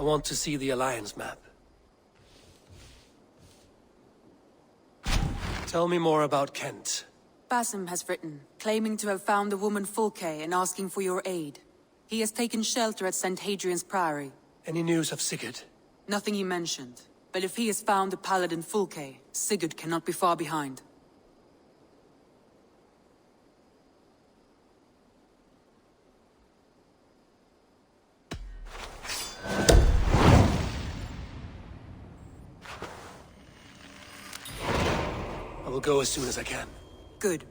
want to see the Alliance map. Tell me more about Kent. Basim has written, claiming to have found the woman Fulke and asking for your aid. He has taken shelter at St. Hadrian's Priory. Any news of Sigurd? Nothing he mentioned. But if he has found the paladin Fulke, Sigurd cannot be far behind. I will go as soon as I can. Good.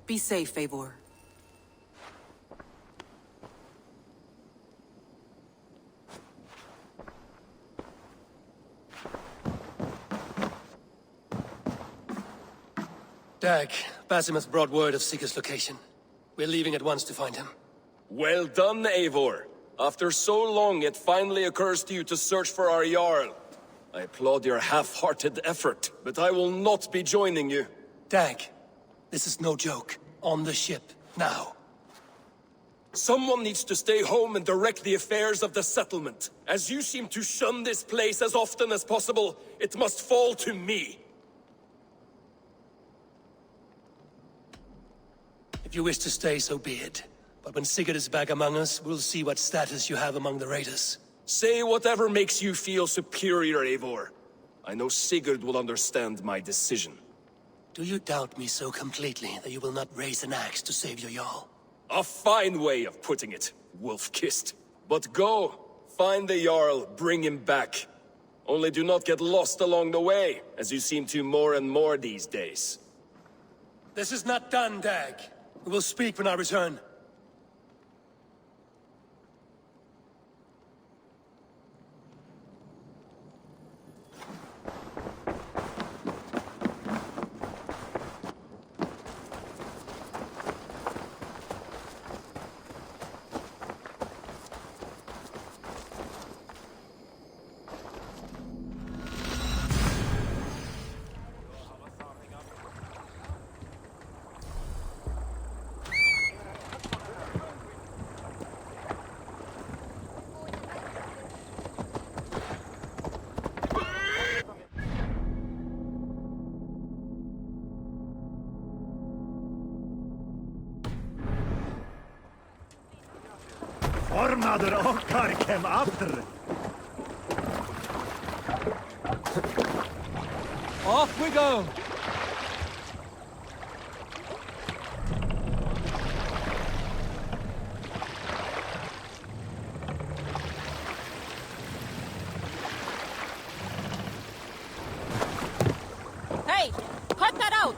Be safe, Eivor. Dag, Basim has brought word of Sigurd's location. We're leaving at once to find him. Well done, Eivor. After so long, it finally occurs to you to search for our Jarl. I applaud your half-hearted effort, but I will not be joining you. Dag, this is no joke. On the ship, now. Someone needs to stay home and direct the affairs of the settlement. As you seem to shun this place as often as possible, it must fall to me. If you wish to stay, so be it. But when Sigurd is back among us, we'll see what status you have among the raiders. Say whatever makes you feel superior, Eivor. I know Sigurd will understand my decision. Do you doubt me so completely that you will not raise an axe to save your Jarl? A fine way of putting it, wolf-kissed. But go, find the Jarl, bring him back. Only do not get lost along the way, as you seem to more and more these days. This is not done, Dag. We will speak when I return. Formaður okkar kem aftur. Off we go! Hey! Cut that out!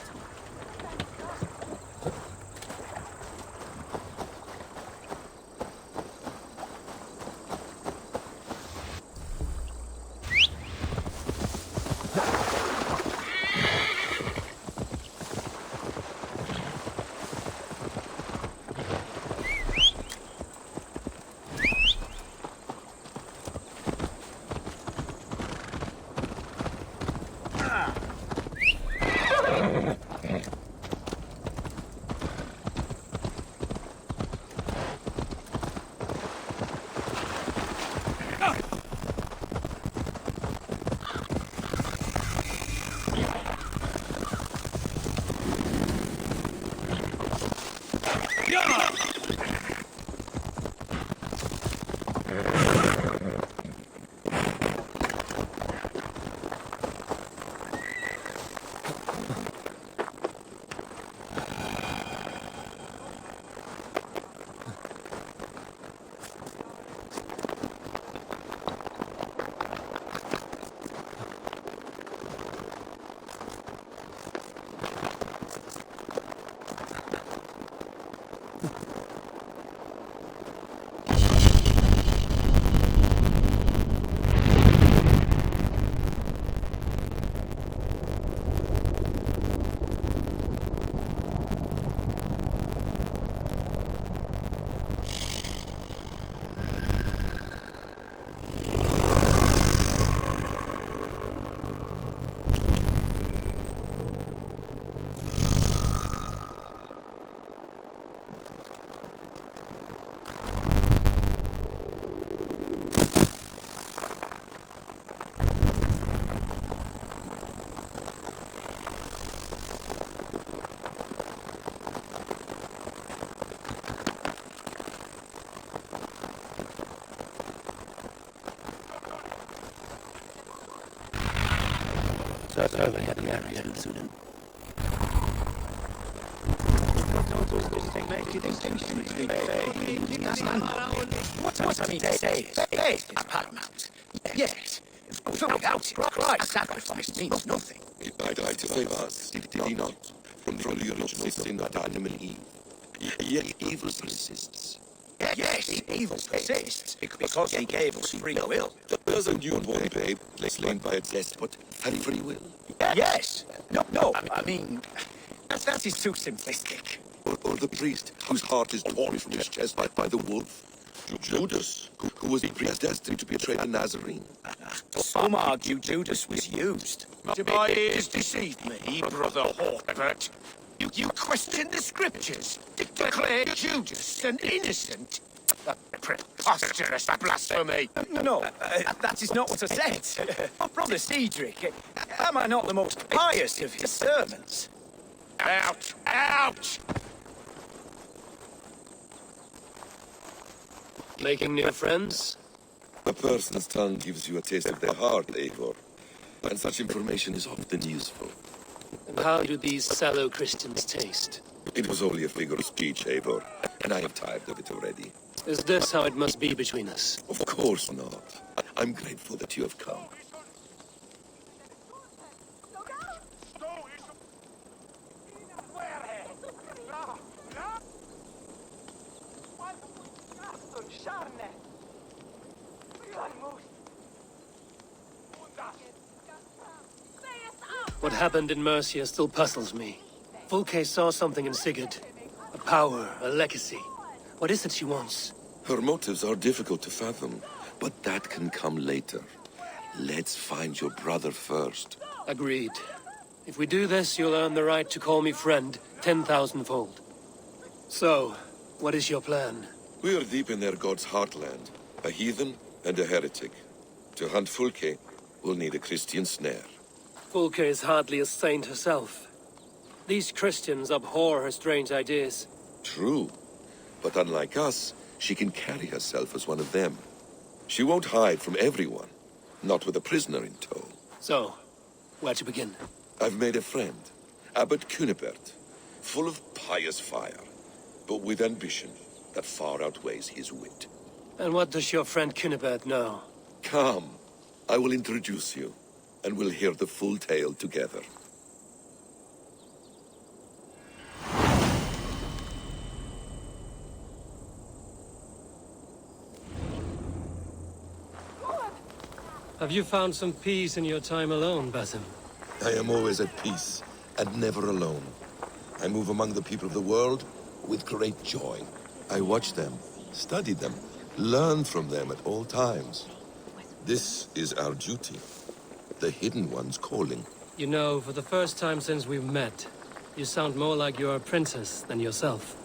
What I mean to say is, faith is paramount. Yes. For without it, Christ's sacrifice means nothing. He died to save us, did he not? From the original sin of Adam and Eve. Yet evil persists. Yes, evil persists, because he gave us free will. Does a newborn babe slain by a despot have free will? Yes. No, I mean, that is too simplistic. Or the priest whose heart is torn from his chest by the wolf? Judas, who was predestined to betray the Nazarene? Some argue Judas was used. Do my ears deceive me, Brother Hawkbert? You question the scriptures, declare Judas an innocent? Preposterous blasphemy! No, that is not what I said. Brother Cedric, am I not the most pious of his servants? Ouch! Ouch! Making new friends? A person's tongue gives you a taste of their heart, Eivor. And such information is often useful. And how do these sallow Christians taste? It was only a figure of speech, Eivor, and I am tired of it already. Is this how it must be between us? Of course not. I'm grateful that you have come. What happened in Mercia still puzzles me. Fulke saw something in Sigurd. A power, a legacy. What is it she wants? Her motives are difficult to fathom, but that can come later. Let's find your brother first. Agreed. If we do this, you'll earn the right to call me friend 10,000-fold. So, what is your plan? We are deep in their god's heartland. A heathen and a heretic. To hunt Fulke, we'll need a Christian snare. Fulke is hardly a saint herself. These Christians abhor her strange ideas. True. But unlike us, she can carry herself as one of them. She won't hide from everyone. Not with a prisoner in tow. So, where to begin? I've made a friend. Abbot Cunibert. Full of pious fire. But with ambition that far outweighs his wit. And what does your friend Cunibert know? Come. I will introduce you. And we'll hear the full tale together. Have you found some peace in your time alone, Basim? I am always at peace, and never alone. I move among the people of the world with great joy. I watch them, study them, learn from them at all times. This is our duty. The Hidden One's calling. You know, for the first time since we've met, you sound more like you're a princess than yourself.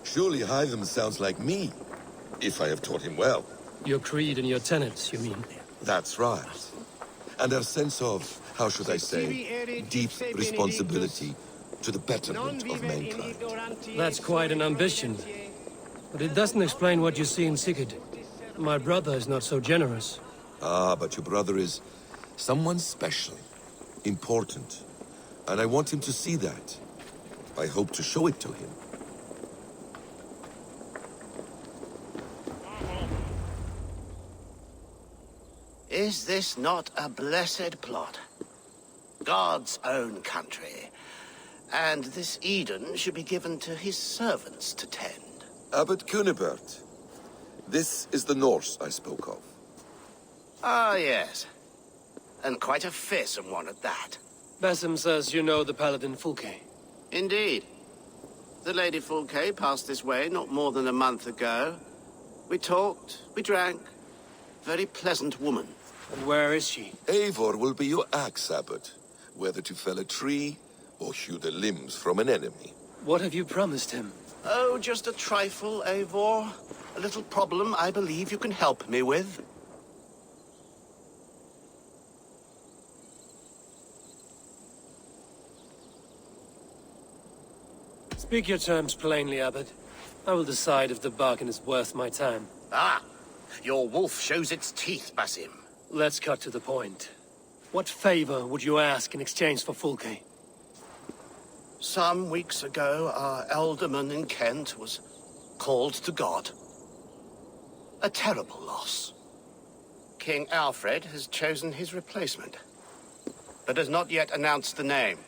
Surely Hytham sounds like me, if I have taught him well. Your creed and your tenets, you mean? That's right. And our sense of, how should I say, deep responsibility to the betterment of mankind. That's quite an ambition. But it doesn't explain what you see in Sigurd. My brother is not so generous. Ah, but your brother is someone special, important. And I want him to see that. I hope to show it to him. Is this not a blessed plot? God's own country. And this Eden should be given to his servants to tend. Abbot Cunibert. This is the Norse I spoke of. Ah, yes. And quite a fearsome one at that. Basim says you know the paladin Fulke. Indeed. The Lady Fulke passed this way not more than a month ago. We talked, we drank. Very pleasant woman. And where is she? Eivor will be your axe, Abbot. Whether to fell a tree, or hew the limbs from an enemy. What have you promised him? Oh, just a trifle, Eivor. A little problem I believe you can help me with. Speak your terms plainly, Abbot. I will decide if the bargain is worth my time. Ah! Your wolf shows its teeth, Basim. Let's cut to the point. What favor would you ask in exchange for Fulke? Some weeks ago, our alderman in Kent was called to God. A terrible loss. King Alfred has chosen his replacement, but has not yet announced the name.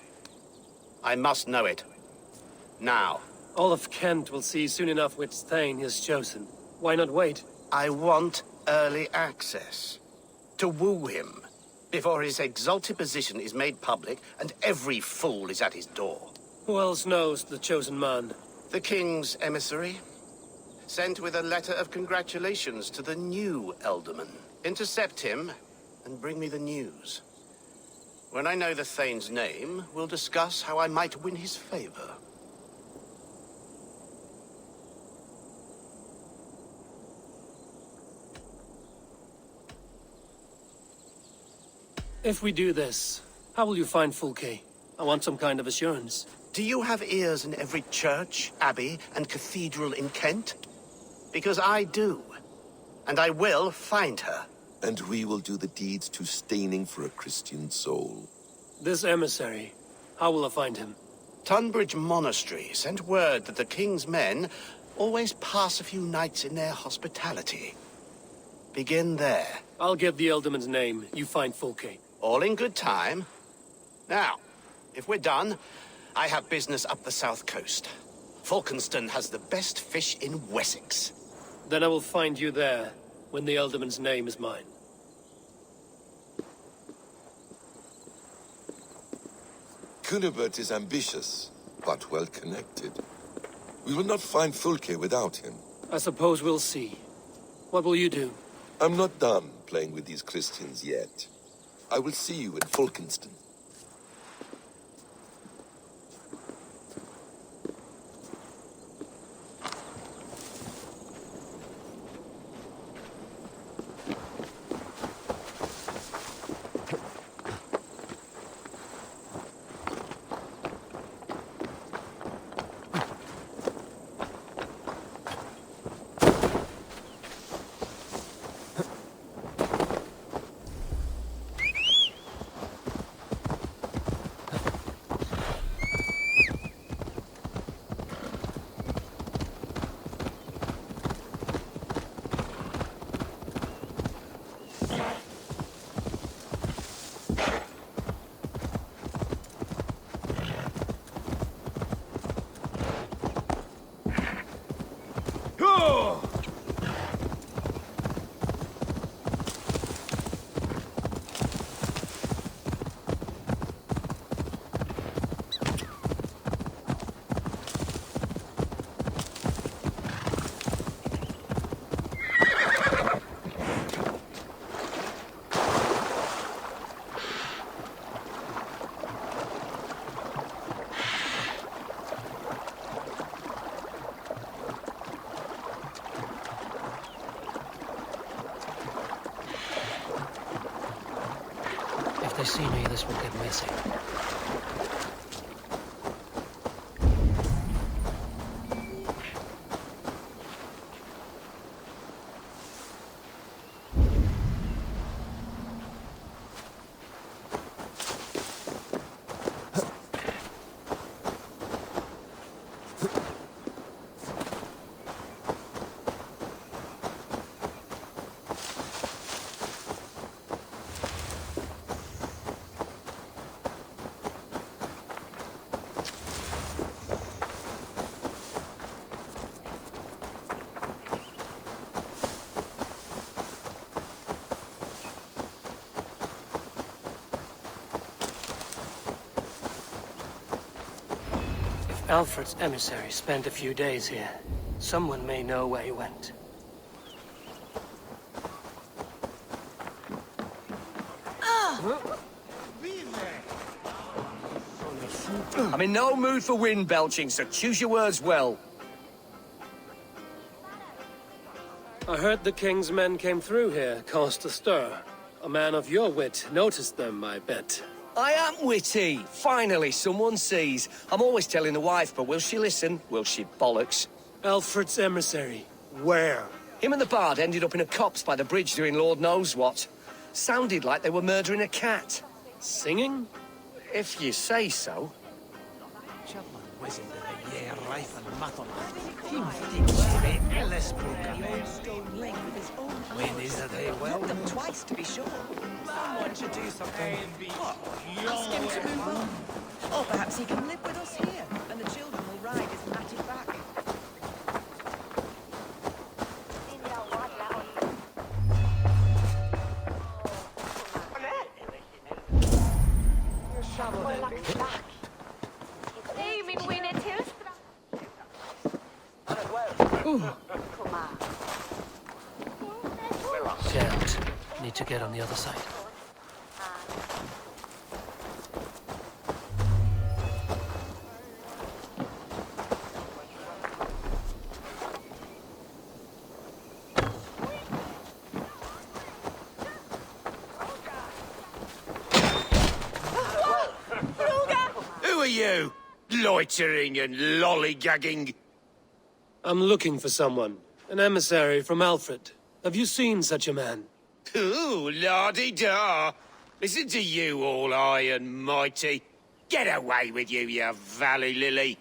I must know it. Now. All of Kent will see soon enough which Thane he has chosen. Why not wait? I want early access. To woo him, before his exalted position is made public and every fool is at his door. Who else knows the chosen man? The king's emissary, sent with a letter of congratulations to the new alderman. Intercept him and bring me the news. When I know the Thane's name, we'll discuss how I might win his favor. If we do this, how will you find Fulke? I want some kind of assurance. Do you have ears in every church, abbey, and cathedral in Kent? Because I do. And I will find her. And we will do the deeds to staining for a Christian soul. This emissary, how will I find him? Tunbridge Monastery sent word that the king's men always pass a few nights in their hospitality. Begin there. I'll give the Elderman's name. You find Fulke. All in good time. Now, if we're done, I have business up the south coast. Falkenston has the best fish in Wessex. Then I will find you there, when the Elderman's name is mine. Cunibert is ambitious, but well-connected. We will not find Fulke without him. I suppose we'll see. What will you do? I'm not done playing with these Christians yet. I will see you in Falkenston. If they see me, this will get messy. Alfred's emissary spent a few days here. Someone may know where he went. I'm in no mood for wind belching, so choose your words well. I heard the king's men came through here, caused a stir. A man of your wit noticed them, I bet. I am witty. Finally, someone sees. I'm always telling the wife, but will she listen? Will she bollocks? Alfred's emissary. Where? Him and the bard ended up in a copse by the bridge doing Lord knows what. Sounded like they were murdering a cat. Singing? If you say so. Look them twice to be sure. Someone should do something. What? Ask him to move on. Or perhaps he can live with us here, and the children will ride his matted back. Can't. Need to get on the other side. Who are you? Loitering and lollygagging. I'm looking for someone. An emissary from Alfred. Have you seen such a man? Ooh, la-di-da. Listen to you, all high and mighty. Get away with you, you valley lily.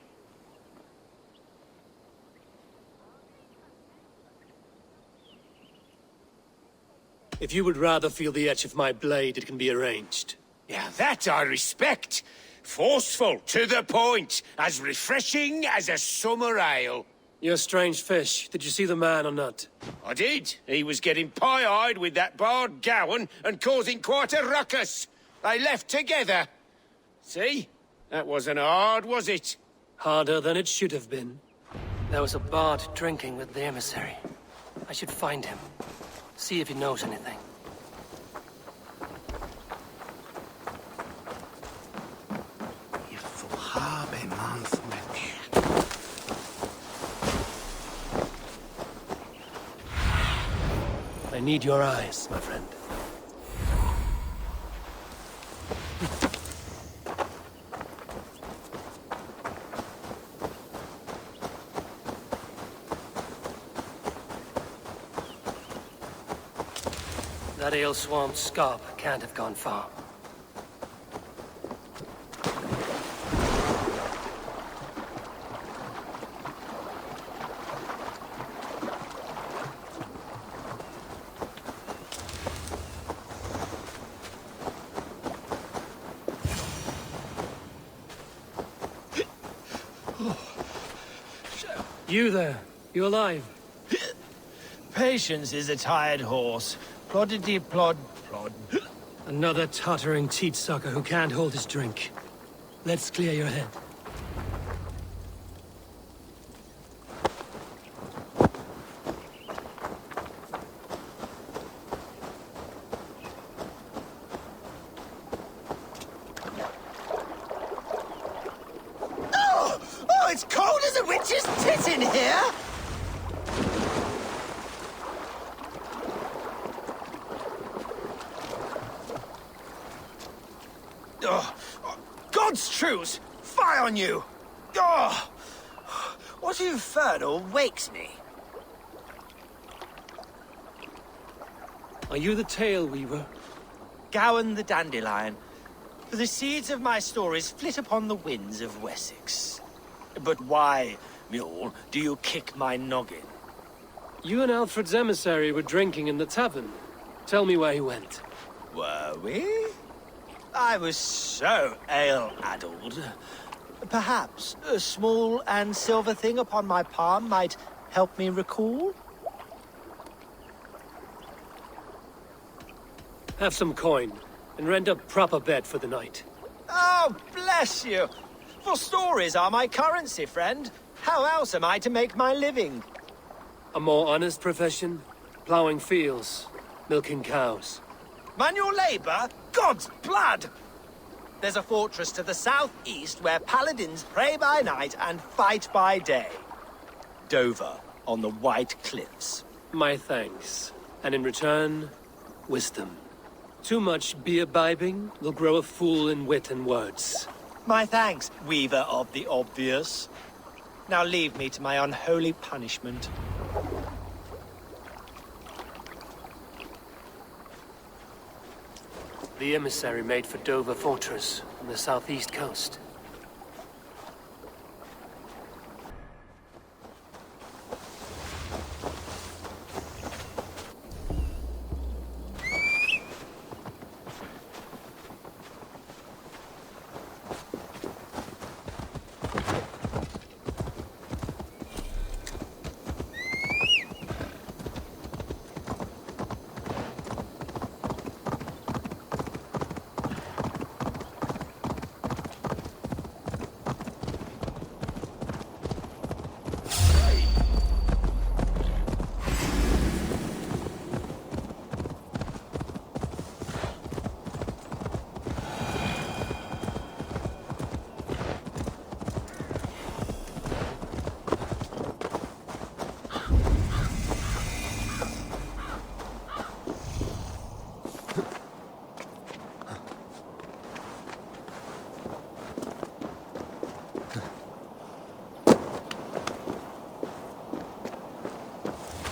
If you would rather feel the edge of my blade, it can be arranged. Yeah, that I respect. Forceful, to the point, as refreshing as a summer ale. You're a strange fish. Did you see the man or not? I did. He was getting pie-eyed with that bard Gowan and causing quite a ruckus. They left together. See? That wasn't hard, was it? Harder than it should have been. There was a bard drinking with the emissary. I should find him. See if he knows anything. I need your eyes, my friend. That ale-swamped scarp can't have gone far. You there. You alive? Patience is a tired horse. Ploddity plod plod. Another tottering teat sucker who can't hold his drink. Let's clear your head. Oh, it's cold as a witch's tit in here! Oh, God's truce! Fie on you! Oh, what infernal wakes me? Are you the Tale Weaver? Gowan the Dandelion. The seeds of my stories flit upon the winds of Wessex. But why, mule, do you kick my noggin? You and Alfred's emissary were drinking in the tavern. Tell me where he went. Were we? I was so ale-addled. Perhaps a small and silver thing upon my palm might help me recall? Have some coin, and rent a proper bed for the night. Oh, bless you! For stories are my currency, friend. How else am I to make my living? A more honest profession? Plowing fields, milking cows. Manual labor? God's blood! There's a fortress to the southeast where paladins pray by night and fight by day. Dover, on the White Cliffs. My thanks. And in return, wisdom. Too much beer-bibbing will grow a fool in wit and words. My thanks, weaver of the obvious. Now leave me to my unholy punishment. The emissary made for Dover Fortress on the southeast coast.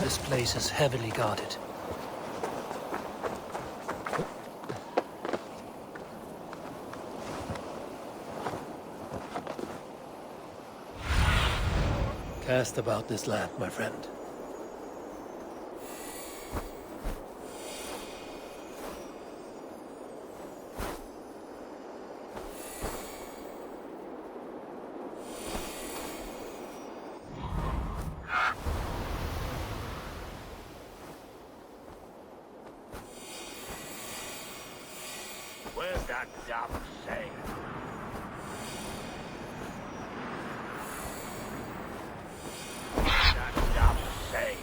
This place is heavily guarded. Cast about this land, my friend. Where's that damn thing? That damn thing.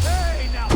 Hey, now!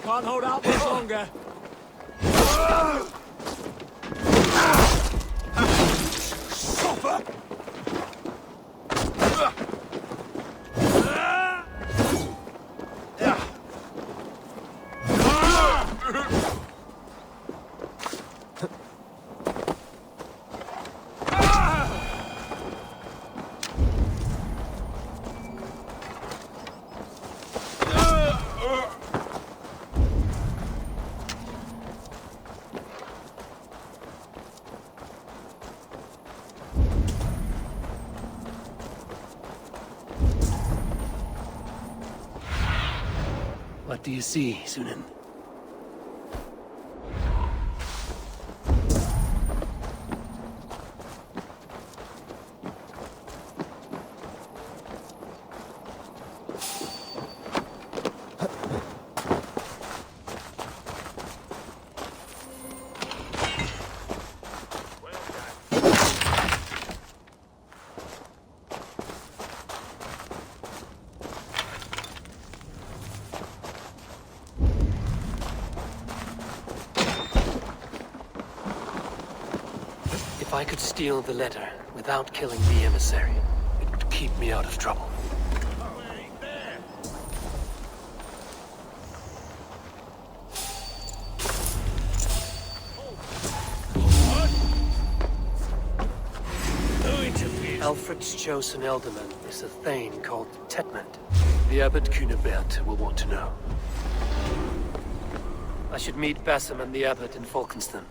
Can't hold out much longer. Suffer! What do you see, Sunan? If I could steal the letter without killing the emissary, it would keep me out of trouble. Alfred's chosen ealdorman is a thane called Tetmund. The Abbot Cunibert will want to know. I should meet Basim and the Abbot in Falkenston.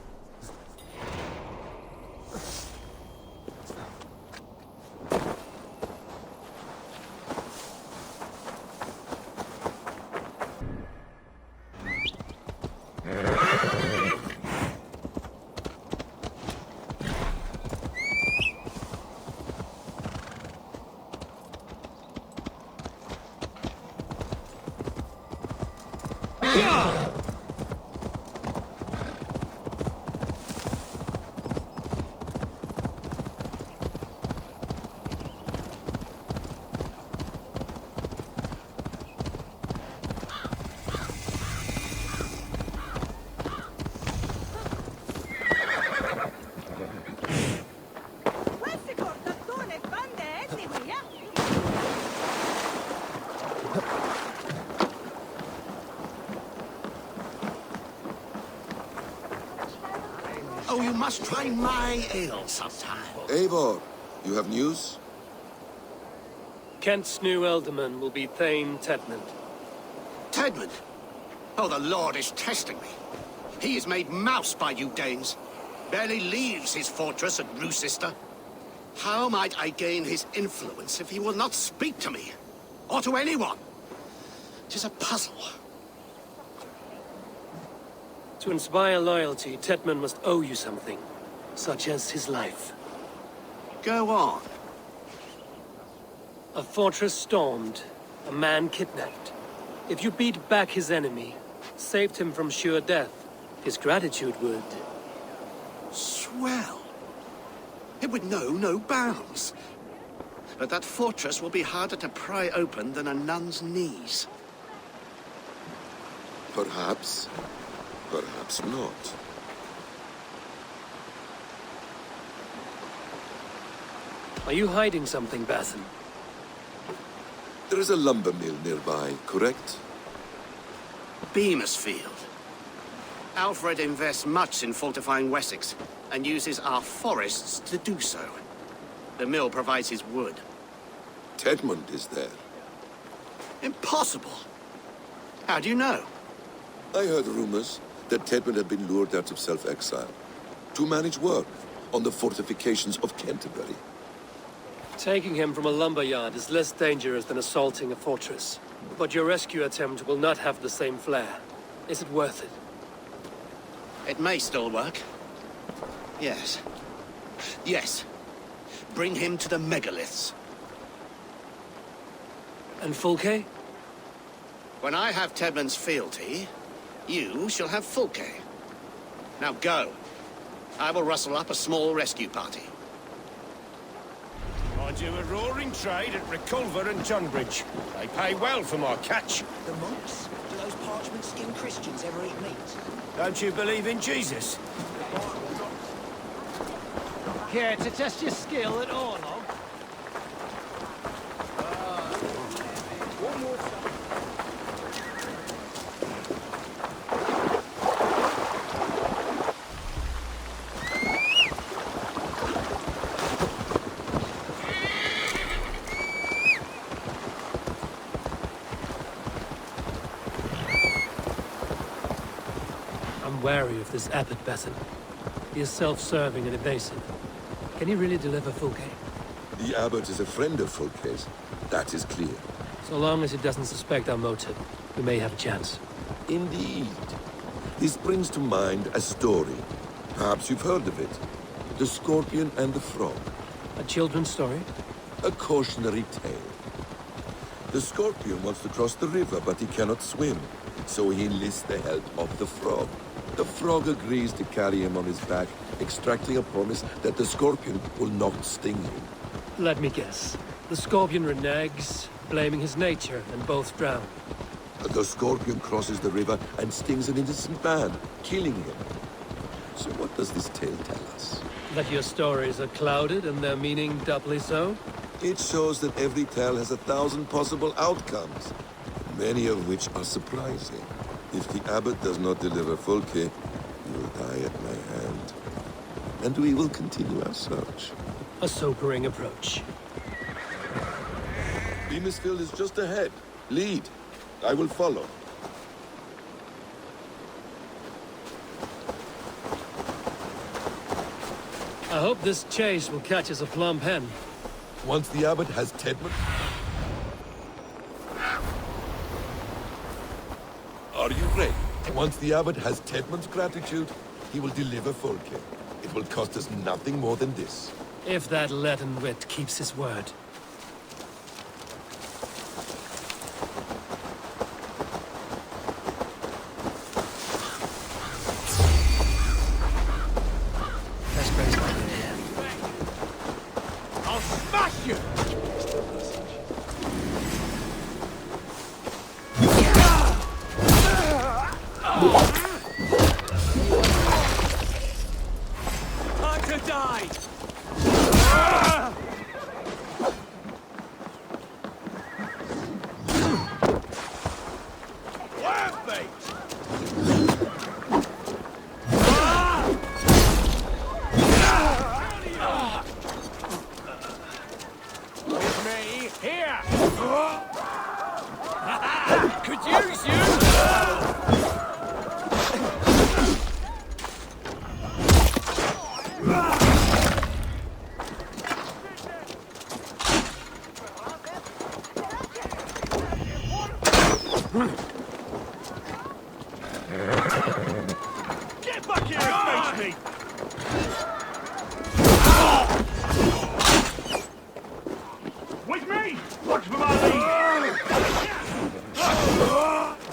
Oh, you must try my ale sometime. Eivor, you have news? Kent's new ealdorman will be Thane Tetmund. Tedmund? Oh, the Lord is testing me. He is made mouse by you Danes. Barely leaves his fortress at Roosister. How might I gain his influence if he will not speak to me? Or to anyone? 'Tis a puzzle. To inspire loyalty, Tetmund must owe you something, such as his life. Go on. A fortress stormed, a man kidnapped. If you beat back his enemy, saved him from sure death, his gratitude would... Swell. It would know no bounds. But that fortress will be harder to pry open than a nun's knees. Perhaps. Perhaps not. Are you hiding something, Basim? There is a lumber mill nearby, correct? Beamersfield. Alfred invests much in fortifying Wessex, and uses our forests to do so. The mill provides his wood. Tetmund is there. Impossible! How do you know? I heard rumors that Tetmund had been lured out of self-exile to manage work on the fortifications of Canterbury. Taking him from a lumberyard is less dangerous than assaulting a fortress. But your rescue attempt will not have the same flair. Is it worth it? It may still work. Yes. Yes. Bring him to the megaliths. And Fulke? When I have Tedmund's fealty, you shall have Fulke. Now go. I will rustle up a small rescue party. I do a roaring trade at Reculver and Tunbridge. They pay well for my catch. The monks? Do those parchment-skinned Christians ever eat meat? Don't you believe in Jesus? Care to test your skill at Orlog? I'm wary of this abbot, Basim. He is self-serving and evasive. Can he really deliver Fulke? The abbot is a friend of Fulke's. That is clear. So long as he doesn't suspect our motive, we may have a chance. Indeed. This brings to mind a story. Perhaps you've heard of it. The Scorpion and the Frog. A children's story? A cautionary tale. The Scorpion wants to cross the river, but he cannot swim. So he enlists the help of the Frog. The Frog agrees to carry him on his back, extracting a promise that the Scorpion will not sting him. Let me guess. The Scorpion reneges, blaming his nature, and both drown. The Scorpion crosses the river and stings an innocent man, killing him. So what does this tale tell us? That your stories are clouded and their meaning doubly so? It shows that every tale has 1,000 possible outcomes, many of which are surprising. If the abbot does not deliver Fulke, he will die at my hand. And we will continue our search. A sobering approach. Beamisfield is just ahead. Lead. I will follow. I hope this chase will catch us a plump hen. Once the abbot has Tedman... Are you ready? Once the abbot has Tedman's gratitude, he will deliver Fulke. It will cost us nothing more than this. If that leaden wit keeps his word. I'll smash you! Time to die! With me, here! Could use you! Get back here and face me! With me! Watch for my lead!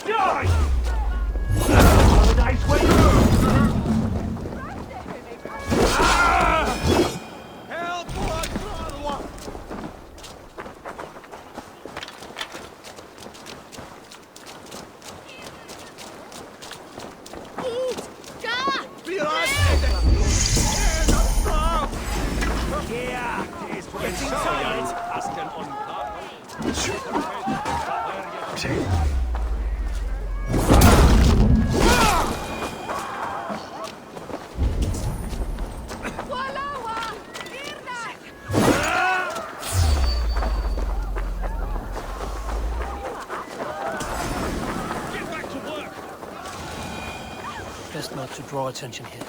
Die! A nice way Help! Yeah, it's getting tired. Ask an Get back to work. Best not to draw attention here.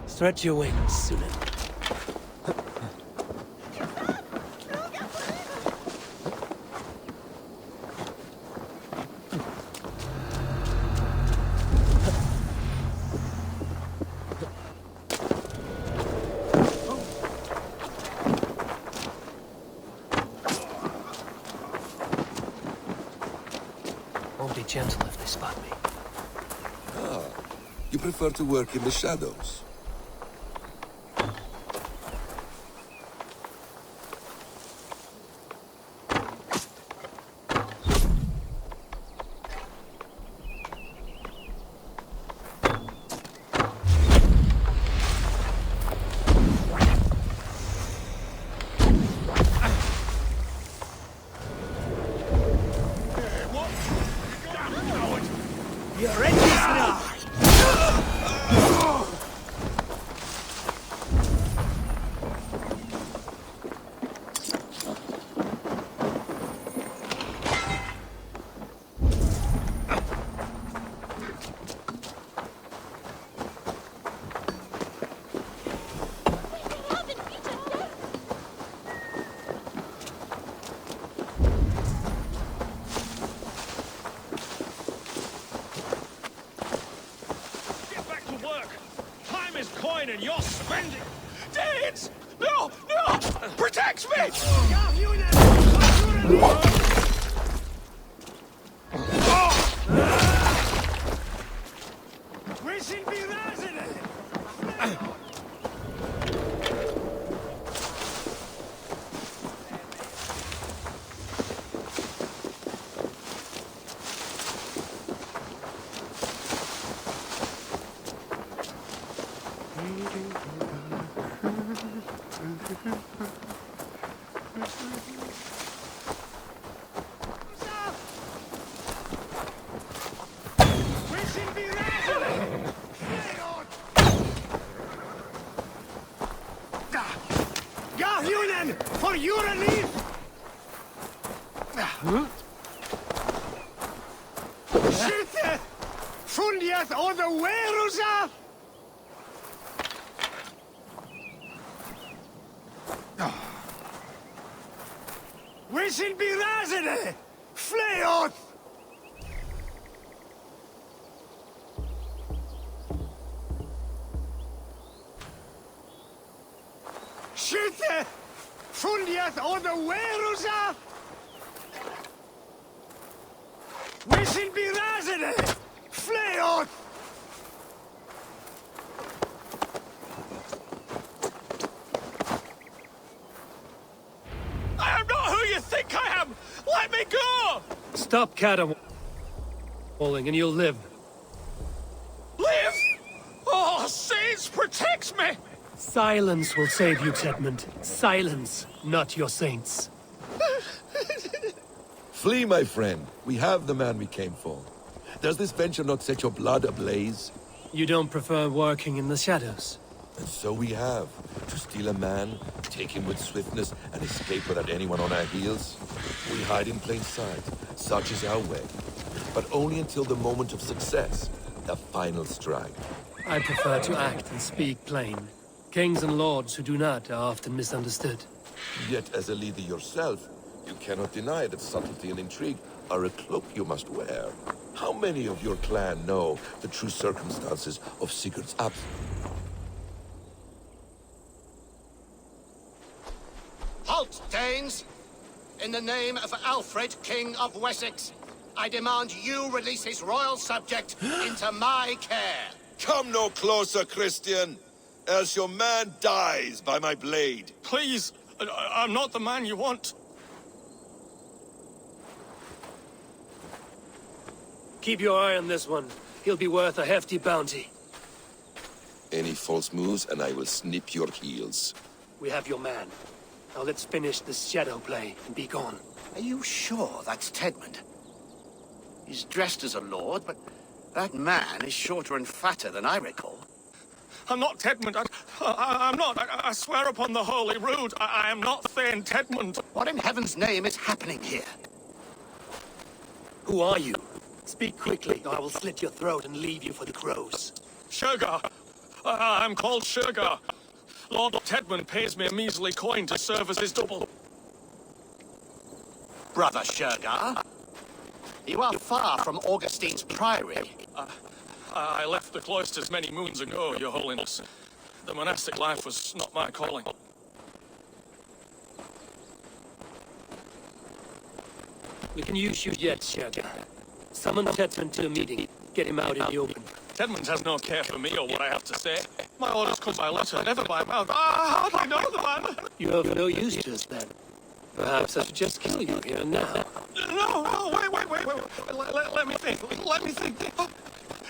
Stretch your wings, Sunan. Won't be gentle if they spot me. You prefer to work in the shadows. And you're spending... Danes! No! No! Protect me! For your relief! Skytte! Fundiet or the Werusa! Wishing be razene! Fleot! Skytte! Fundiet or the Werusa! Wishing be razene! Fleot! I am not who you think I am! Let me go! Stop caterwauling and you'll live. Live? Oh, saints, protect me! Silence will save you, Tedmund. Silence, not your saints. Flee, my friend. We have the man we came for. Does this venture not set your blood ablaze? You don't prefer working in the shadows? And so we have. To steal a man, take him with swiftness, and escape without anyone on our heels. We hide in plain sight. Such is our way. But only until the moment of success. The final strike. I prefer to act and speak plain. Kings and lords who do not are often misunderstood. Yet, as a leader yourself, you cannot deny that subtlety and intrigue are a cloak you must wear. How many of your clan know the true circumstances of Sigurd's absence? Halt, Danes! In the name of Alfred, King of Wessex, I demand you release his royal subject into my care. Come no closer, Christian, else your man dies by my blade. Please, I'm not the man you want. Keep your eye on this one. He'll be worth a hefty bounty. Any false moves and I will snip your heels. We have your man. Now let's finish this shadow play and be gone. Are you sure that's Tedmund? He's dressed as a lord, but that man is shorter and fatter than I recall. I'm not Tedmund. I'm not. I swear upon the Holy Rood, I am not Thane Tedmund. What in heaven's name is happening here? Who are you? Speak quickly, or I will slit your throat and leave you for the crows. Shergar. I'm called Shergar. Lord Tedmund pays me a measly coin to serve as his double. Brother Shergar, you are far from Augustine's priory. I left the cloisters many moons ago, Your Holiness. The monastic life was not my calling. We can use you yet, Shergar. Summon Tedmund to a meeting. Get him out in the open. Tedmund has no care for me or what I have to say. My orders come by letter, never by mouth. How do I know the man? You're of no use to us then. Perhaps I should just kill you here and now. No, wait. Let me think.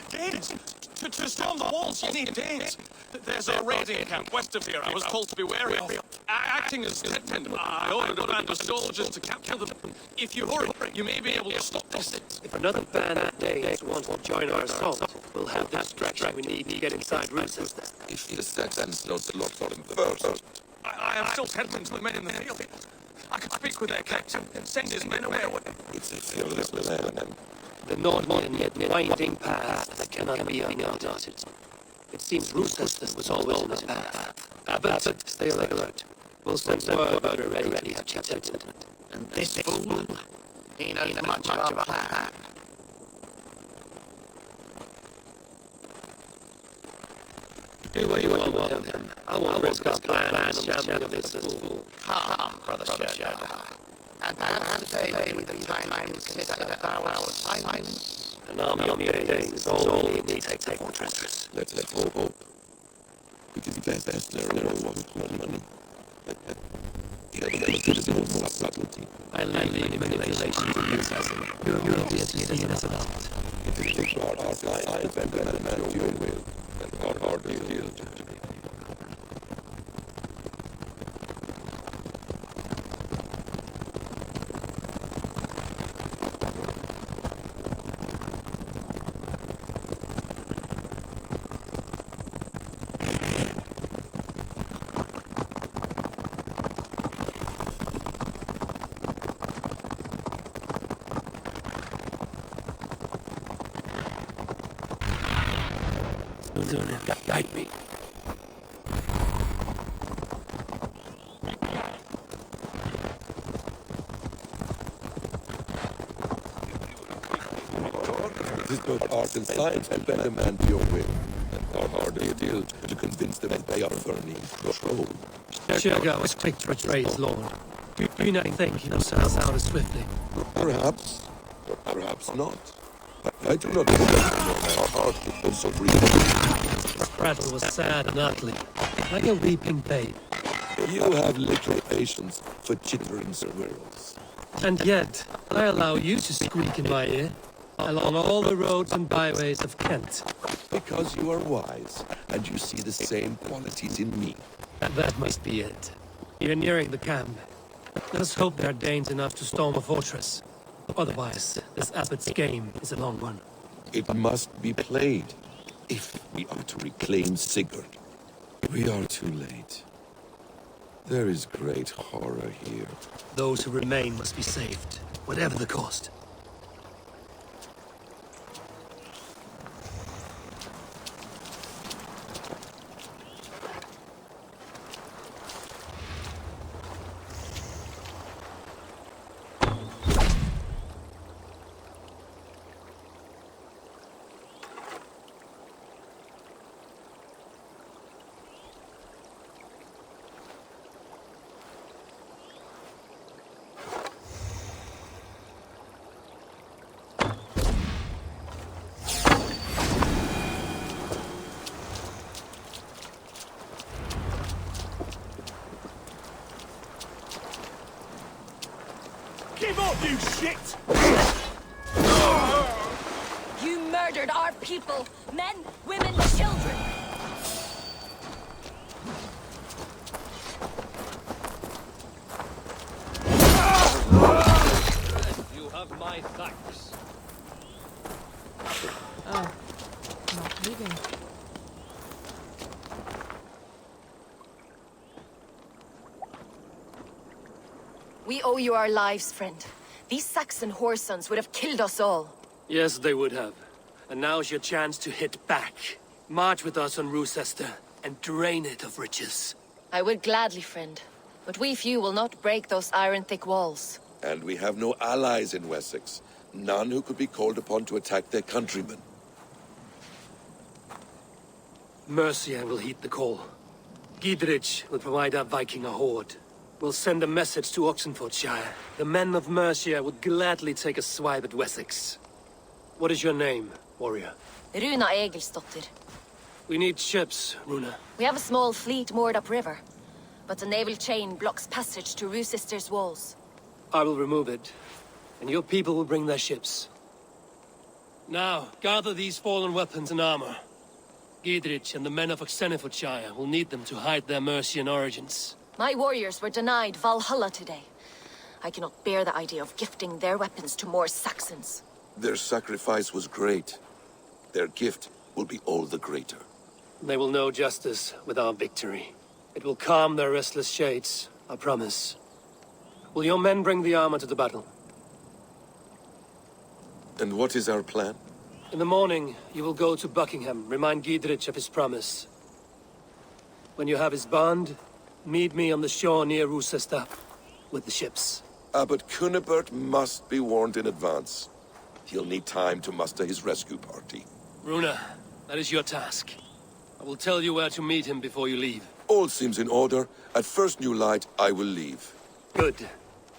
Danes! To storm the walls, you need Danes. There's a raiding camp west of here I was told to be wary of. Acting as Tedmund, I ordered a band of soldiers to capture them. If you hurry, you may be able to stop this. If another band of Danes wants to join our assault, We'll have the distraction we need to get inside Roosevelt. If the Saxons don't slaughter them first. I am still tending to the men in the field. I could speak with their captain and send his men away. It's a fearless plan. The Nordman yet winding path that cannot be unguarded. It seems Roosevelt was always in his path. But stay alert. We'll send word when we're ready to chat it. And this fool, he knows much of our plan. Do what you want with him. I won't risk our plans shambling of this fool. Come, Brother Shadow. And today with the time consider our silence. An army of days is all we need to take fortress. Let's hope. It is best narrow one money. Subtlety. I leave manipulation to you, Assassin. You're the citizen as an art. It is our science and man your will. And our deal. Guide me. It is both art and science and better man to your will. And our hard deal to convince them that they are burning control. Shergar was quick to betray his lord. Do you not think he knows how to swiftly? Perhaps, or perhaps not. I do not know our heart was so brief. Prattle was sad and ugly, like a weeping babe. You have little patience for chittering squirrels. And yet, I allow you to squeak in my ear, along all the roads and byways of Kent. Because you are wise, and you see the same qualities in me. That must be it. You're nearing the camp. Let us hope there are Danes enough to storm a fortress. Otherwise, this abbot's game is a long one. It must be played, if we are to reclaim Sigurd. We are too late. There is great horror here. Those who remain must be saved, whatever the cost. Give up, you shit! You murdered our people! Men, women, children! You have my thanks. Oh, not leaving. We owe you our lives, friend. These Saxon whoresons would have killed us all. Yes, they would have. And now's your chance to hit back. March with us on Roosester and drain it of riches. I would gladly, friend. But we few will not break those iron-thick walls. And we have no allies in Wessex. None who could be called upon to attack their countrymen. Mercia will heed the call. Gidrich will provide our Viking a horde. We'll send a message to Oxenfordshire. The men of Mercia would gladly take a swipe at Wessex. What is your name, warrior? Runa Egilsdottir. We need ships, Runa. We have a small fleet moored upriver, but the naval chain blocks passage to Roosester's walls. I will remove it, and your people will bring their ships. Now, gather these fallen weapons and armor. Gidrich and the men of Oxenfordshire will need them to hide their Mercian origins. My warriors were denied Valhalla today. I cannot bear the idea of gifting their weapons to more Saxons. Their sacrifice was great. Their gift will be all the greater. They will know justice with our victory. It will calm their restless shades, I promise. Will your men bring the armor to the battle? And what is our plan? In the morning, you will go to Buckingham, remind Gidrich of his promise. When you have his bond, meet me on the shore near Rochester with the ships. Abbot Cunibert must be warned in advance. He'll need time to muster his rescue party. Runa, that is your task. I will tell you where to meet him before you leave. All seems in order. At first new light, I will leave. Good.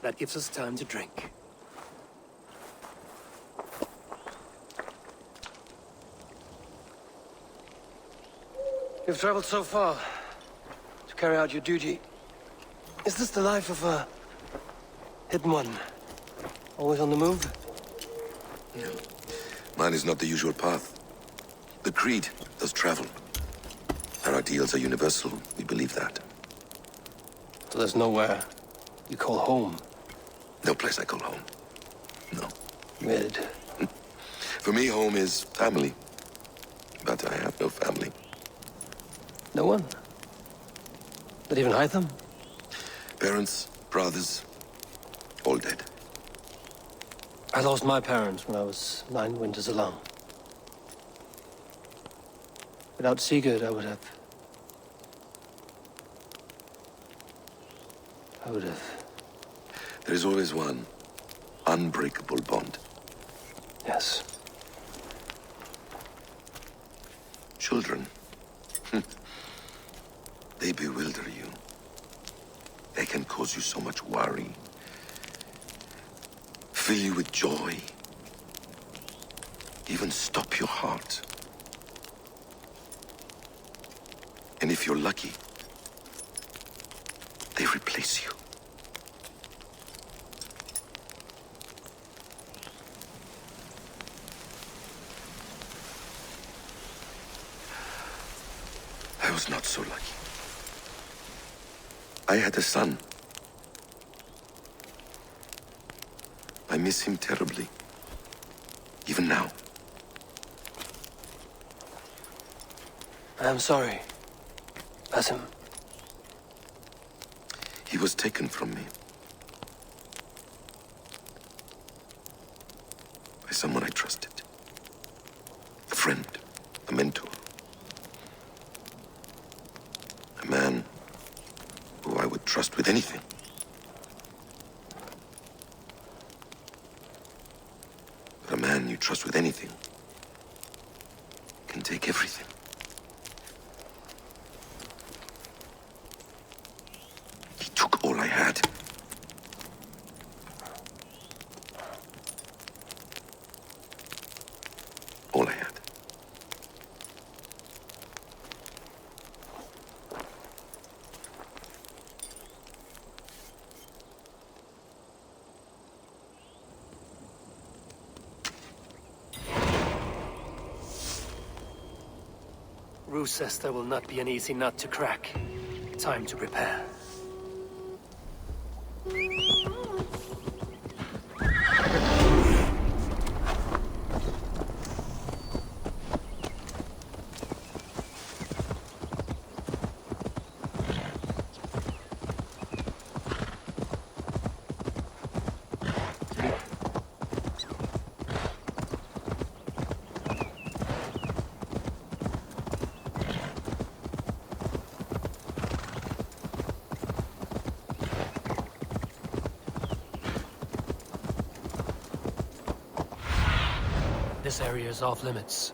That gives us time to drink. You've traveled so far to carry out your duty. Is this the life of a hidden one? Always on the move? No. Mine is not the usual path. The Creed does travel. Our ideals are universal. We believe that. So there's nowhere you call home? No place I call home. No. Weird. For me, home is family. But I have no family. No one? Not even Hytham? Parents, brothers, all dead. I lost my parents when I was 9 winters alone. Without Sigurd, I would have... There is always one unbreakable bond. Yes. Children. They bewilder you. They can cause you so much worry. Fill you with joy. Even stop your heart. And if you're lucky, they replace you. I was not so lucky. I had a son. I miss him terribly. Even now. I am sorry. Basim. He was taken from me. By someone I trusted. A friend. A mentor. A man who I would trust with anything. But a man you trust with anything can take everything. He took all I had. All I had. Rochester will not be an easy nut to crack. Time to prepare. This area is off limits.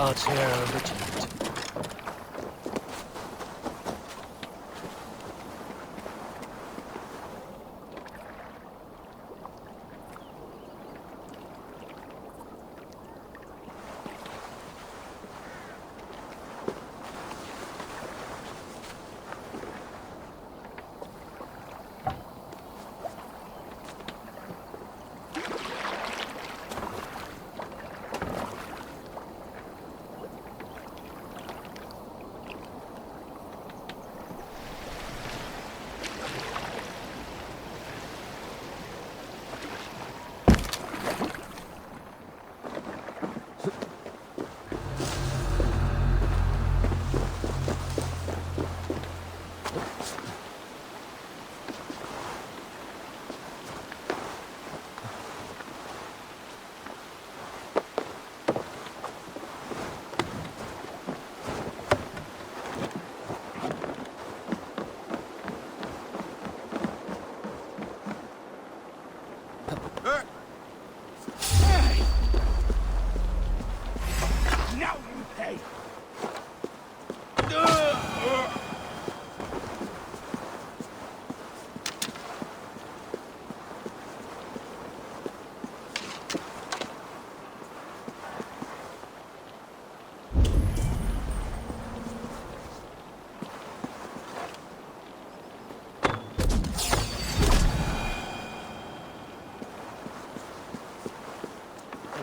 guards here are vigilant.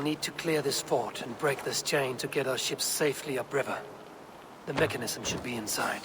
I need to clear this fort and break this chain to get our ships safely upriver. The mechanism should be inside.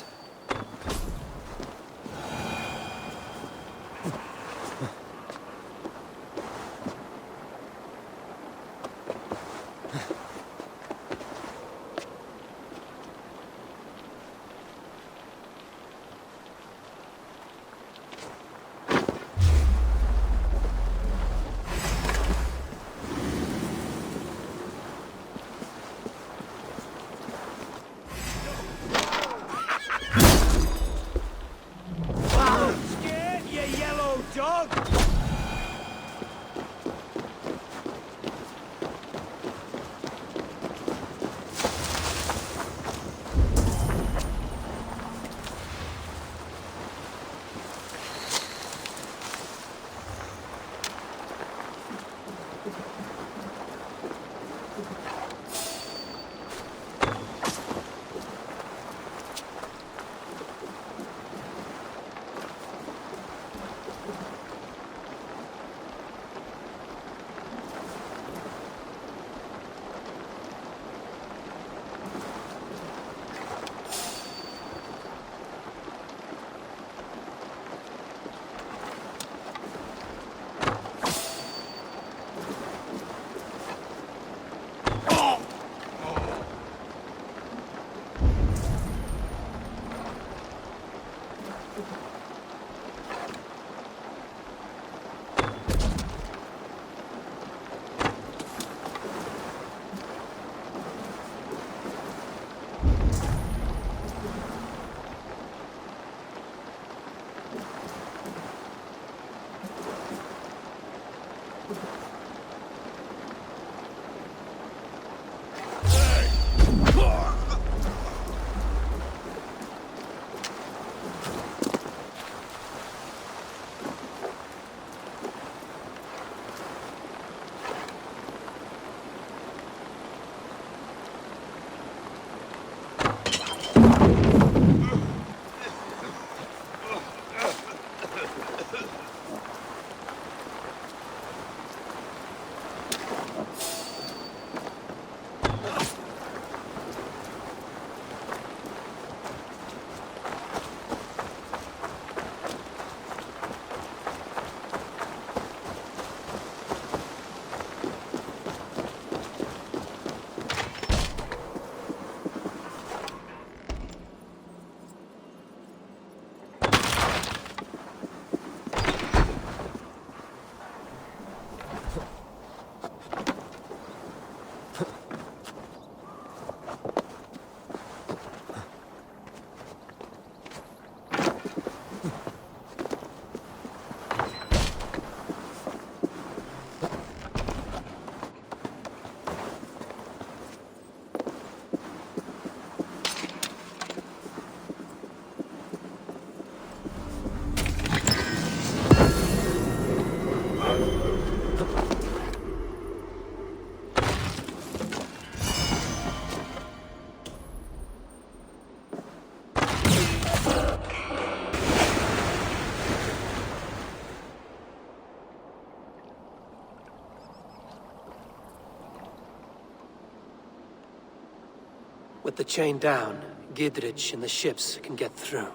With the chain down, Gidrich and the ships can get through.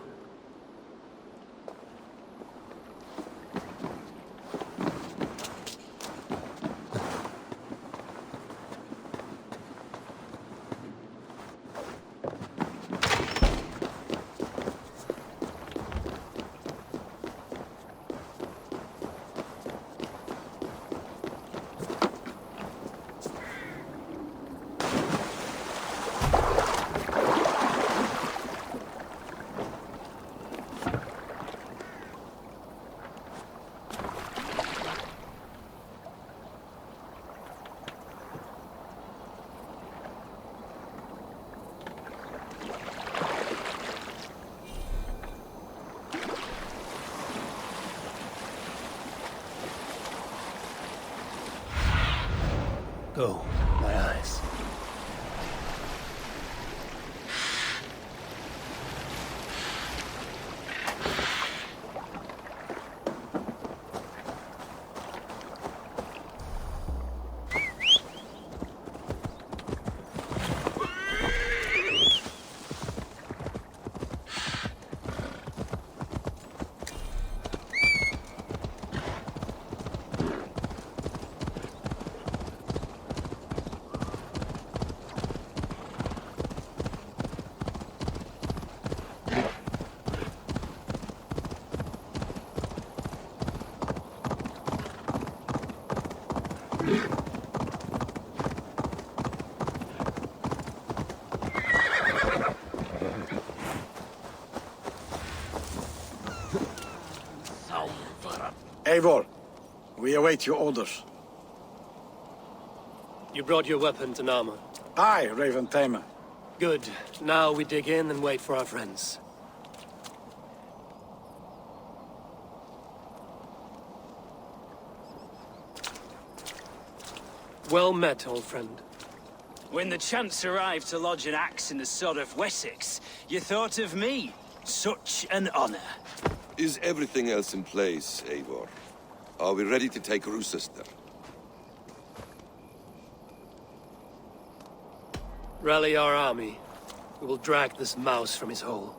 Go, my eyes. Eivor, we await your orders. You brought your weapons and armor. Aye, Raven Tamer. Good. Now we dig in and wait for our friends. Well met, old friend. When the chance arrived to lodge an axe in the sod of Wessex, you thought of me. Such an honor. Is everything else in place, Eivor? Are we ready to take Rochester? Rally our army. We will drag this mouse from his hole.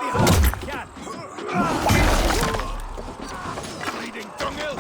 the house you can. Bleeding dunghill.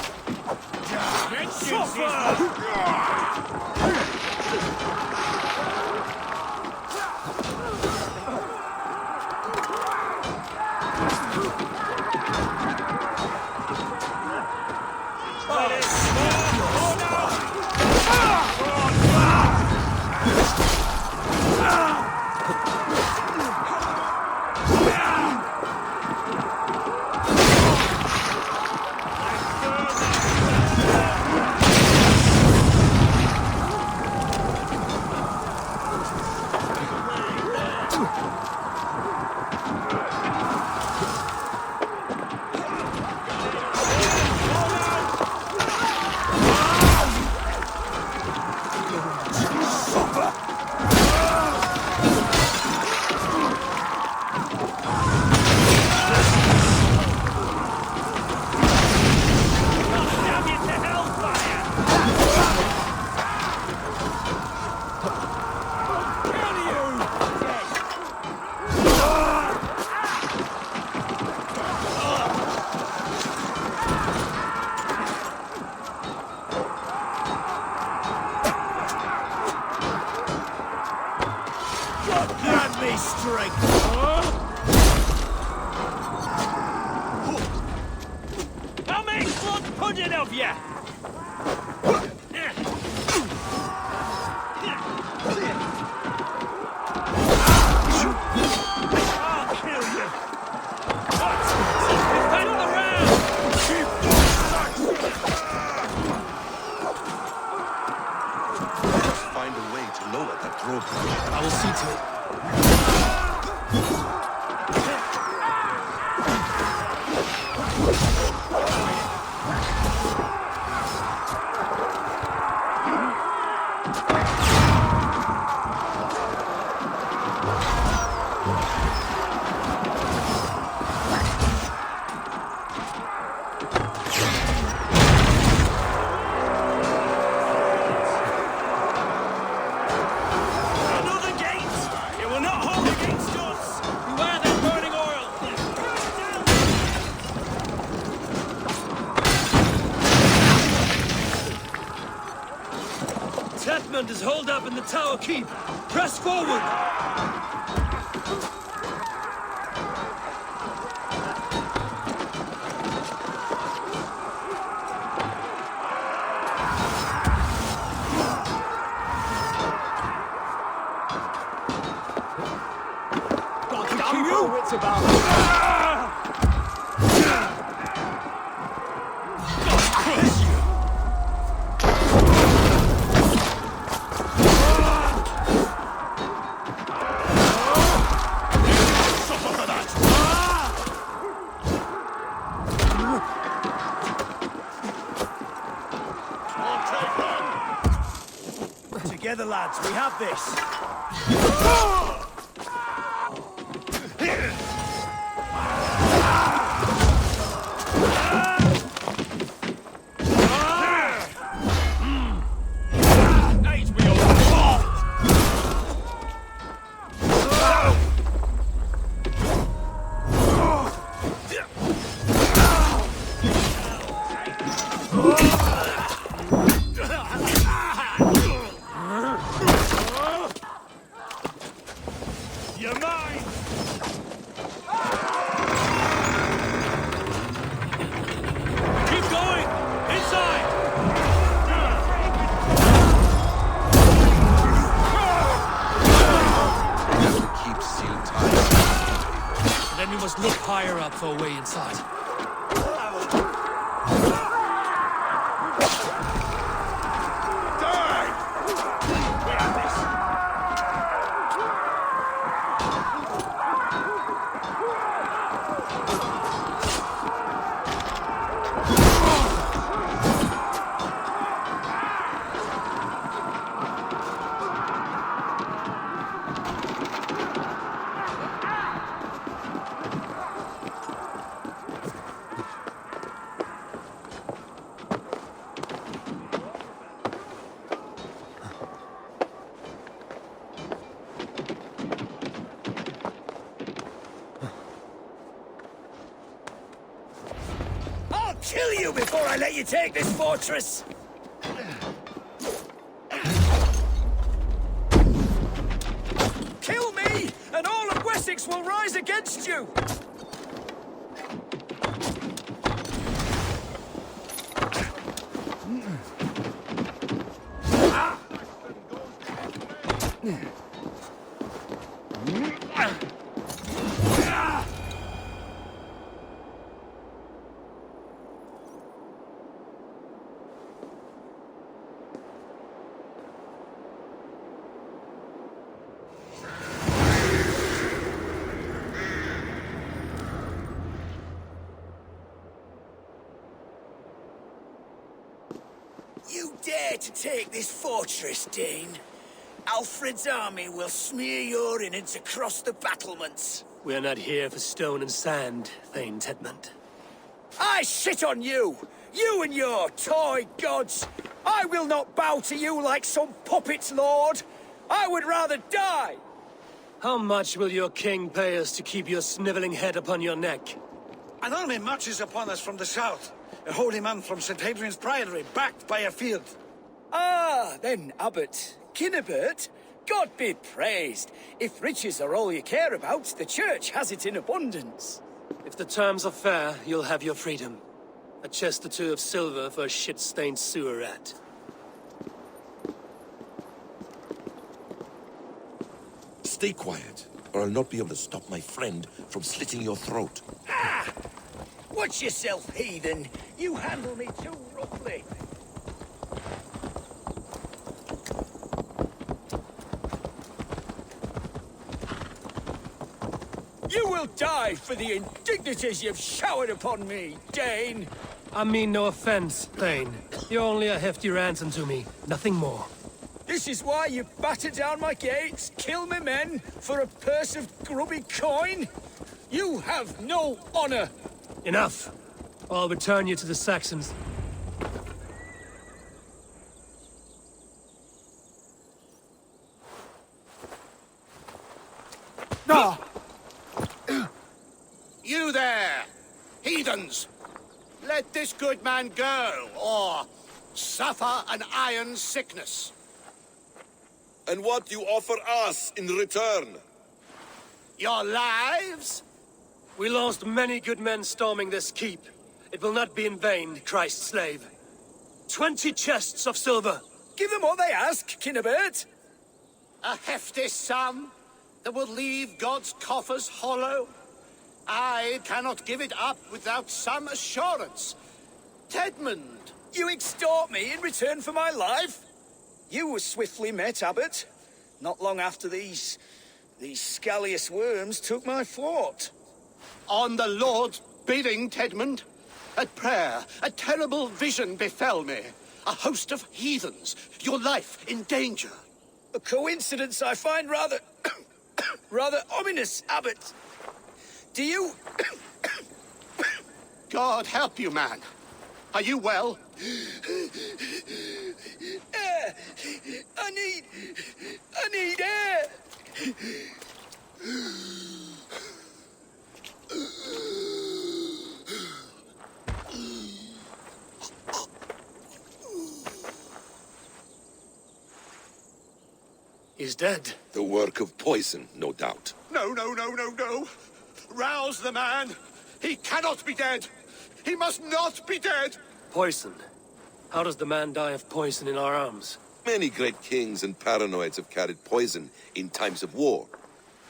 I'll make blood pudding of you! I'll kill you! Defend the round! Find a way to lower that drawbridge. I will see to it. Another gate! It will not hold against us! Beware that burning oil! Tetmund is holed up in the tower keep. Press forward! Wits about. Together, lads, we have this. You're mine! Keep going! Inside! We have to keep sealed tight. Then we must look higher up for a way inside. kill you before I let you take this fortress! Kill me, and all of Wessex will rise against you! You dare to take this fortress, Dane? Alfred's army will smear your innards across the battlements. We're not here for stone and sand, Thane Tedmund. I shit on you! You and your toy gods! I will not bow to you like some puppet's lord! I would rather die! How much will your king pay us to keep your sniveling head upon your neck? An army marches upon us from the south. A holy man from St. Hadrian's Priory, backed by a field. Ah, then, Abbot Kinnebert, God be praised. If riches are all you care about, the church has it in abundance. If the terms are fair, you'll have your freedom. A chest or two of silver for a shit-stained sewer rat. Stay quiet, or I'll not be able to stop my friend from slitting your throat. Ah! Watch yourself, heathen. You handle me too roughly. You will die for the indignities you've showered upon me, Dane. I mean no offense, Thane. You're only a hefty ransom to me, nothing more. This is why you batter down my gates, kill me men, for a purse of grubby coin? You have no honor! Enough! I'll return you to the Saxons. No! You there, heathens! Let this good man go, or suffer an iron sickness. And what do you offer us in return? Your lives? We lost many good men storming this keep. It will not be in vain, Christ's slave. 20 chests of silver. Give them what they ask, Kinnebert. A hefty sum that will leave God's coffers hollow? I cannot give it up without some assurance. Tedmund! You extort me in return for my life? You were swiftly met, Abbot. Not long after these scallious worms took my fort. On the Lord's bidding, Tedmund. At prayer, a terrible vision befell me. A host of heathens, your life in danger. A coincidence I find rather... rather ominous, Abbot. Do you... God help you, man. Are you well? Air! I need air! He's dead. The work of poison, no doubt. No. Rouse the man. He cannot be dead. He must not be dead. Poison. How does the man die of poison in our arms? Many great kings and paranoids have carried poison in times of war,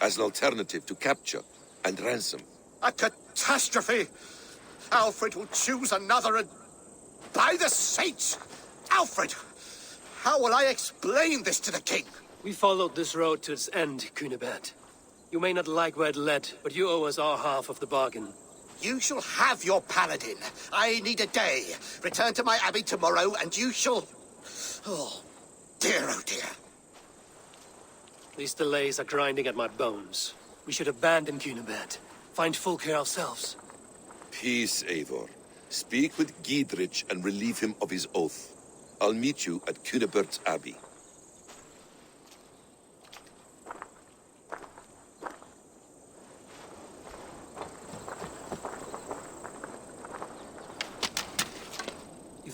as an alternative to capture and ransom. A catastrophe. Alfred will choose another and... By the saints! Alfred! How will I explain this to the king? We followed this road to its end, Cunibert. You may not like where it led, but you owe us our half of the bargain. You shall have your paladin. I need a day. Return to my abbey tomorrow, and you shall... Oh dear. These delays are grinding at my bones. We should abandon Cunibert. Find Fulke ourselves. Peace, Eivor. Speak with Giedrich and relieve him of his oath. I'll meet you at Cunebert's Abbey.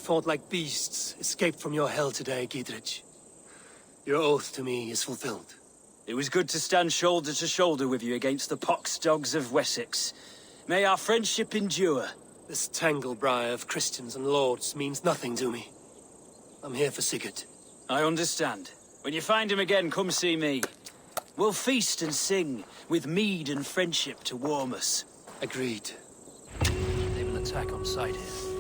fought like beasts escaped from your hell today, Gidrich. Your oath to me is fulfilled. It was good to stand shoulder to shoulder with you against the pox dogs of Wessex. May our friendship endure. This tanglebriar of Christians and lords means nothing to me. I'm here for Sigurd. I understand. When you find him again, come see me. We'll feast and sing, with mead and friendship to warm us. Agreed. They will attack on sight here.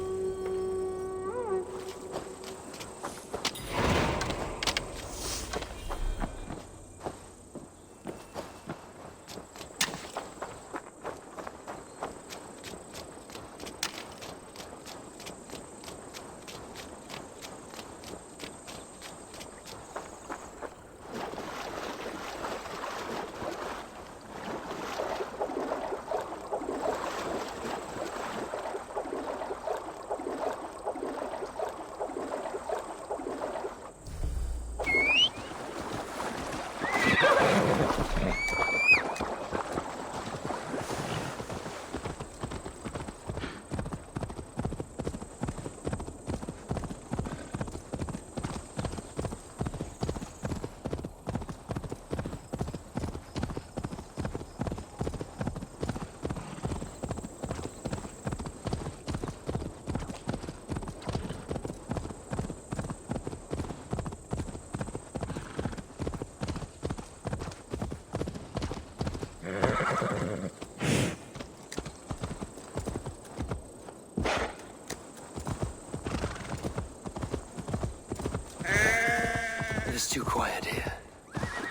It is too quiet here.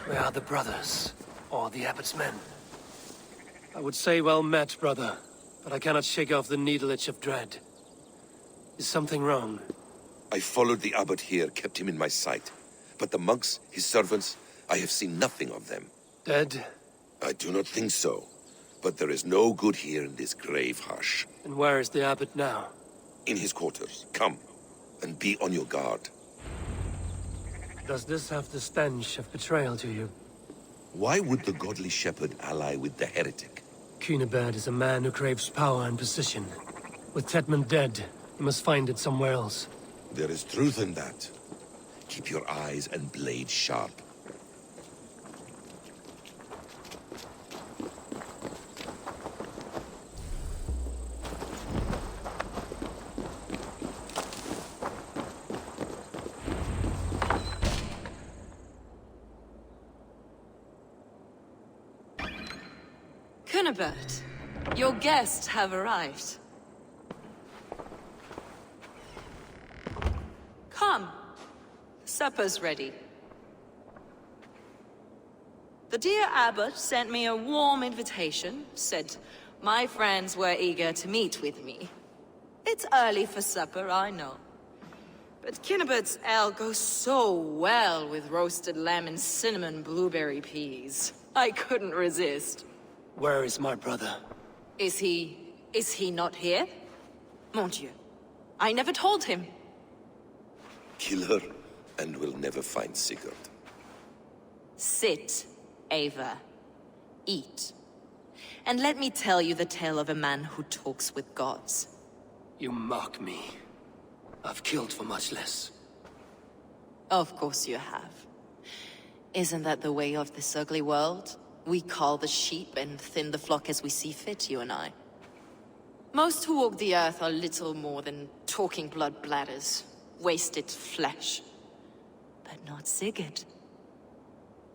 Where are the brothers? Or the abbot's men? I would say well met, brother, but I cannot shake off the needle itch of dread. Is something wrong? I followed the abbot here, kept him in my sight. But the monks, his servants, I have seen nothing of them. Dead? I do not think so. But there is no good here in this grave hush. And where is the abbot now? In his quarters. Come, and be on your guard. Does this have the stench of betrayal to you? Why would the godly shepherd ally with the heretic? Cunibert is a man who craves power and position. With Tedmund dead, he must find it somewhere else. There is truth in that. Keep your eyes and blade sharp. Cunibert, your guests have arrived. Come. Supper's ready. The dear abbot sent me a warm invitation, said my friends were eager to meet with me. It's early for supper, I know. But Cunibert's ale goes so well with roasted lamb and cinnamon blueberry peas. I couldn't resist. Where is my brother? Is he not here? Mon Dieu. I never told him. Kill her, and we'll never find Sigurd. Sit, Eivor. Eat. And let me tell you the tale of a man who talks with gods. You mock me. I've killed for much less. Of course you have. Isn't that the way of this ugly world? We cull the sheep and thin the flock as we see fit, you and I. Most who walk the earth are little more than talking blood bladders, wasted flesh. But not Sigurd.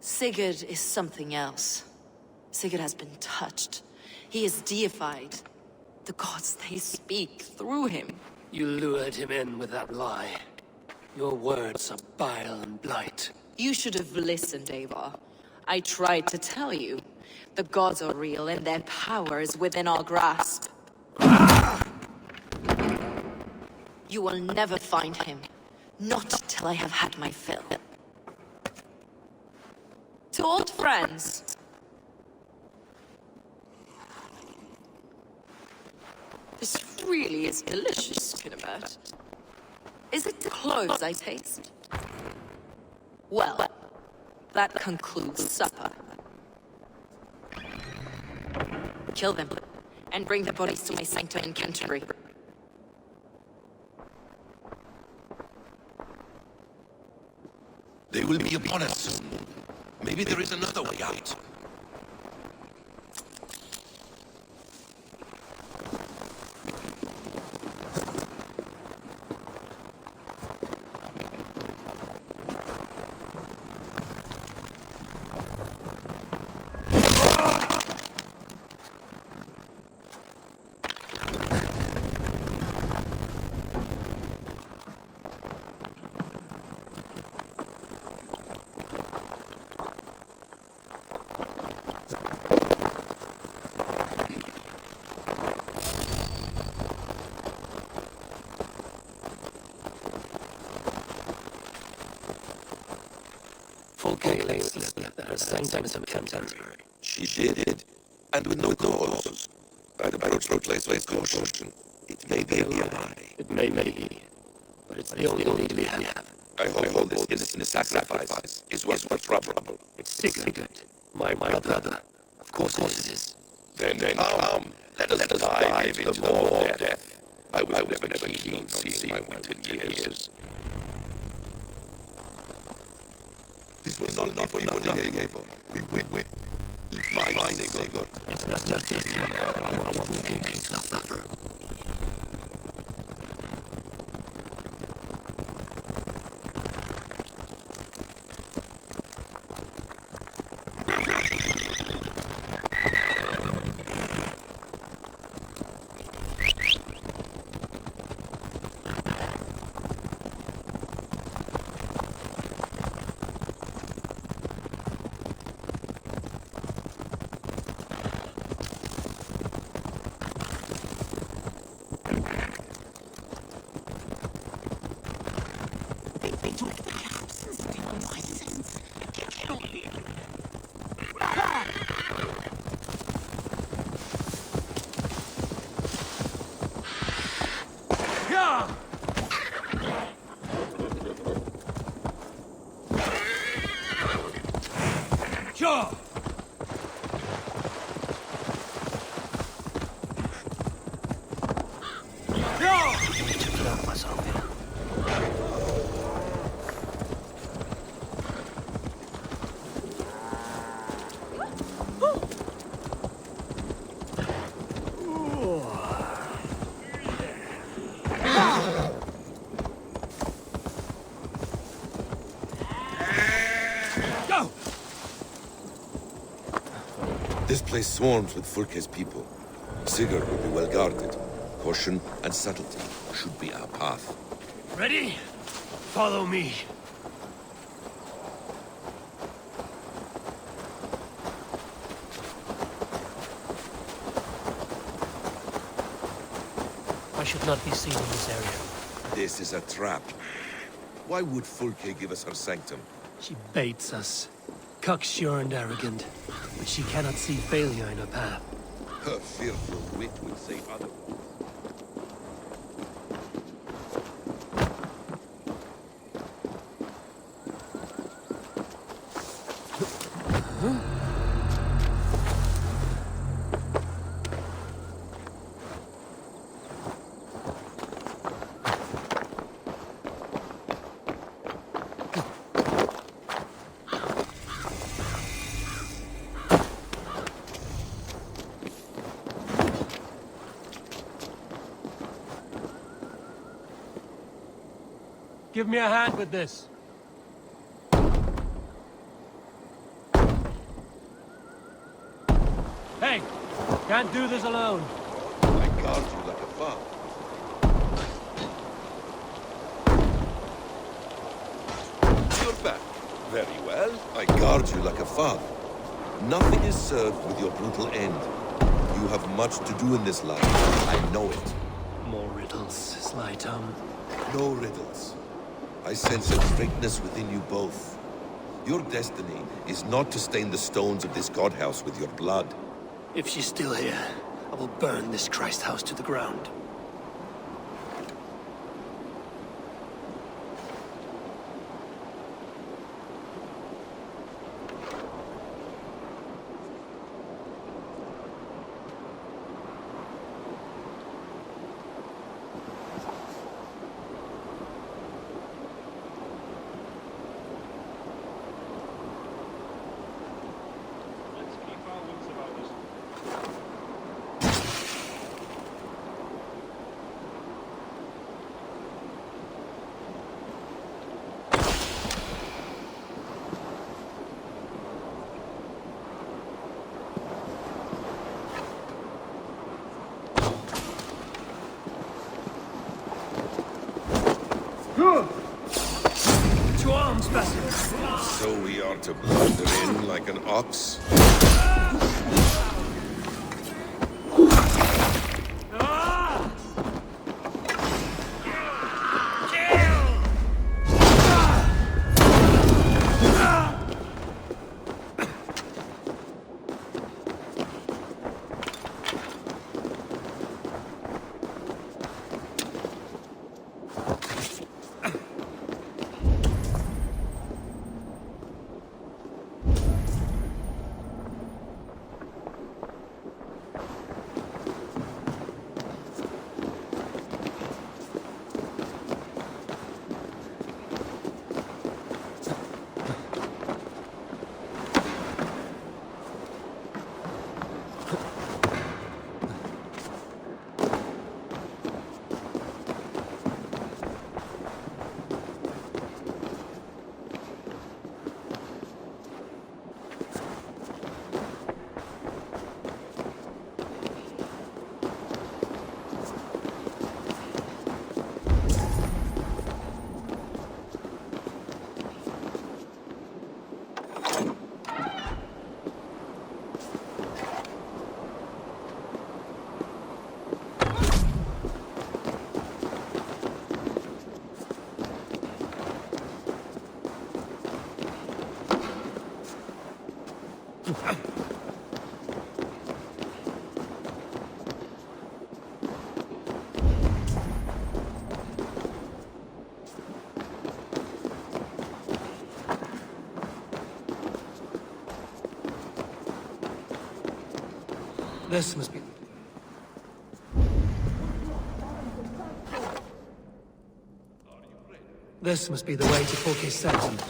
Sigurd is something else. Sigurd has been touched. He is deified. The gods, they speak through him. You lured him in with that lie. Your words are bile and blight. You should have listened, Eivor. I tried to tell you. The gods are real and their power is within our grasp. You will never find him. Not till I have had my fill. To old friends. This really is delicious, Cunibert. Is it the cloves I taste? Well, that concludes supper. Kill them, and bring the bodies to my sanctum in Canterbury. They will be upon us soon. Maybe there is another way out. That her sanctum is content. She did, and with no cause. I'd approach the place with caution. It may be a lie. It may be, but it's the only lead we have. I hope this innocent sacrifice is worth trouble. It's secret. My brother. Of course it is. Then come. Let us dive into the maw of death. I will never keen on seeing my winter years. This will not be for nothing, Eivor. We. My neighbor. It's not just this. Who makes us suffer? This place swarms with Fulke's people. Sigurd will be well guarded. Caution and subtlety should be our path. Ready? Follow me. I should not be seen in this area. This is a trap. Why would Fulke give us her sanctum? She baits us. Cocksure and arrogant, but she cannot see failure in her path. Her fearful wit would say otherwise. Give me a hand with this. Hey! Can't do this alone. I guard you like a father. You're back. Very well. I guard you like a father. Nothing is served with your brutal end. You have much to do in this life. I know it. More riddles, sly tongue. No riddles. I sense a greatness within you both. Your destiny is not to stain the stones of this godhouse with your blood. If she's still here, I will burn this Christ house to the ground. arms, Basim! So we are to blunder in like an ox? This must be... This must be the way to Fulke's settlement.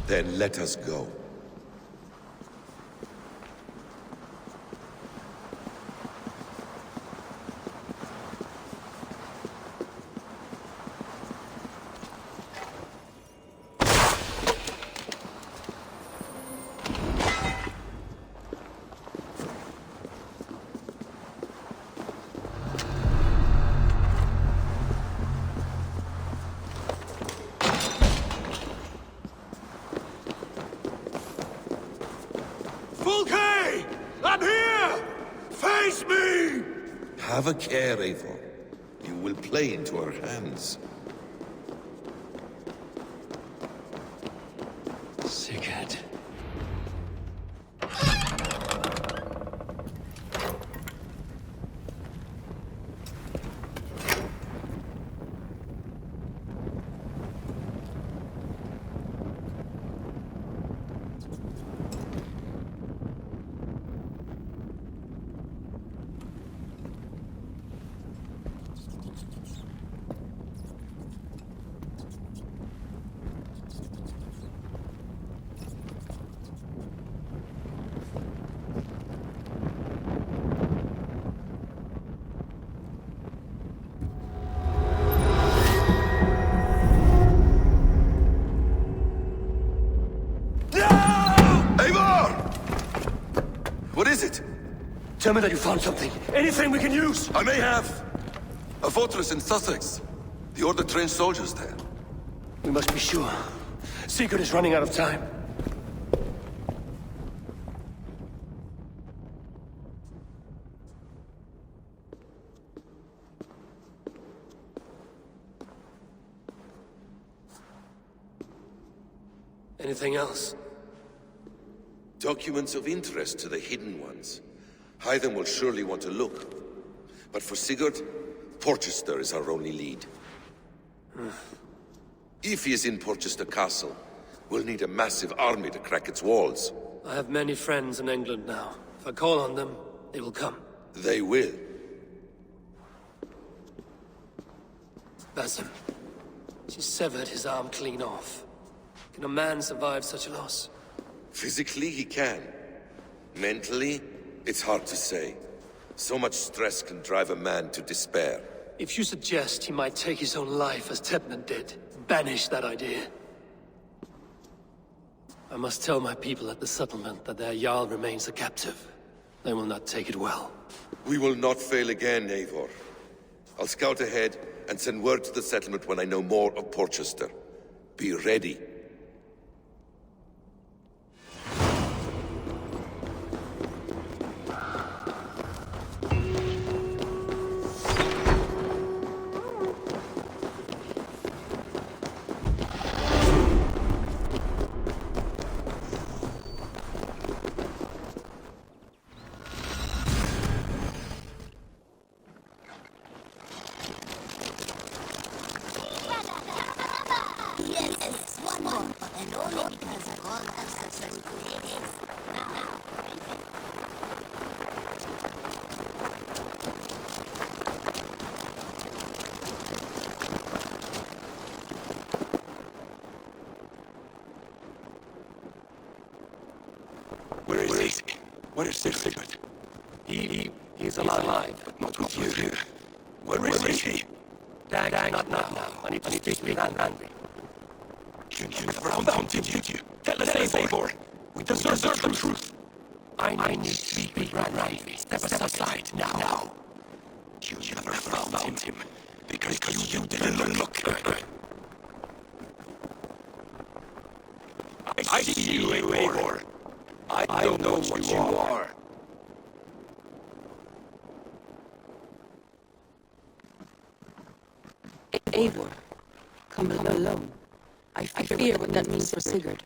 Then let us go. Fulke! I'm here! Face me! Have a care, Eivor. You will play into our hands. Sigurd. What is it? Tell me that you found something. Anything we can use! I may have. A fortress in Sussex. The Order trained soldiers there. We must be sure. Sigurd is running out of time. Anything else? Documents of interest to the Hidden Ones. Hythen will surely want to look. But for Sigurd, Porchester is our only lead. If he is in Porchester Castle, we'll need a massive army to crack its walls. I have many friends in England now. If I call on them, they will come. They will. Basim. She severed his arm clean off. Can a man survive such a loss? Physically, he can. Mentally, it's hard to say. So much stress can drive a man to despair. If you suggest he might take his own life as Tepman did, banish that idea. I must tell my people at the settlement that their Jarl remains a captive. They will not take it well. We will not fail again, Eivor. I'll scout ahead and send word to the settlement when I know more of Porchester. Be ready. one, and only because of all Assassin creative. Now. Where is he? Where is Sigurd? He's alive, but not with you. Where is he? Dag, not now. I need to speak with Randy. You never found him, did you? Tell us, Eivor. We deserve the truth. I need to speak with Randy. Step aside now. You never found him because you didn't look. I see you, Eivor. I don't know what you are. Eivor, come alone. I fear what that means for Sigurd.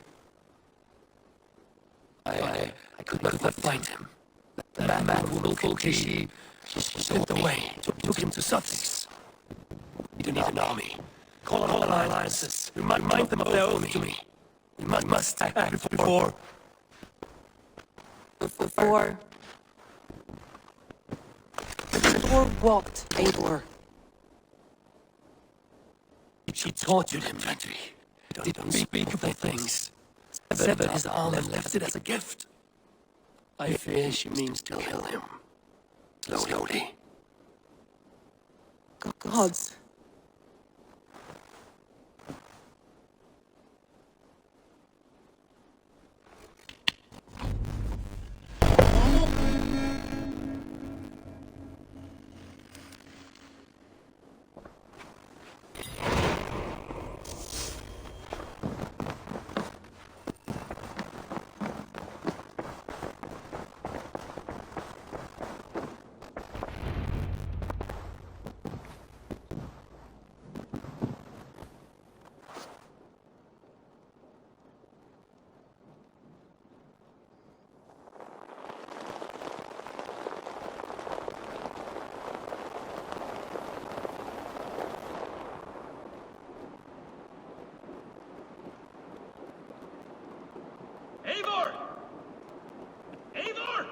I could not fight him. The man who will kill he sent away, took him to Sussex. You don't need an army. Call on all alliances. Remind them of their oath to me. We must act before what, Eivor? She tortured him, Gentry. Didn't speak of the things. Severed his arm and left it as a gift. I fear she means to kill him. Slowly. Gods. Eivor! Eivor!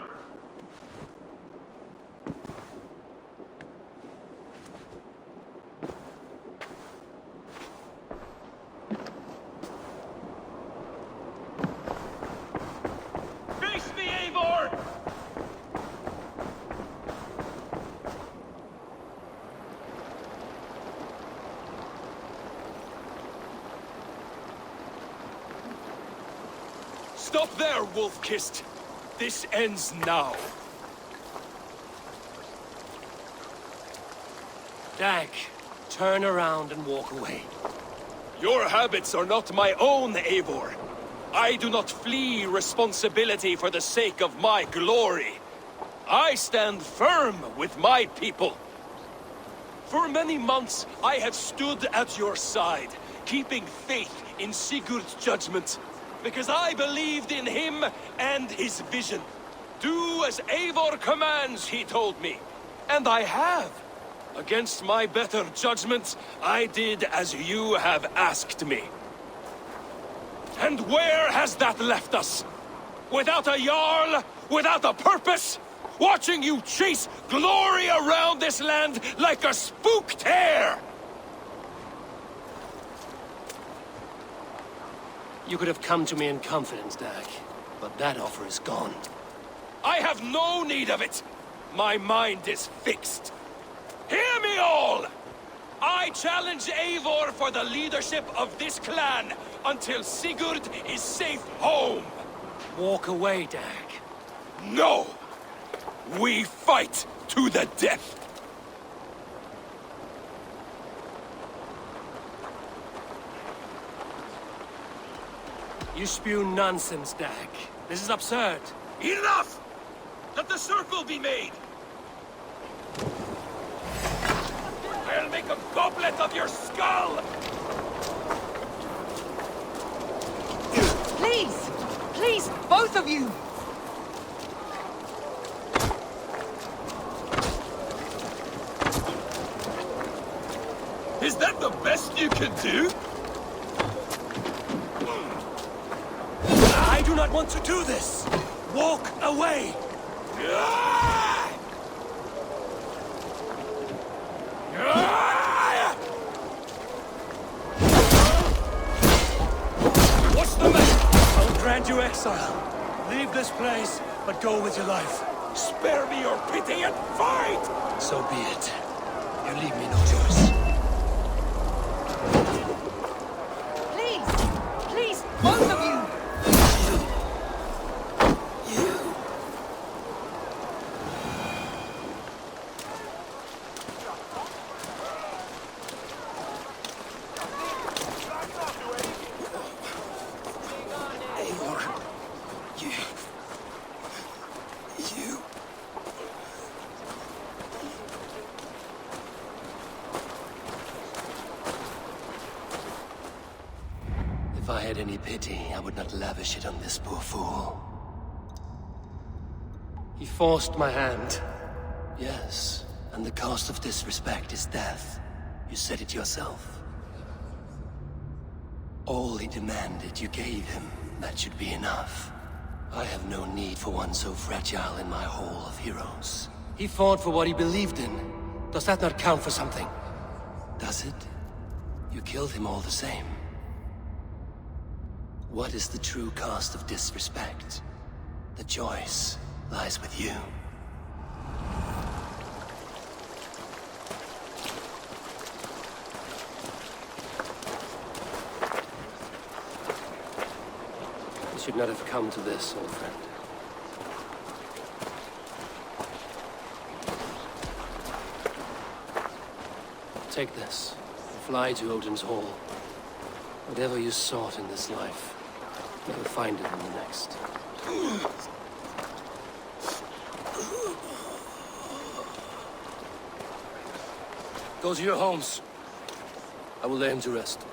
Face me, Eivor! Stop there, Wolf-Kissed! This ends now. Dag, turn around and walk away. Your habits are not my own, Eivor. I do not flee responsibility for the sake of my glory. I stand firm with my people. For many months, I have stood at your side, keeping faith in Sigurd's judgment. Because I believed in him and his vision. Do as Eivor commands, he told me. And I have. Against my better judgment, I did as you have asked me. And where has that left us? Without a Jarl? Without a purpose? Watching you chase glory around this land like a spooked hare! You could have come to me in confidence, Dag, but that offer is gone. I have no need of it! My mind is fixed. Hear me all! I challenge Eivor for the leadership of this clan until Sigurd is safe home! Walk away, Dag. No! We fight to the death! You spew nonsense, Dag. This is absurd. Enough! Let the circle be made! I'll make a goblet of your skull! Please! Please, both of you! Is that the best you can do? do not want to do this! Walk away! What's the matter? I'll grant you exile. Leave this place, but go with your life. Spare me your pity and fight! So be it. You leave me no choice. Please, both of you! If I had any pity, I would not lavish it on this poor fool. He forced my hand. Yes, and the cost of disrespect is death. You said it yourself. All he demanded, you gave him. That should be enough. I have no need for one so fragile in my hall of heroes. He fought for what he believed in. Does that not count for something? Does it? You killed him all the same. What is the true cost of disrespect? The choice lies with you. You should not have come to this, old friend. Take this. Fly to Odin's Hall. Whatever you sought in this life, you will find it in the next. Go to your homes. I will lay him to rest.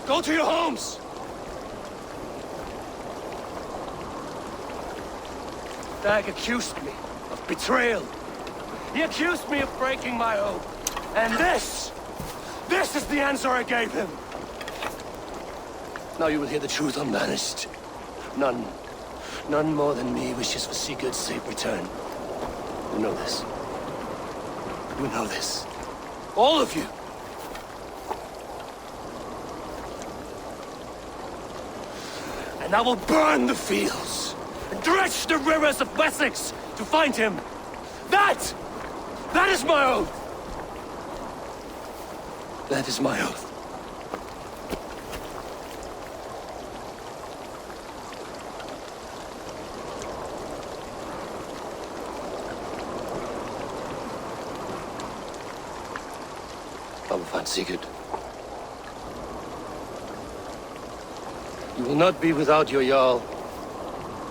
Go to your homes! Dag accused me of betrayal. He accused me of breaking my oath. And this is the answer I gave him. Now you will hear the truth unbanished. None more than me wishes for Sigurd's safe return. You know this. You know this. All of you. And I will burn the fields and dredge the rivers of Wessex to find him. That is my oath. That is my oath. I will find Sigurd. You will not be without your Jarl.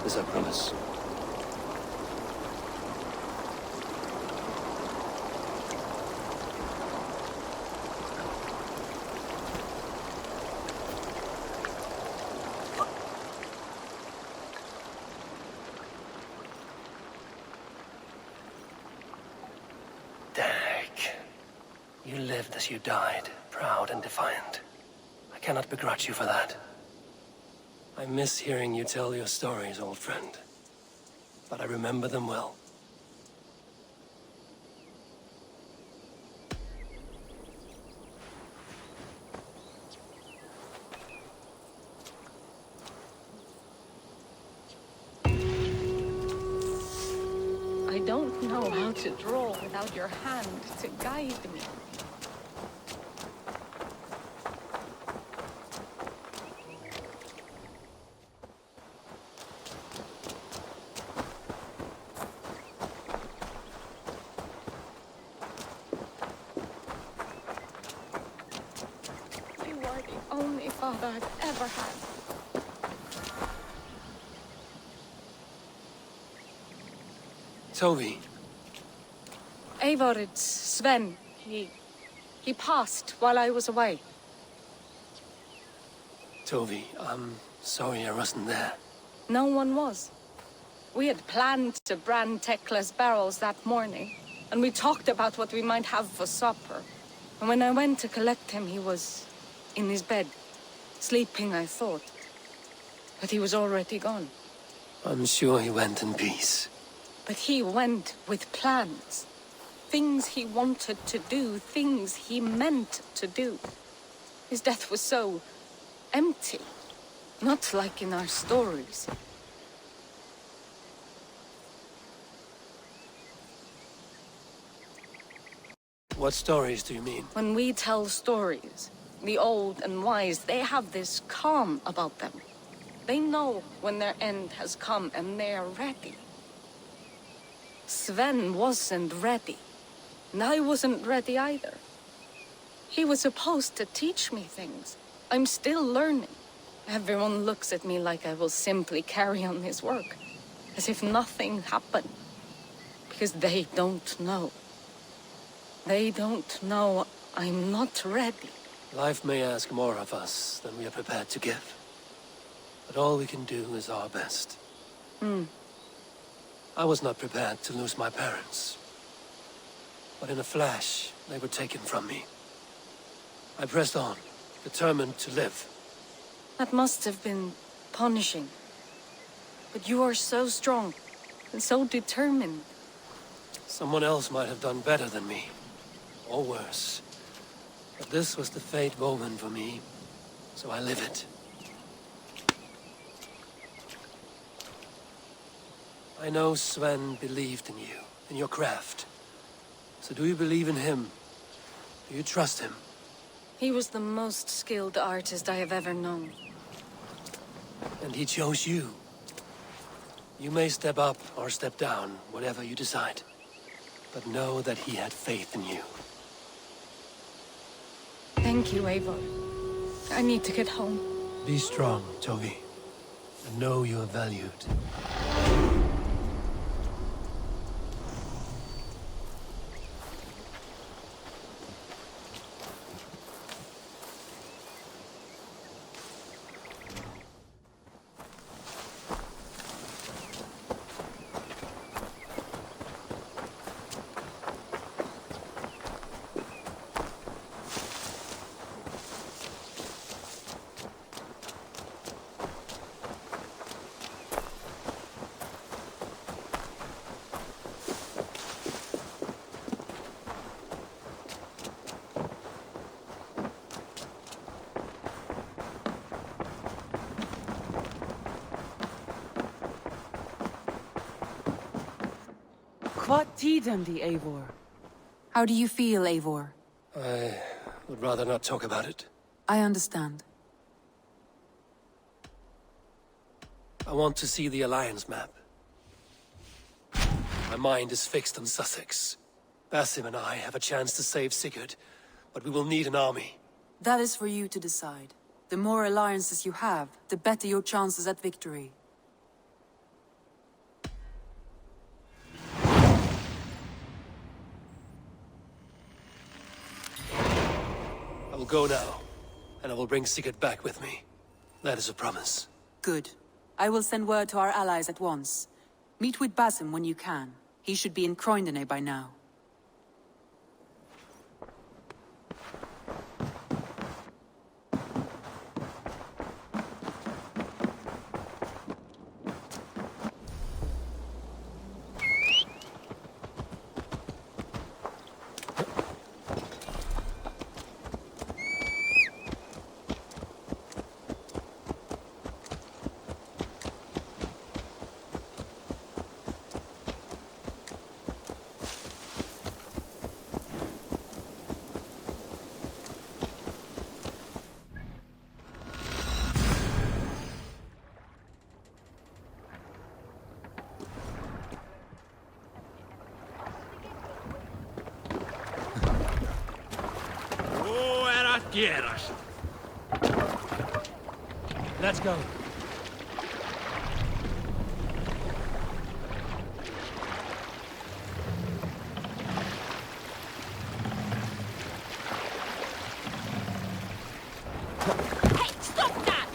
This I promise. You lived as you died, proud and defiant. I cannot begrudge you for that. I miss hearing you tell your stories, old friend. But I remember them well. I don't know how to draw without your hand to guide me. You are the only father I've ever had. Toby. Eivor, it's Sven. He passed while I was away. Toby, I'm sorry I wasn't there. No one was. We had planned to brand Tekla's barrels that morning. and we talked about what we might have for supper. And when I went to collect him, he was in his bed, sleeping, I thought. But he was already gone. I'm sure he went in peace. But he went with plans. Things he wanted to do, things he meant to do. His death was so empty. Not like in our stories. What stories do you mean? When we tell stories, the old and wise, they have this calm about them. They know when their end has come and they are ready. Sven wasn't ready. And I wasn't ready either. He was supposed to teach me things. I'm still learning. Everyone looks at me like I will simply carry on his work. As if nothing happened. Because they don't know. They don't know I'm not ready. Life may ask more of us than we are prepared to give. But all we can do is our best. I was not prepared to lose my parents. But in a flash, they were taken from me. I pressed on, determined to live. That must have been punishing. But you are so strong and so determined. Someone else might have done better than me. Or worse. But this was the fate woven for me, so I live it. I know Sven believed in you, in your craft. So do you believe in him? Do you trust him? He was the most skilled artist I have ever known. And he chose you. You may step up or step down, whatever you decide. But know that he had faith in you. Thank you, Eivor. I need to get home. Be strong, Togi. And know you are valued. What tiden the Eivor? How do you feel, Eivor? I would rather not talk about it. I understand. I want to see the Alliance map. My mind is fixed on Sussex. Basim and I have a chance to save Sigurd, but we will need an army. That is for you to decide. The more alliances you have, the better your chances at victory. I will go now, and I will bring Sigurd back with me. That is a promise. Good. I will send word to our allies at once. Meet with Basim when you can. He should be in Croydon by now. Let's go. Hey, stop that!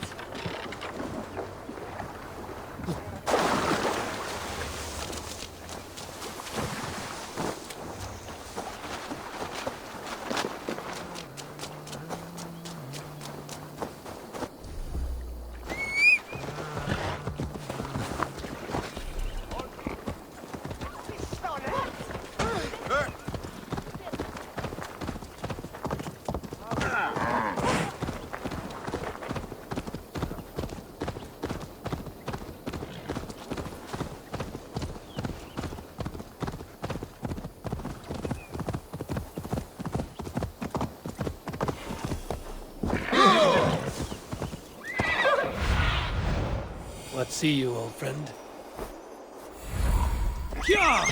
not see you, old friend. Yeah!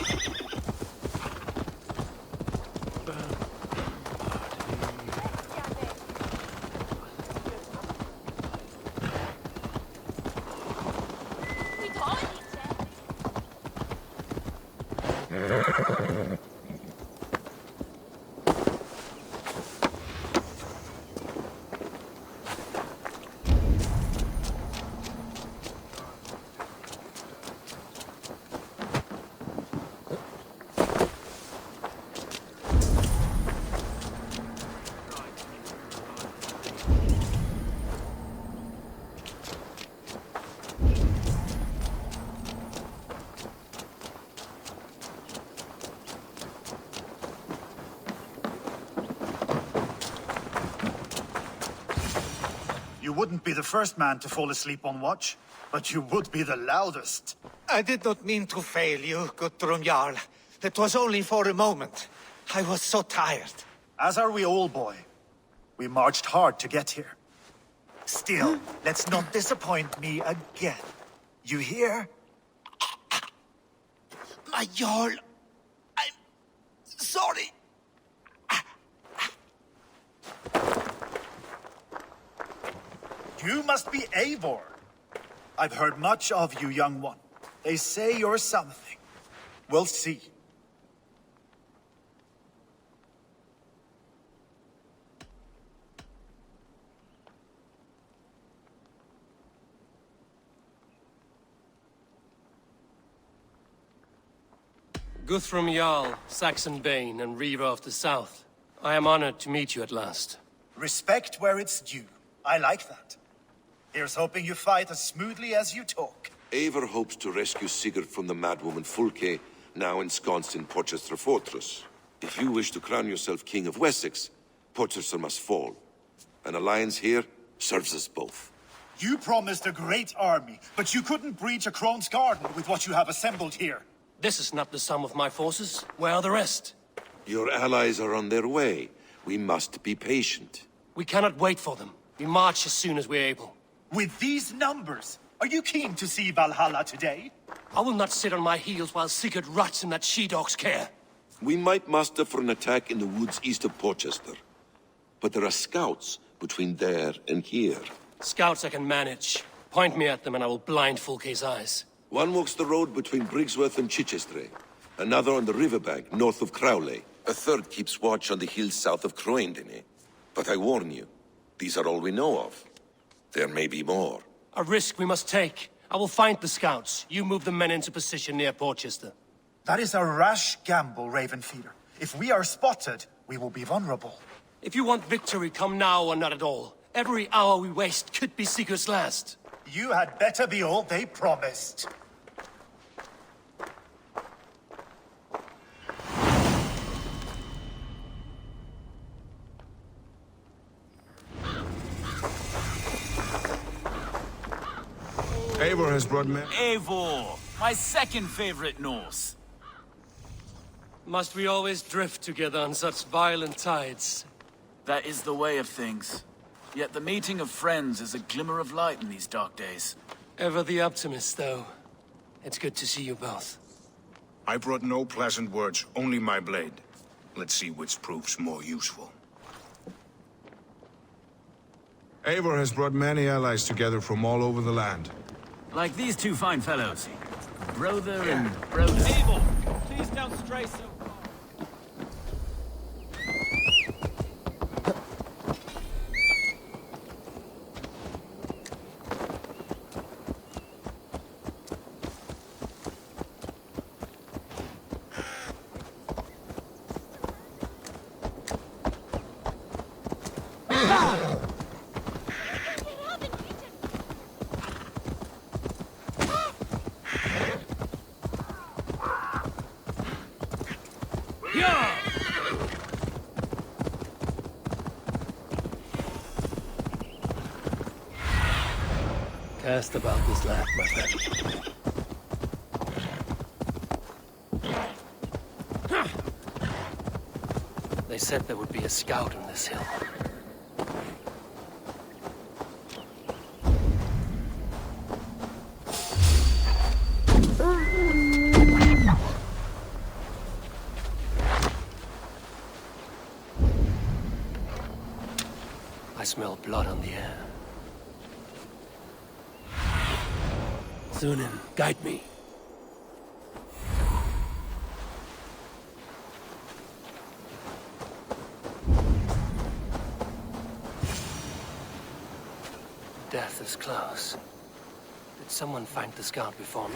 You wouldn't be the first man to fall asleep on watch, but you would be the loudest. I did not mean to fail you, Guthrum Jarl. It was only for a moment. I was so tired. As are we all, boy. We marched hard to get here. Still, let's not disappoint me again. You hear? My Jarl, I'm sorry. You must be Eivor. I've heard much of you, young one. They say you're something. We'll see. Guthrum Jarl, Saxon Bane, and Reaver of the South. I am honored to meet you at last. Respect where it's due. I like that. Here's hoping you fight as smoothly as you talk. Eivor hopes to rescue Sigurd from the madwoman Fulke, now ensconced in Porchester Fortress. If you wish to crown yourself King of Wessex, Porchester must fall. An alliance here serves us both. You promised a great army, but you couldn't breach a Crone's garden with what you have assembled here. This is not the sum of my forces. Where are the rest? Your allies are on their way. We must be patient. We cannot wait for them. We march as soon as we're able. With these numbers, are you keen to see Valhalla today? I will not sit on my heels while Sigurd rots in that she-dog's care. We might muster for an attack in the woods east of Porchester. But there are scouts between there and here. Scouts I can manage. Point me at them and I will blind Fulke's eyes. One walks the road between Briggsworth and Chichester. Another on the riverbank north of Crowley. A third keeps watch on the hills south of Croendene. But I warn you, these are all we know of. There may be more. A risk we must take. I will find the scouts. You move the men into position near Porchester. That is a rash gamble, Ravenfeeder. If we are spotted, we will be vulnerable. If you want victory, come now or not at all. Every hour we waste could be Sigurd's last. You had better be all they promised. Eivor has brought me. Eivor, my second favorite Norse. Must we always drift together on such violent tides? That is the way of things. Yet the meeting of friends is a glimmer of light in these dark days. Ever the optimist, though. It's good to see you both. I brought no pleasant words, only my blade. Let's see which proves more useful. Eivor has brought many allies together from all over the land. Like these two fine fellows. Brother and brother. Eivor, please don't stray so far. Cast about this land, my friend. They said there would be a scout on this hill. smell blood on the air. Sunan, guide me. Death is close. Did someone find the scout before me?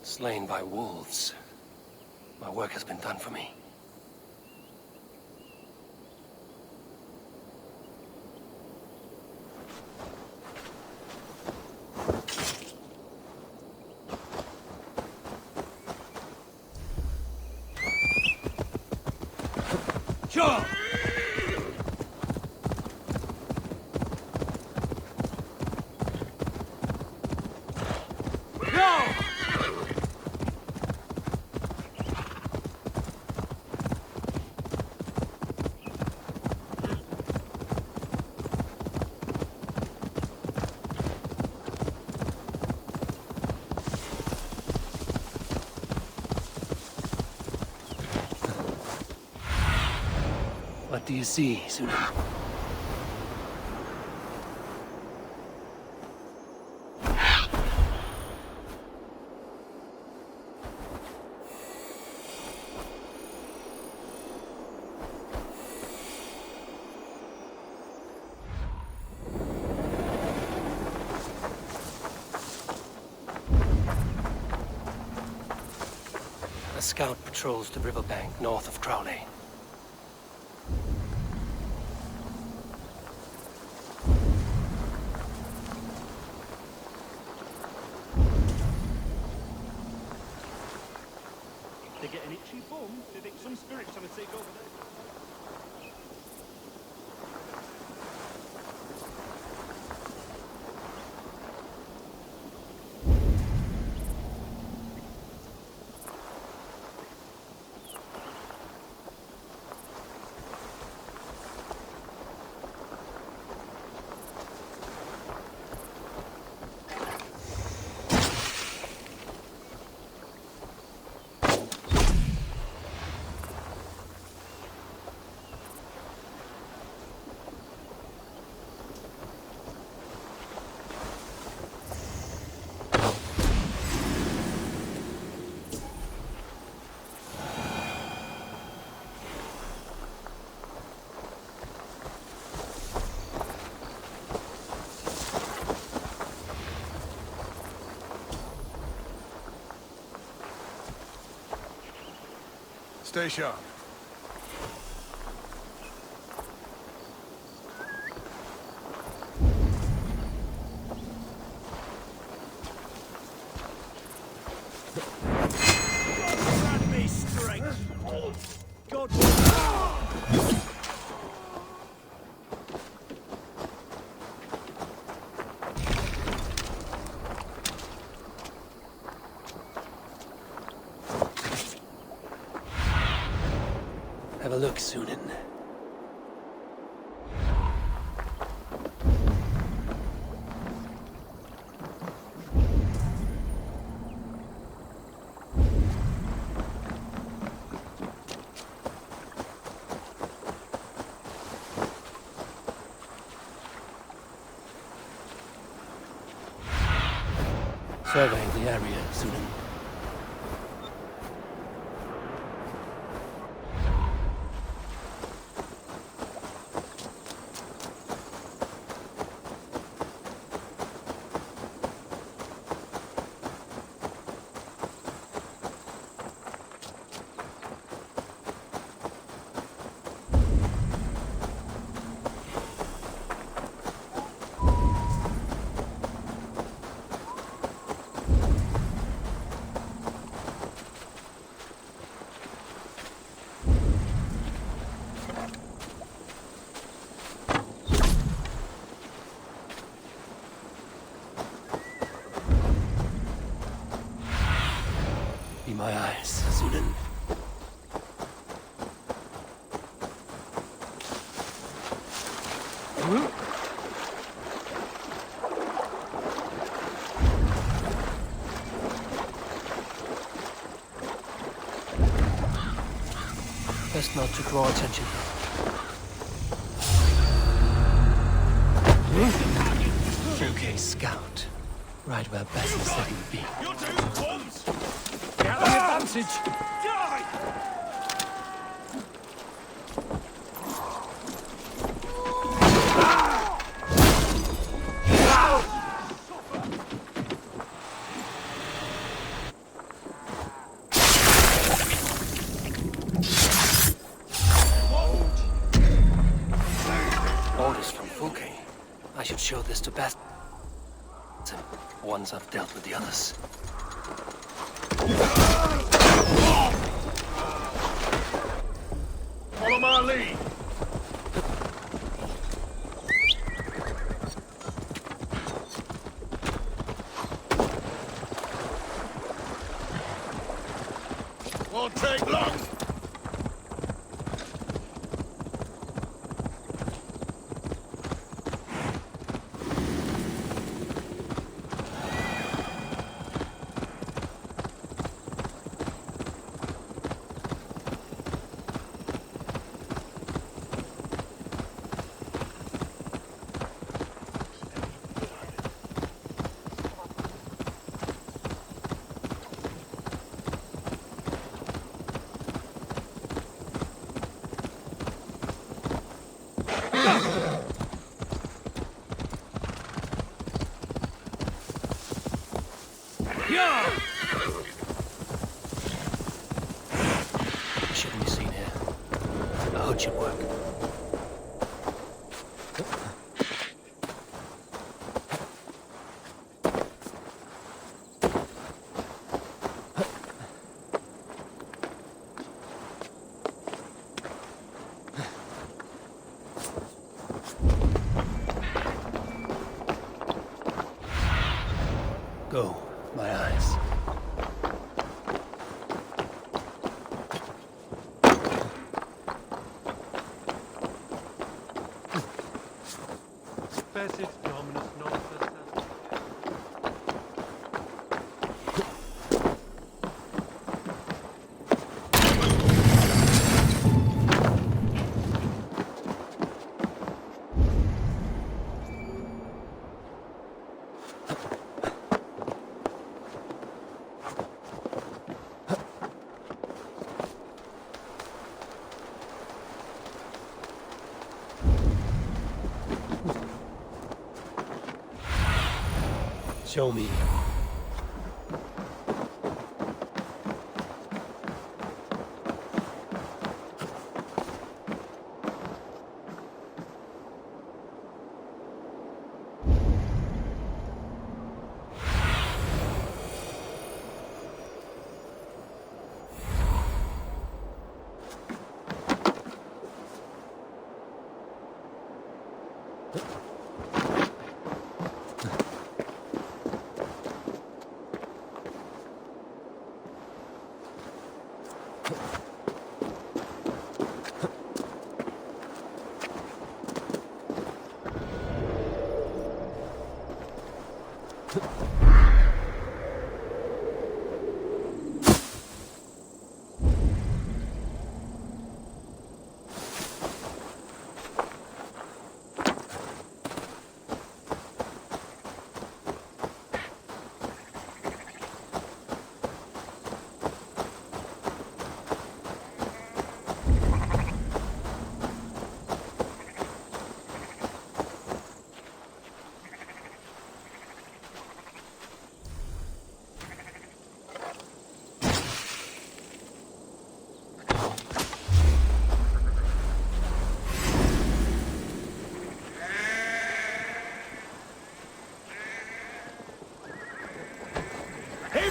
Slain by wolves. My work has been done for me. Sure! What do you see, Sunan? A scout patrols the riverbank north of Crowley. They get an itchy bum, they think some spirit's trying to take over there. Stay sharp. Grant me strength! God. Have a look, Sunan. Surveying the area, Sunan. My eyes, Sunan. Best not to draw attention. Okay, scout. Right where Basil said he would be. You're doing bombs! Get the advantage! Die! Orders from Fulke. I should show this to Basil once I've dealt with the others. Follow my lead! Won't take long. Shouldn't be seen here. A hood should work. Go, my eyes. Specie dominus nonsense. Show me.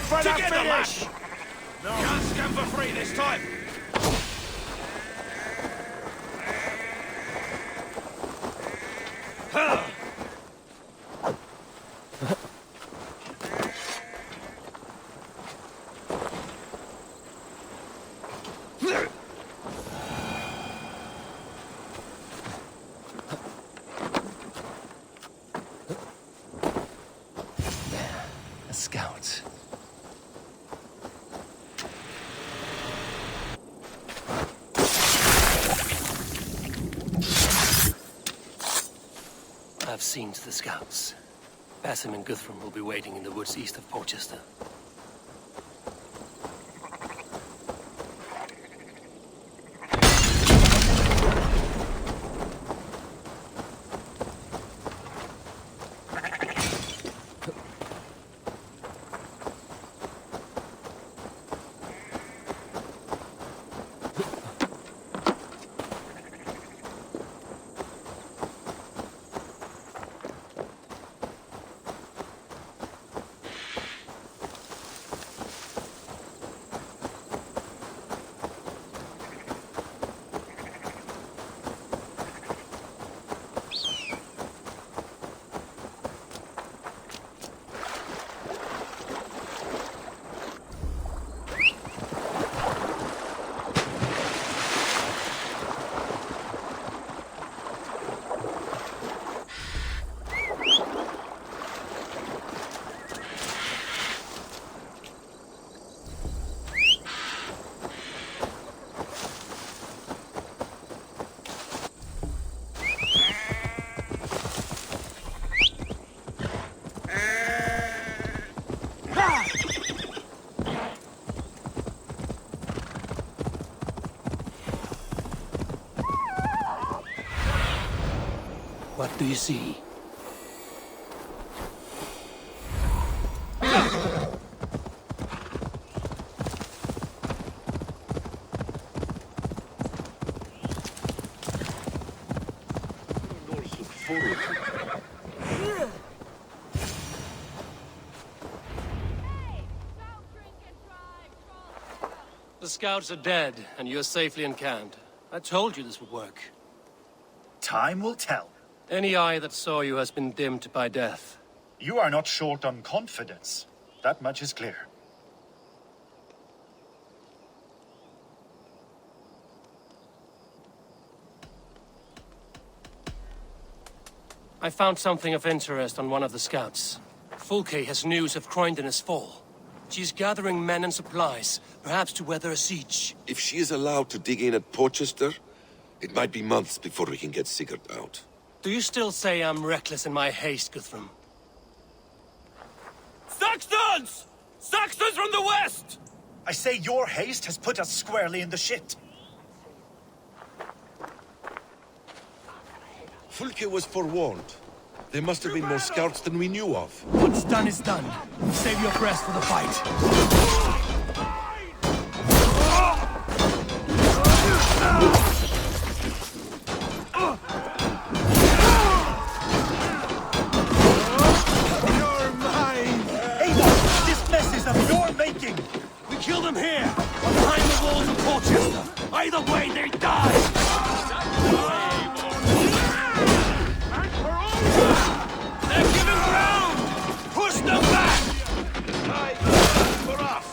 For the Together, finish! lad! No. Can't scam for free this time! unseen to the scouts. Basim and Guthrum will be waiting in the woods east of Portchester. What do you see? The scouts are dead, and you're safely encamped. I told you this would work. Time will tell. Any eye that saw you has been dimmed by death. You are not short on confidence. That much is clear. I found something of interest on one of the scouts. Fulke has news of Croydon's fall. She's gathering men and supplies, perhaps to weather a siege. If she is allowed to dig in at Portchester, it might be months before we can get Sigurd out. Do you still say I'm reckless in my haste, Guthrum? Saxons! Saxons from the west! I say your haste has put us squarely in the shit. Fulke was forewarned. There must have been more scouts than we knew of. What's done is done. Save your breath for the fight. We kill them here, or behind the walls of Portchester. Either way, they die! They're giving ground! Push them back! For us!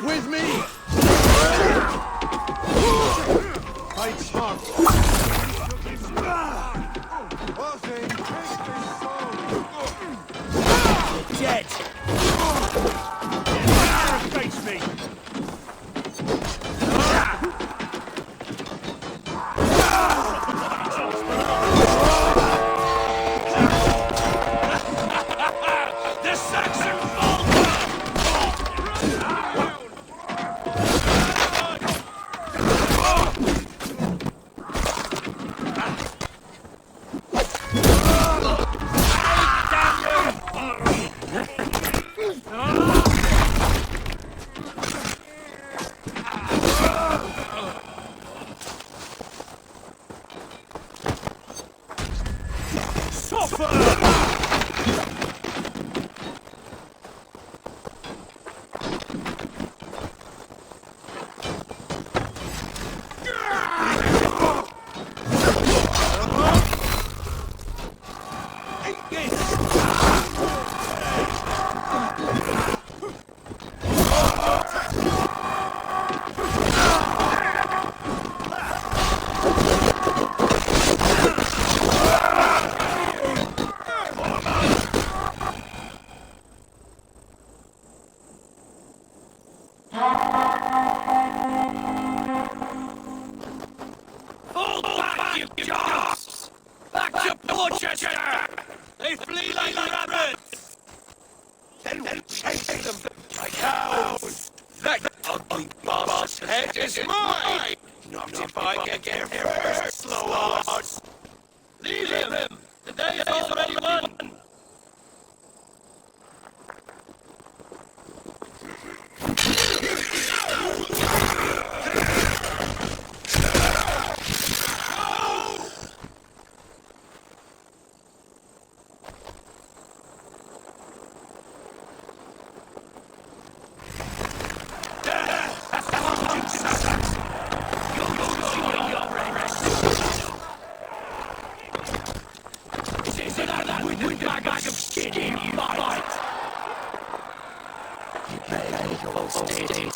With me! Fight smart! Dead! Face me! The Saxon you dogs! Back to Porchester! They flee like rabbits! Then we chase them like cows! That ugly boss head is mine! Not if I get there first, slow-ards! Leave him! The day is already won!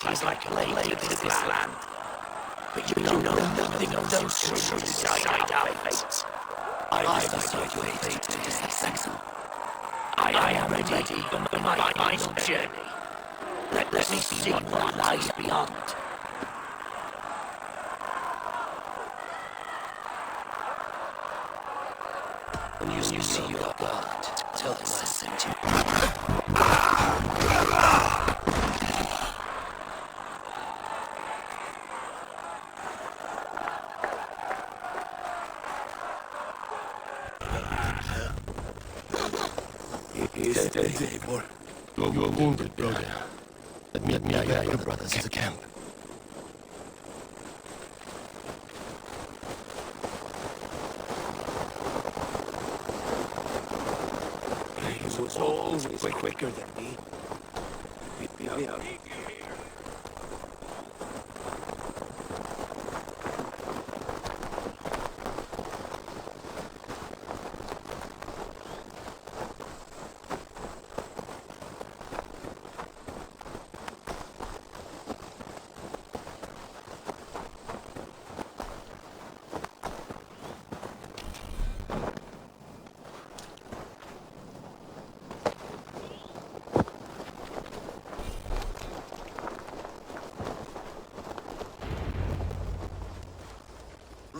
He's like a lady to this land. But you know nothing of those true side our fate. I decide your fate to this Saxon. I am ready for my journey. Let me see what lies beyond. When you see your God, tell him I sent you. He's dead, Eivor. You're wounded, brother. Let me guide your brothers to the camp. He was always quicker than me. Yeah.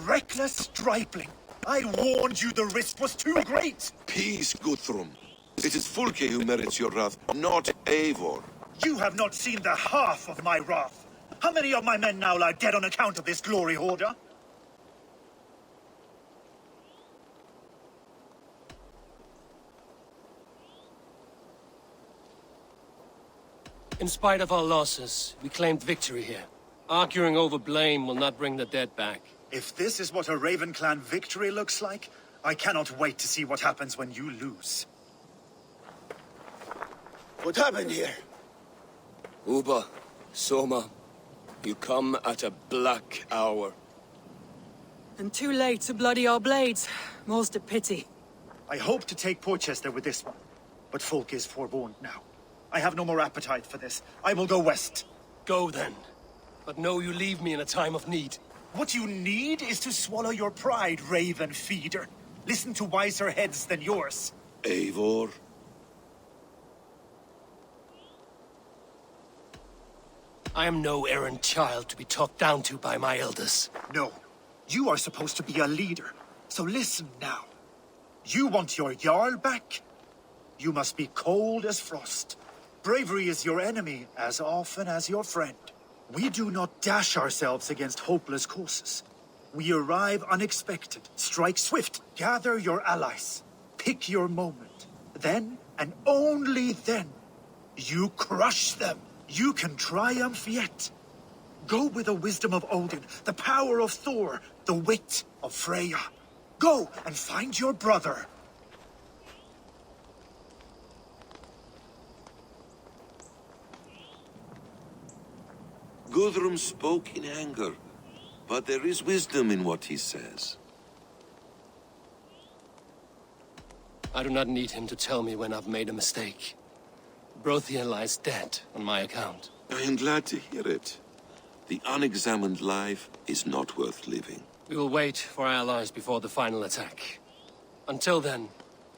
Reckless stripling! I warned you the risk was too great! Peace, Guthrum. It is Fulke who merits your wrath, not Eivor. You have not seen the half of my wrath. How many of my men now lie dead on account of this glory hoarder? In spite of our losses, we claimed victory here. Arguing over blame will not bring the dead back. If this is what a Raven Clan victory looks like, I cannot wait to see what happens when you lose. What happened here? Uba, Soma, you come at a black hour. And too late to bloody our blades. Most a pity. I hope to take Porchester with this one, but Folk is forewarned now. I have no more appetite for this. I will go west. Go then. But know you leave me in a time of need. What you need is to swallow your pride, Raven Feeder. Listen to wiser heads than yours. Eivor? I am no errant child to be talked down to by my elders. No. You are supposed to be a leader. So listen now. You want your Jarl back? You must be cold as frost. Bravery is your enemy as often as your friend. We do not dash ourselves against hopeless courses. We arrive unexpected, strike swift, gather your allies, pick your moment. Then, and only then, you crush them. You can triumph yet. Go with the wisdom of Odin, the power of Thor, the wit of Freya. Go and find your brother. Guthrum spoke in anger, but there is wisdom in what he says. I do not need him to tell me when I've made a mistake. Brothia lies dead on my account. I am glad to hear it. The unexamined life is not worth living. We will wait for our allies before the final attack. Until then,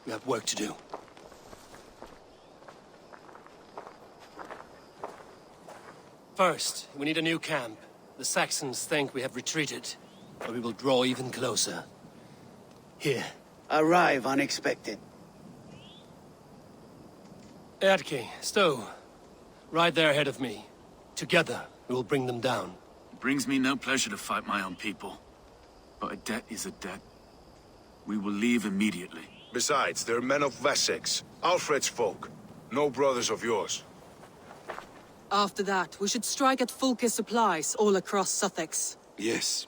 we have work to do. First, we need a new camp. The Saxons think we have retreated, but we will draw even closer. Here. Arrive unexpected. Erke, Stowe. Right there ahead of me. Together, we will bring them down. It brings me no pleasure to fight my own people. But a debt is a debt. We will leave immediately. Besides, they're men of Wessex, Alfred's folk. No brothers of yours. After that, we should strike at Fulke's supplies all across Sussex. Yes.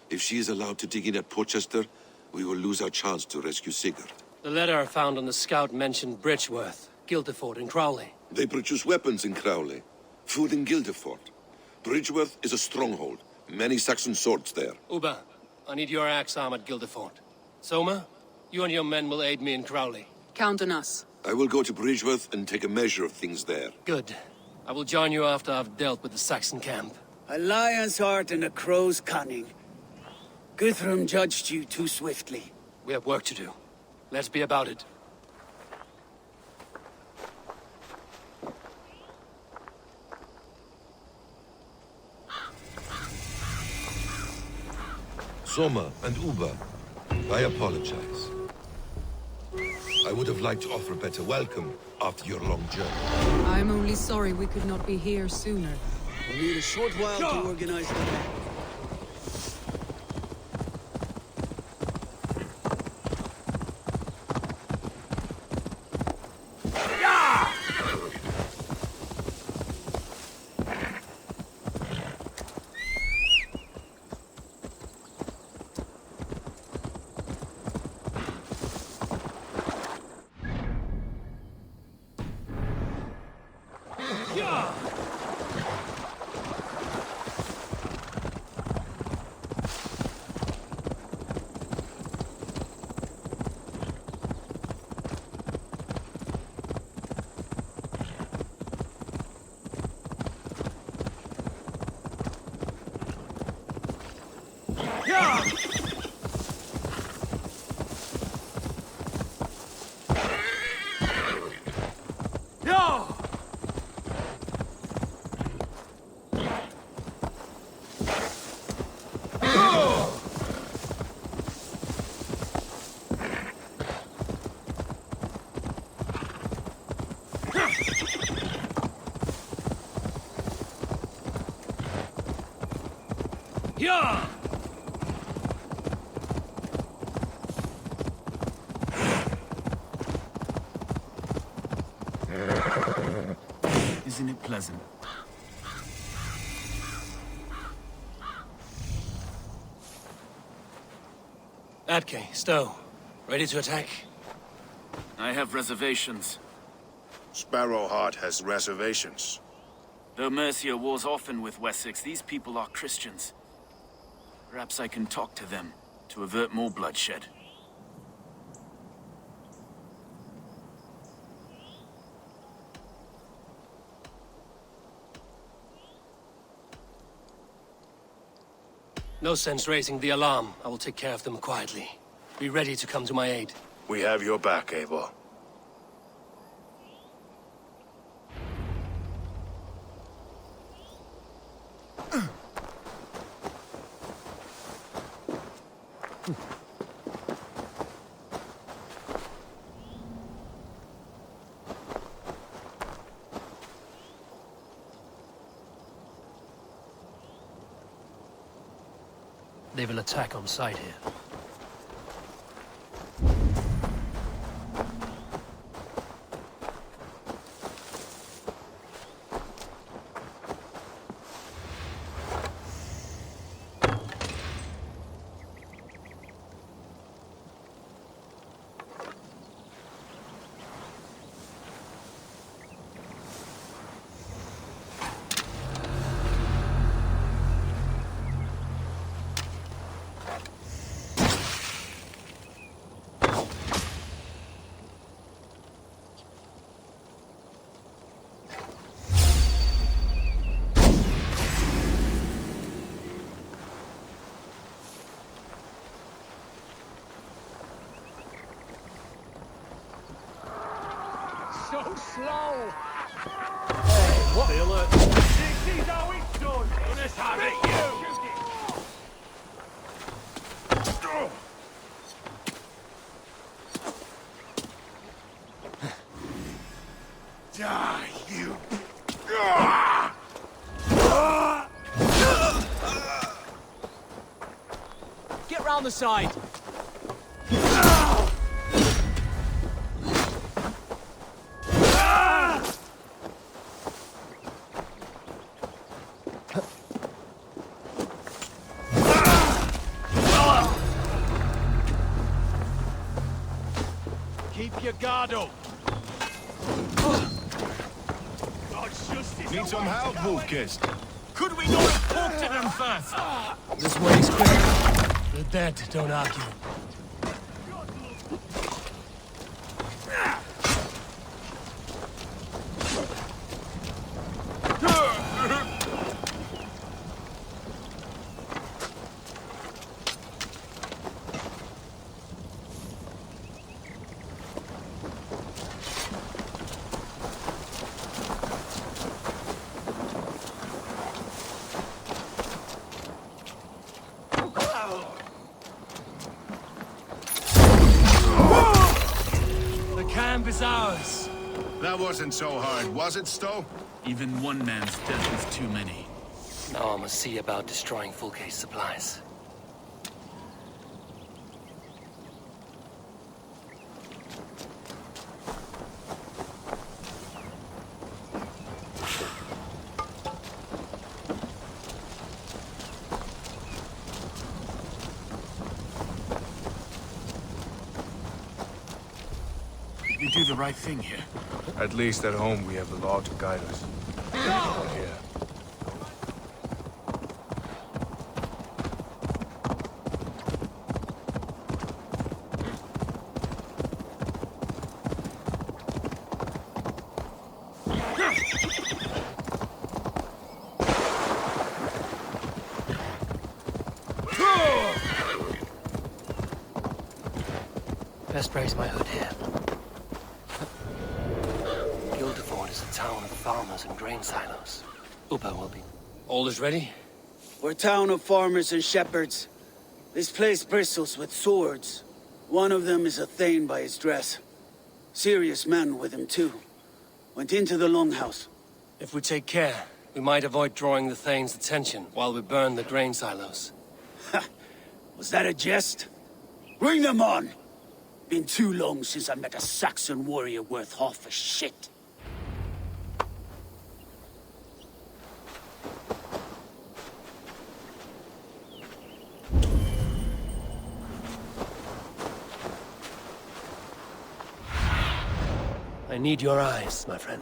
If she is allowed to dig in at Portchester, we will lose our chance to rescue Sigurd. The letter I found on the scout mentioned Bridgeworth, Guildeford, and Crowley. They produce weapons in Crowley, food in Guildeford. Bridgeworth is a stronghold. Many Saxon swords there. Uba, I need your axe arm at Guildeford. Soma, you and your men will aid me in Crowley. Count on us. I will go to Bridgeworth and take a measure of things there. Good. I will join you after I've dealt with the Saxon camp. A lion's heart and a crow's cunning. Guthrum judged you too swiftly. We have work to do. Let's be about it. Soma and Uba, I apologize. I would have liked to offer a better welcome after your long journey. I'm only sorry we could not be here sooner. We'll need a short while to organize the map. Isn't it pleasant? Atke, Stowe. Ready to attack? I have reservations. Sparrowheart has reservations. Though Mercia wars often with Wessex, these people are Christians. Perhaps I can talk to them to avert more bloodshed. No sense raising the alarm. I will take care of them quietly. Be ready to come to my aid. We have your back, Eivor. They will attack on sight here. So slow! Hey, what? The alert. This is how it's done! Let's have it, you! down the side! Keep your guard up. Need some help, Wolfkist? Could we not have poked at them first? This way's quicker. The dead don't argue. Is ours. That wasn't so hard, was it, Stowe? Even one man's death is too many. Now I must see about destroying Fulke's supplies. You do the right thing here. At least at home we have the law to guide us. Here. Best raise my hood here. Is a town of farmers and grain silos. Upa will be. All is ready? We're a town of farmers and shepherds. This place bristles with swords. One of them is a Thane by his dress. Serious man with him too. Went into the longhouse. If we take care, we might avoid drawing the Thane's attention while we burn the grain silos. Ha! Was that a jest? Bring them on! Been too long since I met a Saxon warrior worth half a shit. I need your eyes, my friend.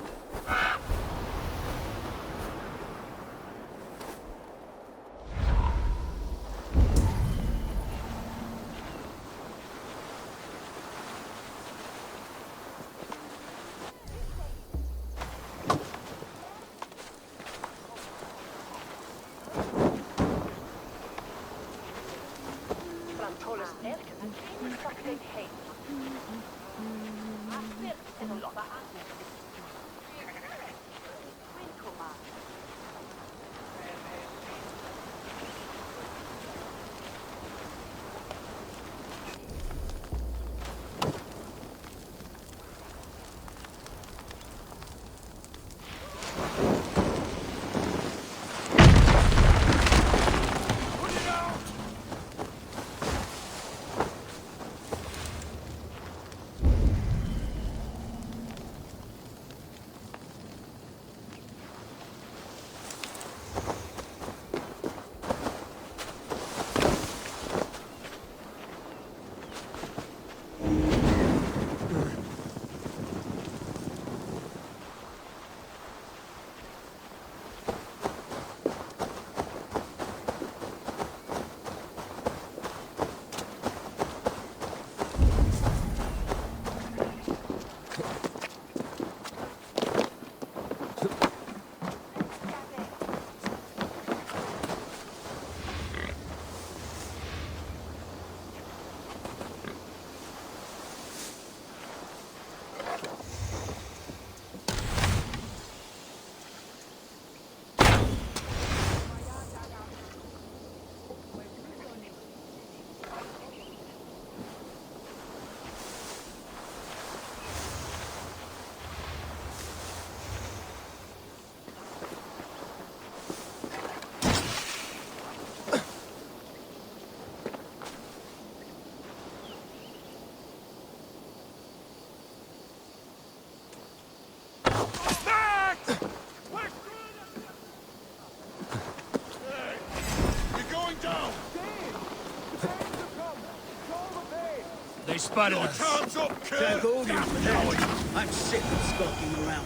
They spotted us. Hands up, Thank Odin for that. I'm sick of skulking around.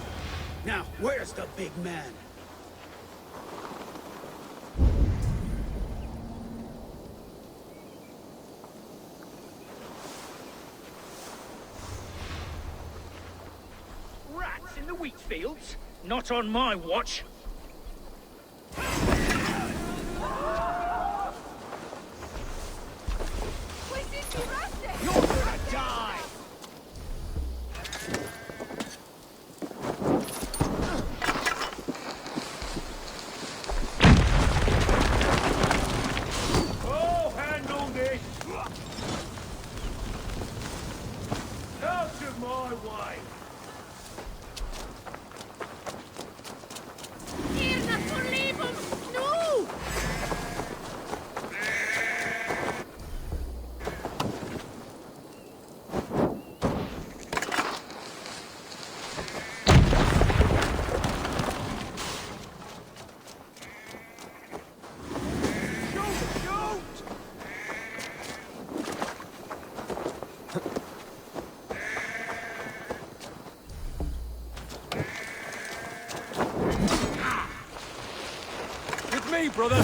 Now, where's the big man? Rats in the wheat fields? Not on my watch. You're gonna die! Oh, handle this! Out of my way! No! With me, brother!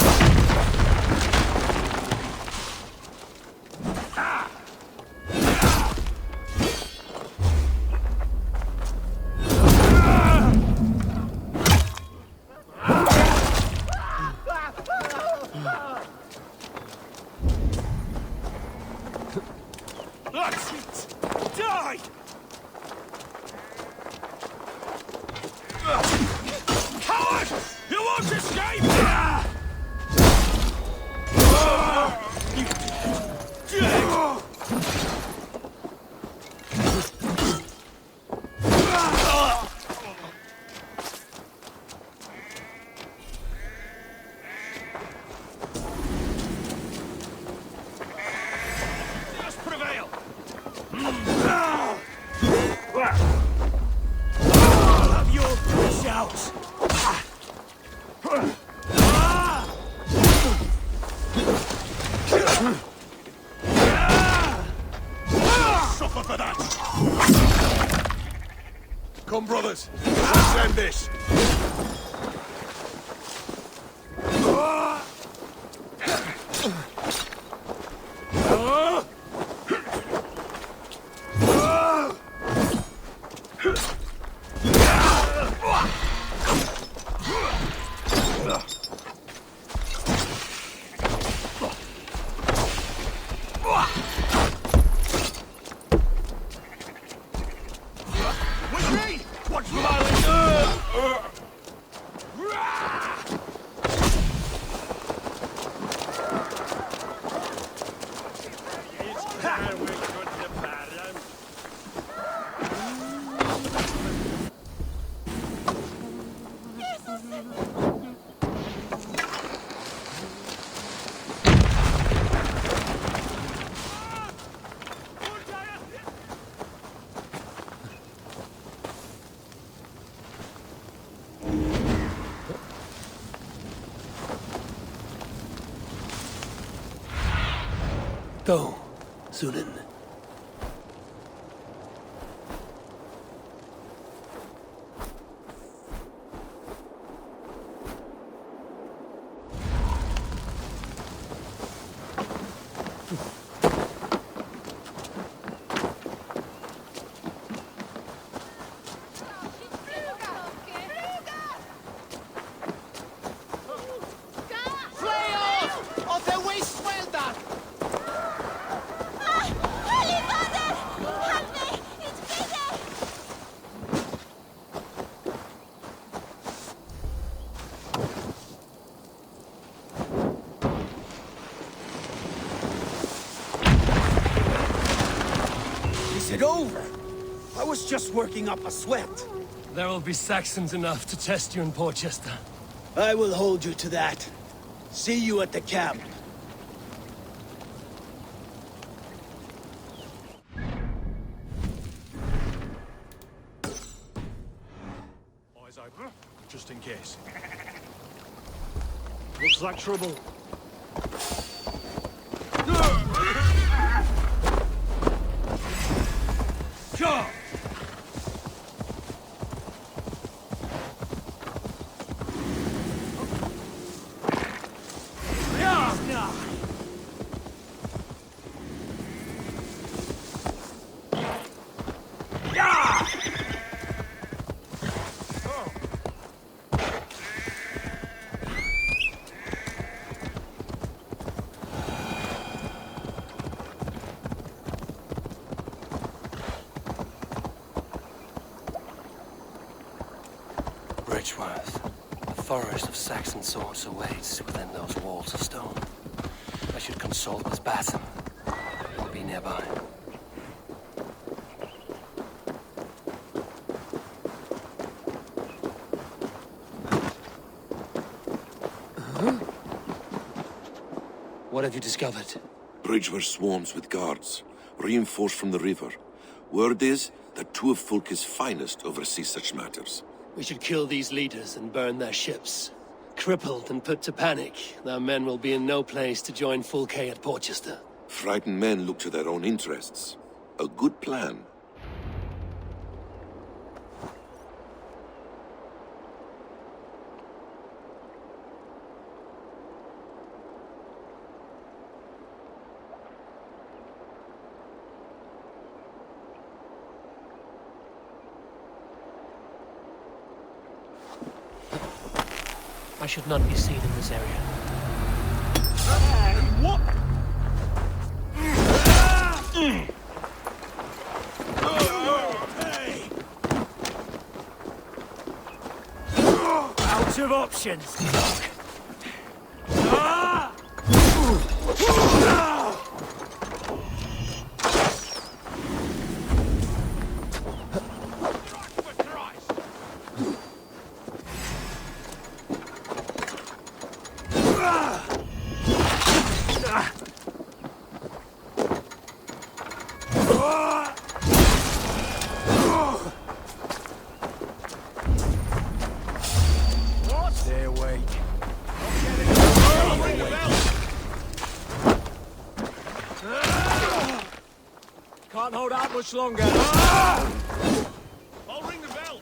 That's it! Die! Coward! You won't escape! Just prevail! I'll have your fish out! Suffer for that! Come, brothers. Let's end this. With me! Watch the violence! Go, Sunan. Is it over? I was just working up a sweat. There will be Saxons enough to test you in Porchester. I will hold you to that. See you at the camp. Eyes open, just in case. Looks like trouble. forest of Saxon swords awaits within those walls of stone. I should consult with Basim. He will be nearby. What have you discovered? Bridge were swarms with guards, reinforced from the river. Word is that two of Fulke's finest oversee such matters. We should kill these leaders and burn their ships. Crippled and put to panic, their men will be in no place to join Fulke at Portchester. Frightened men look to their own interests. A good plan. I should not be seen in this area. What? Out of options. Stay awake. Can't hold out much longer. I'll ring the bell.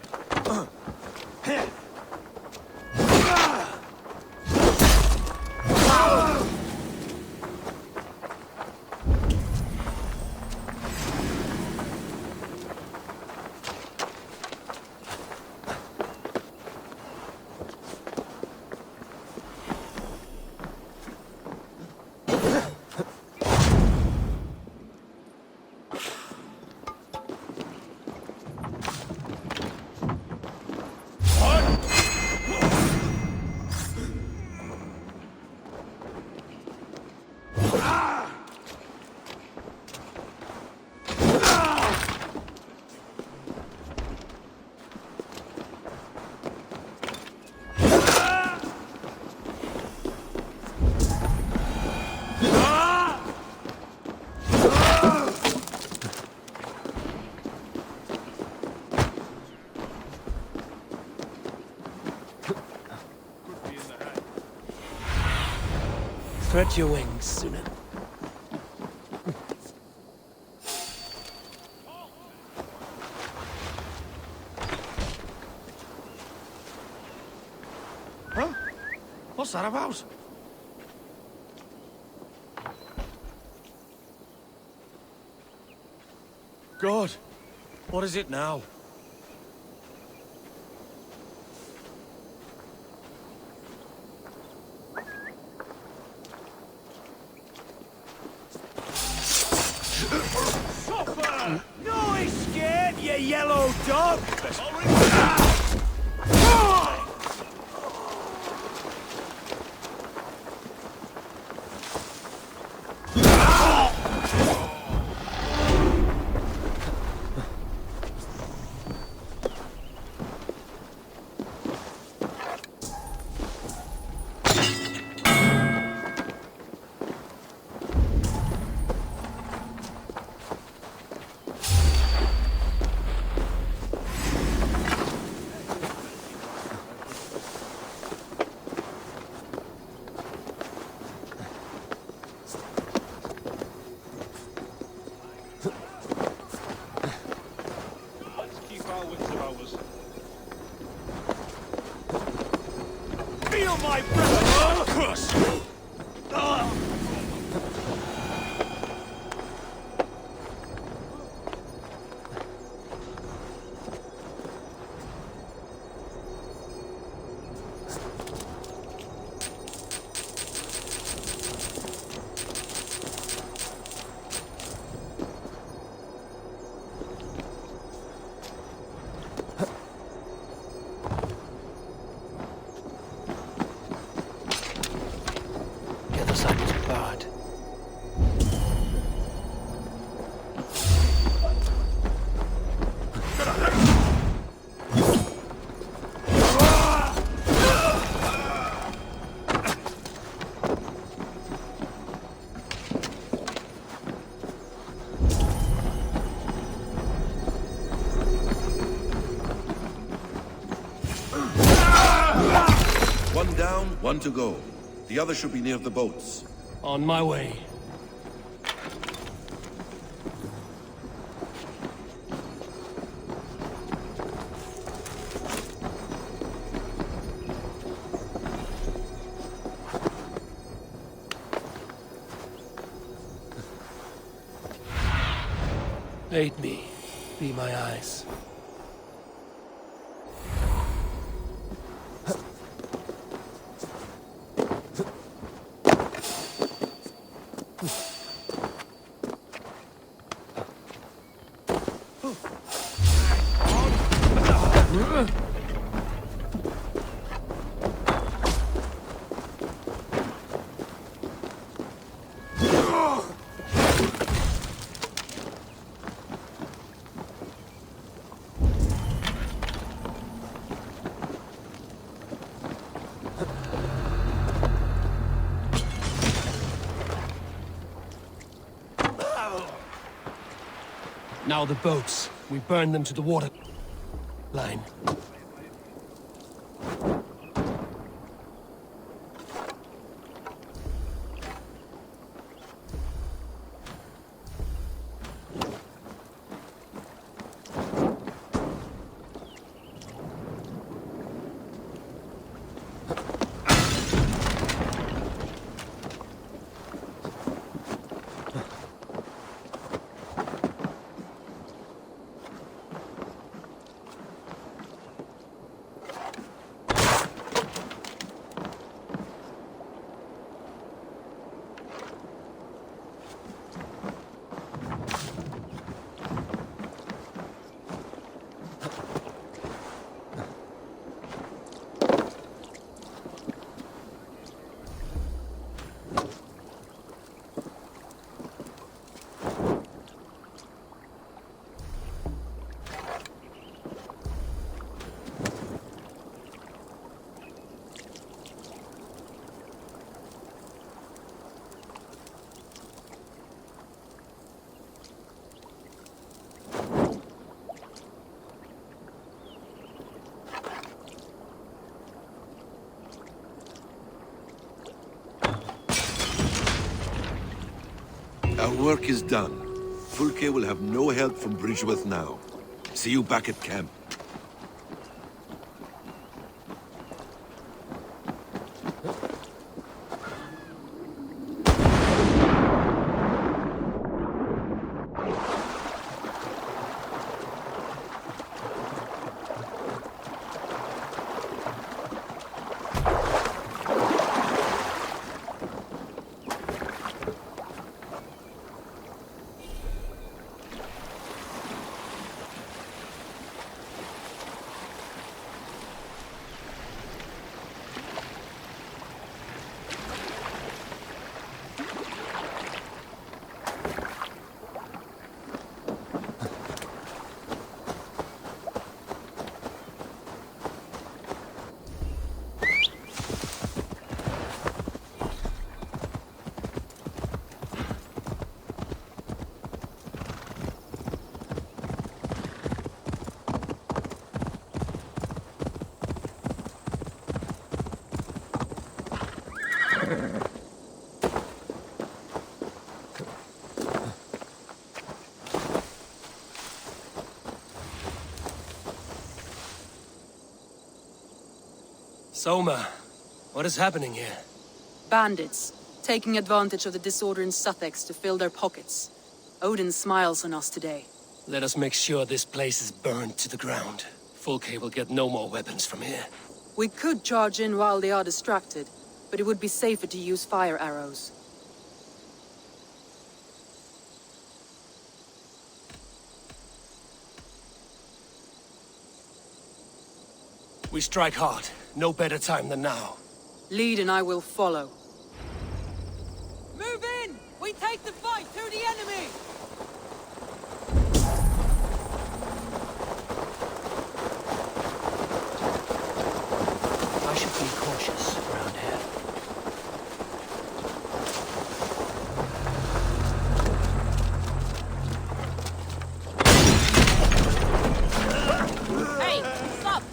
Spread your wings, Sunan. Huh? What's that about? God, what is it now? No escape, you yellow dog! Feel my breath! Curse! motorcycles barred. One down, one to go. The other should be near the boats. On my way. Aid me. Be my eyes. Now the boats. We burn them to the water line. Our work is done. Fulke will have no help from Bridgeworth now. See you back at camp. Soma, what is happening here? Bandits, taking advantage of the disorder in Sussex to fill their pockets. Odin smiles on us today. Let us make sure this place is burned to the ground. Fulke will get no more weapons from here. We could charge in while they are distracted, but it would be safer to use fire arrows. We strike hard. No better time than now. Lead and I will follow. Move in! We take the fight to the enemy! I should be cautious around here. Hey, what's up?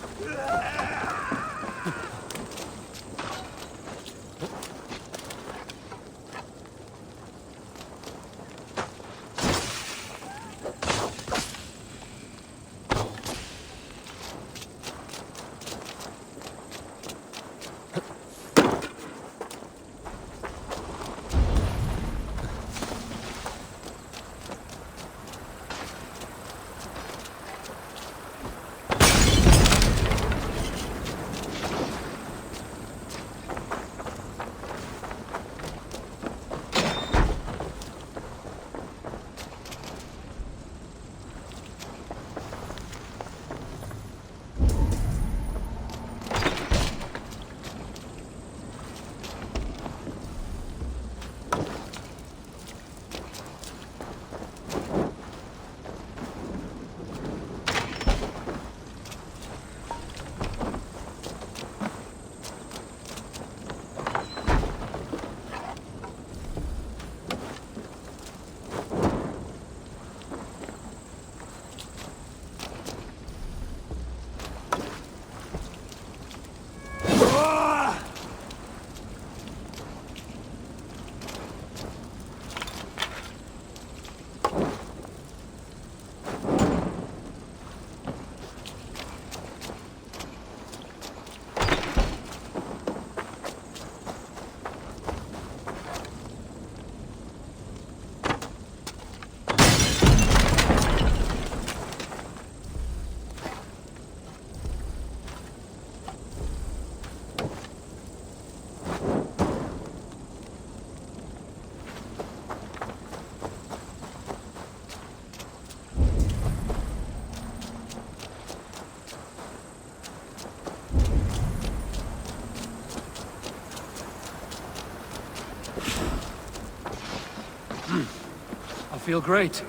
I feel great.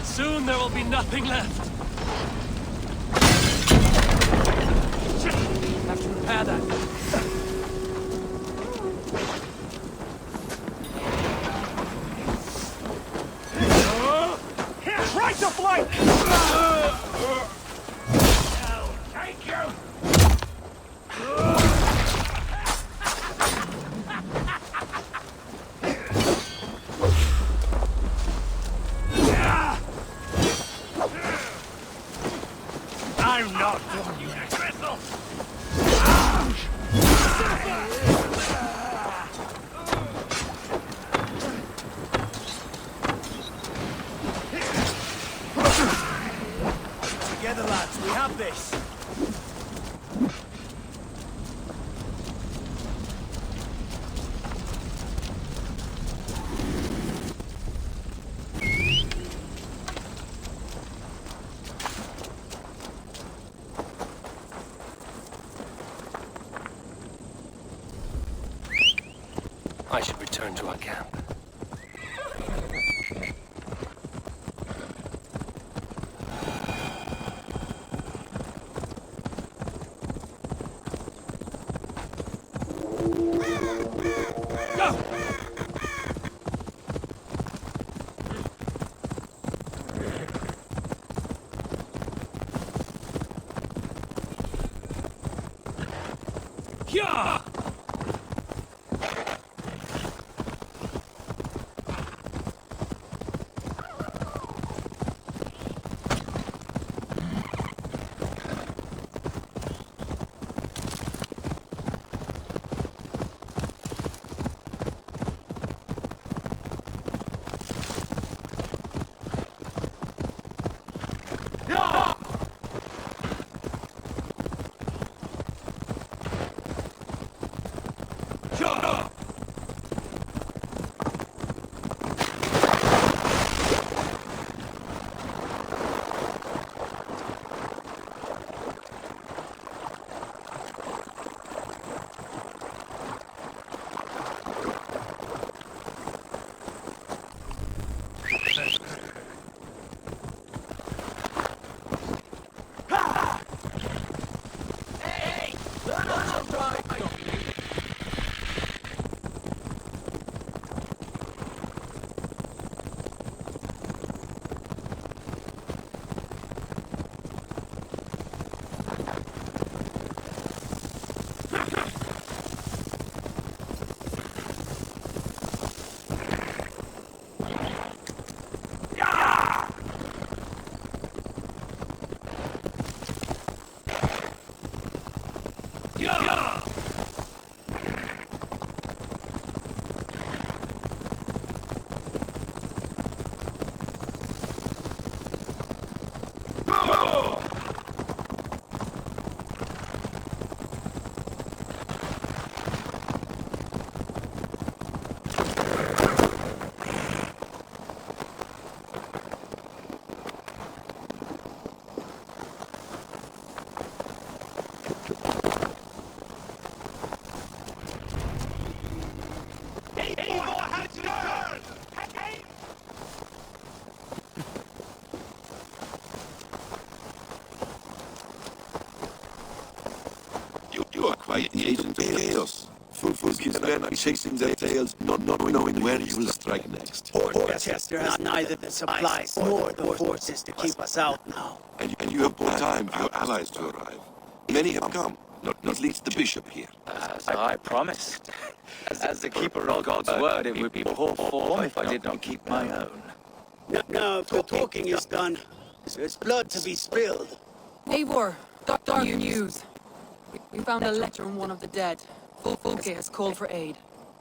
Soon there will be nothing left. Have to repair that. Try to flank! I'll take you! I'm not doing you to gristle! I should return to our camp. Yeah! You are quite the agent of chaos. Fools men are chasing their tails, not knowing where you will strike next. Dorchester has neither the supplies nor the forces to keep us out now. And you have bought time for your allies to arrive. Many have come, not least the bishop here. As I promised. As the keeper of God's word, it would be poor form if I did not keep my own. Now, if the talking is done, there's blood to be spilled. Eivor, dark news. We found a letter from one of the dead. Fulke has called for aid.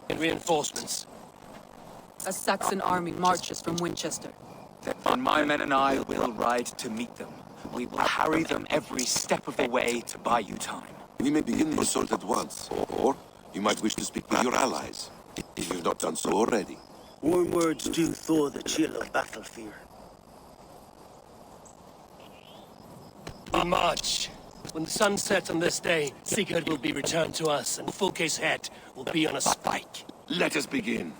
And reinforcements. A Saxon army marches from Winchester. Then my men and I will ride to meet them. We will harry them every step of the way to buy you time. We may begin the assault at once, or you might wish to speak with your allies, if you've not done so already. Warm words do thaw the chill of battle fear. On march. When the sun sets on this day, Sigurd will be returned to us, and Fulke's head will be on a spike. Let us begin.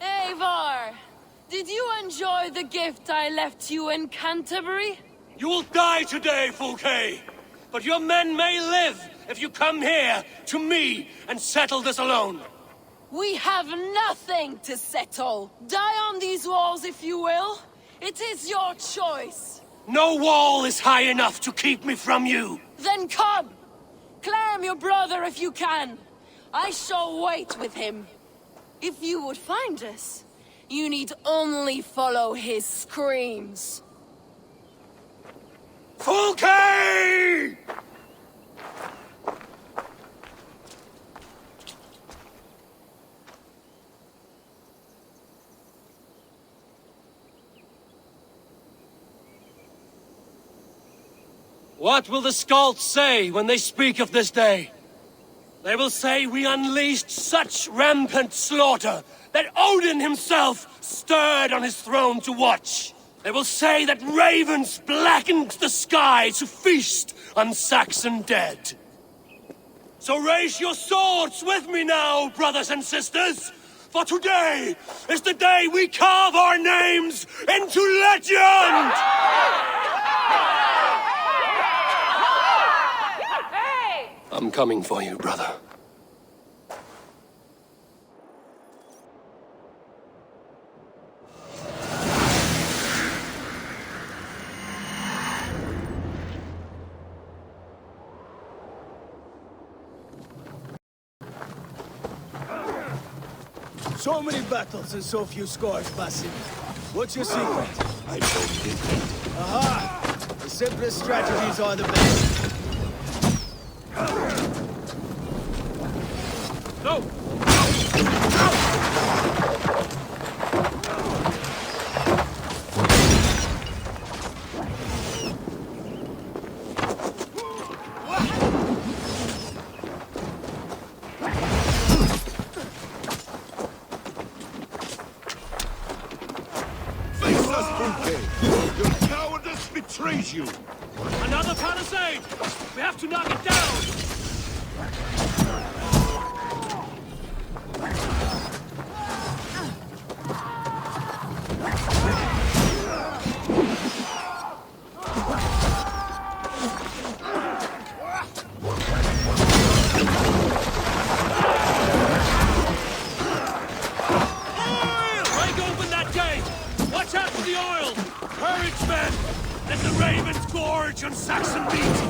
Eivor! Did you enjoy the gift I left you in Canterbury? You will die today, Fulke! But your men may live if you come here, to me, and settle this alone! We have nothing to settle! Die on these walls if you will! It is your choice! No wall is high enough to keep me from you! Then come! Claim your brother if you can! I shall wait with him. If you would find us, you need only follow his screams. Fulke! What will the Skalds say when they speak of this day? They will say we unleashed such rampant slaughter that Odin himself stirred on his throne to watch. They will say that ravens blackened the sky to feast on Saxon dead. So raise your swords with me now, brothers and sisters, for today is the day we carve our names into legend! I'm coming for you, brother. So many battles and so few scores, Basim. What's your secret? I don't get it. Aha! The simplest strategies are the best. No! Face us, Fulke! Your cowardice betrays you! Another palisade! We have to knock it down! Break open that gate! Watch out for the oil! Courage, men! Let the ravens gorge on Saxon meat!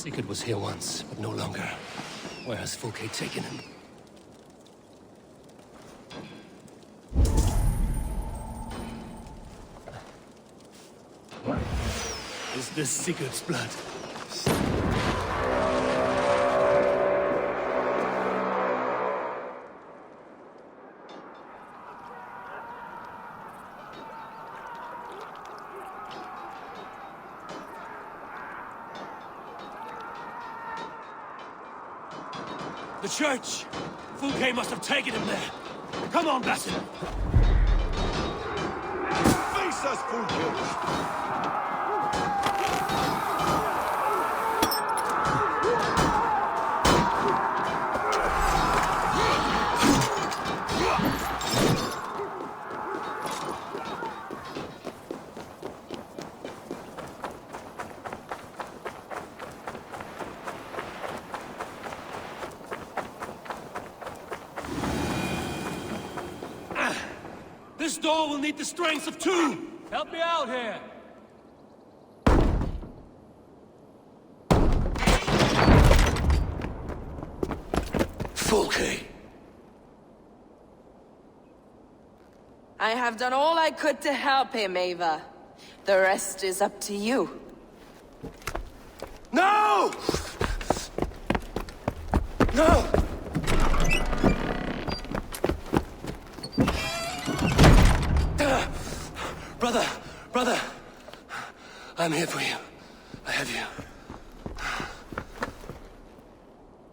Sigurd was here once, but no longer. Where has Fulke taken him? Is this Sigurd's blood? The church! Fulke must have taken him there. Come on, Basin. Face us, Fulke! This door will need the strength of two! Help me out here! Fulke! I have done all I could to help him, Eivor. The rest is up to you. No! No! Brother! I'm here for you. I have you.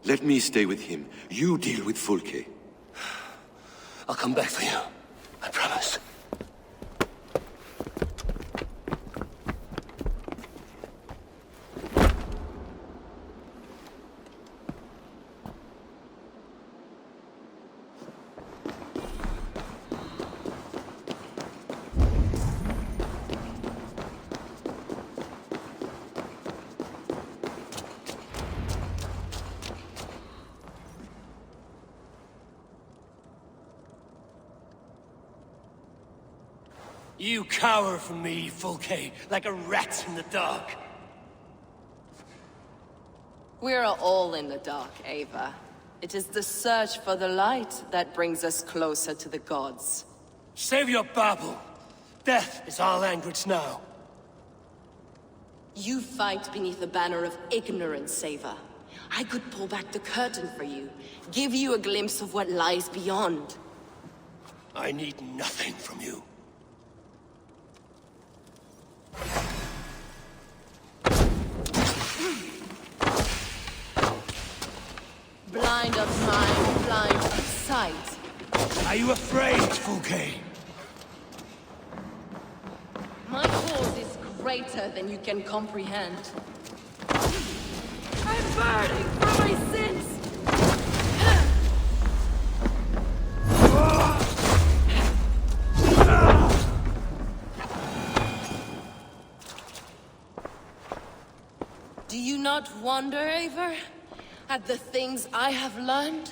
Let me stay with him. You deal with Fulke. I'll come back for you. I promise. You cower from me, Fulke, like a rat in the dark. We're all in the dark, Eivor. It is the search for the light that brings us closer to the gods. Save your babble. Death is our language now. You fight beneath the banner of ignorance, Eivor. I could pull back the curtain for you, give you a glimpse of what lies beyond. I need nothing from you. Blind of mind, blind of sight. Are you afraid, Fulke? My cause is greater than you can comprehend. I'm burning for my sins! Do you not wonder, Eivor, at the things I have learned?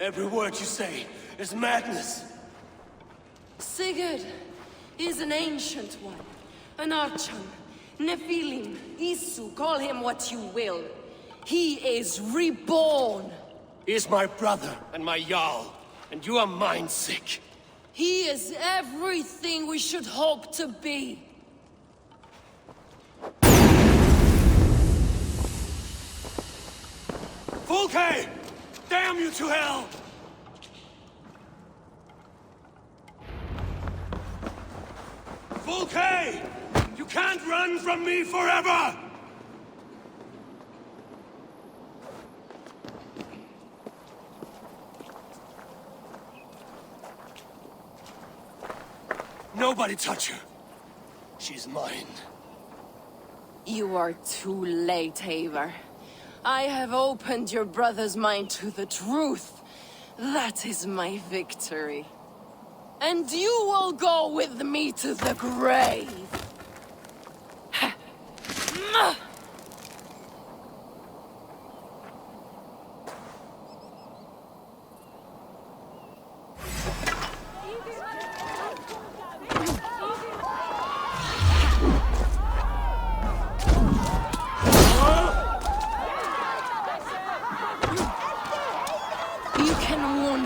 Every word you say is madness. Sigurd is an ancient one. An Archon, Nephilim, Isu, call him what you will. He is reborn. He is my brother and my Jarl, and you are mind-sick. He is everything we should hope to be. Fulke! Damn you to hell! Fulke! You can't run from me forever! Nobody touch her. She's mine. You are too late, Eivor. I have opened your brother's mind to the truth. That is my victory. And you will go with me to the grave.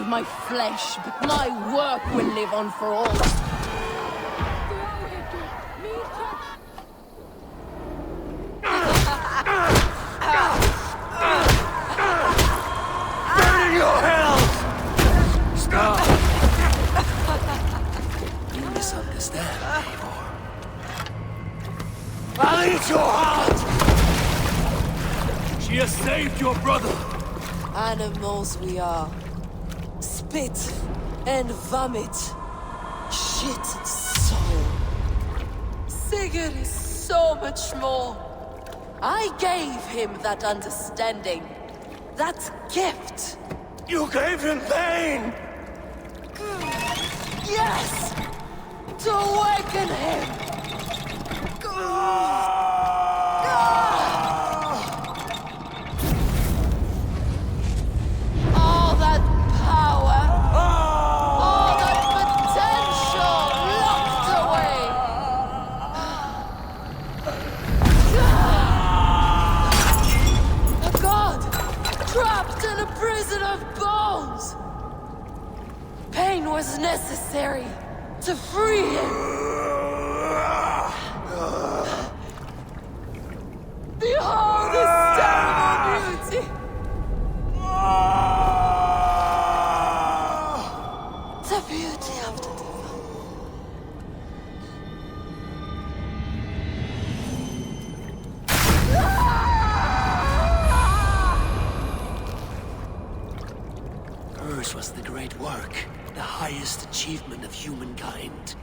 My flesh, but my work will live on for all. Burn in your hell! Stop! You misunderstand, Eivor. I'll eat your heart! She has saved your brother, animals we are. Spit and vomit. Shit and soul. Sigurd is so much more. I gave him that understanding. That gift. You gave him pain! Yes! To awaken him! All that power, all that potential locked away! A god trapped in a prison of bones! Pain was necessary to free him! Behold his terrible beauty! The beauty of the devil. Hers was the great work, the highest achievement of humankind.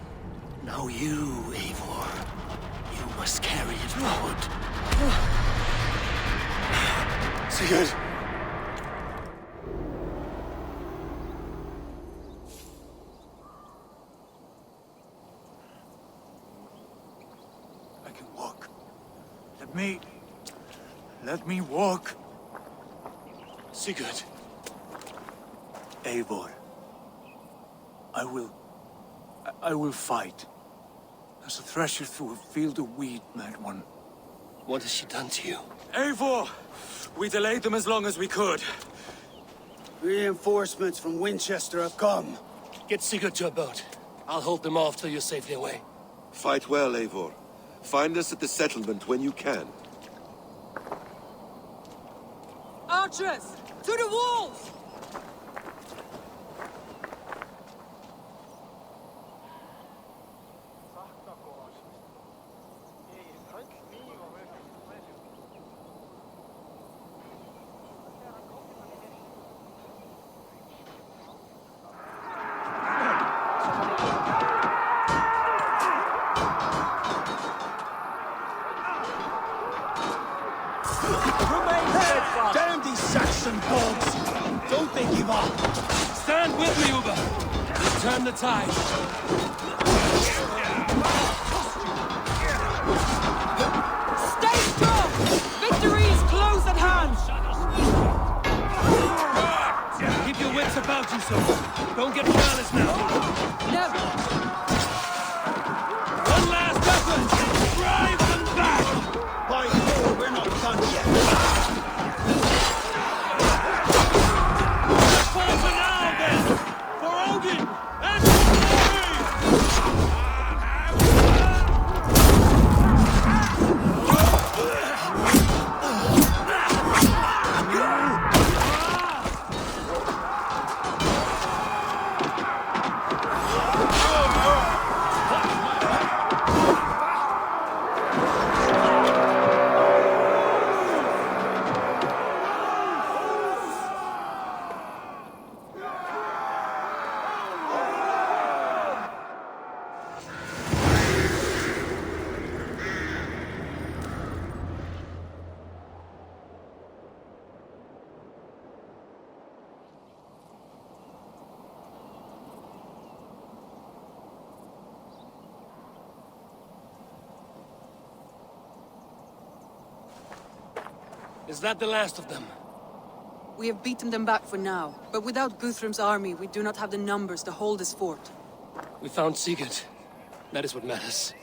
Now you, Eivor, you must carry it forward. Sigurd! I can walk. Let me walk. Sigurd. Eivor. I will fight. As a thresher through a field of wheat, mad one. What has she done to you? Eivor! We delayed them as long as we could. Reinforcements from Winchester have come. Get Sigurd to a boat. I'll hold them off till you're safely away. Fight well, Eivor. Find us at the settlement when you can. Archers! To the walls! Damn these Saxon dogs! Don't they give up? Stand with me, Uber! Let's turn the tide. Stay strong! Victory is close at hand! Keep your wits about you, sir. Don't get careless now. Never! One last effort! Drive them back! By Thor, we're not done yet. Fall for now, then! For Odin! And for glory! Is that the last of them? We have beaten them back for now, but without Guthrum's army, we do not have the numbers to hold this fort. We found Sigurd. That is what matters.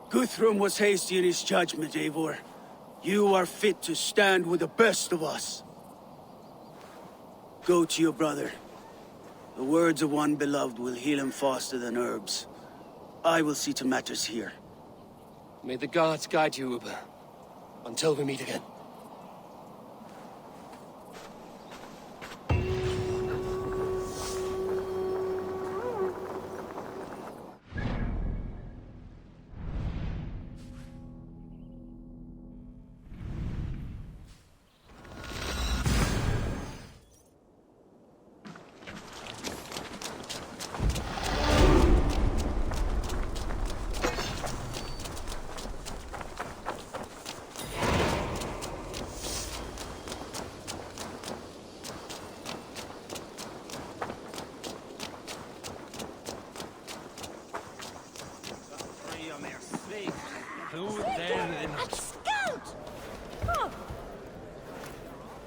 Guthrum was hasty in his judgment, Eivor. You are fit to stand with the best of us. Go to your brother. The words of one beloved will heal him faster than herbs. I will see to matters here. May the gods guide you, Uber. Until we meet again.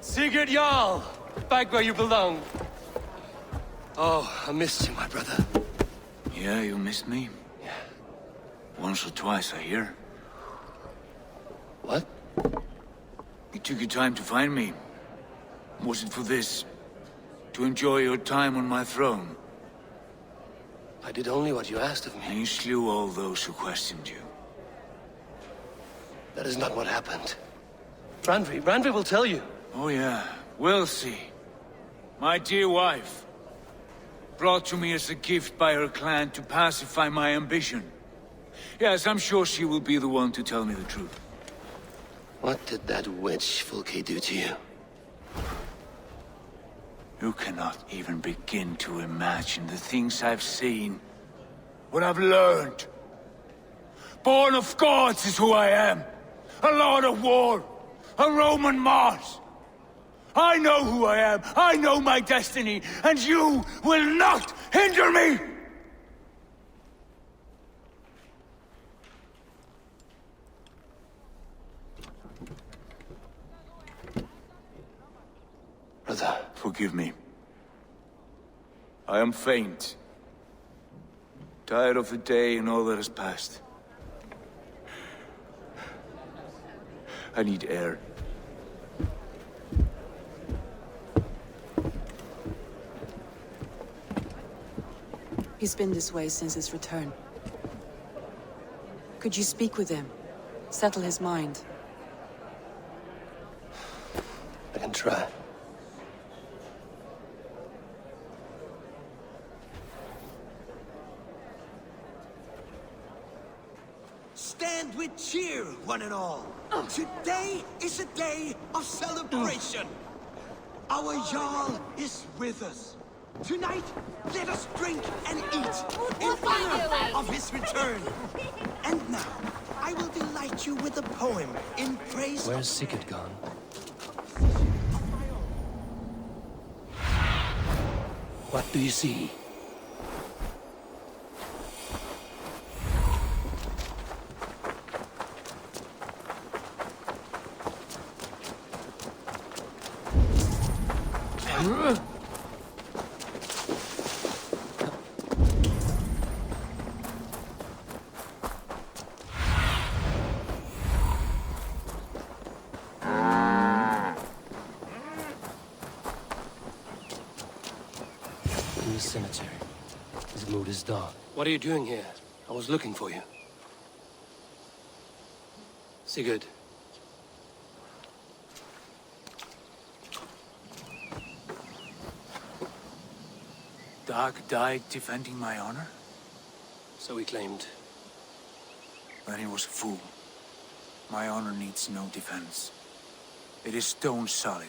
Sigurd Jarl! Back where you belong. Oh, I missed you, my brother. Yeah, you missed me? Yeah. Once or twice, I hear. What? You took your time to find me. Was it for this? To enjoy your time on my throne? I did only what you asked of me. And you slew all those who questioned you. That is not what happened. Randvi will tell you. Oh yeah, we'll see. My dear wife, brought to me as a gift by her clan to pacify my ambition. Yes, I'm sure she will be the one to tell me the truth. What did that witch Fulke do to you? You cannot even begin to imagine the things I've seen. What I've learned. Born of gods is who I am. A lord of war. A Roman Mars. I know who I am. I know my destiny. And you will not hinder me! Brother. Forgive me. I am faint. Tired of the day and all that has passed. I need air. He's been this way since his return. Could you speak with him? Settle his mind? I can try. Stand with cheer, one and all. Today is a day of celebration. Our Jarl is with us. Tonight, let us drink and eat in honor of his return. And now, I will delight you with a poem in praise. Where's Sigurd gone? What do you see? Cemetery. His mood is dark. What are you doing here? I was looking for you. Sigurd. Dag died defending my honor? So he claimed. Then he was a fool. My honor needs no defense. It is stone solid,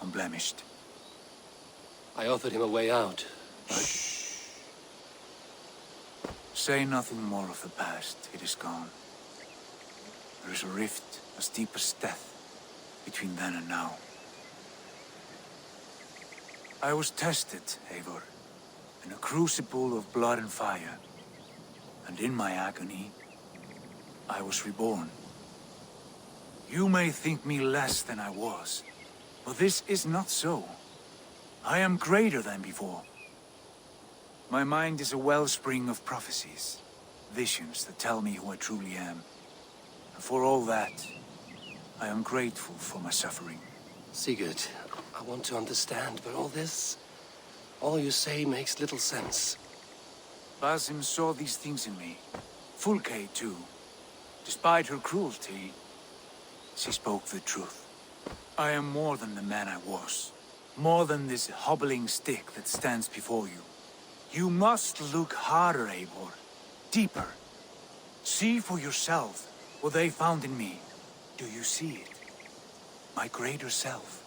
unblemished. I offered him a way out, but... Shh. Say nothing more of the past. It is gone. There is a rift as deep as death between then and now. I was tested, Eivor, in a crucible of blood and fire. And in my agony, I was reborn. You may think me less than I was, but this is not so. I am greater than before. My mind is a wellspring of prophecies, visions that tell me who I truly am. And for all that, I am grateful for my suffering. Sigurd, I want to understand, but all you say makes little sense. Basim saw these things in me. Fulke, too. Despite her cruelty, she spoke the truth. I am more than the man I was. More than this hobbling stick that stands before you. You must look harder, Eivor. Deeper. See for yourself what they found in me. Do you see it? My greater self.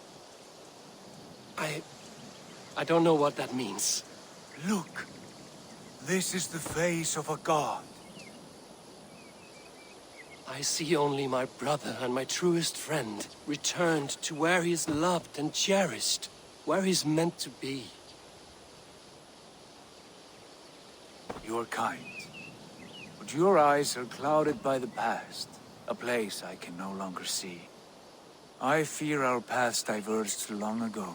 I don't know what that means. Look. This is the face of a god. I see only my brother and my truest friend returned to where he is loved and cherished, where he's meant to be. You're kind. But your eyes are clouded by the past, a place I can no longer see. I fear our paths diverged long ago.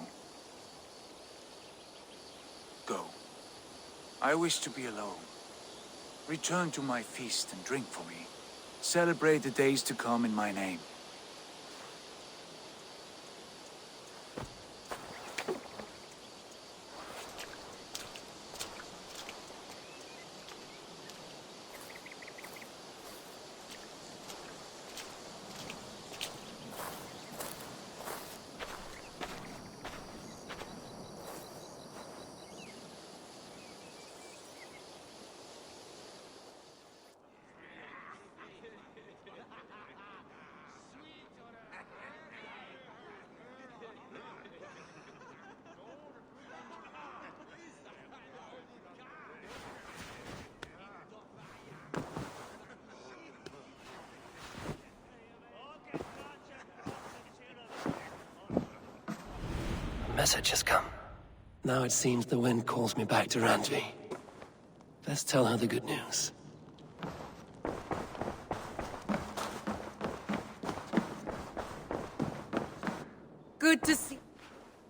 Go. I wish to be alone. Return to my feast and drink for me. Celebrate the days to come in my name. Message has come. Now it seems the wind calls me back to Randvi. Best tell her the good news. Good to see...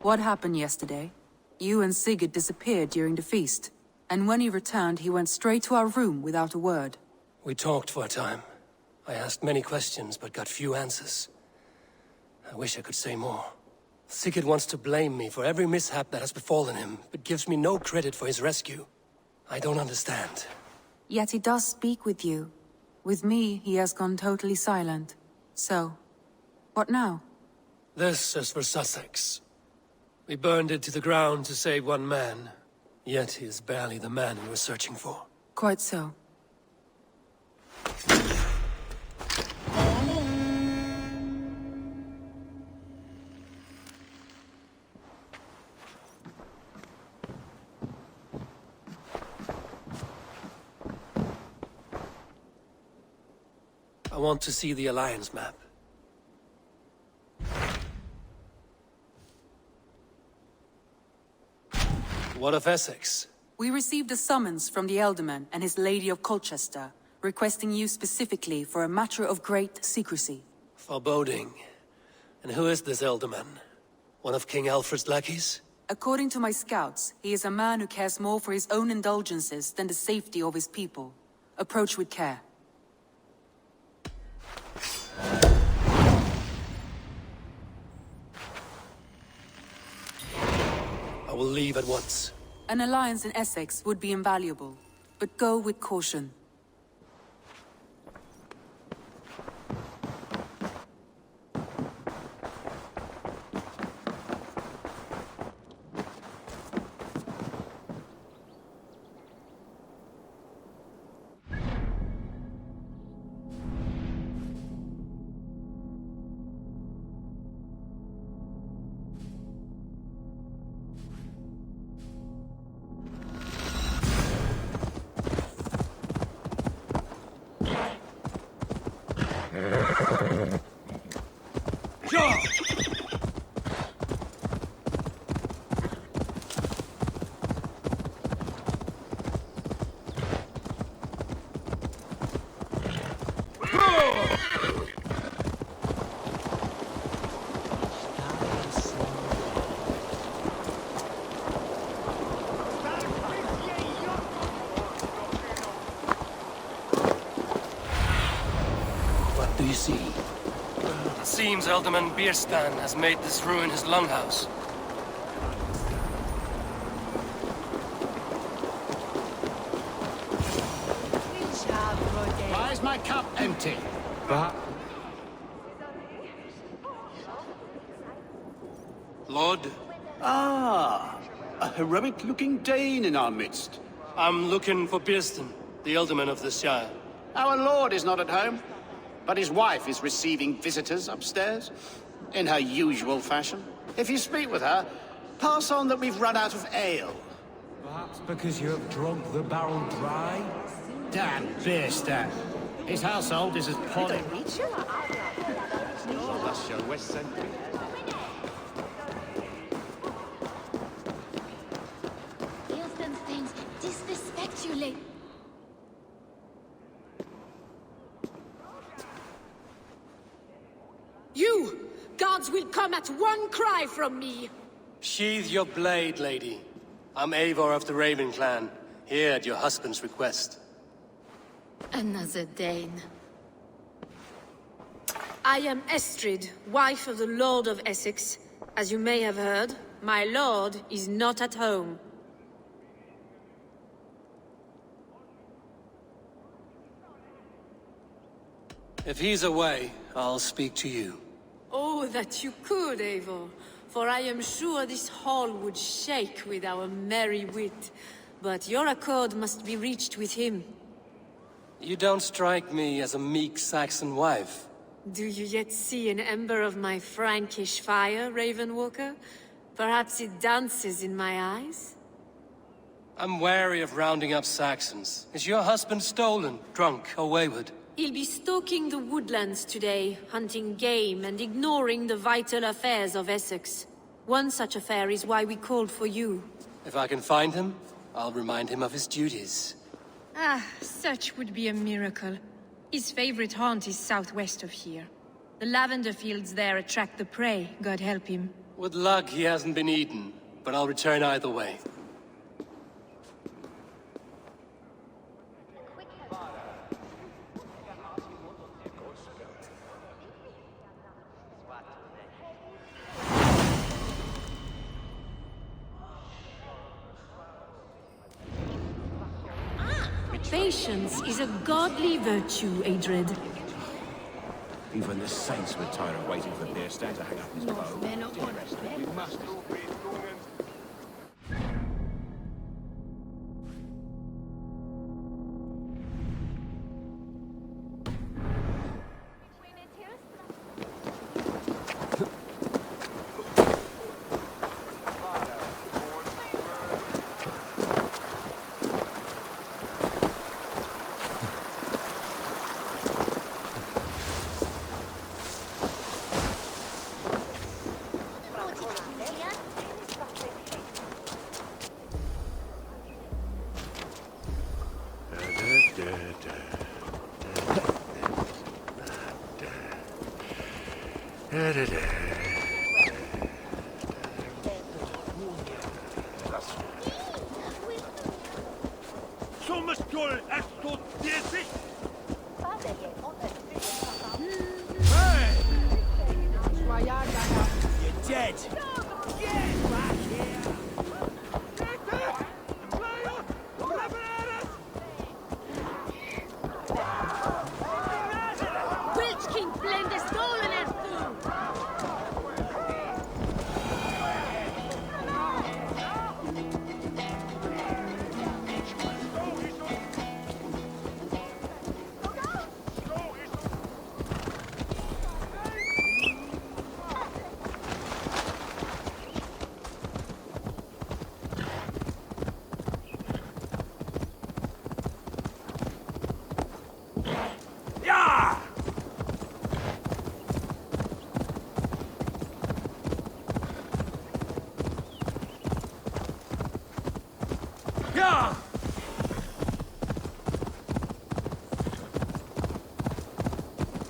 What happened yesterday? You and Sigurd disappeared during the feast. And when he returned, he went straight to our room without a word. We talked for a time. I asked many questions, but got few answers. I wish I could say more. Sigurd wants to blame me for every mishap that has befallen him, but gives me no credit for his rescue. I don't understand. Yet he does speak with you. With me, he has gone totally silent. So, what now? This is for Sussex. We burned it to the ground to save one man. Yet he is barely the man we were searching for. Quite so. I want to see the Alliance map. What of Essex? We received a summons from the Elderman and his Lady of Colchester, requesting you specifically for a matter of great secrecy. Foreboding. And who is this Elderman? One of King Alfred's lackeys? According to my scouts, he is a man who cares more for his own indulgences than the safety of his people. Approach with care. I will leave at once. An alliance in Essex would be invaluable, but go with caution. What do you see? It seems Elderman Bierstan has made this ruin his longhouse. Why is my cup empty? Lord? Ah, a heroic-looking Dane in our midst. I'm looking for Birsten, the alderman of the Shire. Our lord is not at home, but his wife is receiving visitors upstairs, in her usual fashion. If you speak with her, pass on that we've run out of ale. Perhaps because you have drunk the barrel dry? Damn Birsten. His household is as polished. Oh, that's your West Century. Birsten's things disrespect you, lady. You! Gods will come at one cry from me! Sheathe your blade, lady. I'm Eivor of the Raven clan, here at your husband's request. Another Dane. I am Estrid, wife of the Lord of Essex. As you may have heard, my lord is not at home. If he's away, I'll speak to you. Oh, that you could, Eivor. For I am sure this hall would shake with our merry wit. But your accord must be reached with him. You don't strike me as a meek Saxon wife. Do you yet see an ember of my Frankish fire, Ravenwalker? Perhaps it dances in my eyes? I'm wary of rounding up Saxons. Is your husband stolen, drunk, or wayward? He'll be stalking the woodlands today, hunting game and ignoring the vital affairs of Essex. One such affair is why we called for you. If I can find him, I'll remind him of his duties. Ah, such would be a miracle. His favorite haunt is southwest of here. The lavender fields there attract the prey, God help him. With luck, he hasn't been eaten, but I'll return either way. Patience is a godly virtue, Adred. Even the saints were tired of waiting for Birsten to hang up his bow. We must. You're dead! Get back here!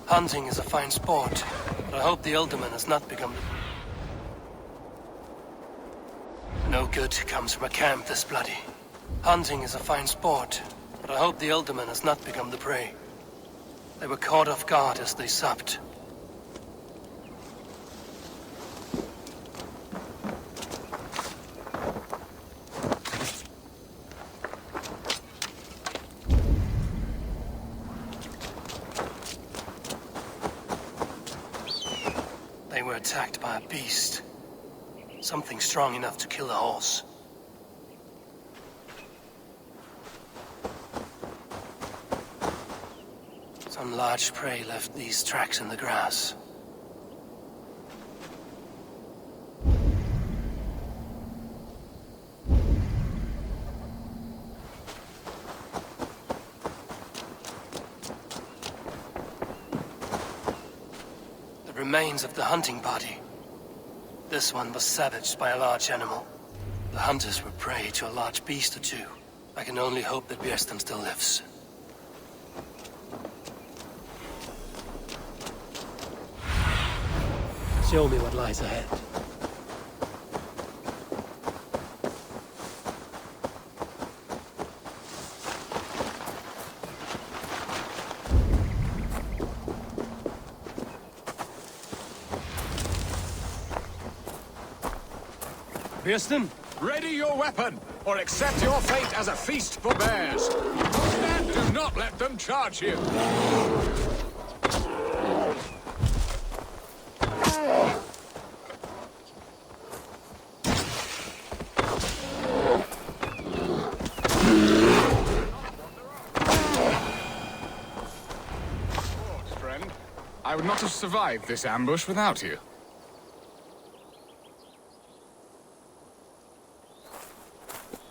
Hunting is a fine sport, but I hope the alderman has not become... No good comes from a camp this bloody. Hunting is a fine sport, but I hope the alderman has not become the prey. They were caught off guard as they supped. were attacked by a beast. Something strong enough to kill a horse. Some large prey left these tracks in the grass. The remains of the hunting party. This one was savaged by a large animal. The hunters were prey to a large beast or two. I can only hope that Björnstam still lives. Show me what lies ahead. Björnstam? Ready your weapon, or accept your fate as a feast for bears. And do not let them charge you. Friend, I would not have survived this ambush without you.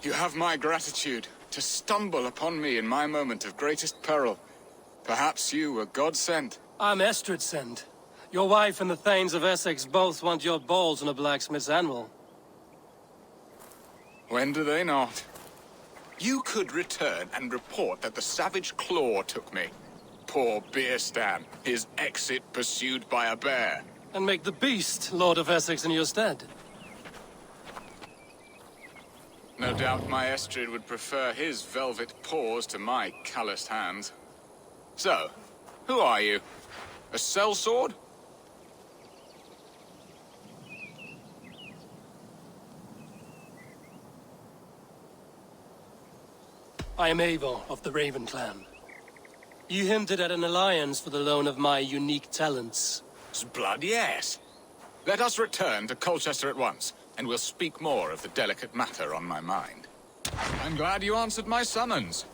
You have my gratitude to stumble upon me in my moment of greatest peril. Perhaps you were God-sent. I'm Estrid sent. Your wife and the Thanes of Essex both want your balls on a blacksmith's anvil. When do they not? You could return and report that the savage claw took me. Poor Björnstam, his exit pursued by a bear. And make the beast Lord of Essex in your stead. No doubt my Estrid would prefer his velvet paws to my calloused hands. So, who are you? A sellsword? I am Eivor of the Raven clan. You hinted at an alliance for the loan of my unique talents. Blood, yes. Let us return to Colchester at once, and we'll speak more of the delicate matter on my mind. I'm glad you answered my summons.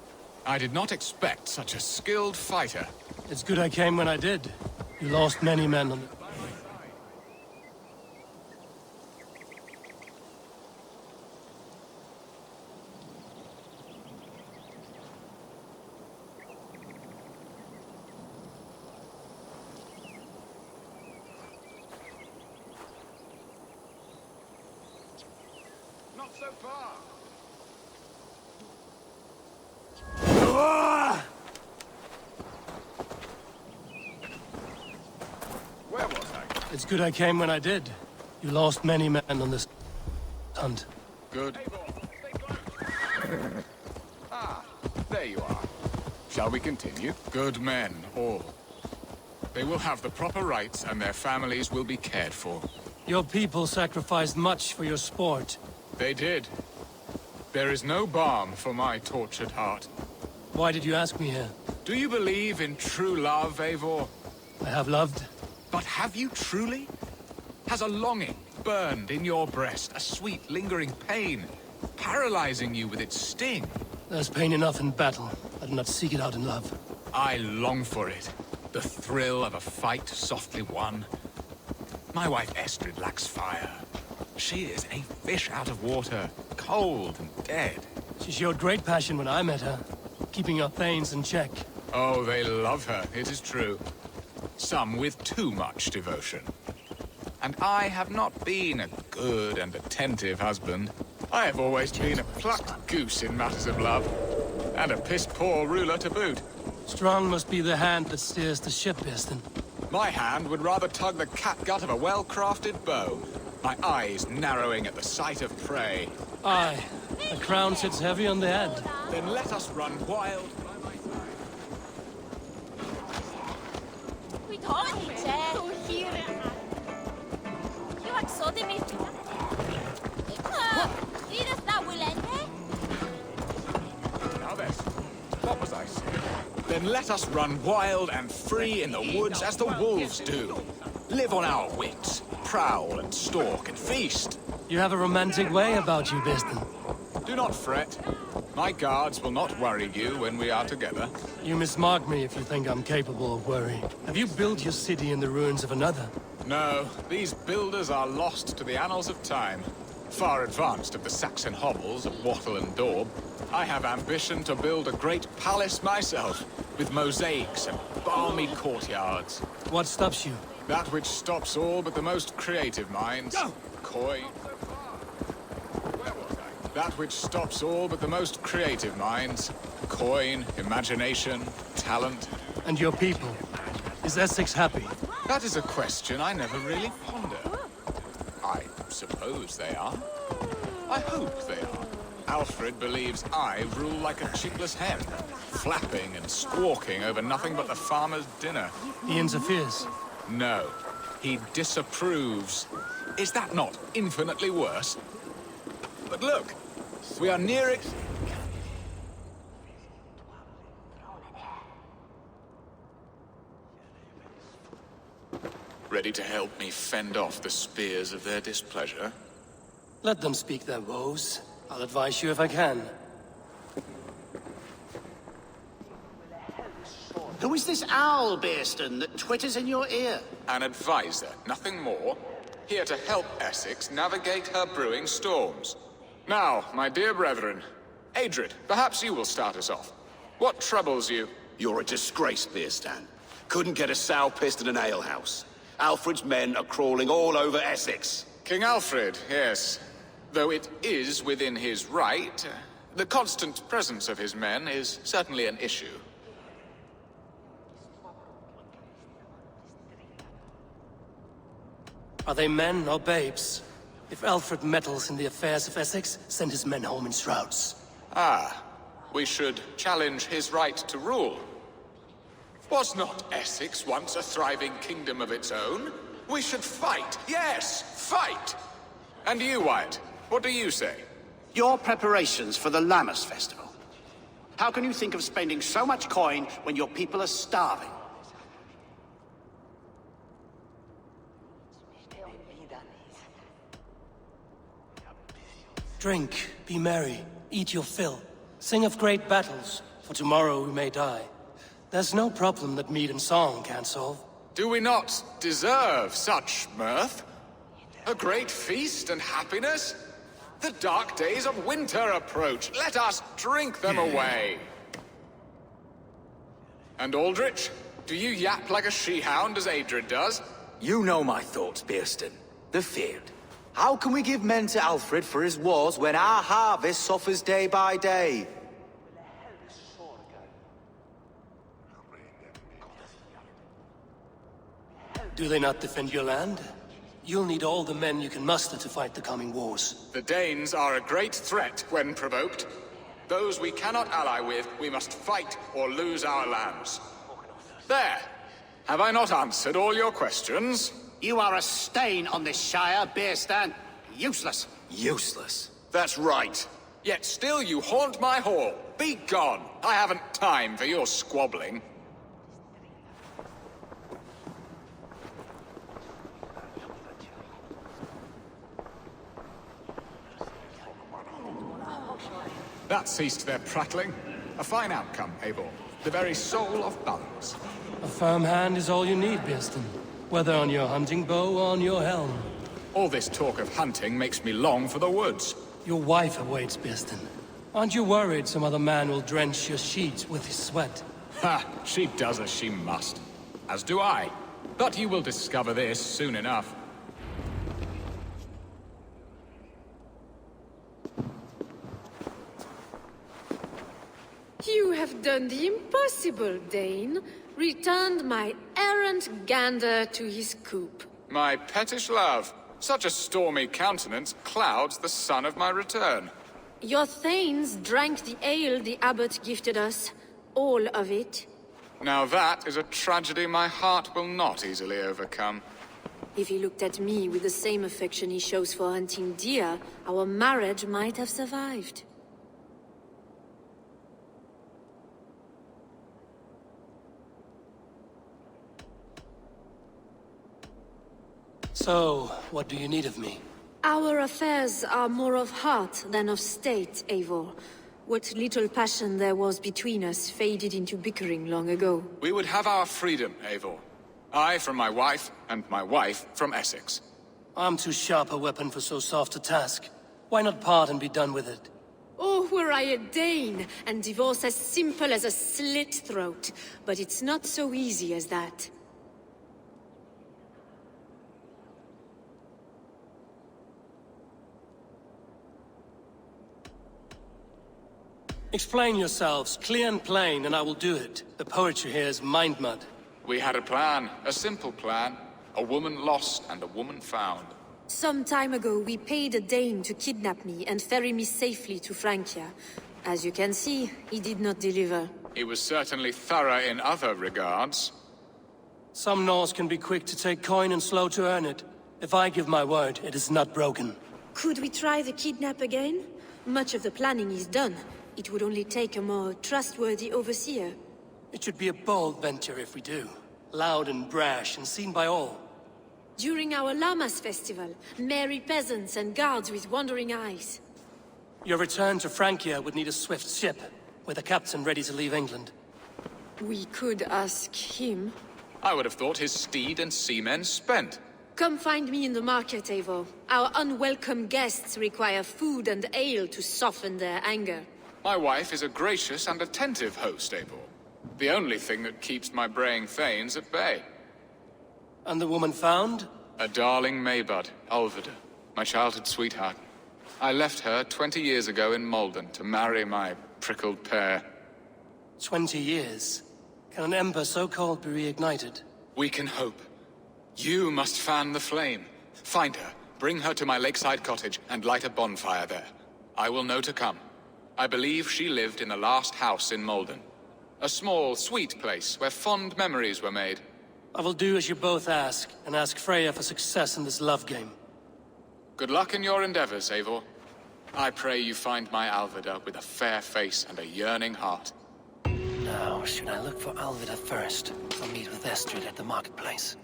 I did not expect such a skilled fighter. It's good I came when I did. You lost many men on the... Not so far. Where was I? It's good I came when I did. You lost many men on this hunt. Good. There you are. Shall we continue? Good men, all. They will have the proper rights and their families will be cared for. Your people sacrificed much for your sport. They did. There is no balm for my tortured heart. Why did you ask me here? Do you believe in true love, Eivor? I have loved. But have you truly? Has a longing burned in your breast, a sweet, lingering pain, paralyzing you with its sting? There's pain enough in battle. I do not seek it out in love. I long for it. The thrill of a fight softly won. My wife Estrid lacks fire. She is a fish out of water, cold and dead. She showed great passion when I met her, keeping our Thanes in check. Oh, they love her, it is true. Some with too much devotion. And I have not been a good and attentive husband. I have always been a plucked goose in matters of love. And a piss-poor ruler to boot. Strong must be the hand that steers the ship, Björnstam. My hand would rather tug the catgut of a well-crafted bow. My eyes narrowing at the sight of prey. Aye, the crown sits heavy on the head. Then let us run wild. Now this, what was I saying? Then let us run wild and free in the woods as the wolves do. Live on our wits, Prowl and stalk and feast. You have a romantic way about you, Biston. Do not fret. My guards will not worry you when we are together. You mismark me if you think I'm capable of worry. Have you built your city in the ruins of another? No, these builders are lost to the annals of time. Far advanced of the Saxon hovels of Wattle and Daub. I have ambition to build a great palace myself, with mosaics and balmy courtyards. What stops you? That which stops all but the most creative minds. Coin. That which stops all but the most creative minds. Coin, imagination, talent. And your people? Is Essex happy? That is a question I never really ponder. I suppose they are. I hope they are. Alfred believes I rule like a cheekless hen, flapping and squawking over nothing but the farmer's dinner. He interferes? No. He disapproves. Is that not infinitely worse? But look, we are near it. Ready to help me fend off the spears of their displeasure? Let them speak their woes. I'll advise you if I can. Who is this owl, Bearston, that twitters in your ear? An advisor, nothing more. Here to help Essex navigate her brewing storms. Now, my dear brethren, Adrid, perhaps you will start us off. What troubles you? You're a disgrace, Bearstan. Couldn't get a sow pissed in an alehouse. Alfred's men are crawling all over Essex. King Alfred, yes. Though it is within his right, the constant presence of his men is certainly an issue. Are they men or babes? If Alfred meddles in the affairs of Essex, send his men home in shrouds. Ah, we should challenge his right to rule. Was not Essex once a thriving kingdom of its own? We should fight, yes, fight! And you, Wyatt, what do you say? Your preparations for the Lammas festival. How can you think of spending so much coin when your people are starving? Drink, be merry, eat your fill. Sing of great battles, for tomorrow we may die. There's no problem that mead and song can't solve. Do we not deserve such mirth? A great feast and happiness? The dark days of winter approach. Let us drink them away. And Aldrich, do you yap like a she-hound as Adrid does? You know my thoughts, Bearston. The feared. How can we give men to Alfred for his wars when our harvest suffers day by day? Do they not defend your land? You'll need all the men you can muster to fight the coming wars. The Danes are a great threat when provoked. Those we cannot ally with, we must fight or lose our lands. There! Have I not answered all your questions? You are a stain on this shire, Bearstan. Useless. Useless? That's right. Yet still you haunt my hall. Be gone! I haven't time for your squabbling. That ceased their prattling. A fine outcome, Eivor. The very soul of balance. A firm hand is all you need, Bearston. Whether on your hunting bow or on your helm. All this talk of hunting makes me long for the woods. Your wife awaits, Bearston. Aren't you worried some other man will drench your sheets with his sweat? Ha! She does as she must. As do I. But you will discover this soon enough. You have done the impossible, Dane. Returned my errant gander to his coop. My pettish love. Such a stormy countenance clouds the sun of my return. Your thanes drank the ale the abbot gifted us. All of it. Now that is a tragedy my heart will not easily overcome. If he looked at me with the same affection he shows for hunting deer, our marriage might have survived. So, what do you need of me? Our affairs are more of heart than of state, Eivor. What little passion there was between us faded into bickering long ago. We would have our freedom, Eivor. I from my wife, and my wife from Essex. I'm too sharp a weapon for so soft a task. Why not part and be done with it? Oh, were I a Dane, and divorce as simple as a slit throat. But it's not so easy as that. Explain yourselves, clear and plain, and I will do it. The poetry here is mind mud. We had a plan, a simple plan. A woman lost and a woman found. Some time ago, we paid a Dane to kidnap me and ferry me safely to Francia. As you can see, he did not deliver. He was certainly thorough in other regards. Some Norse can be quick to take coin and slow to earn it. If I give my word, it is not broken. Could we try the kidnap again? Much of the planning is done. It would only take a more trustworthy overseer. It should be a bold venture if we do. Loud and brash and seen by all. During our Llamas festival, merry peasants and guards with wandering eyes. Your return to Francia would need a swift ship, with a captain ready to leave England. We could ask him. I would have thought his steed and seamen spent. Come find me in the market, Eivor. Our unwelcome guests require food and ale to soften their anger. My wife is a gracious and attentive host, Eivor. The only thing that keeps my braying thanes at bay. And the woman found? A darling Maybud, Alvida, my childhood sweetheart. I left her 20 years ago in Malden to marry my prickled pear. 20 years? Can an ember so cold be reignited? We can hope. You must fan the flame. Find her, bring her to my lakeside cottage, and light a bonfire there. I will know to come. I believe she lived in the last house in Malden. A small, sweet place where fond memories were made. I will do as you both ask, and ask Freya for success in this love game. Good luck in your endeavors, Eivor. I pray you find my Alvida with a fair face and a yearning heart. Now, should I look for Alvida first, or meet with Estrid at the marketplace?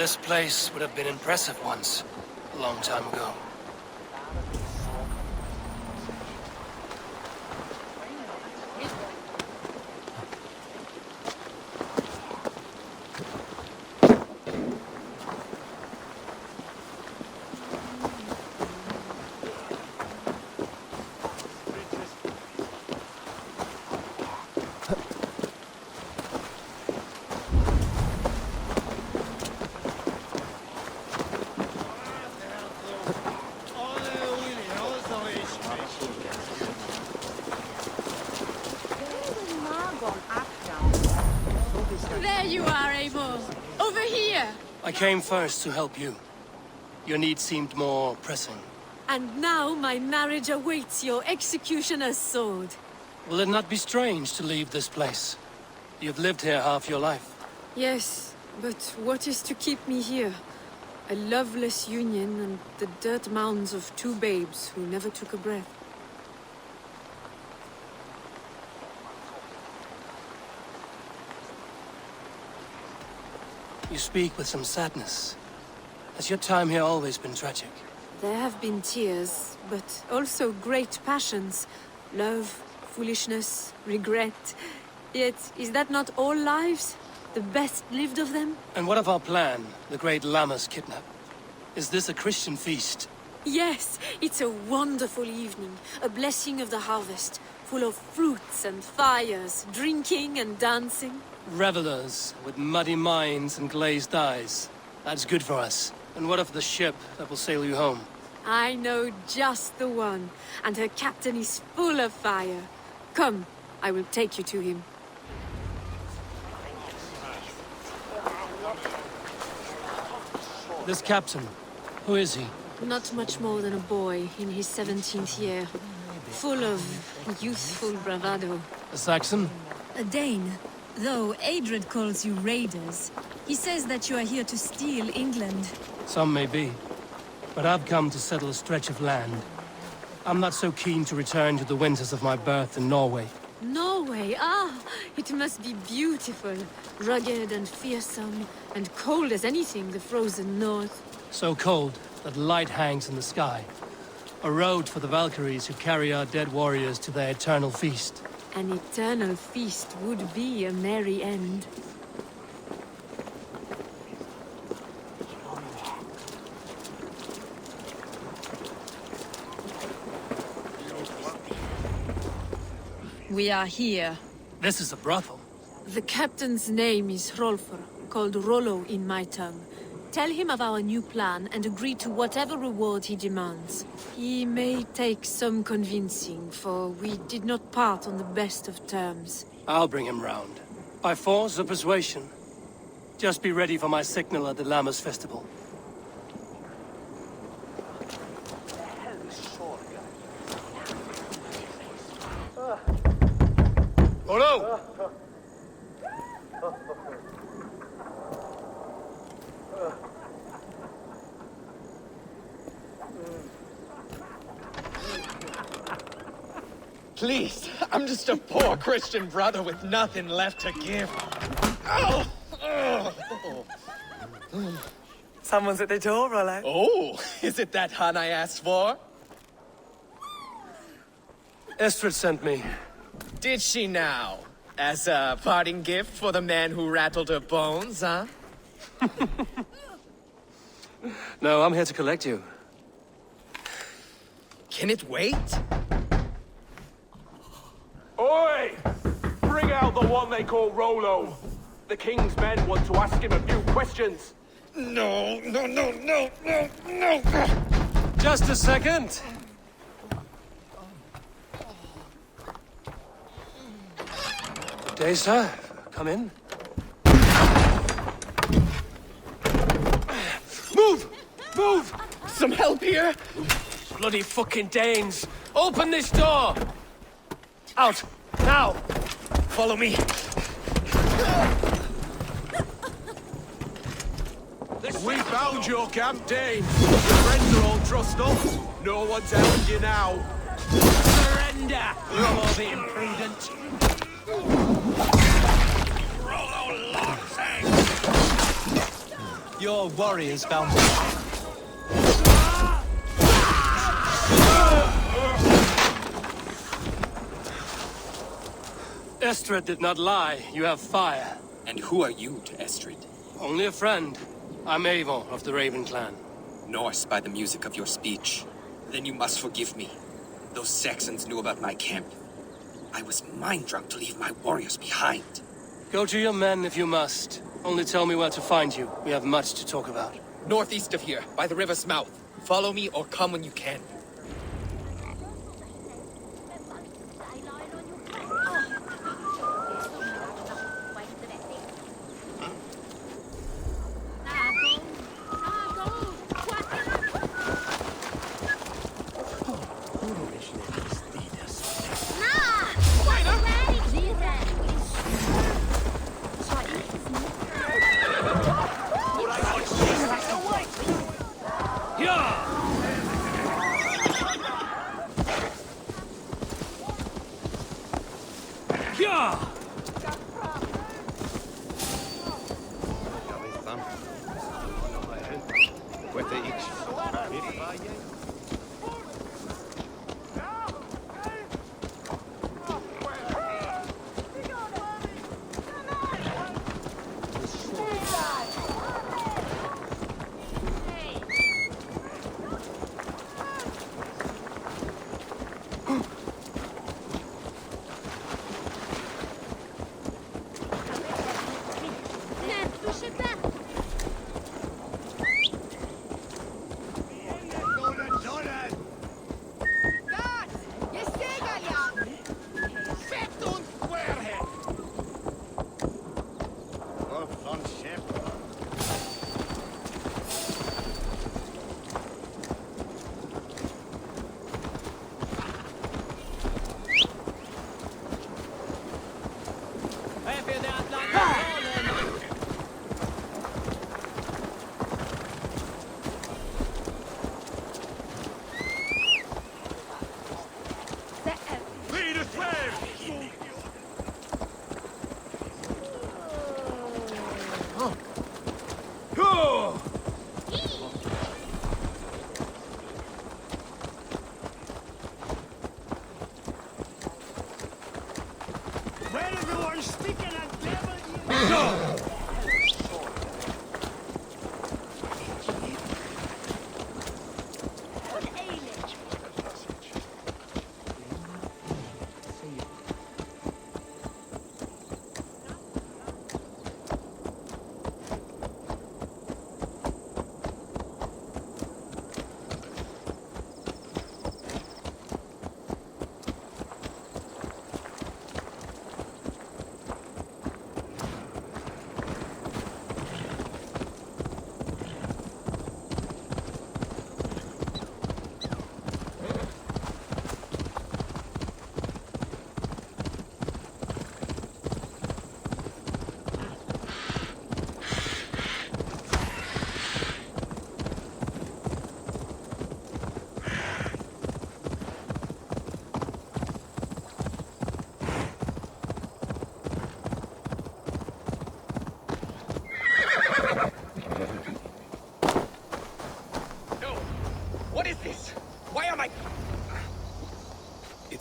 This place would have been impressive once, a long time ago. There you are, Eivor. Over here. I came first to help you. Your need seemed more pressing. And now my marriage awaits your executioner's sword. Will it not be strange to leave this place? You've lived here half your life. Yes, but what is to keep me here? A loveless union and the dirt mounds of two babes who never took a breath. You speak with some sadness. Has your time here always been tragic? There have been tears, but also great passions. Love, foolishness, regret. Yet, is that not all lives? The best lived of them? And what of our plan, the great Lamma's kidnap? Is this a Christian feast? Yes, it's a wonderful evening. A blessing of the harvest. Full of fruits and fires, drinking and dancing. Revelers with muddy minds and glazed eyes. That's good for us. And what of the ship that will sail you home? I know just the one, and her captain is full of fire. Come, I will take you to him. This captain, who is he? Not much more than a boy in his 17th year. Full of youthful bravado. A Saxon? A Dane. Though Adred calls you raiders, he says that you are here to steal England. Some may be. But I've come to settle a stretch of land. I'm not so keen to return to the winters of my birth in Norway. Norway? Ah, it must be beautiful. Rugged and fearsome, and cold as anything the frozen north. So cold that light hangs in the sky. A road for the Valkyries who carry our dead warriors to their eternal feast. An eternal feast would be a merry end. We are here. This is a brothel. The captain's name is Hrolfr, called Rollo in my tongue. Tell him of our new plan and agree to whatever reward he demands. He may take some convincing, for we did not part on the best of terms. I'll bring him round. By force or persuasion. Just be ready for my signal at the Lammas festival. Hello! Please, I'm just a poor Christian brother with nothing left to give. Oh! Someone's at the door, Rollo. Oh, is it that hun I asked for? Estrid sent me. Did she now? As a parting gift for the man who rattled her bones, huh? No, I'm here to collect you. Can it wait? Oi! Bring out the one they call Rollo. The king's men want to ask him a few questions. No. Just a second. Day, sir. Come in. Move! Move! Some help here? Bloody fucking Danes! Open this door! Out! Now! Follow me. We found your camp, Dane. Your friends are all trussed up. No one's helping you now. Surrender, you all the imprudent. Your warriors found Estrid did not lie. You have fire. And who are you to Estrid? Only a friend. I'm Eivor of the Raven clan. Norse by the music of your speech. Then you must forgive me. Those Saxons knew about my camp. I was mind-drunk to leave my warriors behind. Go to your men if you must. Only tell me where to find you. We have much to talk about. Northeast of here, by the river's mouth. Follow me or come when you can.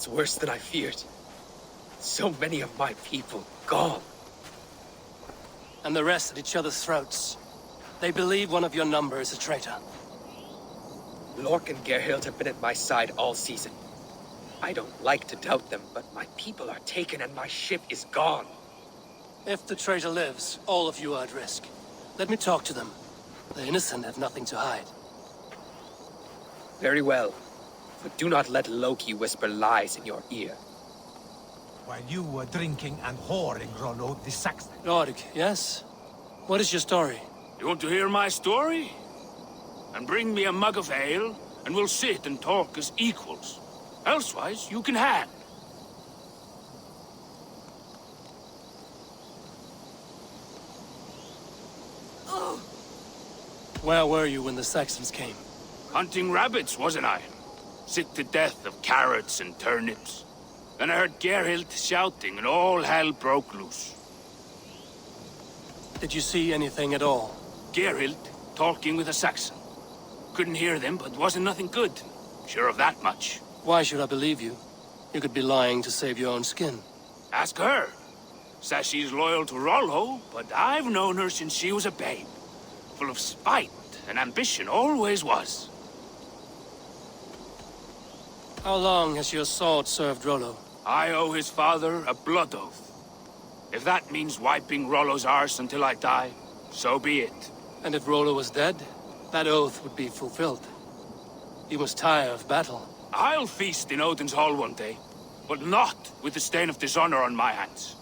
It's worse than I feared. So many of my people gone. And the rest at each other's throats. They believe one of your number is a traitor. Lork and Gerhild have been at my side all season. I don't like to doubt them, but my people are taken and my ship is gone. If the traitor lives, all of you are at risk. Let me talk to them. The innocent have nothing to hide. Very well. But do not let Loki whisper lies in your ear. While you were drinking and whoring, Rollo the Saxon. Rorik, yes? What is your story? You want to hear my story? And bring me a mug of ale, and we'll sit and talk as equals. Elsewise, you can hang. Where were you when the Saxons came? Hunting rabbits, wasn't I? Sick to death of carrots and turnips. Then I heard Gerhild shouting and all hell broke loose. Did you see anything at all? Gerhild talking with a Saxon. Couldn't hear them, but wasn't nothing good. Sure of that much. Why should I believe you? You could be lying to save your own skin. Ask her. Says she's loyal to Rollo, but I've known her since she was a babe. Full of spite and ambition, always was. How long has your sword served Rollo? I owe his father a blood oath. If that means wiping Rollo's arse until I die, so be it. And if Rollo was dead, that oath would be fulfilled. You must tire of battle. I'll feast in Odin's hall one day, but not with the stain of dishonor on my hands.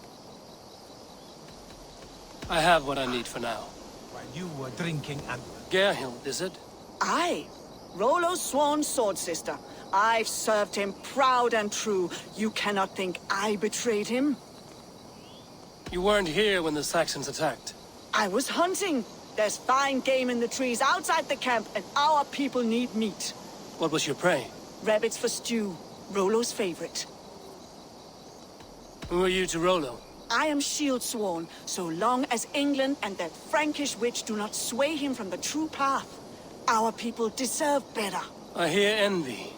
I have what I need for now. While you were drinking and... Gerhild, is it? Aye. Rollo's sworn sword sister. I've served him proud and true. You cannot think I betrayed him? You weren't here when the Saxons attacked. I was hunting. There's fine game in the trees outside the camp, and our people need meat. What was your prey? Rabbits for stew. Rollo's favorite. Who are you to Rollo? I am shield sworn, so long as England and that Frankish witch do not sway him from the true path. Our people deserve better. I hear envy.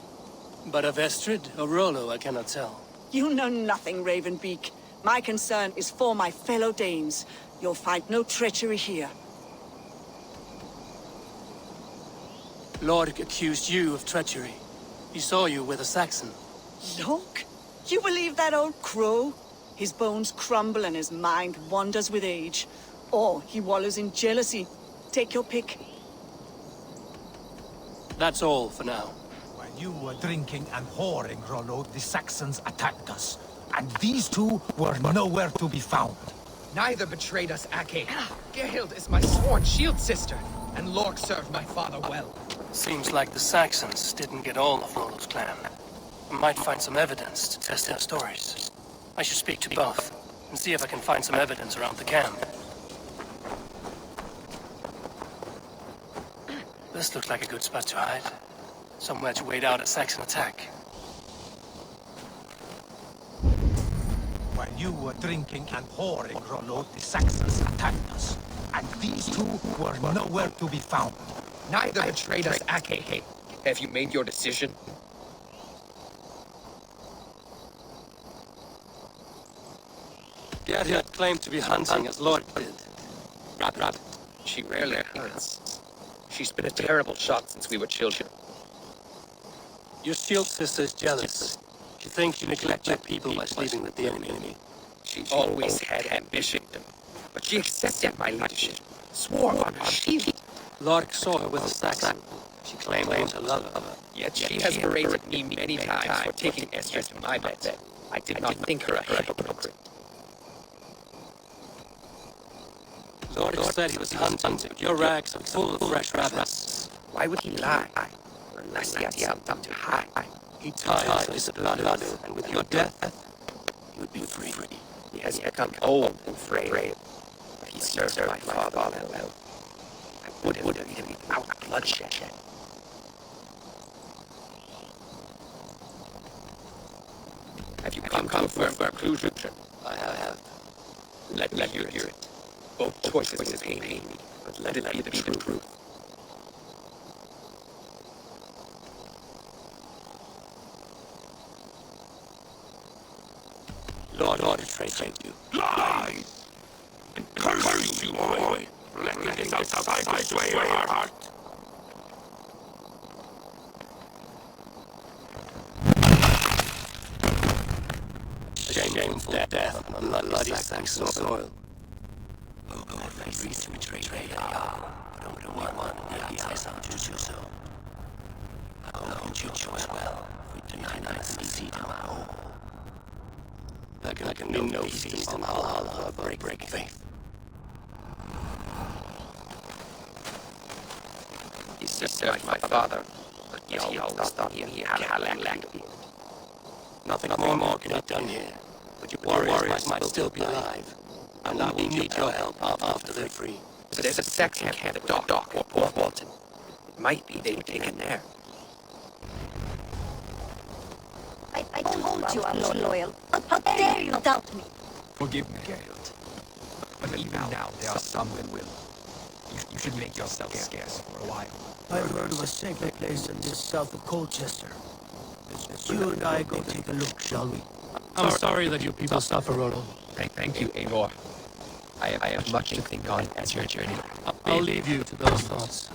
But of Estrid or Rollo, I cannot tell. You know nothing, Ravenbeak. My concern is for my fellow Danes. You'll find no treachery here. Lord accused you of treachery. He saw you with a Saxon. Look, you believe that old crow? His bones crumble and his mind wanders with age. Or he wallows in jealousy. Take your pick. That's all for now. While you were drinking and whoring, Rollo, the Saxons attacked us. And these two were nowhere to be found. Neither betrayed us, Ake. Gerhild is my sworn shield sister, and Lork served my father well. Seems like the Saxons didn't get all of Rollo's clan. I might find some evidence to test their stories. I should speak to both, and see if I can find some evidence around the camp. This looks like a good spot to hide. Somewhere to wait out a Saxon attack. While you were drinking and whoring, Rollo, the Saxons attacked us. And these two were nowhere to be found. Neither betrayed us, Ake. Have you made your decision? Gerhild claimed to be hunting as Lord did. Rab. She rarely hunts. She's been a terrible shot since we were children. Your shield sister is jealous. She thinks you neglect your people by sleeping with the enemy. She always had ambition, but she accepted my leadership. Swore on her shield. Lork saw her with a Saxon. She claimed to love her. Yet she has berated me many times for taking Esther to my bed. I did not think her a hypocrite. Lord said he was hunting, but your rags are full of fresh rabbits. Why would he lie? Unless he had something to hide. He tied his blood, and with your death, he would be free. He has become old and frail, but he served my father well. I would have him without bloodshed. Have you come to a firm conclusion? I have. Let me hear it. Both choices pain me, but let it be the truth. Lord betrayed you. Lie! And curse you, boy! Let me get outside this way of our heart. Shameful death on bloody Saxon soil. Oh, God, face to betray but only one in the eyes to do so. I hope you choose well. We deny not succeed in my home. There can be no feast in Valhalla or break faith. He served my father, but he always thought he had Nothing more can be done here, but your warriors might still be alive, and I will need your help after they're free. There's a Saxon camp at Dock or Port Walton. It might be they would take it there. I told you I'm not loyal. How dare you doubt me? Forgive me, Geralt. But even now, there are some that will. You should make yourself scarce for a while. I heard of a safer place than this south of Colchester. You and I go take a look, shall we? I'm sorry that you people suffer, Rollo. Thank you, Eivor. I have much to think on as your journey. I'll leave you to those thoughts.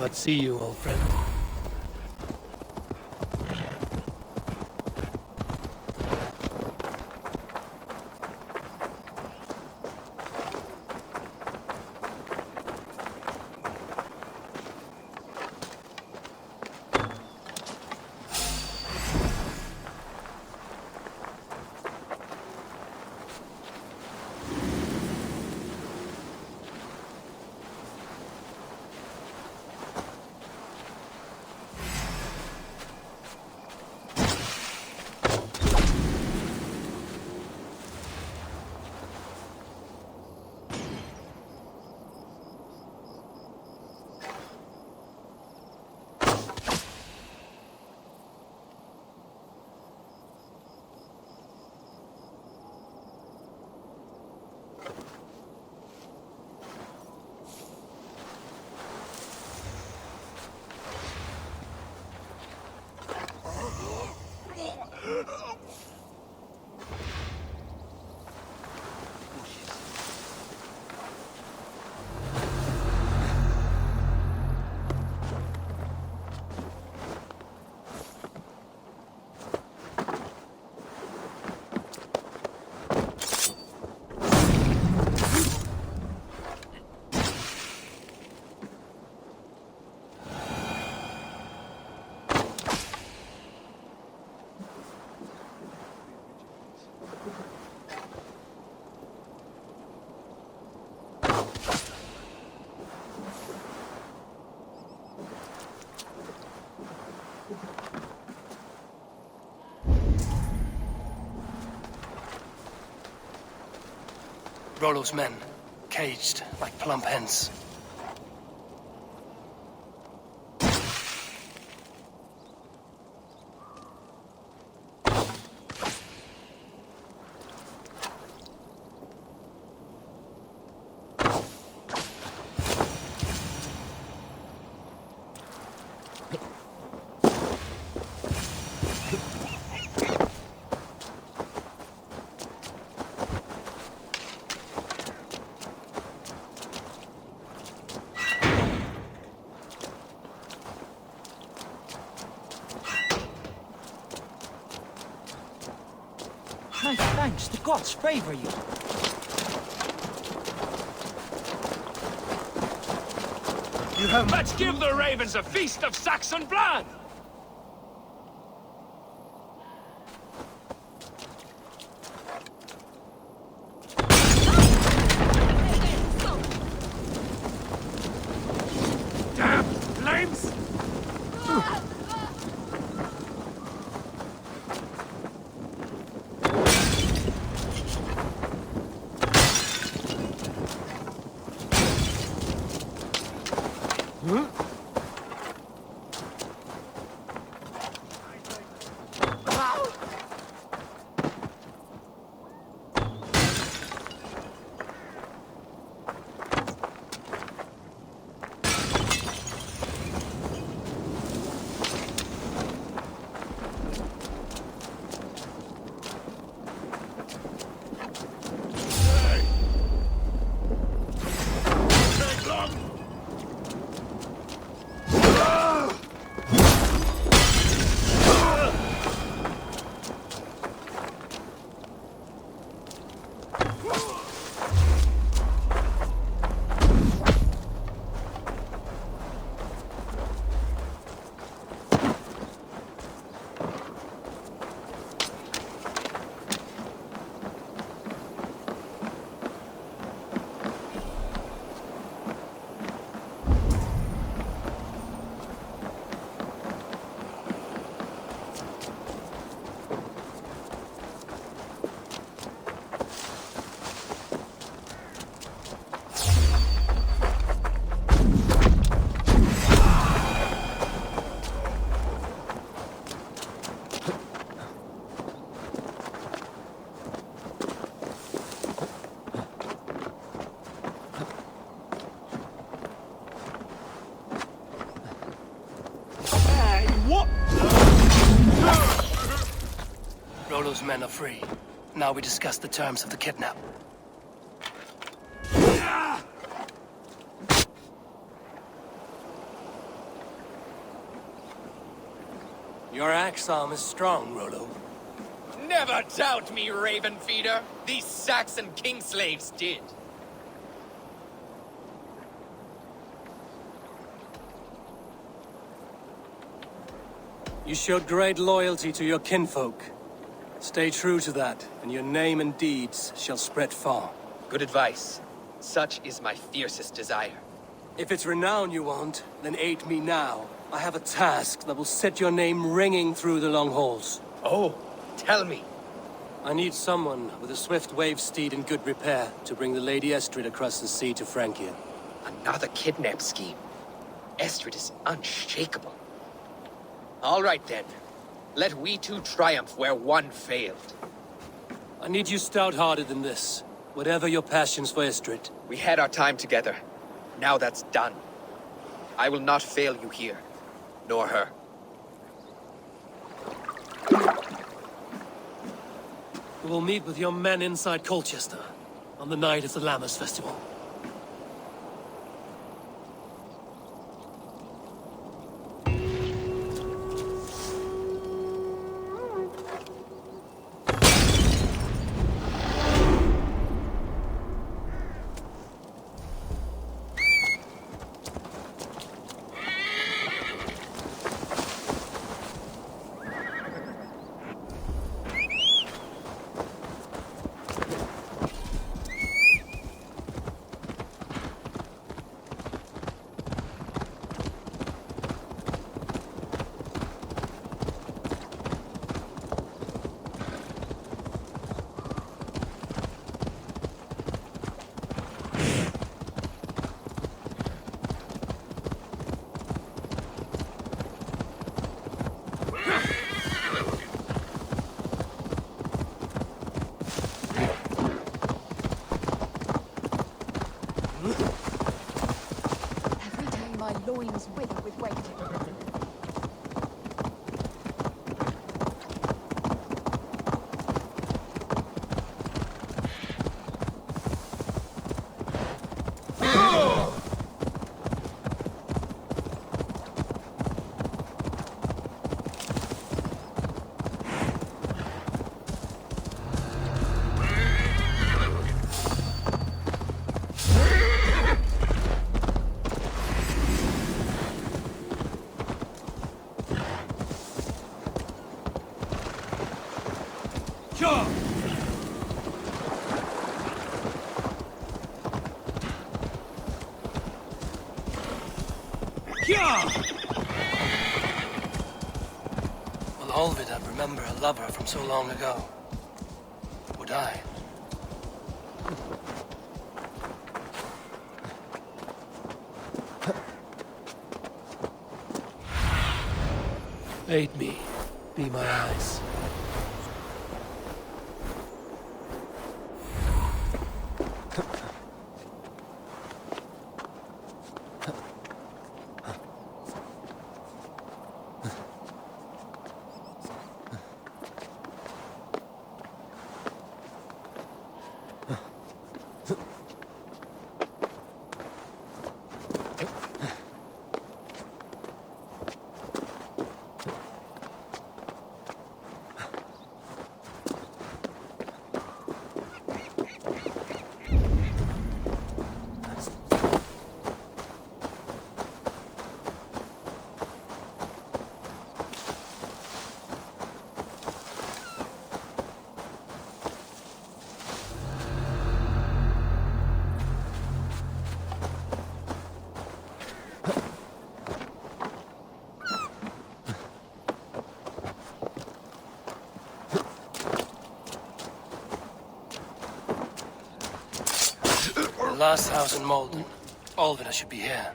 Let's see you, old friend. Rollo's men, caged like plump hens. My thanks, the gods favor you. Let's give the ravens a feast of Saxon blood! Damn flames! Rollo's men are free. Now we discuss the terms of the kidnap. Your axe arm is strong, Rollo. Never doubt me, Raven Feeder. These Saxon king slaves did. You showed great loyalty to your kinfolk. Stay true to that, and your name and deeds shall spread far. Good advice. Such is my fiercest desire. If it's renown you want, then aid me now. I have a task that will set your name ringing through the long halls. Oh, tell me. I need someone with a swift wave steed in good repair to bring the Lady Estrid across the sea to Francia. Another kidnap scheme. Estrid is unshakable. All right then. Let we two triumph where one failed. I need you stout-hearted than this. Whatever your passions for Estrid. We had our time together. Now that's done. I will not fail you here. Nor her. We will meet with your men inside Colchester on the night of the Lammas Festival. Every day my loins wither with waiting. Will Olvidar remember a lover from so long ago? Would I? Aid me. Be my eyes. Last house in Malden. Olvidar should be here.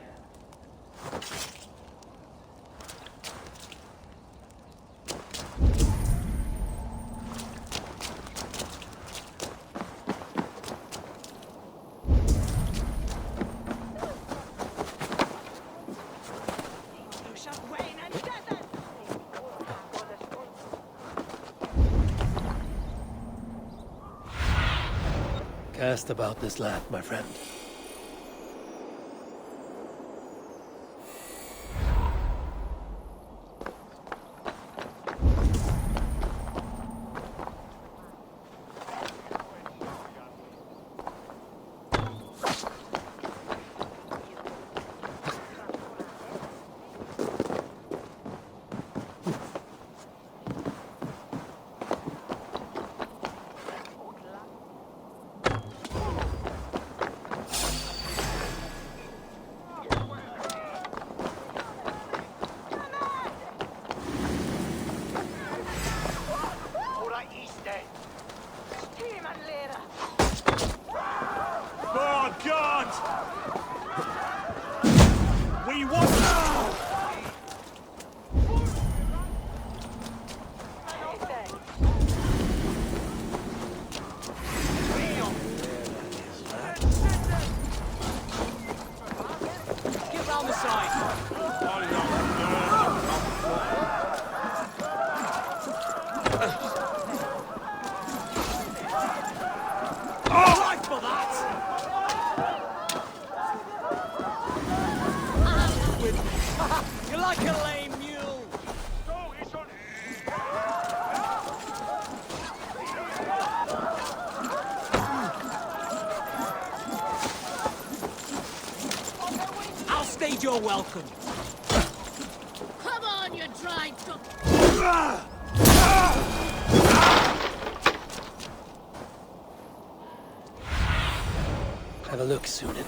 Cast about this land, my friend. You're welcome. Come on, you dried dog. Have a look, Sunan.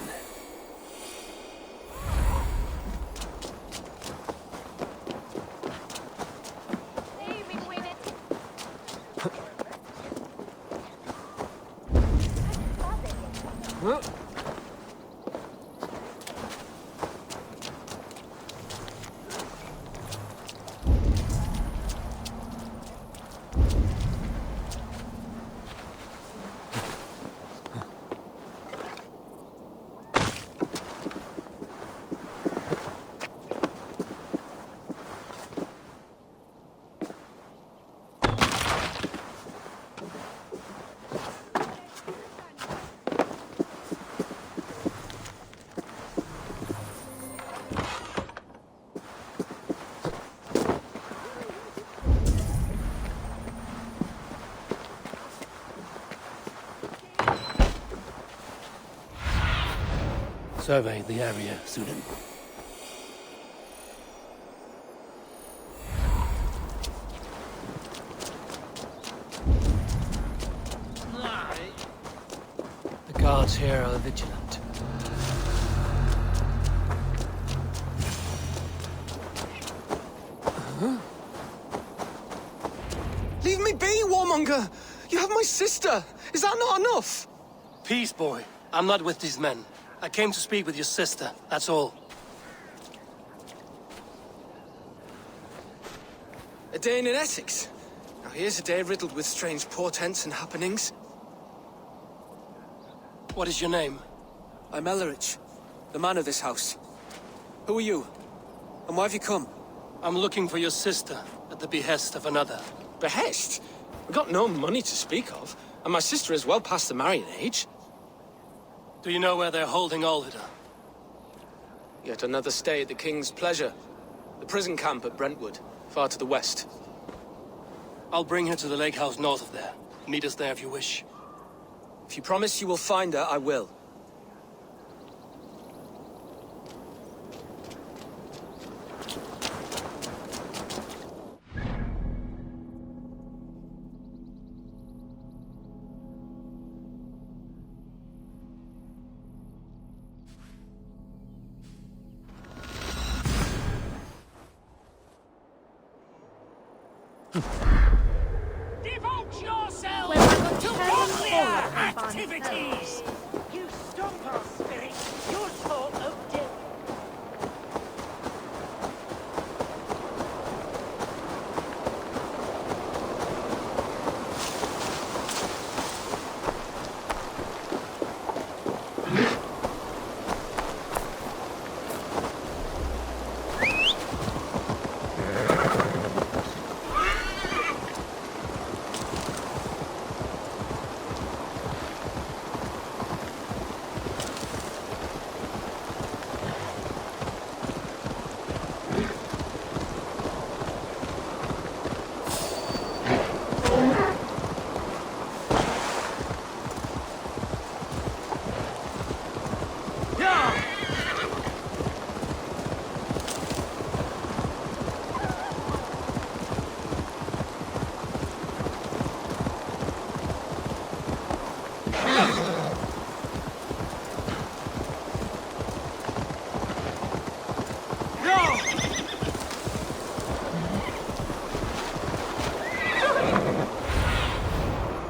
survey the area, Sudan. The guards here are vigilant. Huh? Leave me be, warmonger! You have my sister! Is that not enough? Peace, boy. I'm not with these men. I came to speak with your sister, that's all. A day in Essex. Now here's a day riddled with strange portents and happenings. What is your name? I'm Ellerich, the man of this house. Who are you? And why have you come? I'm looking for your sister, at the behest of another. Behest? We've got no money to speak of, and my sister is well past the marrying age. Do you know where they're holding Alvida? Yet another stay at the King's pleasure. The prison camp at Brentwood, far to the west. I'll bring her to the lake house north of there. Meet us there if you wish. If you promise you will find her, I will. Devote yourself to warrior activities! You stomp our spirit, you're sort of dead.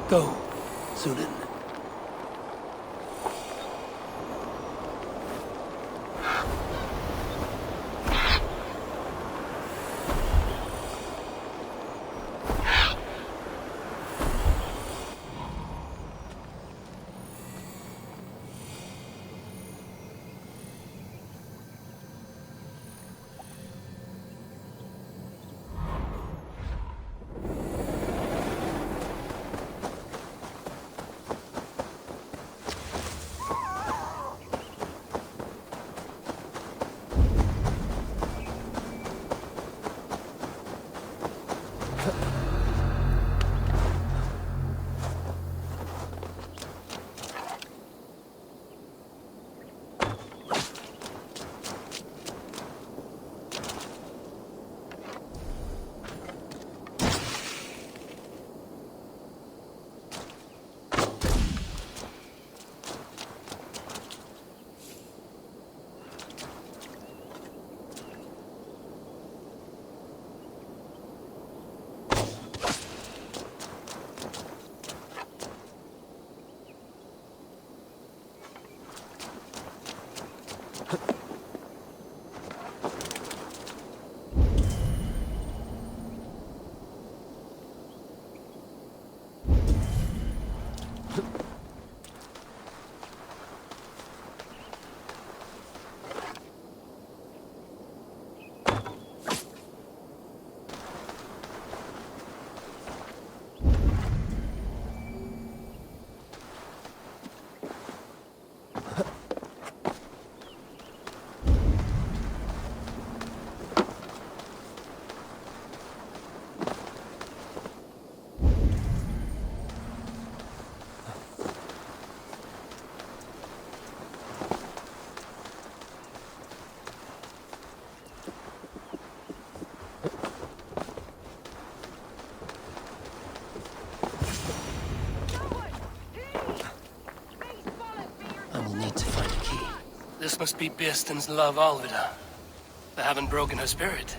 Go, Sudan. need to find a key. This must be Birsten's love Alvida. They haven't broken her spirit.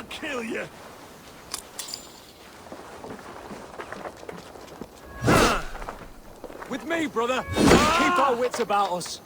Kill you! With me, brother! Keep our wits about us!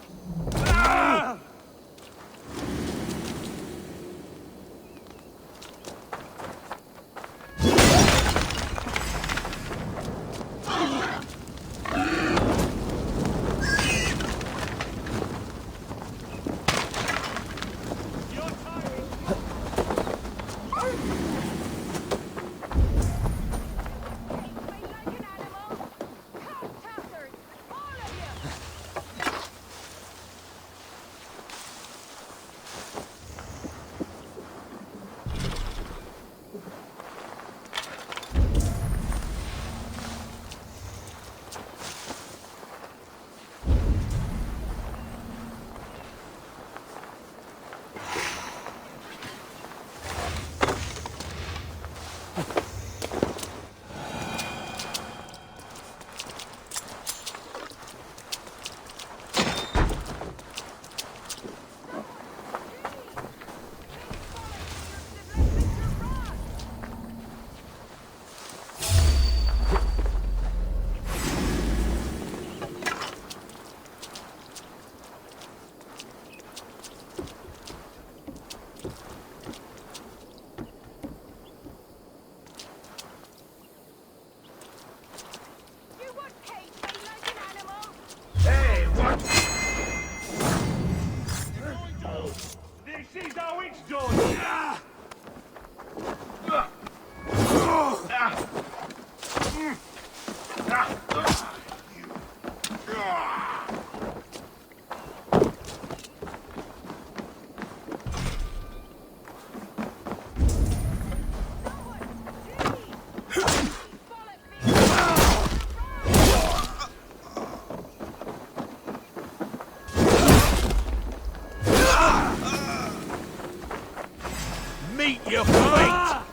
Meet your fate!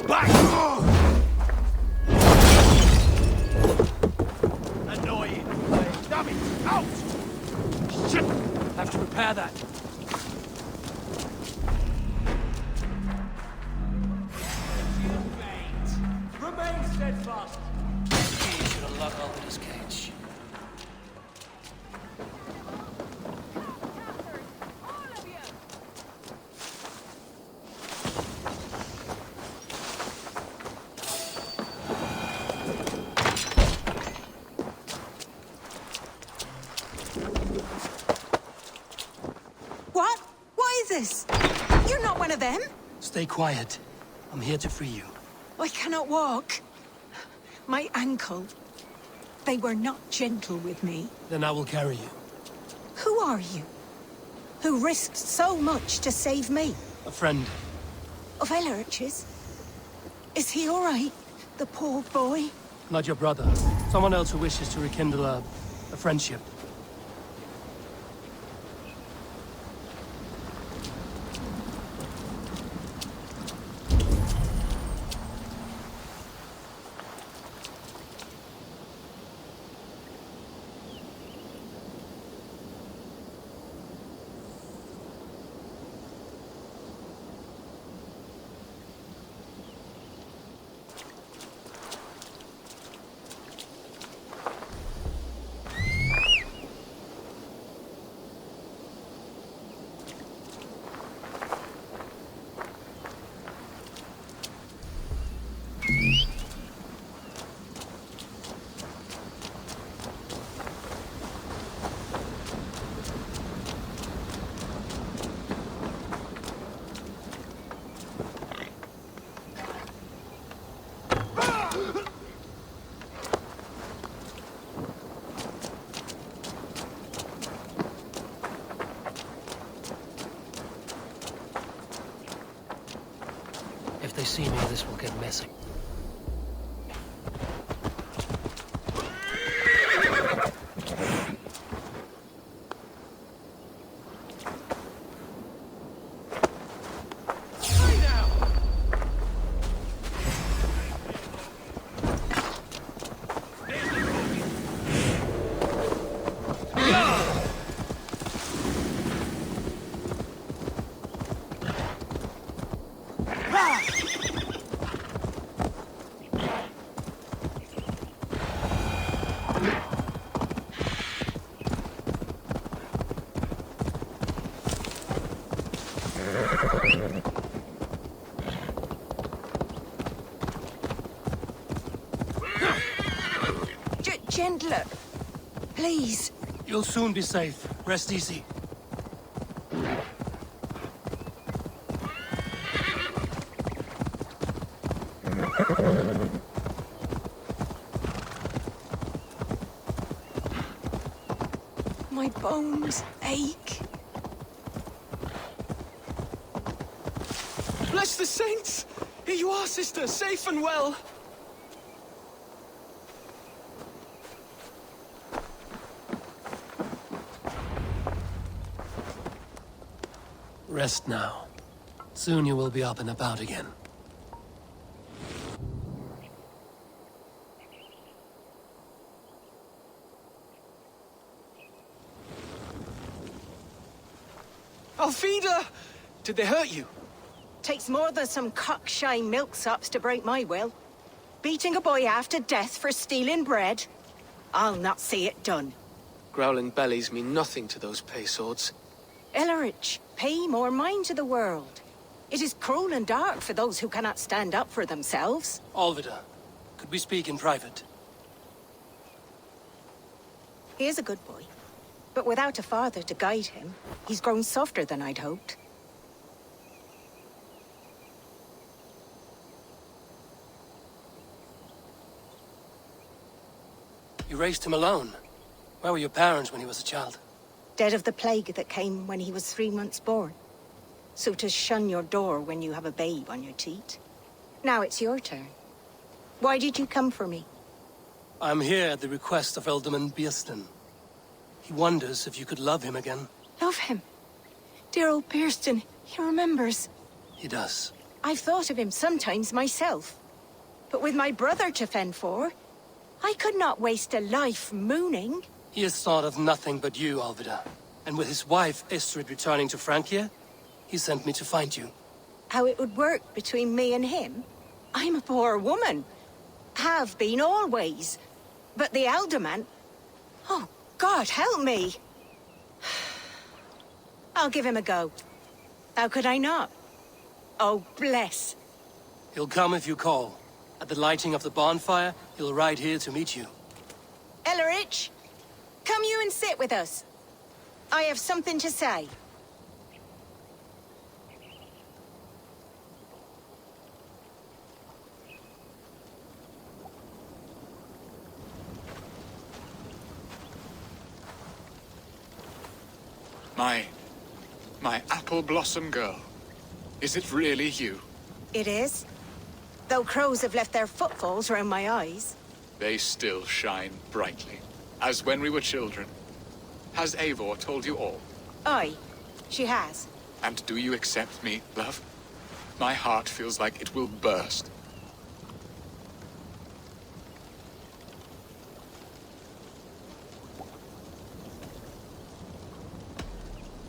Back! Annoying. Damn it! Out! Shit! Have to repair that. Remain steadfast. He should unlock Alvida's cage. them? Stay quiet. I'm here to free you. I cannot walk. My ankle. They were not gentle with me. Then I will carry you. Who are you? Who risked so much to save me? A friend. Of Elrich's? Is he all right? The poor boy? Not your brother. Someone else who wishes to rekindle a friendship. If they see me, this will get messy. Gentler. Please. You'll soon be safe. Rest easy. My bones ache. Bless the saints! Here you are, sister, safe and well. Rest now. Soon you will be up and about again. Alfida! Did they hurt you? Takes more than some cockshy milksops to break my will. Beating a boy half to death for stealing bread? I'll not see it done. Growling bellies mean nothing to those pay swords. Ellerich, pay more mind to the world. It is cruel and dark for those who cannot stand up for themselves. Alvida, could we speak in private? He is a good boy, but without a father to guide him, he's grown softer than I'd hoped. You raised him alone. Where were your parents when he was a child? Dead of the plague that came when he was 3 months born. So to shun your door when you have a babe on your teat. Now it's your turn. Why did you come for me? I'm here at the request of Ealdorman Biersten. He wonders if you could love him again. Love him? Dear old Biersten, he remembers. He does. I've thought of him sometimes myself. But with my brother to fend for, I could not waste a life mooning. He has thought of nothing but you, Alvida. And with his wife, Estrid, returning to Francia, he sent me to find you. How it would work between me and him? I'm a poor woman. Have been always. But the Alderman... Oh, God, help me! I'll give him a go. How could I not? Oh, bless. He'll come if you call. At the lighting of the bonfire, he'll ride here to meet you. Ellerich, come you and sit with us. I have something to say. My apple blossom girl. Is it really you? It is. Though crows have left their footfalls around my eyes. They still shine brightly, as when we were children. Has Eivor told you all? Aye, she has. And do you accept me, love? My heart feels like it will burst.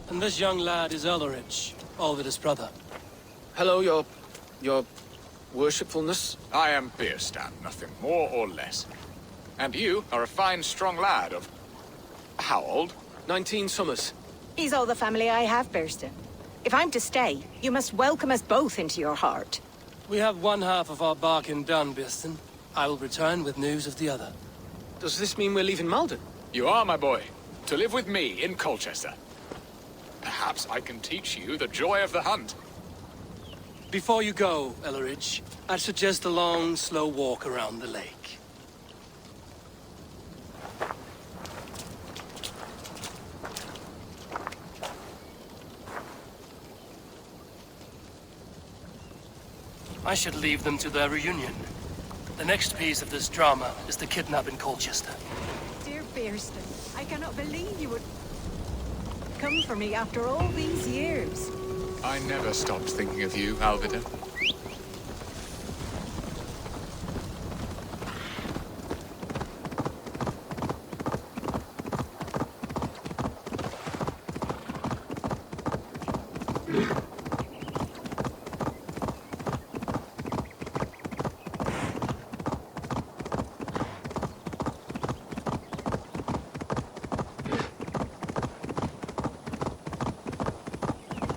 And this young lad is Elrich, Olvid's brother. Hello, your worshipfulness. I am Beerstan, nothing more or less. And you are a fine, strong lad of... how old? 19 summers. He's all the family I have, Bearston. If I'm to stay, you must welcome us both into your heart. We have one half of our bargain done, Bearston. I will return with news of the other. Does this mean we're leaving Malden? You are, my boy, to live with me in Colchester. Perhaps I can teach you the joy of the hunt. Before you go, Elrich, I'd suggest a long, slow walk around the lake. I should leave them to their reunion. The next piece of this drama is the kidnap in Colchester. Dear Bearston, I cannot believe you would come for me after all these years. I never stopped thinking of you, Alvida.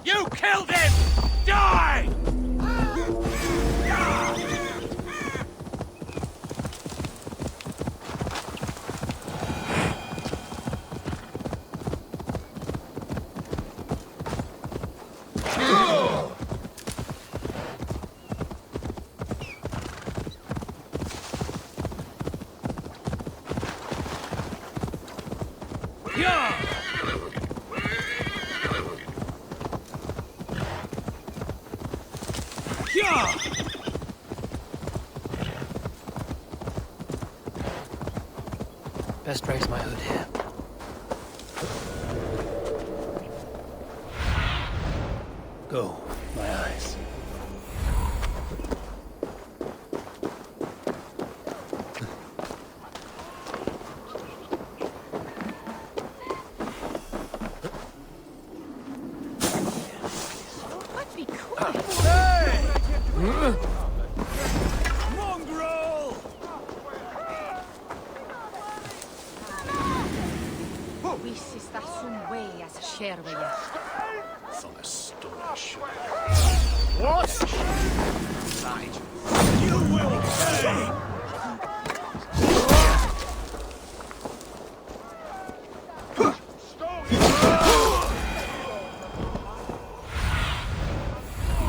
You killed him! Die! Best raise my hood here. Go, my eyes. Might be cool. Mongrel! Wis is that some way as a share with you. From a stonish. What? Side. You will pay!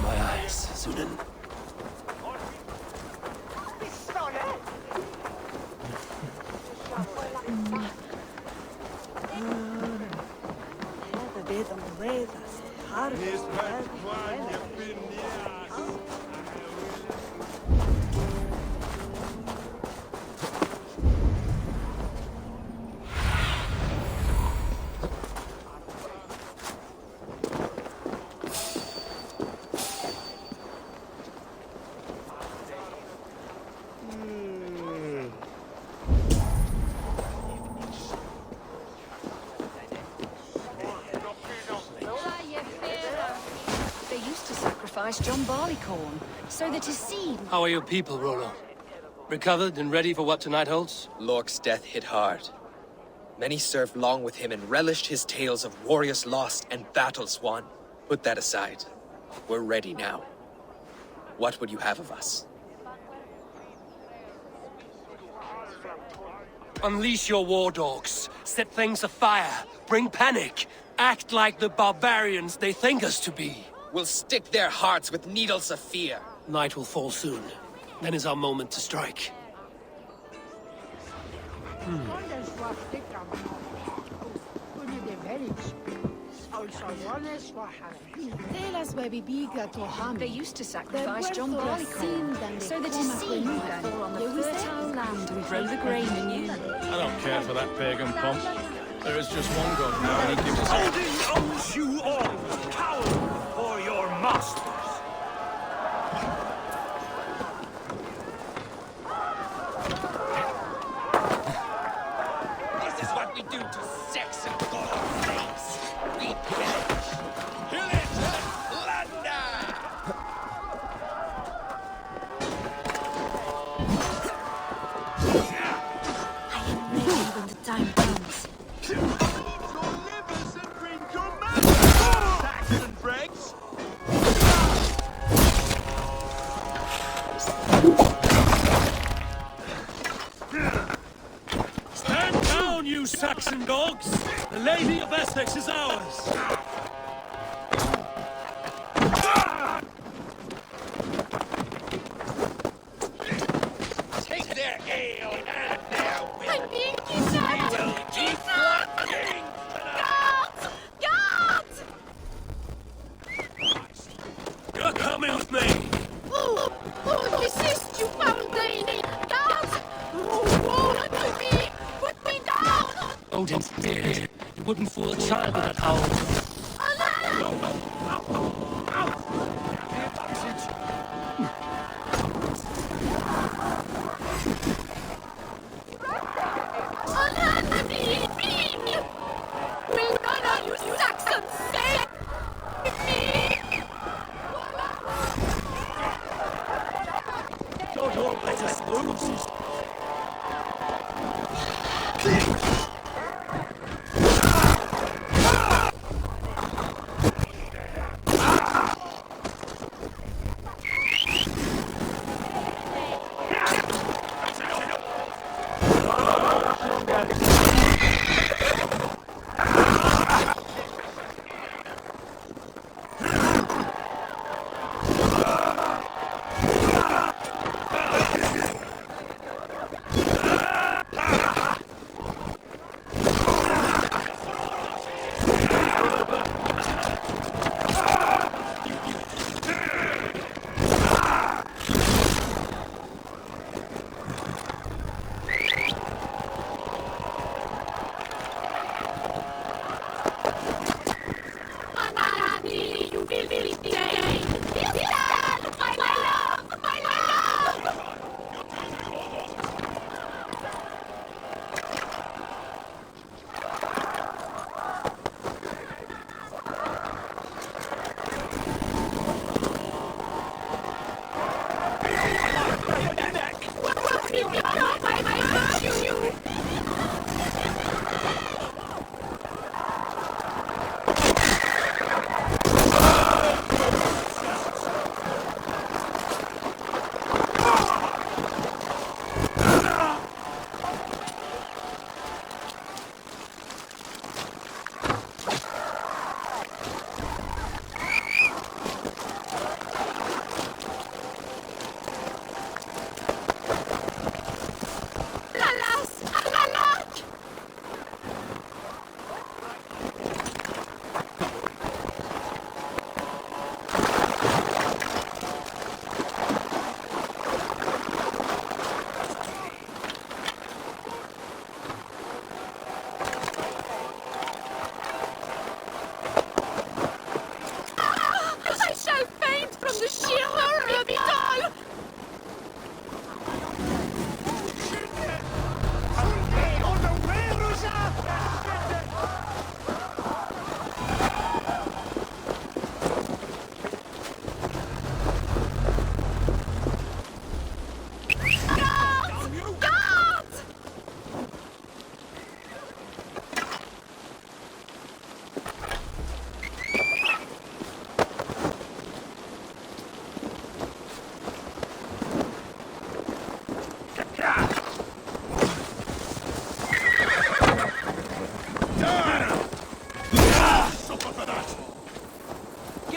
My eyes, Sunan. They used to sacrifice John Barleycorn, so that his seed... How are your people, Rollo? Recovered and ready for what tonight holds? Lork's death hit hard. Many served long with him and relished his tales of warriors lost and battles won. Put that aside. We're ready now. What would you have of us? Unleash your war dogs. Set things afire. Bring panic. Act like the barbarians they think us to be. We'll stick their hearts with needles of fear. Night will fall soon. Then is our moment to strike. They used to sacrifice John Barleycorn so that his seed might fall on the fertile land and grow the grain anew. I don't care for that pagan pomp. There is just one God now, and he gives us Odin owes you all, coward for your masters. This is what we do to sex and god things. We pillage, pillage and plunder! I am ready when the time comes. Stand down, you Saxon dogs! The Lady of Essex is ours! Take their ale and their will. I'm being kidnapped! We will keep plundering! Guards! You're coming with me! Oh, desist, you foul lady! Guards! Oh, let me! Put me down! Odin's dead. You wouldn't fool a child with that howl. Will none of you Saxons save me? Don't all let us lose!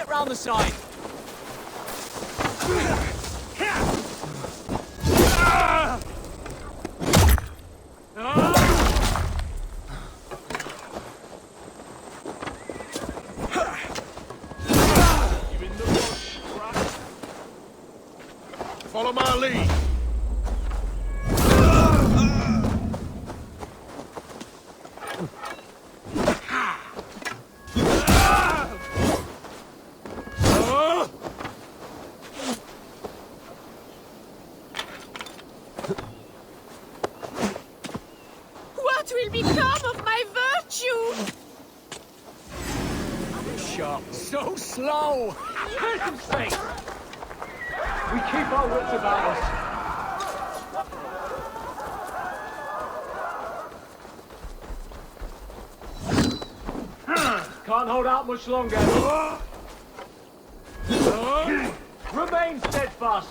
Round the side. lead! What will become of my virtue? Sharp. So slow! Here's some space! We keep our wits about us. Can't hold out much longer. Remain steadfast.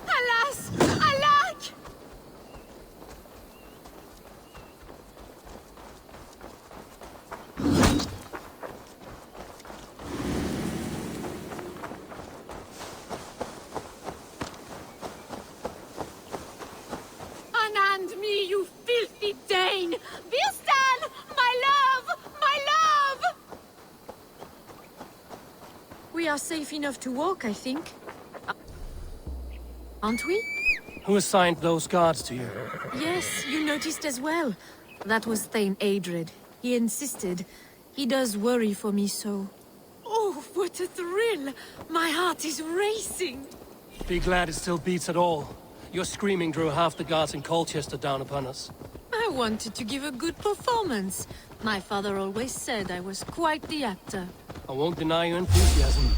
Alas! Alack! Unhand me, you filthy Dane! Birstan! My love! My love! We are safe enough to walk, I think. Aren't we? Who assigned those guards to you? Yes, you noticed as well. That was Thane Adred. He insisted. He does worry for me so. Oh, what a thrill! My heart is racing! Be glad it still beats at all. Your screaming drew half the guards in Colchester down upon us. I wanted to give a good performance. My father always said I was quite the actor. I won't deny your enthusiasm.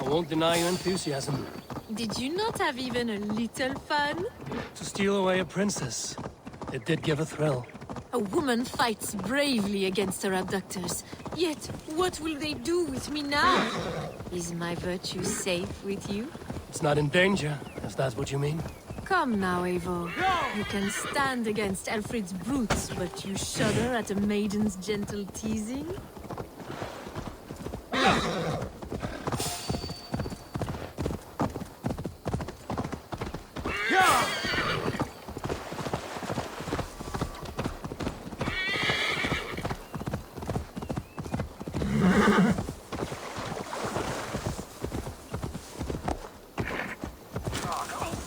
I won't deny your enthusiasm. Did you not have even a little fun? To steal away a princess. It did give a thrill. A woman fights bravely against her abductors. Yet, what will they do with me now? Is my virtue safe with you? It's not in danger, if that's what you mean. Come now, Eivor. You can stand against Alfred's brutes, but you shudder at a maiden's gentle teasing?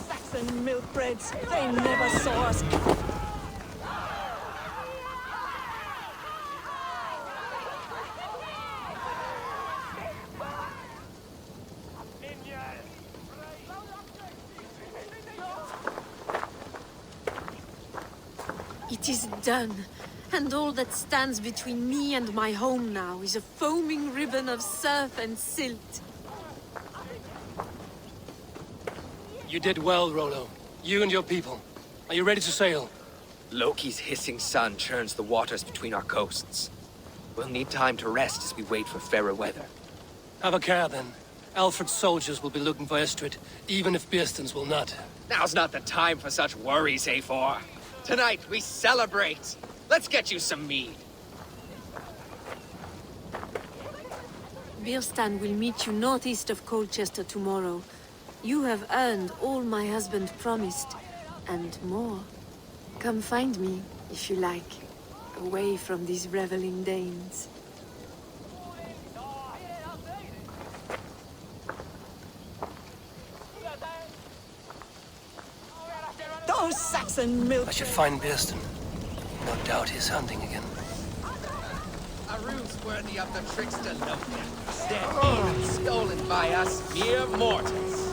Saxon milkbreds, they never saw us. It is done. And all that stands between me and my home now is a foaming ribbon of surf and silt. You did well, Rollo. You and your people. Are you ready to sail? Loki's hissing sun churns the waters between our coasts. We'll need time to rest as we wait for fairer weather. Have a care, then. Alfred's soldiers will be looking for Estrid, even if Birsten's will not. Now's not the time for such worries, Eivor. Tonight, we celebrate. Let's get you some mead. Birstan will meet you northeast of Colchester tomorrow. You have earned all my husband promised, and more. Come find me, if you like, away from these reveling Danes. Those Saxon milk. I should find Birsten. No doubt he's hunting again. A ruse worthy of the trickster Loki. They're even stolen by us mere mortals.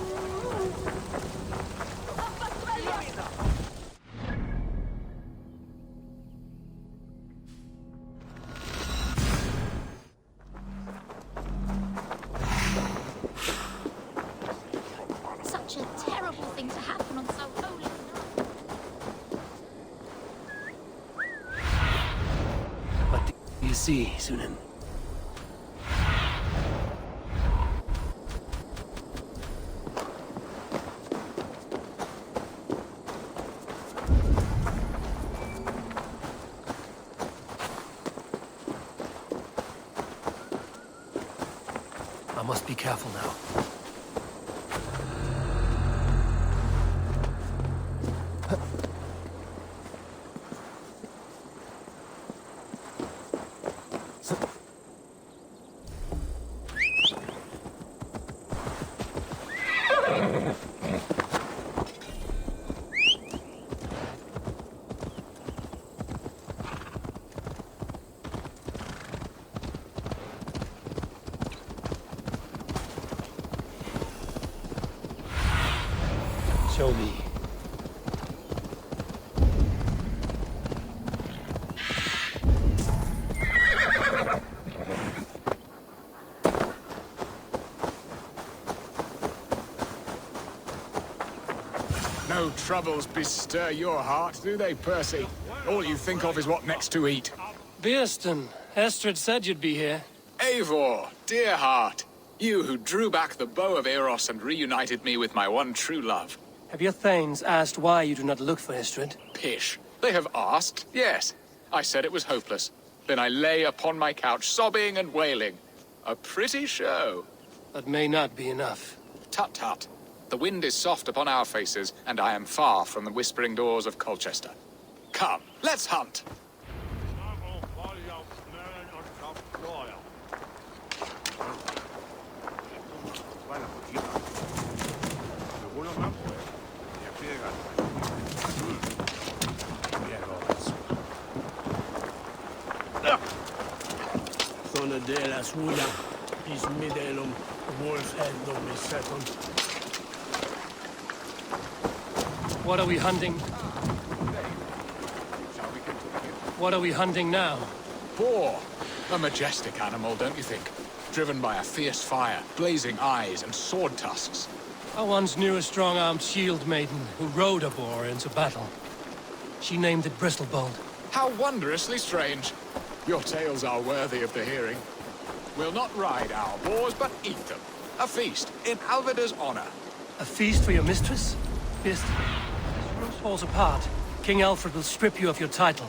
see, Sunan. I must be careful now. Show me. No troubles bestir your heart, do they, Percy? All you think of is what next to eat. Beerston, Estrid said you'd be here. Eivor, dear heart. You who drew back the bow of Eros and reunited me with my one true love. Have your thanes asked why you do not look for Estrid? Pish. They have asked, yes. I said it was hopeless. Then I lay upon my couch, sobbing and wailing. A pretty show. That may not be enough. Tut-tut. The wind is soft upon our faces, and I am far from the whispering doors of Colchester. Come, let's hunt! Sono della suya, is midelum, wolf headum is second. What are we hunting? What are we hunting now? Boar. A majestic animal, don't you think? Driven by a fierce fire, blazing eyes, and sword tusks. I once knew a strong-armed shield maiden who rode a boar into battle. She named it Bristlebolt. How wondrously strange. Your tales are worthy of the hearing. We'll not ride our boars, but eat them. A feast, in Alvida's honor. A feast for your mistress? Beast, if Rose falls apart, King Alfred will strip you of your title.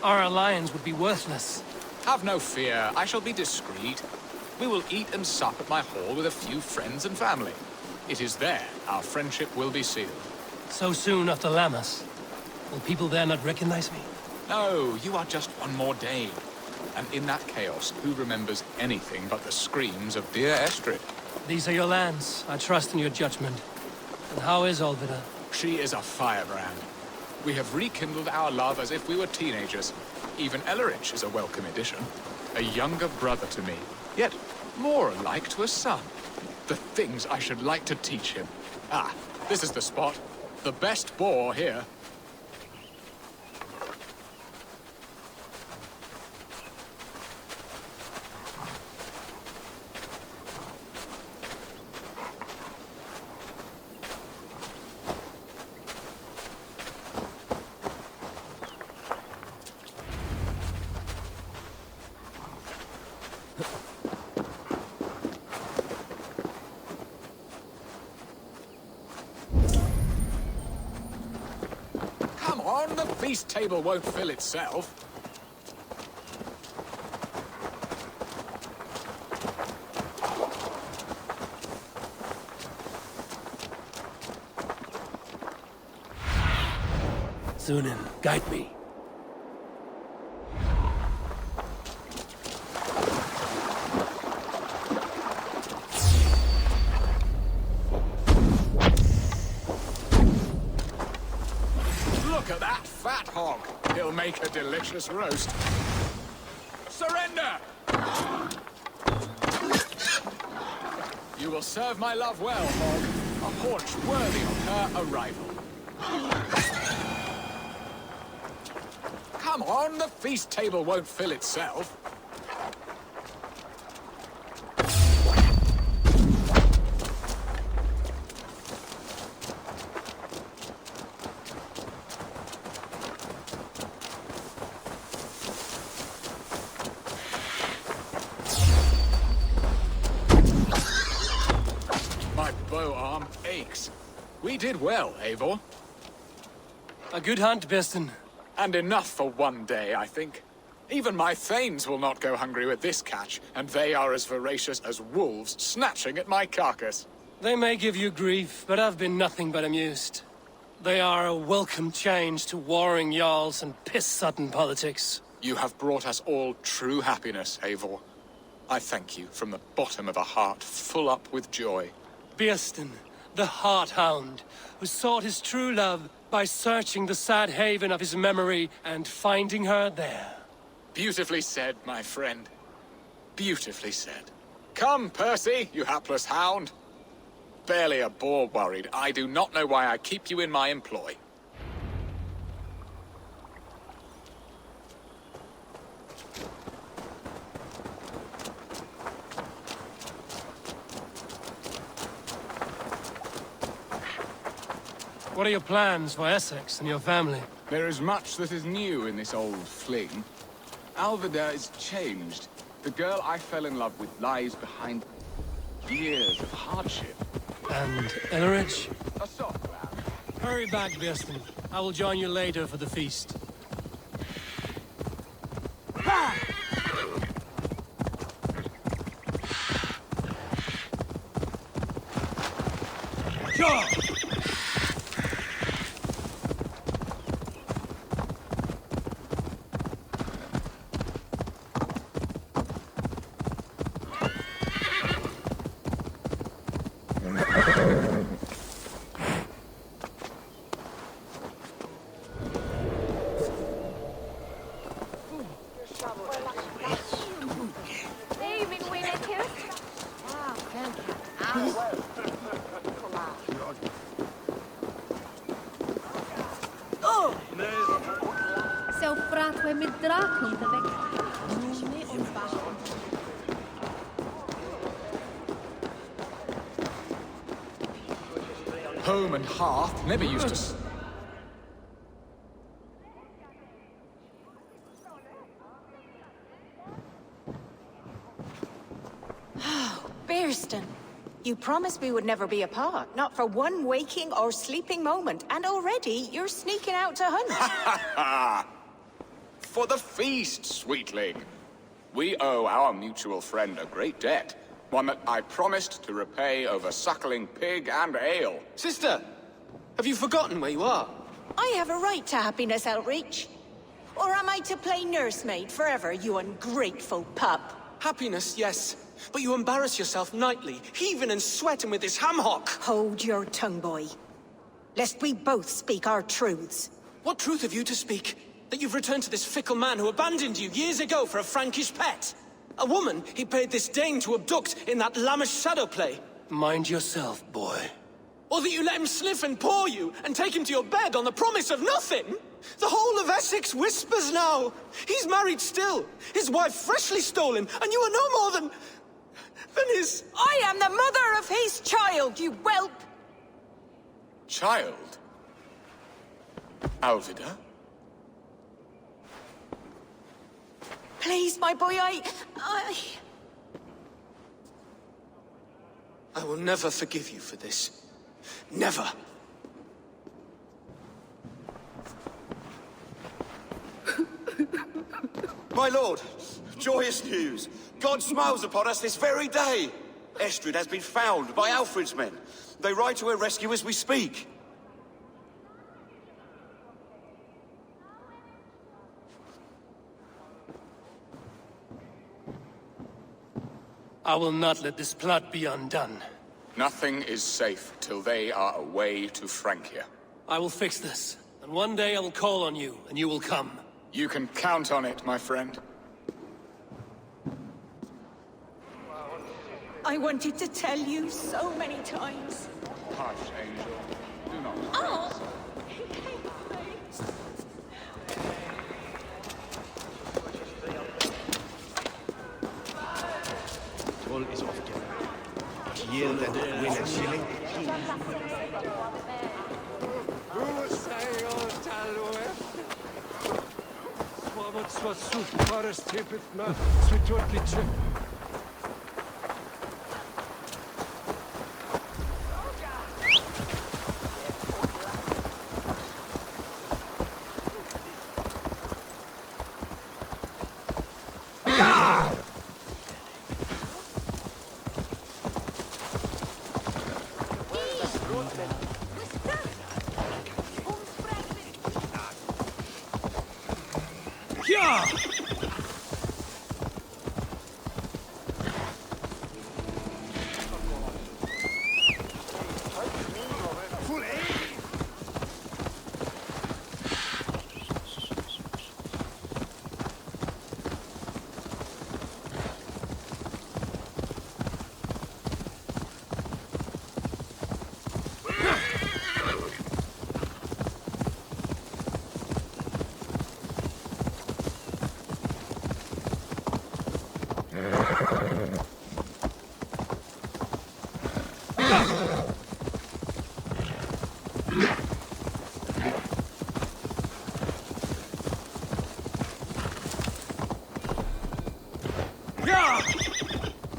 Our alliance would be worthless. Have no fear, I shall be discreet. We will eat and sup at my hall with a few friends and family. It is there our friendship will be sealed. So soon after Lammas? Will people there not recognize me? No, you are just one more Dane. And in that chaos, who remembers anything but the screams of dear Estrid? These are your lands. I trust in your judgment. And how is Alvida? She is a firebrand. We have rekindled our love as if we were teenagers. Even Ellerich is a welcome addition. A younger brother to me, yet more alike to a son. The things I should like to teach him. Ah, this is the spot. The best boar here. The feast table won't fill itself. Sunan, guide me. Look at that fat hog. He'll make a delicious roast. Surrender! You will serve my love well, hog. A haunch worthy of her arrival. Come on, the feast table won't fill itself. bow arm aches. We did well, Eivor. A good hunt, Beston. And enough for one day, I think. Even my thanes will not go hungry with this catch, and they are as voracious as wolves snatching at my carcass. They may give you grief, but I've been nothing but amused. They are a welcome change to warring jarls and piss-sodden politics. You have brought us all true happiness, Eivor. I thank you from the bottom of a heart full up with joy. Beston, the Heart-Hound, who sought his true love by searching the sad haven of his memory and finding her there. Beautifully said, my friend. Beautifully said. Come, Percy, you hapless hound. Barely a boar worried. I do not know why I keep you in my employ. What are your plans for Essex and your family? There is much that is new in this old fling. Alvida is changed. The girl I fell in love with lies behind years of hardship. And Elleridge? A soft lad. Hurry back, Beston. I will join you later for the feast. Sure! Home and hearth never used to... Bearston, you promised we would never be apart, not for one waking or sleeping moment, and already you're sneaking out to hunt. For the feast, sweetling. We owe our mutual friend a great debt. One that I promised to repay over suckling pig and ale. Sister! Have you forgotten where you are? I have a right to happiness, Outreach. Or am I to play nursemaid forever, you ungrateful pup? Happiness, yes. But you embarrass yourself nightly, heaving and sweating with this ham-hock. Hold your tongue, boy. Lest we both speak our truths. What truth have you to speak? That you've returned to this fickle man who abandoned you years ago for a Frankish pet? A woman he paid this Dane to abduct in that lammish shadow play? Mind yourself, boy. Or that you let him sniff and paw you, and take him to your bed on the promise of nothing? The whole of Essex whispers now. He's married still, his wife freshly stolen, and you are no more than his... I am the mother of his child, you whelp! Child? Alvida? Please, my boy, I will never forgive you for this. Never. My lord, joyous news. God smiles upon us this very day. Estrid has been found by Alfred's men. They ride to her rescue as we speak. I will not let this plot be undone. Nothing is safe till they are away to Francia. I will fix this, and one day I will call on you, and you will come. You can count on it, my friend. I wanted to tell you so many times. Hush, Angel. Do not... Oh! Toll is often. Yield and win a shilling.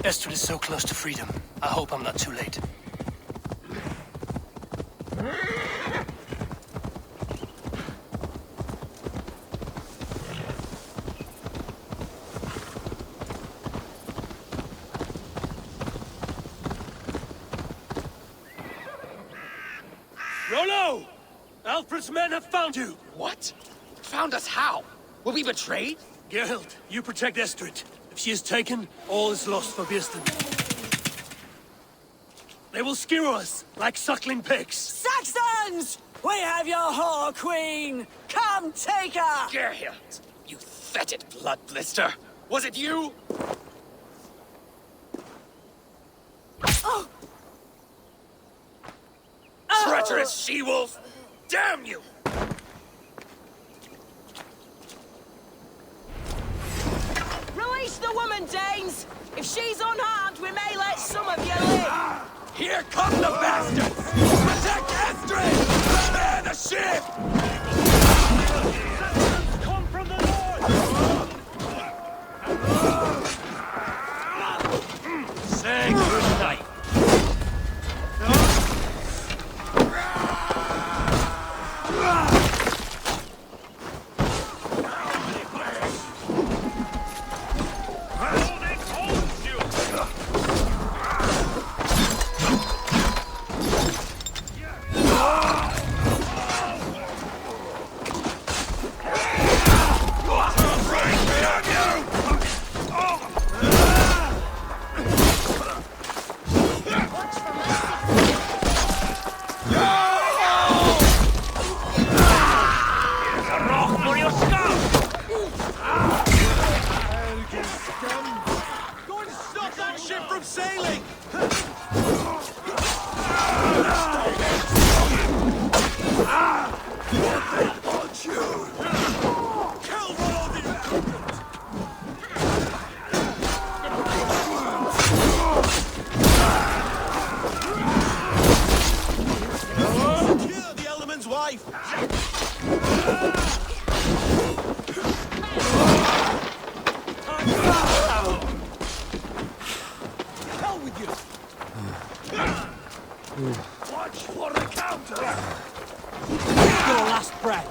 Estrid is so close to freedom. I hope I'm not too late. Rollo! Alfred's men have found you! What? Found us how? Were we betrayed? Gerhild, you protect Estrid. If she is taken, all is lost for Birsten. They will skewer us like suckling pigs. Saxons! We have your whore queen! Come take her! Gerhild, you fetid blood blister! Was it you? Oh. Treacherous she-wolf! Damn you! Release the woman, Danes! If she's unharmed, we may let some of you live! Here come the bastards! Protect Estrid! Prepare the ship! Come from the north! Say good night. Watch for the counter! Your last breath!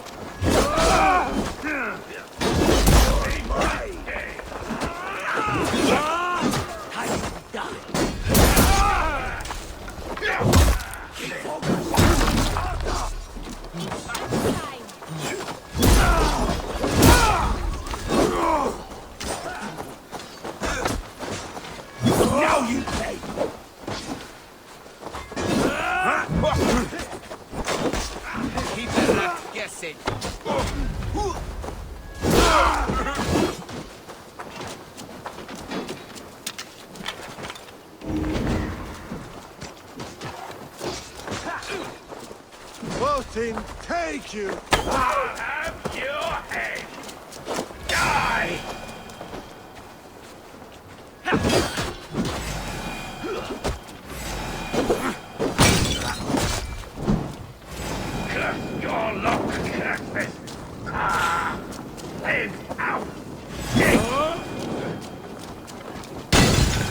Now you pay! Keep them left guessing. Voting, take you! I'll have your head! Die! Curse your luck, Curtis! Live out!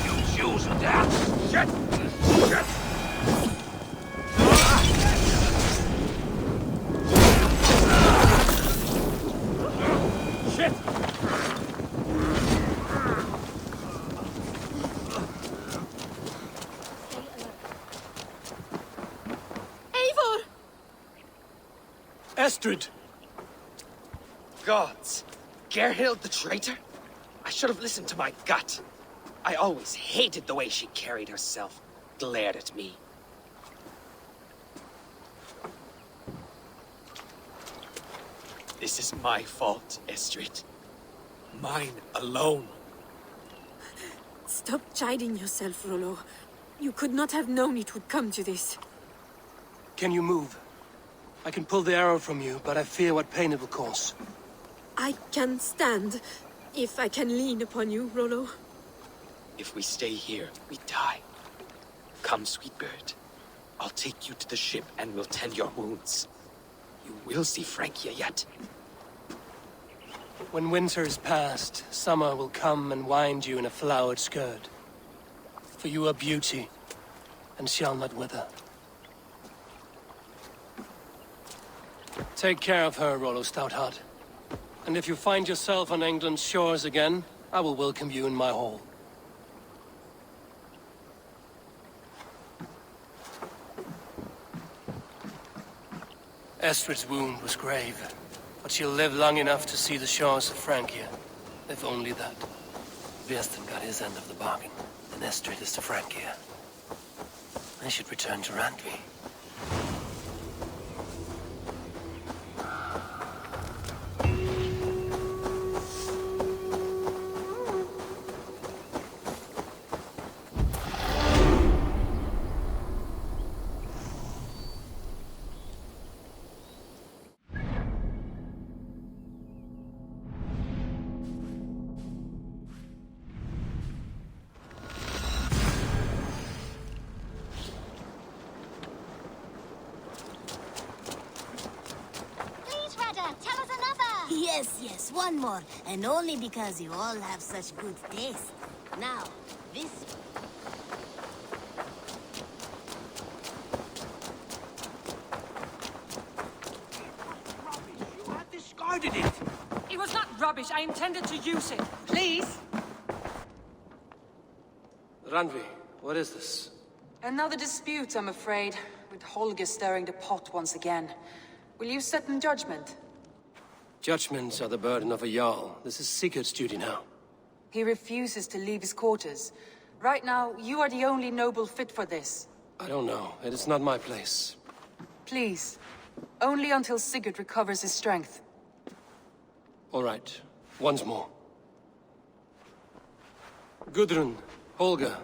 You choose that! Shit! Shit! Shit! Eivor! Estrid! Gods, Gerhild the traitor? I should have listened to my gut. I always hated the way she carried herself, glared at me. This is my fault, Estrid. Mine alone. Stop chiding yourself, Rollo. You could not have known it would come to this. Can you move? I can pull the arrow from you, but I fear what pain it will cause. I can stand, if I can lean upon you, Rollo. If we stay here, we die. Come, sweet bird. I'll take you to the ship and we'll tend your wounds. You will see Francia yet. When winter is past, summer will come and wind you in a flowered skirt. For you are beauty, and shall not wither. Take care of her, Rollo Stoutheart. And if you find yourself on England's shores again, I will welcome you in my hall. Estrid's wound was grave, but she'll live long enough to see the shores of Francia. If only that. Vieston got his end of the bargain, and Estrid is to Francia. I should return to Randvi. Yes, one more. And only because you all have such good taste. Now, this... You had discarded it! It was not rubbish. I intended to use it. Please? Randvi, what is this? Another dispute, I'm afraid, with Holger stirring the pot once again. Will you sit in judgment? Judgments are the burden of a Jarl. This is Sigurd's duty now. He refuses to leave his quarters. Right now, you are the only noble fit for this. I don't know. It is not my place. Please. Only until Sigurd recovers his strength. All right. Once more. Gudrun, Holger,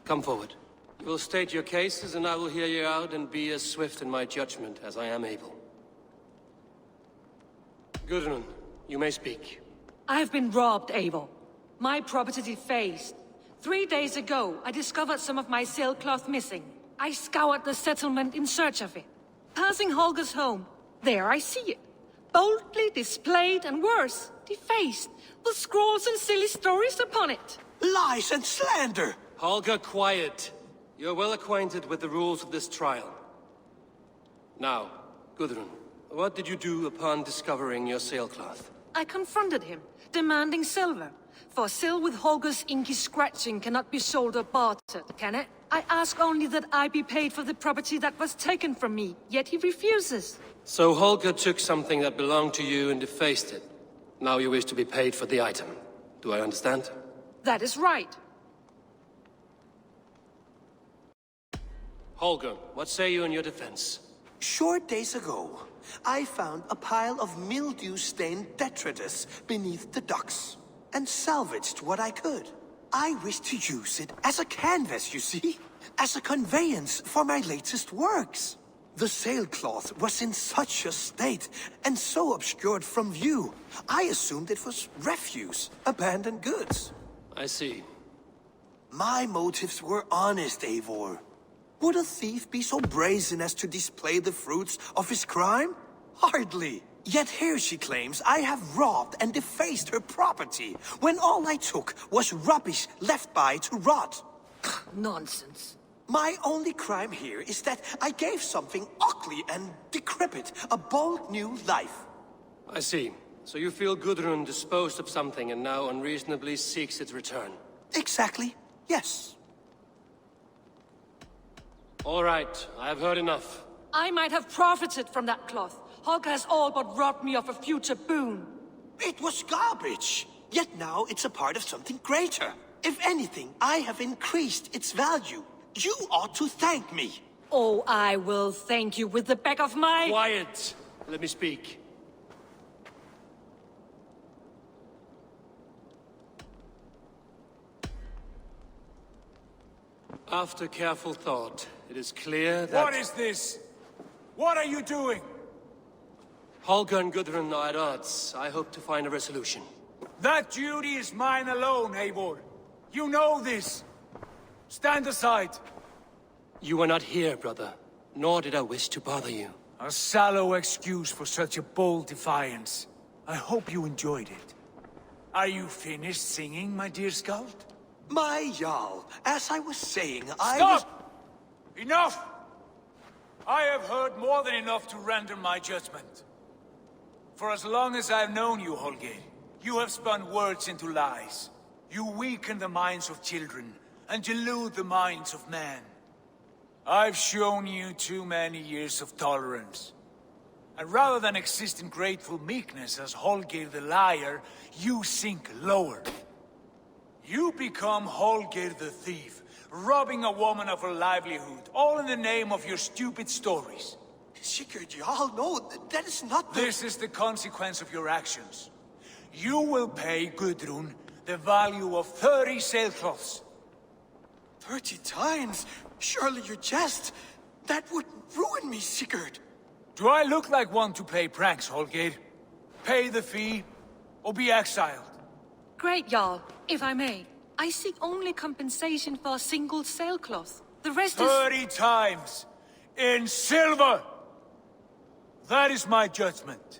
come forward. You will state your cases, and I will hear you out and be as swift in my judgment as I am able. Gudrun, you may speak. I have been robbed, Eivor. My property defaced. 3 days ago, I discovered some of my sailcloth missing. I scoured the settlement in search of it. Passing Holger's home, there I see it. Boldly displayed and worse, defaced, with scrolls and silly stories upon it. Lies and slander! Holger, quiet. You're well acquainted with the rules of this trial. Now, Gudrun, what did you do upon discovering your sailcloth? I confronted him, demanding silver. For sil with Holger's inky scratching cannot be sold or bartered, can it? I ask only that I be paid for the property that was taken from me, yet he refuses. So Holger took something that belonged to you and defaced it. Now you wish to be paid for the item. Do I understand? That is right. Holger, what say you in your defense? Short days ago, I found a pile of mildew-stained detritus beneath the docks, and salvaged what I could. I wish to use it as a canvas, you see? As a conveyance for my latest works. The sailcloth was in such a state, and so obscured from view, I assumed it was refuse, abandoned goods. I see. My motives were honest, Eivor. Would a thief be so brazen as to display the fruits of his crime? Hardly. Yet here she claims I have robbed and defaced her property, when all I took was rubbish left by to rot. Nonsense. My only crime here is that I gave something ugly and decrepit a bold new life. I see. So you feel Gudrun disposed of something and now unreasonably seeks its return? Exactly, yes. All right, I have heard enough. I might have profited from that cloth. Holger has all but robbed me of a future boon. It was garbage. Yet now it's a part of something greater. If anything, I have increased its value. You ought to thank me. Oh, I will thank you with the back of my... Quiet! Let me speak. After careful thought, it is clear that... What is this? What are you doing? Holger and Gudrun are at odds. I hope to find a resolution. That duty is mine alone, Eivor. You know this. Stand aside. You were not here, brother. Nor did I wish to bother you. A sallow excuse for such a bold defiance. I hope you enjoyed it. Are you finished singing, my dear Skald? My Jarl, as I was saying, Stop! Enough! I have heard more than enough to render my judgment. For as long as I've known you, Holger, you have spun words into lies. You weaken the minds of children, and delude the minds of men. I've shown you too many years of tolerance. And rather than exist in grateful meekness as Holger the liar, you sink lower. You become Holger the thief, robbing a woman of her livelihood, all in the name of your stupid stories. Sigurd, Jarl, no, that is not the... This is the consequence of your actions. You will pay Gudrun the value of 30 sailcloths. 30 times? Surely you jest. That would ruin me, Sigurd. Do I look like one to pay pranks, Holger? Pay the fee, or be exiled? Great, Jarl. If I may, I seek only compensation for a single sailcloth. The rest 30 times! In silver! That is my judgment.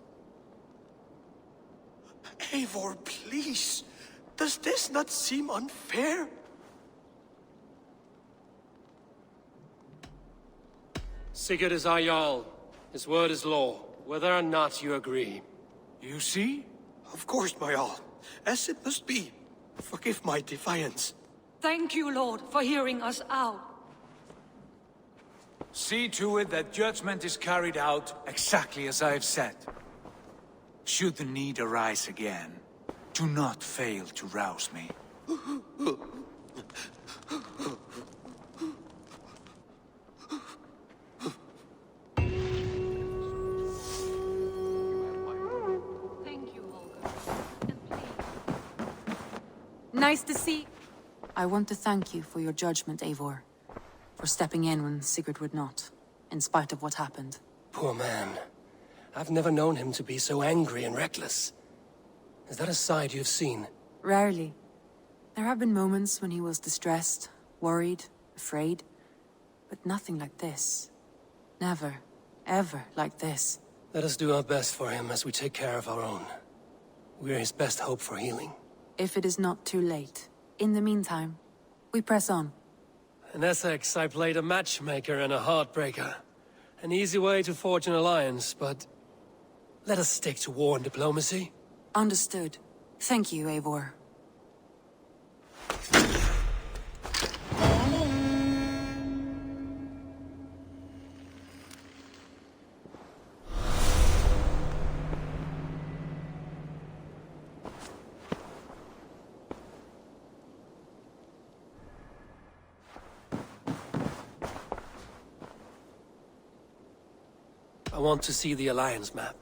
Eivor, please. Does this not seem unfair? Sigurd is our Jarl. His word is law, whether or not you agree. You see? Of course, my Jarl. As it must be. Forgive my defiance. Thank you, Lord, for hearing us out. See to it that judgment is carried out exactly as I have said. Should the need arise again, do not fail to rouse me. Thank you, Holger. Nice to see... I want to thank you for your judgment, Eivor. For stepping in when Sigurd would not, in spite of what happened. Poor man. I've never known him to be so angry and reckless. Is that a side you've seen? Rarely. There have been moments when he was distressed, worried, afraid. But nothing like this. Never, ever like this. Let us do our best for him as we take care of our own. We're his best hope for healing. If it is not too late. In the meantime, we press on. In Essex, I played a matchmaker and a heartbreaker. An easy way to forge an alliance, but... let us stick to war and diplomacy. Understood. Thank you, Eivor. I want to see the Alliance map.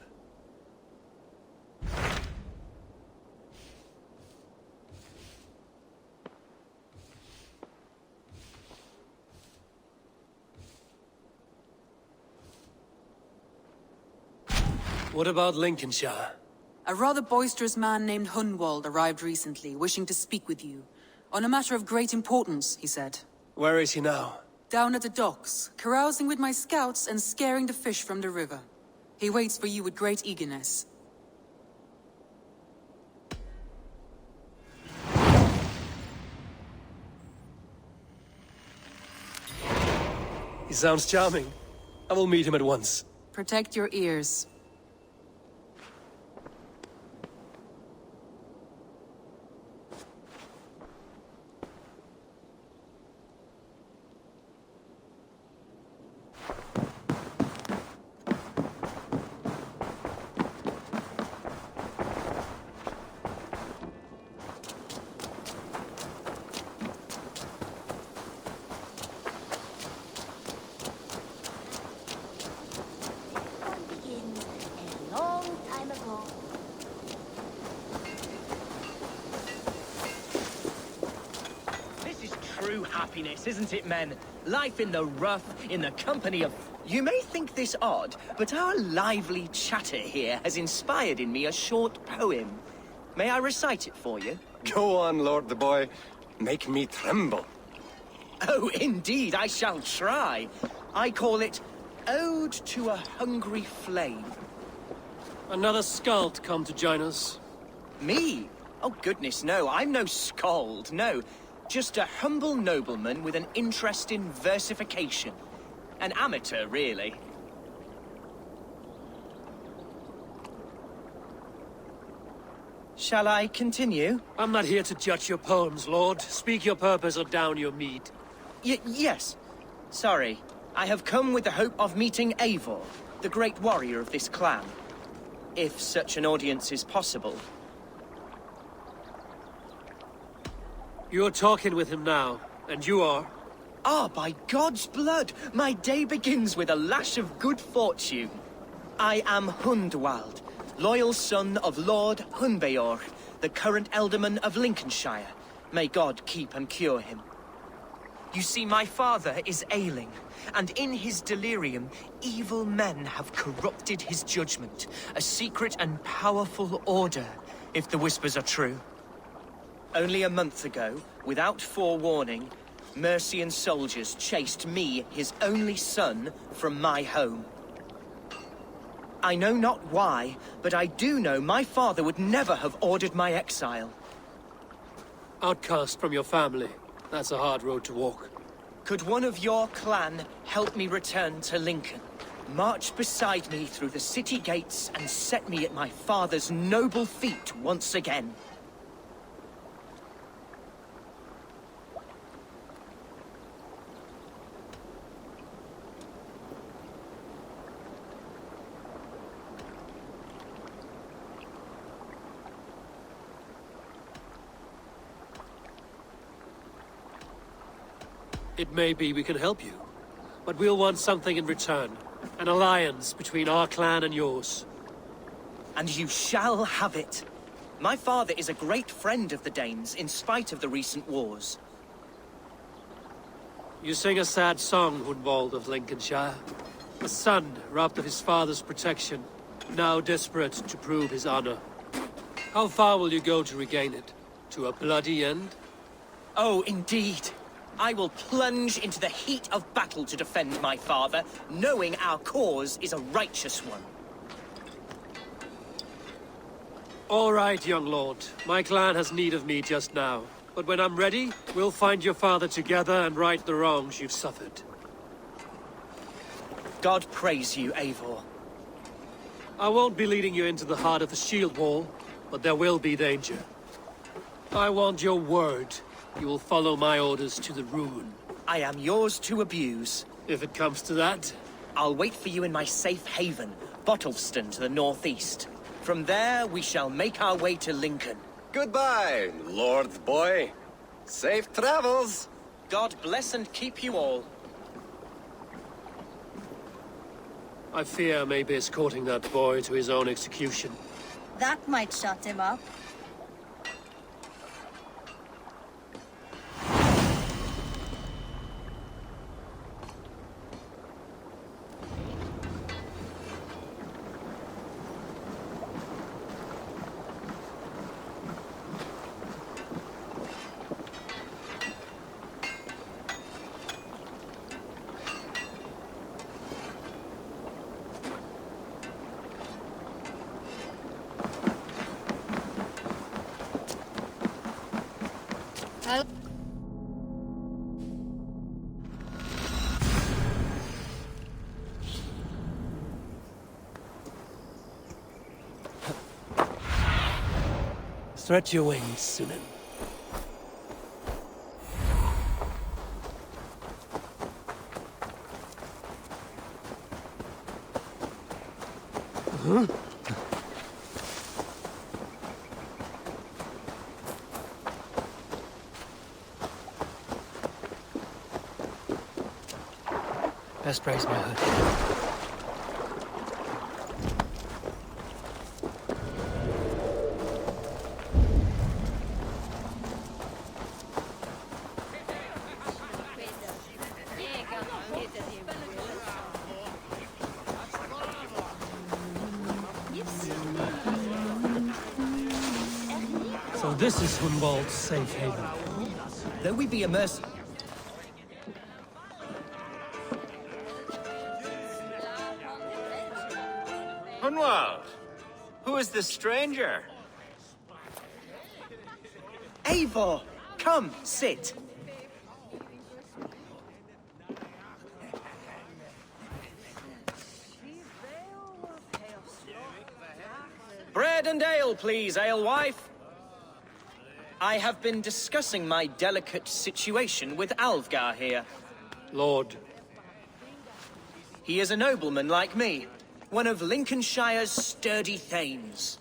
What about Lincolnshire? A rather boisterous man named Hunwald arrived recently, wishing to speak with you. On a matter of great importance, he said. Where is he now? Down at the docks, carousing with my scouts and scaring the fish from the river. He waits for you with great eagerness. He sounds charming. I will meet him at once. Protect your ears. true happiness, isn't it, men? Life in the rough, in the company of... You may think this odd, but our lively chatter here has inspired in me a short poem. May I recite it for you? Go on, Lord the Boy. Make me tremble. Oh, indeed, I shall try. I call it Ode to a Hungry Flame. Another skald come to join us. Me? Oh, goodness, no. I'm no skald, no. Just a humble nobleman with an interest in versification. An amateur, really. Shall I continue? I'm not here to judge your poems, Lord. Speak your purpose or down your mead. Yes. Sorry. I have come with the hope of meeting Eivor, the great warrior of this clan. If such an audience is possible. You're talking with him now, and you are? Ah, by God's blood! My day begins with a lash of good fortune. I am Hundwald, loyal son of Lord Hunbeor, the current Elderman of Lincolnshire. May God keep and cure him. You see, my father is ailing, and in his delirium, evil men have corrupted his judgment. A secret and powerful order, if the whispers are true. Only a month ago, without forewarning, Mercian soldiers chased me, his only son, from my home. I know not why, but I do know my father would never have ordered my exile. Outcast from your family. That's a hard road to walk. Could one of your clan help me return to Lincoln? March beside me through the city gates and set me at my father's noble feet once again. It may be we can help you, but we'll want something in return. An alliance between our clan and yours. And you shall have it. My father is a great friend of the Danes, in spite of the recent wars. You sing a sad song, Hundwald of Lincolnshire. A son robbed of his father's protection, now desperate to prove his honor. How far will you go to regain it? To a bloody end? Oh, indeed. I will plunge into the heat of battle to defend my father, knowing our cause is a righteous one. All right, young lord. My clan has need of me just now. But when I'm ready, we'll find your father together and right the wrongs you've suffered. God praise you, Eivor. I won't be leading you into the heart of the shield wall, but there will be danger. I want your word. You will follow my orders to the ruin. I am yours to abuse. If it comes to that. I'll wait for you in my safe haven, Bottleston to the northeast. From there, we shall make our way to Lincoln. Goodbye, Lord Boy. Safe travels. God bless and keep you all. I fear I may be escorting that boy to his own execution. That might shut him up. Stretch your wings, Sunan. Huh? Best brace my hood. So this is Hunwald's safe haven. Though we be immersed... Hunwald, who is this stranger? Eivor! Come, sit. Bread and ale, please, alewife. I have been discussing my delicate situation with Alvgar here. Lord. He is a nobleman like me, one of Lincolnshire's sturdy thanes.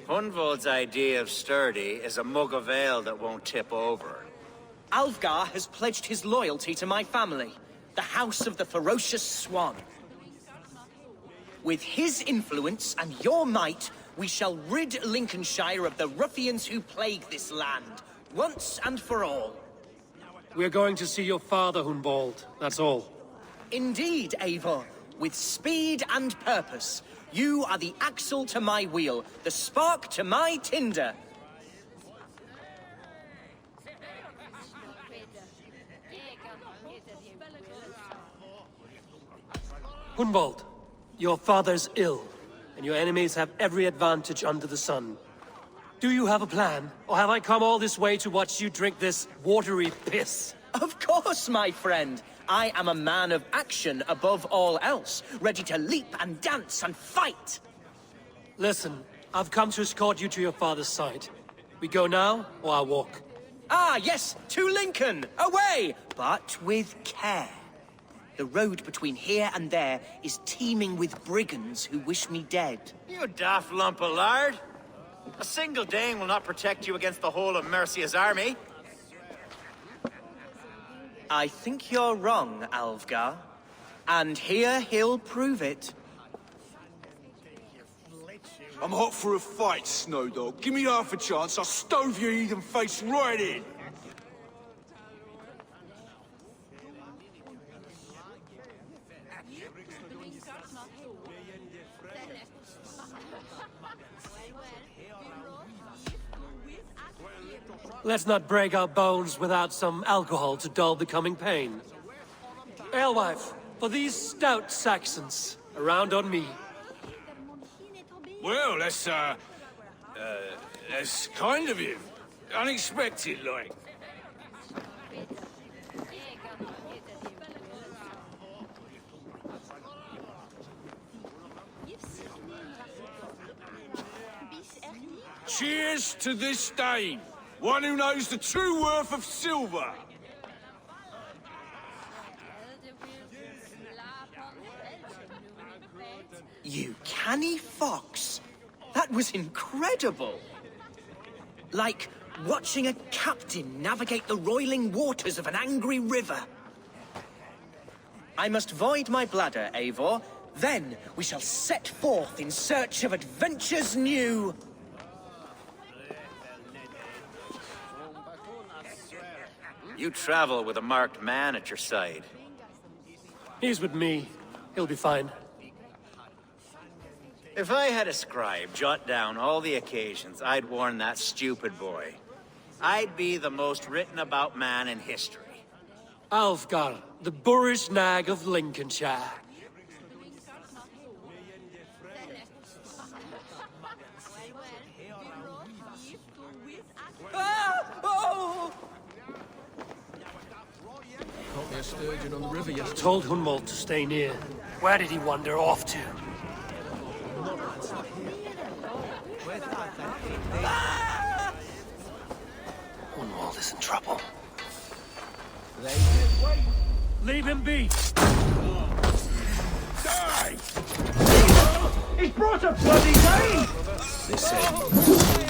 Hunwald's idea of sturdy is a mug of ale that won't tip over. Alvgar has pledged his loyalty to my family, the House of the Ferocious Swan. With his influence and your might, we shall rid Lincolnshire of the ruffians who plague this land, once and for all. We're going to see your father, Hunwald. That's all. Indeed, Eivor. With speed and purpose. You are the axle to my wheel, the spark to my tinder. Hunwald, your father's ill, and your enemies have every advantage under the sun. Do you have a plan, or have I come all this way to watch you drink this watery piss? Of course, my friend. I am a man of action above all else, ready to leap and dance and fight. Listen, I've come to escort you to your father's side. We go now, or I walk? Ah, yes, to Lincoln! Away! But with care. The road between here and there is teeming with brigands who wish me dead. You daft lump of lard! A single Dane will not protect you against the whole of Mercia's army. I think you're wrong, Alvgar. And here he'll prove it. I'm hot for a fight, Snowdog. Give me half a chance, I'll stove your heathen face right in. Let's not break our bones without some alcohol to dull the coming pain. Alewife, for these stout Saxons, around on me. Well, that's kind of you. Unexpected, like. Cheers to this Dane, one who knows the true worth of silver. You canny fox. That was incredible. Like watching a captain navigate the roiling waters of an angry river. I must void my bladder, Eivor. Then we shall set forth in search of adventures new. You travel with a marked man at your side. He's with me. He'll be fine. If I had a scribe jot down all the occasions I'd warn that stupid boy, I'd be the most written about man in history. Alvgar, the boorish nag of Lincolnshire. Caught me a sturgeon on the river yesterday. Told Hunwald to stay near. Where did he wander off to? Hunwald is in trouble. Leave him be! Die! He's brought a bloody Dane! Listen,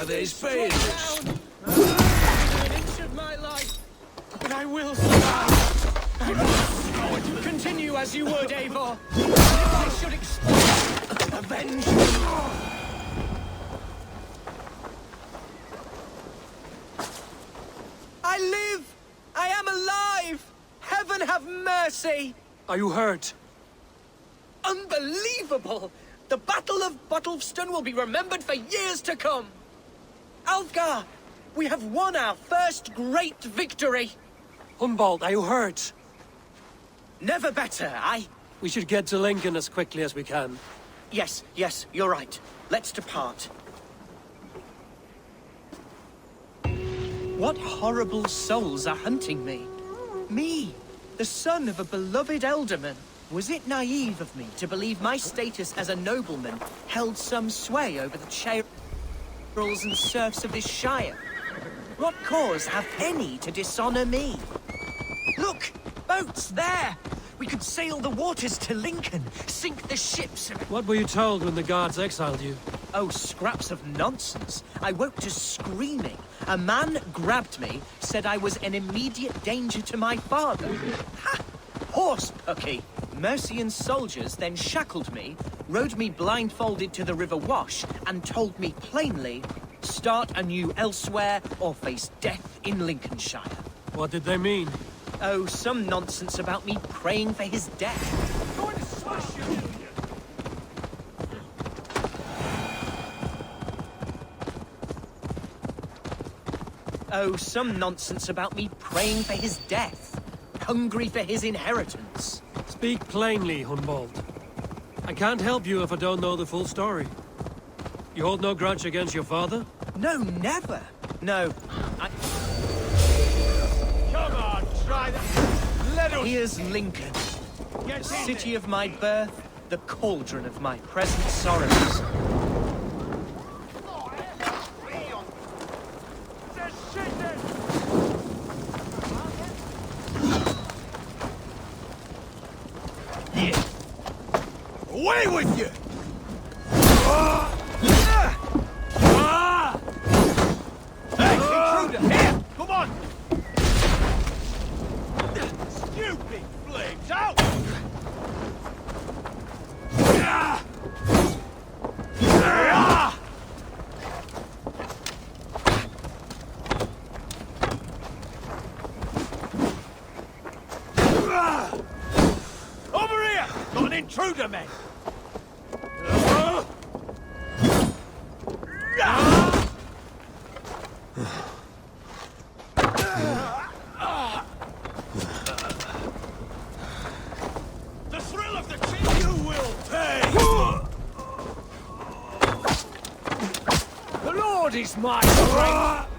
are they failures? An inch of my life, but I will survive. I must continue as you would, Eivor. If I should explode, avenge me. I live! I am alive! Heaven have mercy! Are you hurt? Unbelievable! The Battle of Bottlefston will be remembered for years to come! Alfgar! We have won our first great victory! Humbald, are you hurt? Never better, We should get to Lincoln as quickly as we can. Yes, you're right. Let's depart. What horrible souls are hunting me? Me, the son of a beloved elderman. Was it naive of me to believe my status as a nobleman held some sway over the chariots and serfs of this shire? What cause have any to dishonor me? Look! Boats there! We could sail the waters to Lincoln, sink the ships of... What were you told when the guards exiled you? Oh, scraps of nonsense. I woke to screaming. A man grabbed me, said I was an immediate danger to my father. Ha! Horse pucky! Mercian soldiers then shackled me, rode me blindfolded to the River Wash, and told me plainly, start anew elsewhere or face death in Lincolnshire. What did they mean? Oh, some nonsense about me praying for his death. Going to smash you! Oh, some nonsense about me praying for his death. Hungry for his inheritance. Speak plainly, Humbald. I can't help you if I don't know the full story. You hold no grudge against your father? No, never. No, Come on, try that. Let us... Here's Lincoln. The city of my birth, the cauldron of my present sorrows. Away with you! Hey, intruder! Here! Come on! Stupid flames! Out! Over here! Got an intruder, man! The thrill of the chase! You will pay! The Lord is my strength!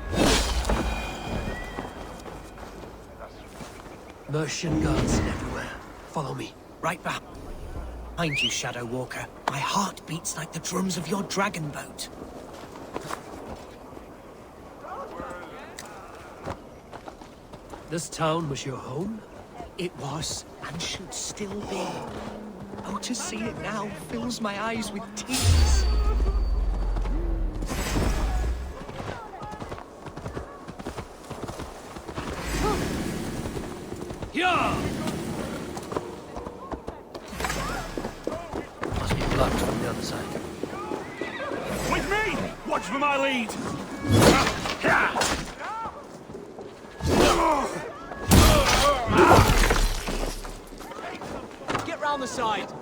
Mercian guards everywhere. Follow me. Right behind you, Shadow Walker. My heart beats like the drums of your dragon boat. This town was your home? It was, and should still be. Oh, to see it now fills my eyes with tears. Yeah! Must be blocked from the other side. With me! Watch for my lead! Get round the side.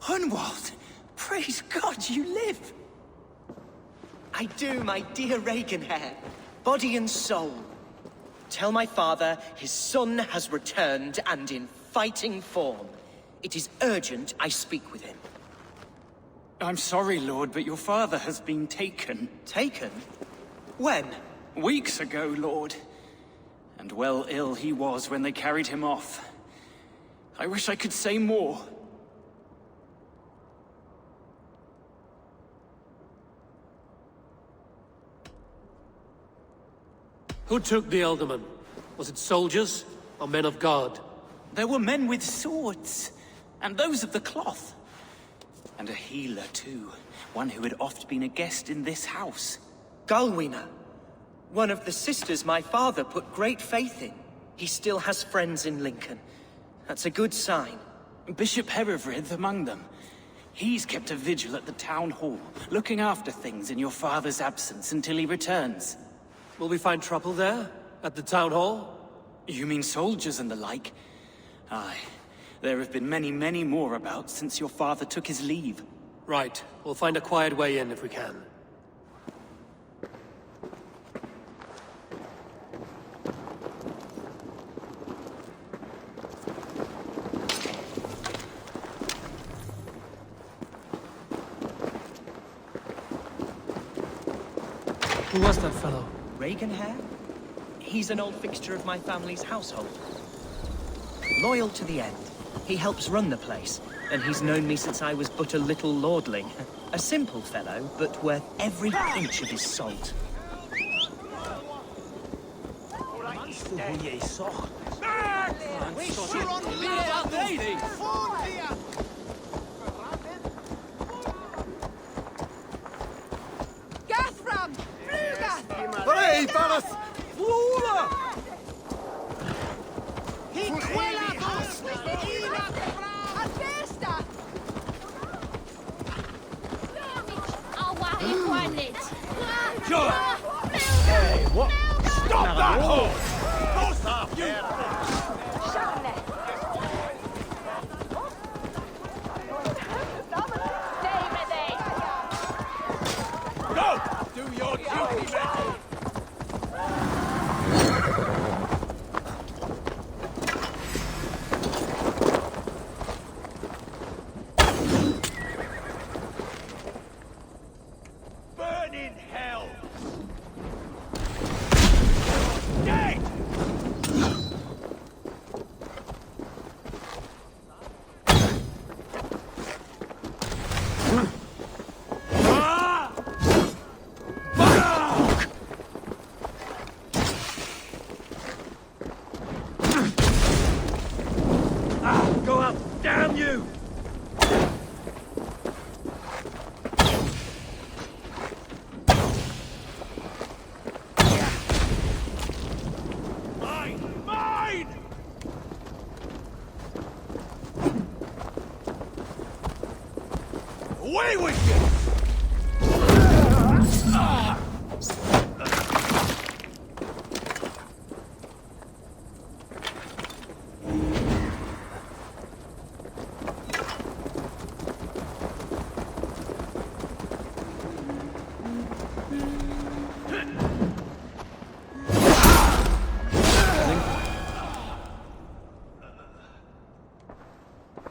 Hunwald! Praise God you live! I do, my dear Reaganhair. Body and soul. Tell my father his son has returned and in fighting form. It is urgent I speak with him. I'm sorry, Lord, but your father has been taken. Taken? When? Weeks ago, Lord. And well ill he was when they carried him off. I wish I could say more. Who took the Elderman? Was it soldiers or men of God? There were men with swords, and those of the cloth. And a healer, too. One who had oft been a guest in this house. Galwina. One of the sisters my father put great faith in. He still has friends in Lincoln. That's a good sign. Bishop Herefrith among them. He's kept a vigil at the town hall, looking after things in your father's absence until he returns. Will we find trouble there? At the town hall? You mean soldiers and the like? Aye. There have been many, many more about since your father took his leave. Right. We'll find a quiet way in if we can. Who was that fellow? Reaganhair? He's an old fixture of my family's household. Loyal to the end. He helps run the place, and he's known me since I was but a little lordling. A simple fellow, but worth every pinch of his salt. Gathram! Flugath! Hooray, Thanos! Hey, what? Stop that horse! Stop, you! Go! Do your duty, man! Burn in hell! Dead! Go up! Damn you! Mine! Mine! Away with you!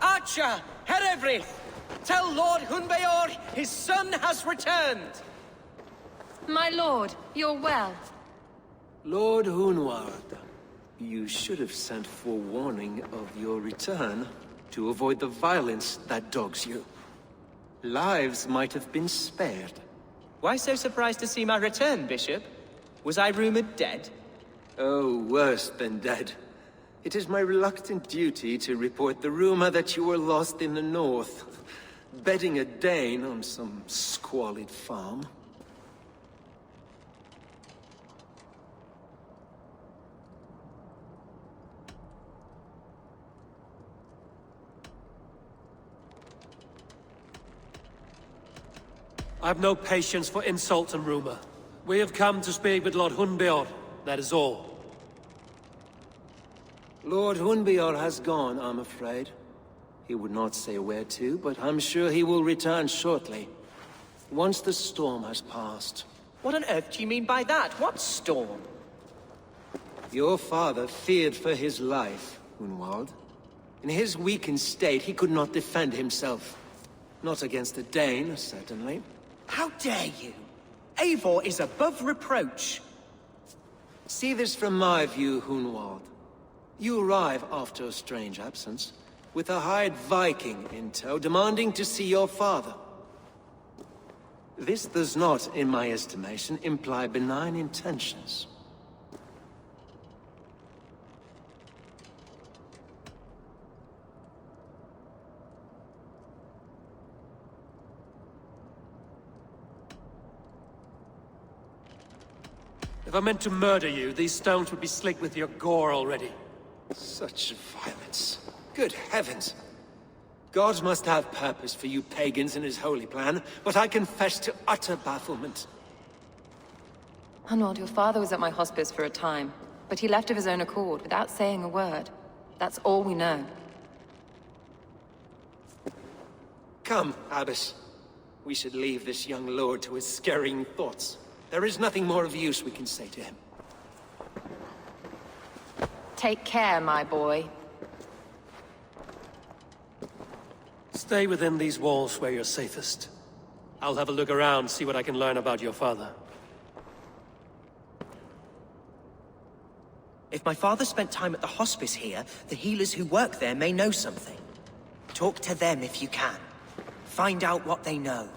Archer! Herefrith! Tell Lord Hunbeor his son has returned! My lord, you're well. Lord Hunwald, you should have sent forewarning of your return to avoid the violence that dogs you. Lives might have been spared. Why so surprised to see my return, Bishop? Was I rumored dead? Oh, worse than dead. It is my reluctant duty to report the rumor that you were lost in the north, bedding a Dane on some squalid farm. I've no patience for insult and rumor. We have come to speak with Lord Hunbeor, that is all. Lord Hunbeor has gone, I'm afraid. He would not say where to, but I'm sure he will return shortly. Once the storm has passed. What on earth do you mean by that? What storm? Your father feared for his life, Hunwald. In his weakened state, he could not defend himself. Not against a Dane, certainly. How dare you? Eivor is above reproach. See this from my view, Hunwald. You arrive after a strange absence, with a hired Viking in tow, demanding to see your father. This does not, in my estimation, imply benign intentions. If I meant to murder you, these stones would be slick with your gore already. Such violence. Good heavens! God must have purpose for you pagans in his holy plan, but I confess to utter bafflement. Hunwald, your father was at my hospice for a time, but he left of his own accord without saying a word. That's all we know. Come, Abbess. We should leave this young lord to his scurrying thoughts. There is nothing more of use we can say to him. Take care, my boy. Stay within these walls where you're safest. I'll have a look around, see what I can learn about your father. If my father spent time at the hospice here, the healers who work there may know something. Talk to them if you can. Find out what they know.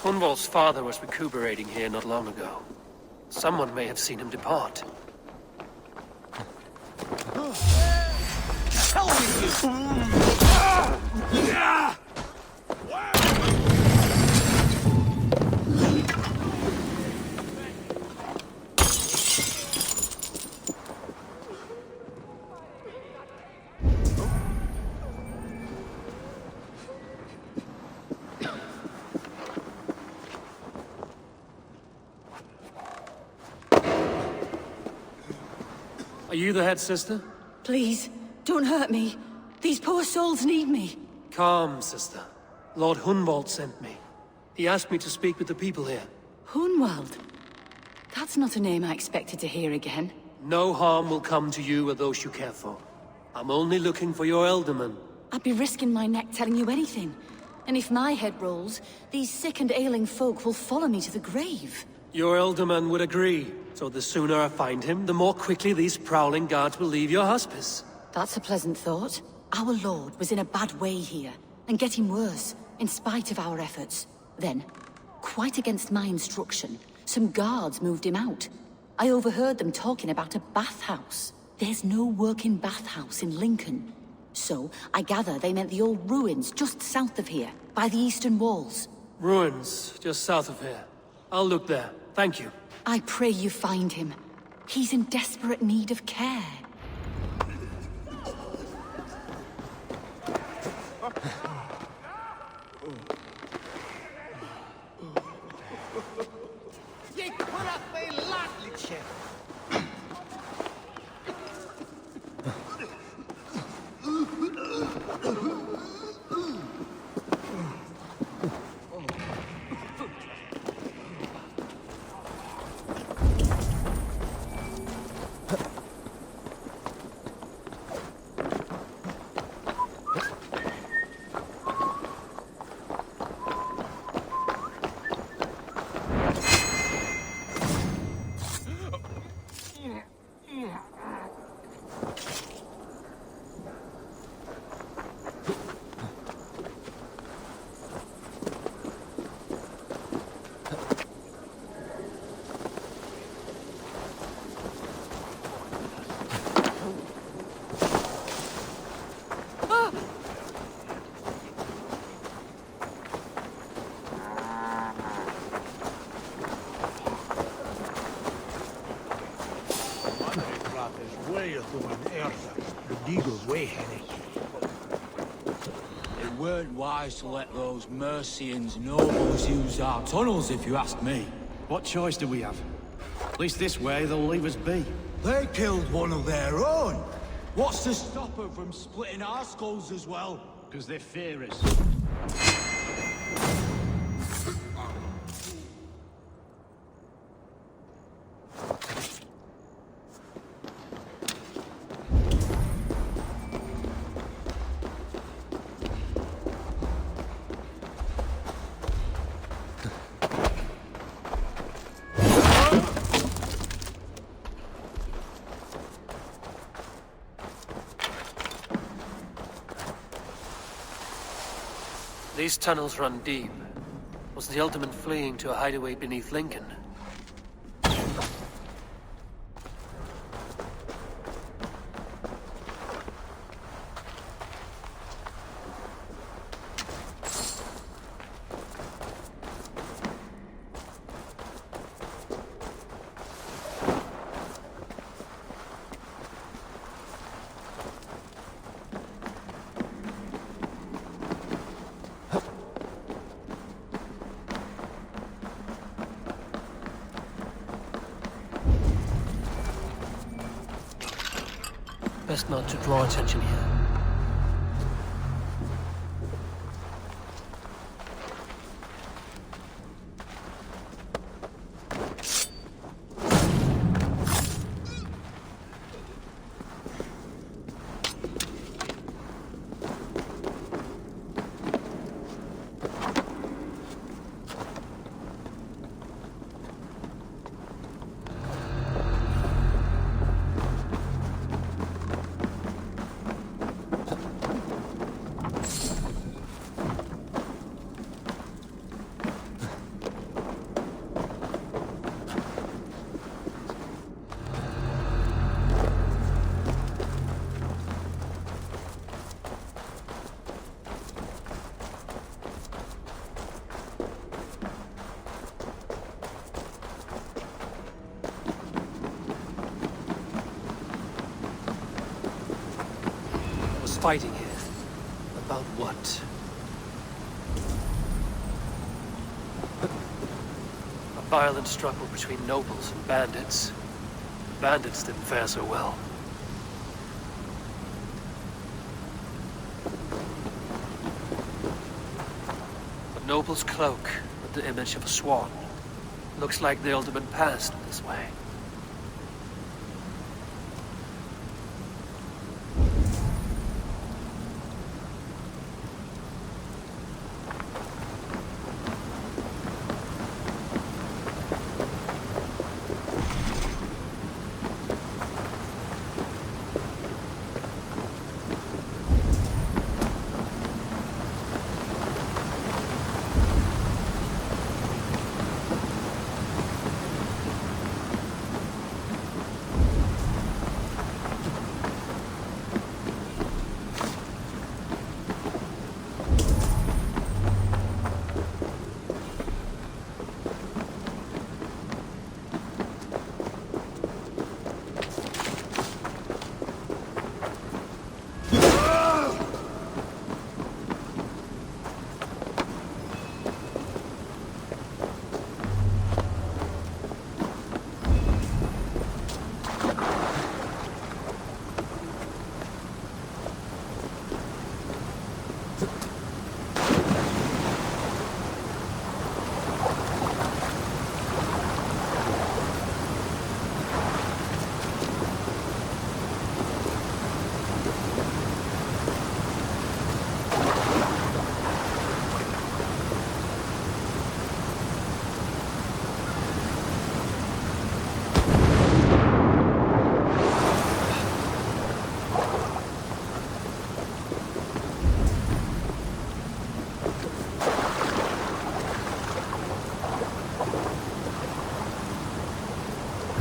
Hunwald's father was recuperating here not long ago. Someone may have seen him depart. Are you the head sister? Please, don't hurt me. These poor souls need me. Calm, sister. Lord Hunwald sent me. He asked me to speak with the people here. Hunwald? That's not a name I expected to hear again. No harm will come to you or those you care for. I'm only looking for your elderman. I'd be risking my neck telling you anything. And if my head rolls, these sick and ailing folk will follow me to the grave. Your elderman would agree. So the sooner I find him, the more quickly these prowling guards will leave your hospice. That's a pleasant thought. Our lord was in a bad way here, and getting worse, in spite of our efforts. Then, quite against my instruction, some guards moved him out. I overheard them talking about a bathhouse. There's no working bathhouse in Lincoln. So, I gather they meant the old ruins just south of here, by the eastern walls. Ruins, just south of here. I'll look there. Thank you. I pray you find him. He's in desperate need of care. You put up me lightly, chap. It weren't wise to let those Mercians nobles use our tunnels, if you ask me. What choice do we have? At least this way, they'll leave us be. They killed one of their own. What's to stop them from splitting our skulls as well? Because they fear us. These tunnels run deep. Was the ultimate fleeing to a hideaway beneath Lincoln? Best not to draw attention here. Fighting here. About what? A violent struggle between nobles and bandits. Bandits didn't fare so well. A noble's cloak with the image of a swan. Looks like the ultimate passed this way.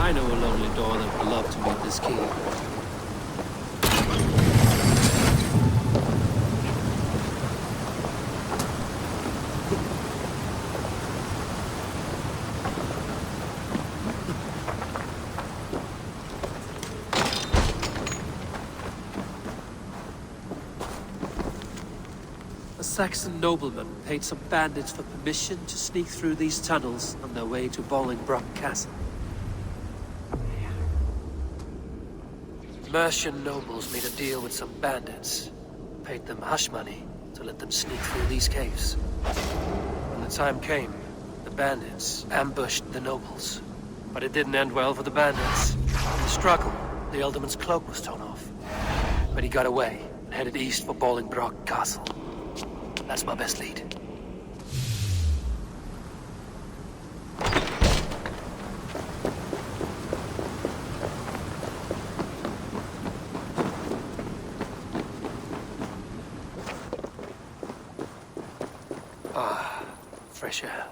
I know a lonely door that would love to meet this key. A Saxon nobleman paid some bandits for permission to sneak through these tunnels on their way to Bolingbroke Castle. Mercian nobles made a deal with some bandits, paid them hush money to let them sneak through these caves. When the time came, the bandits ambushed the nobles. But it didn't end well for the bandits. In the struggle, the Alderman's cloak was torn off. But he got away and headed east for Bolingbroke Castle. That's my best lead. Fresh air.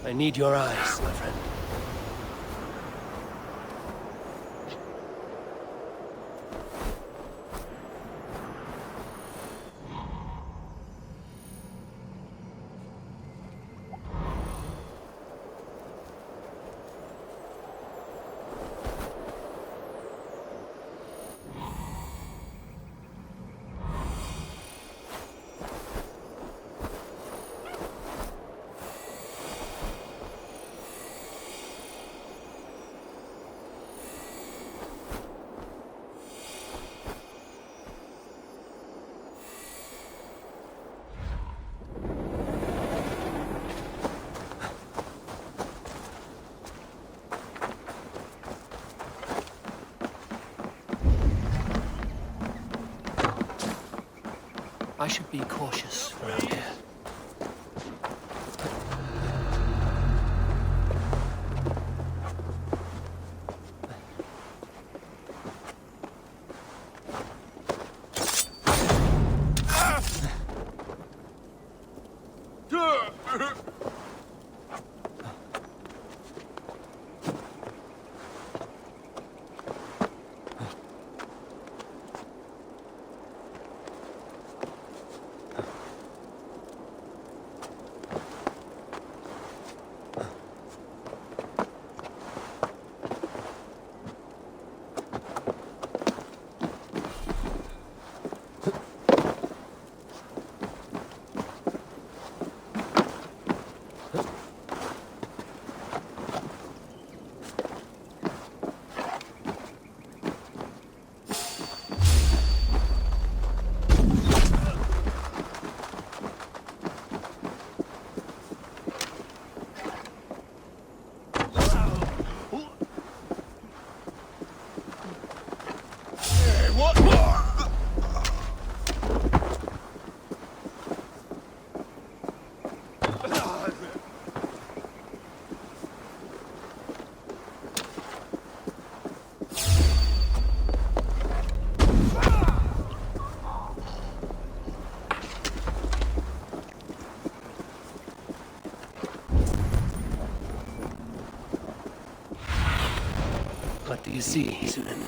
I need your eyes, my friend. I should be cautious around here. do you see, Isunen?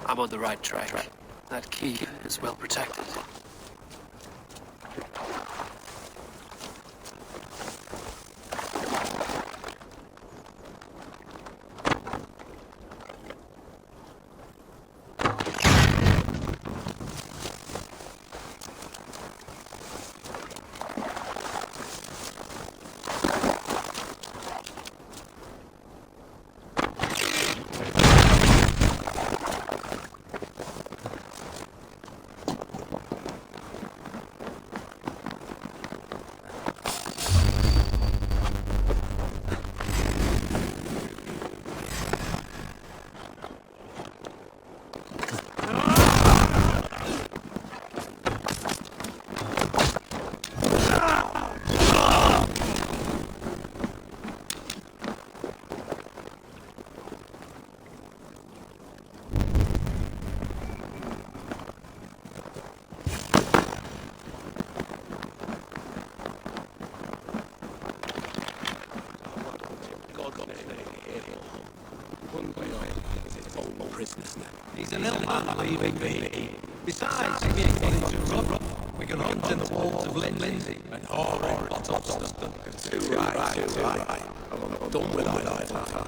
I'm on the right track. That key is well protected. He's an ill man, leaving me. Besides, if he ain't getting too rough, we can hunt in the walls of Lindsay and Horan Bottomston. Too right. I'm done with that.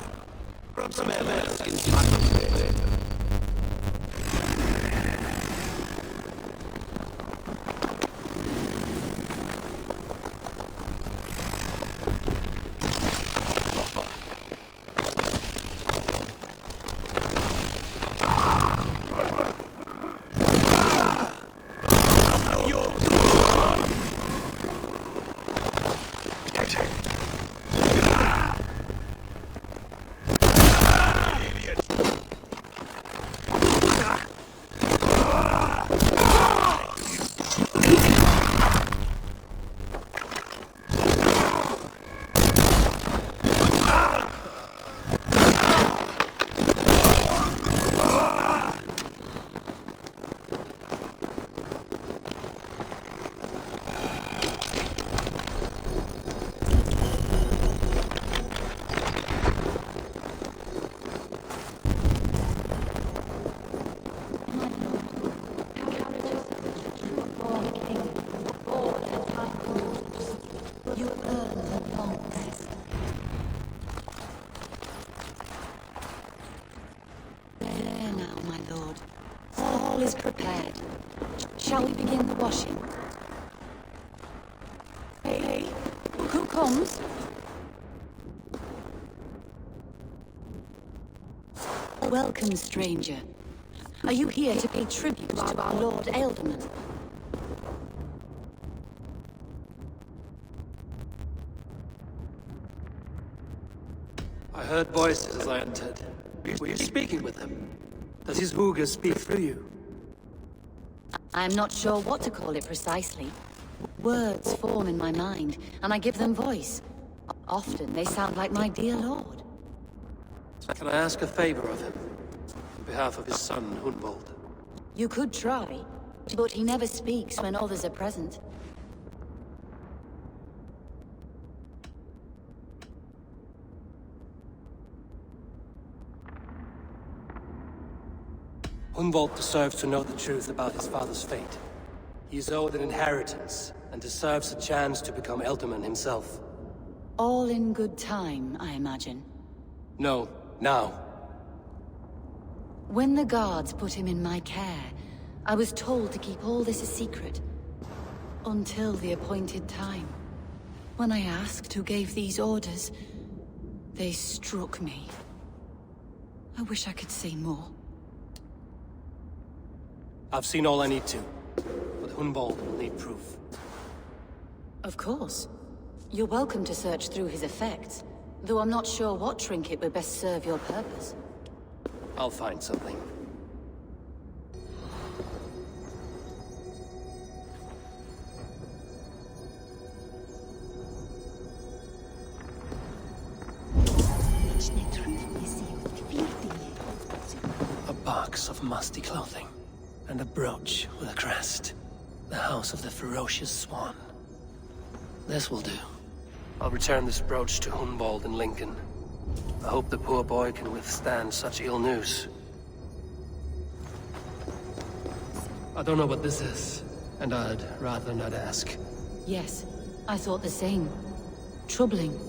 Grab some air skins later. Shall we begin the washing? Hey, who comes? Welcome, stranger. Are you here to pay tribute to our Lord Ealdorman? I heard voices as I entered. Were you speaking with him? Does his Hooga speak through you? I'm not sure what to call it precisely. Words form in my mind, and I give them voice. Often they sound like my dear lord. Can I ask a favor of him? On behalf of his son, Hunwald. You could try, but he never speaks when others are present. Hunwald deserves to know the truth about his father's fate. He is owed an inheritance, and deserves a chance to become Ealdorman himself. All in good time, I imagine. No, now. When the guards put him in my care, I was told to keep all this a secret. Until the appointed time. When I asked who gave these orders, they struck me. I wish I could say more. I've seen all I need to, but Hunwald will need proof. Of course. You're welcome to search through his effects, though I'm not sure what trinket would best serve your purpose. I'll find something. A sparks of musty clothing, and a brooch with a crest. The House of the Ferocious Swan. This will do. I'll return this brooch to Hunwald in Lincoln. I hope the poor boy can withstand such ill news. I don't know what this is, and I'd rather not ask. Yes, I thought the same. Troubling.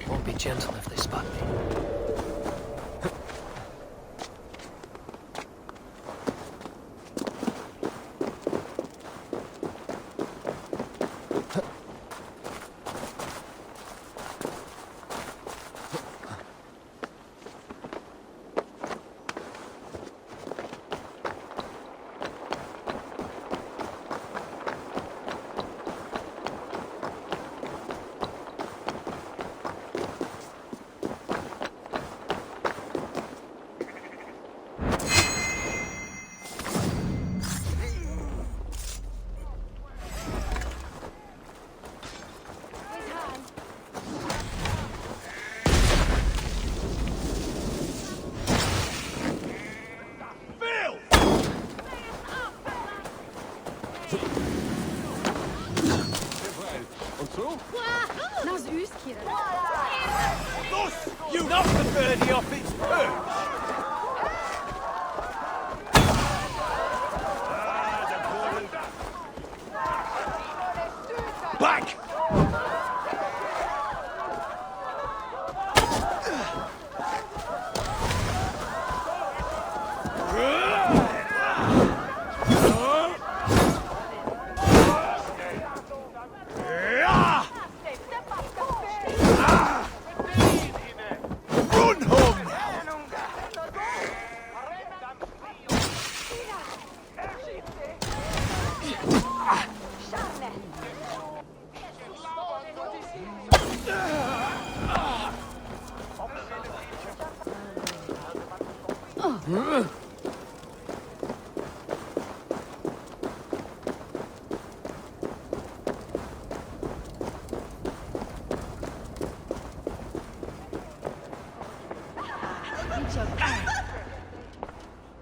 Won't be gentle if they spot me. You knock the birdie off its perch! Back!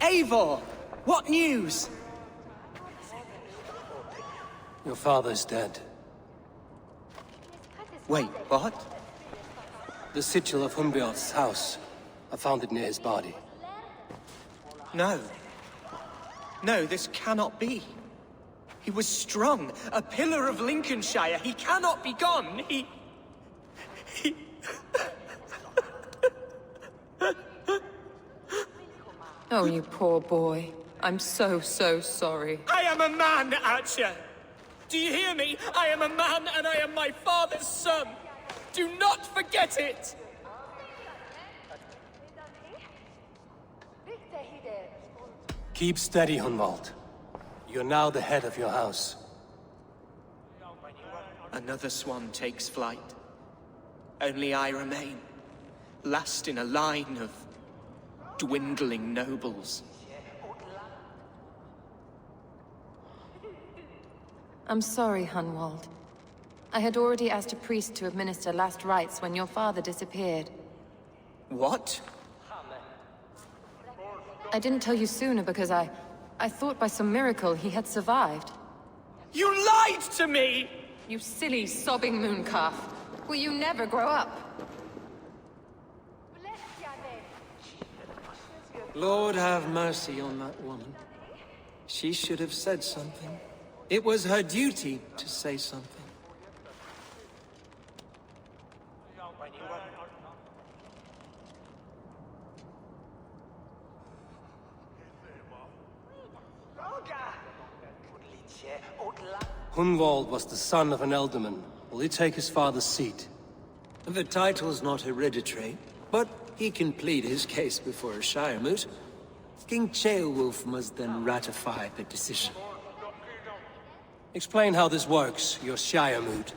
Eivor! What news? Your father's dead. Wait, what? The sigil of Hunbjorn's house. I found it near his body. No. No, this cannot be. He was strong, a pillar of Lincolnshire. He cannot be gone. He... Oh, you poor boy. I'm so sorry. I am a man, Archer! Do you hear me? I am a man and I am my father's son. Do not forget it! Keep steady, Hunwald. You're now the head of your house. Another swan takes flight. Only I remain, last in a line of dwindling nobles. I'm sorry, Hunwald. I had already asked a priest to administer last rites when your father disappeared. What? I didn't tell you sooner because I thought by some miracle he had survived. You lied to me! You silly, sobbing mooncalf. Will you never grow up? Lord have mercy on that woman. She should have said something. It was her duty to say something. Hunwald was the son of an ealdorman. Will he take his father's seat? The title's not hereditary, but he can plead his case before a shire moot. King Ceolwulf must then ratify the decision. Explain how this works, your shire moot.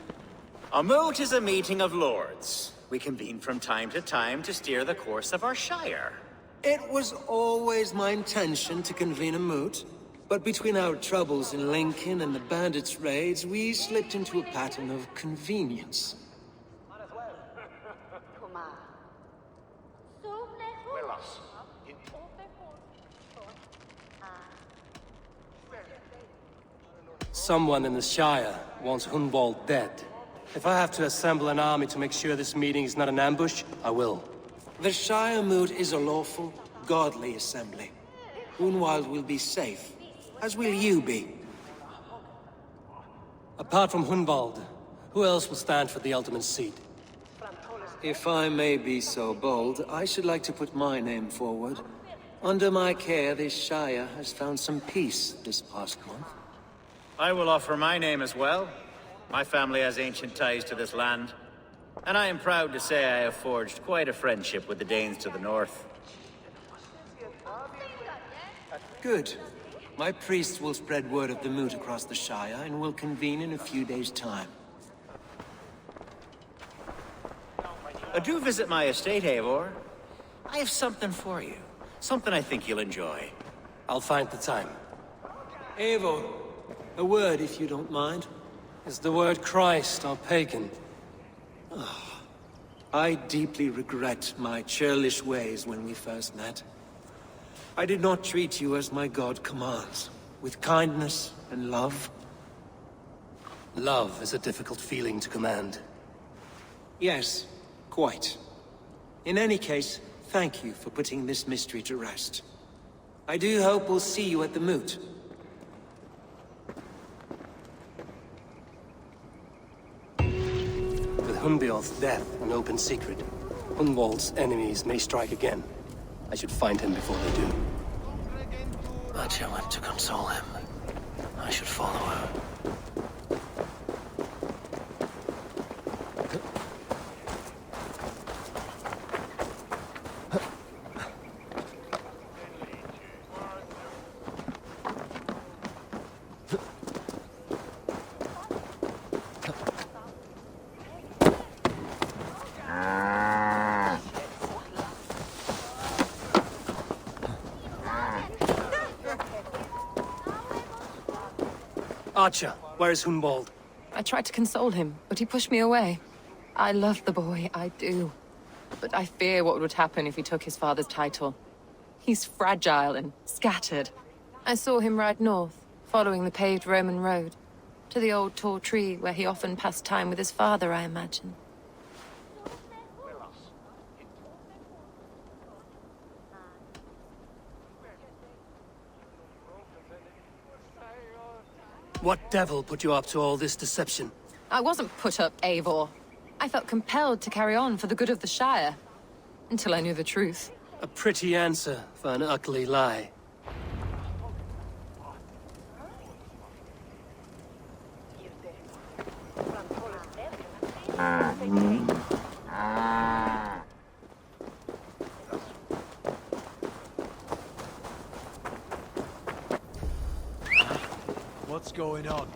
A moot is a meeting of lords. We convene from time to time to steer the course of our shire. It was always my intention to convene a moot, but between our troubles in Lincoln and the bandits' raids, we slipped into a pattern of convenience. Someone in the Shire wants Hunwald dead. If I have to assemble an army to make sure this meeting is not an ambush, I will. The Shire moot is a lawful, godly assembly. Hunwald will be safe, as will you be. Apart from Hunwald, who else will stand for the Ealdorman's seat? If I may be so bold, I should like to put my name forward. Under my care, this Shire has found some peace this past month. I will offer my name as well. My family has ancient ties to this land, and I am proud to say I have forged quite a friendship with the Danes to the north. Good. My priests will spread word of the moot across the Shire, and will convene in a few days' time. Do visit my estate, Eivor. I have something for you. Something I think you'll enjoy. I'll find the time. Eivor, a word if you don't mind. Is the word Christ or pagan? I deeply regret my churlish ways when we first met. I did not treat you as my god commands, with kindness and love. Love is a difficult feeling to command. Yes, quite. In any case, thank you for putting this mystery to rest. I do hope we'll see you at the moot. With Hunbeorth's death an open secret, Hunwald's enemies may strike again. I should find him before they do. Atya went to console him. I should follow her. Archer, where is Hunwald? I tried to console him, but he pushed me away. I love the boy, I do. But I fear what would happen if he took his father's title. He's fragile and scattered. I saw him ride north, following the paved Roman road. To the old tall tree where he often passed time with his father, I imagine. What devil put you up to all this deception? I wasn't put up, Eivor. I felt compelled to carry on for the good of the Shire. Until I knew the truth. A pretty answer for an ugly lie. What's going on?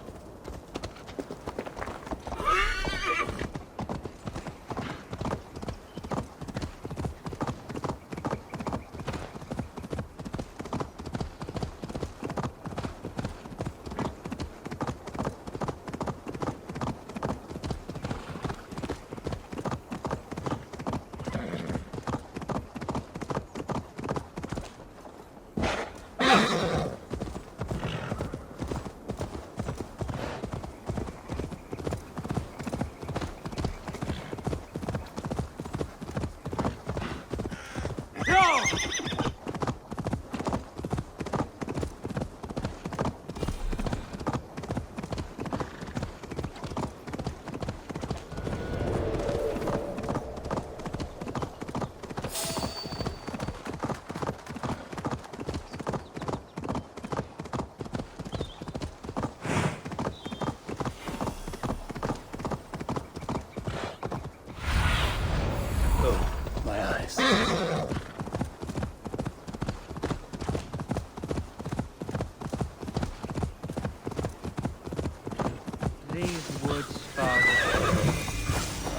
These woods, Father.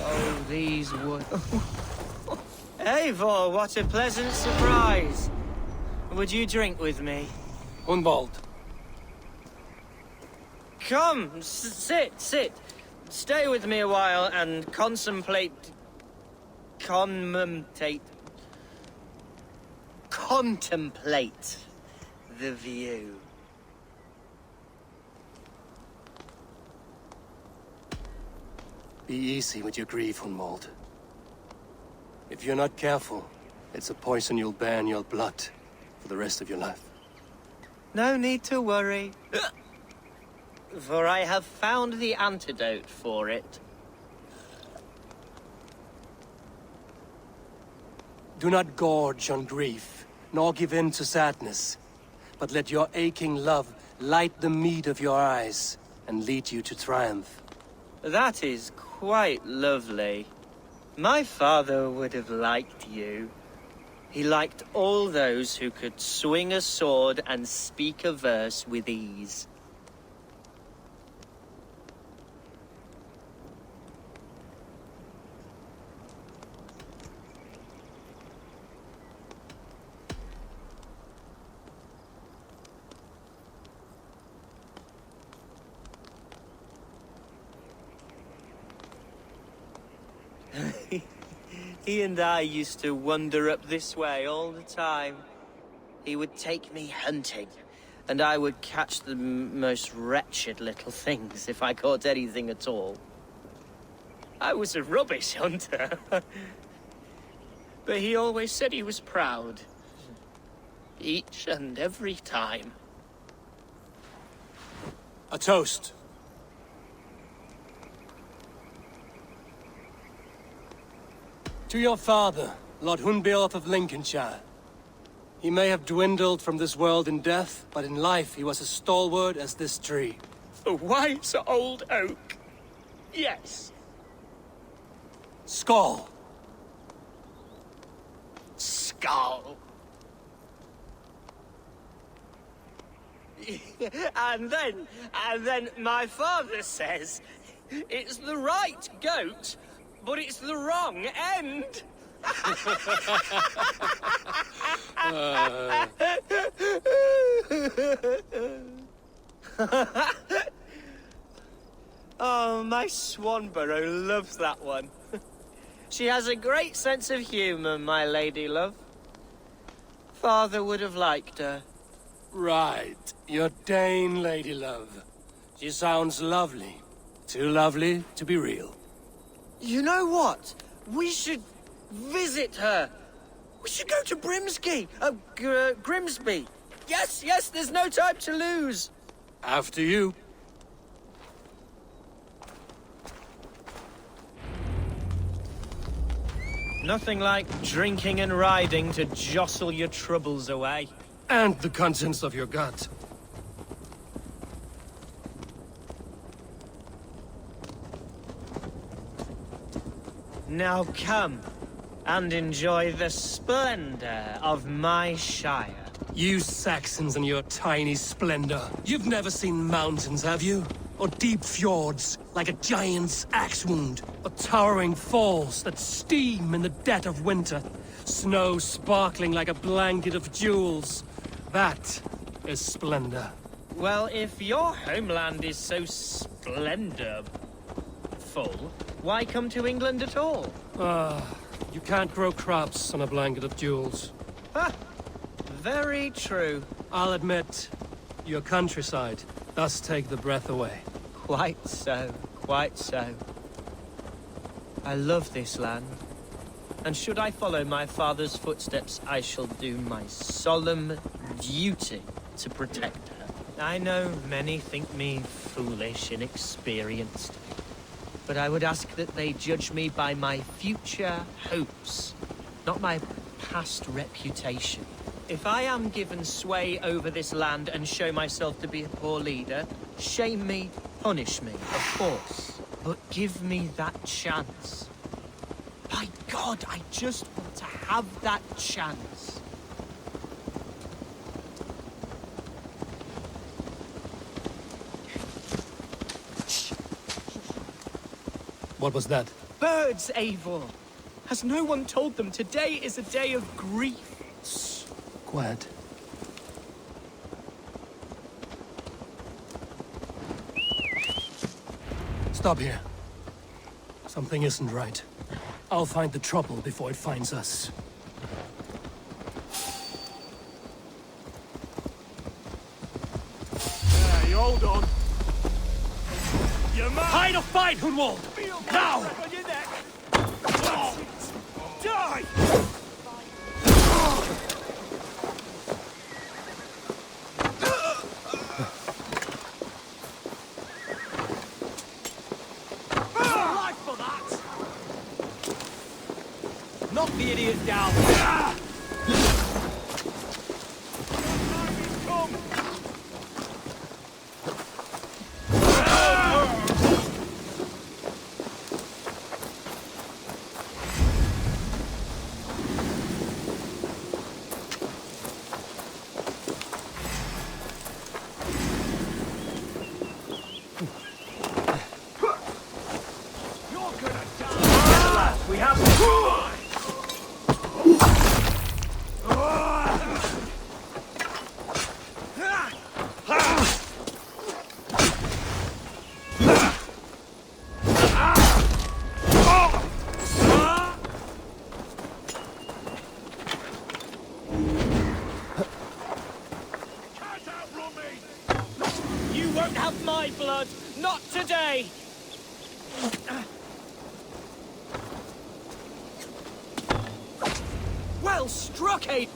Oh, these woods. Eivor, what a pleasant surprise. Would you drink with me? Hunwald. Come, sit. Stay with me a while and contemplate the view. Be easy with your grief, Hunwald. If you're not careful, it's a poison you'll bear in your blood for the rest of your life. No need to worry, for I have found the antidote for it. Do not gorge on grief, nor give in to sadness, but let your aching love light the mead of your eyes and lead you to triumph. That is quite lovely. My father would have liked you. He liked all those who could swing a sword and speak a verse with ease. He and I used to wander up this way all the time. He would take me hunting, and I would catch the most wretched little things if I caught anything at all. I was a rubbish hunter. But he always said he was proud. Each and every time. A toast. To your father, Lord Hunbeorth of Lincolnshire. He may have dwindled from this world in death, but in life he was as stalwart as this tree. A wise old oak. Yes. Skull. Skull. And then my father says, it's the right goat, but it's the wrong end. Oh, my Swanborough loves that one. She has a great sense of humor, my lady love. Father would have liked her. Right. Your Dane lady love. She sounds lovely. Too lovely to be real. You know what? We should visit her. We should go to Grimsby. Grimsby. Yes, there's no time to lose. After you. Nothing like drinking and riding to jostle your troubles away. And the contents of your gut. Now come and enjoy the splendor of my Shire. You Saxons and your tiny splendor. You've never seen mountains, have you? Or deep fjords, like a giant's axe wound. Or towering falls that steam in the dead of winter. Snow sparkling like a blanket of jewels. That is splendor. Well, if your homeland is so splendorful, why come to England at all? You can't grow crops on a blanket of jewels. Ha! Very true. I'll admit, your countryside does take the breath away. Quite so, quite so. I love this land. And should I follow my father's footsteps, I shall do my solemn duty to protect her. I know many think me foolish, inexperienced. But I would ask that they judge me by my future hopes, not my past reputation. If I am given sway over this land and show myself to be a poor leader, shame me, punish me, of course. But give me that chance. By God, I just want to have that chance. What was that? Birds, Eivor! Has no one told them today is a day of grief? Quiet. Stop here. Something isn't right. I'll find the trouble before it finds us. You hold on. You're mine. Hide or fight, Hunwald! Now! On your neck. Die! Life for that! Knock the idiot down! We have You won't have my blood! Not today! Well struck, Eivor!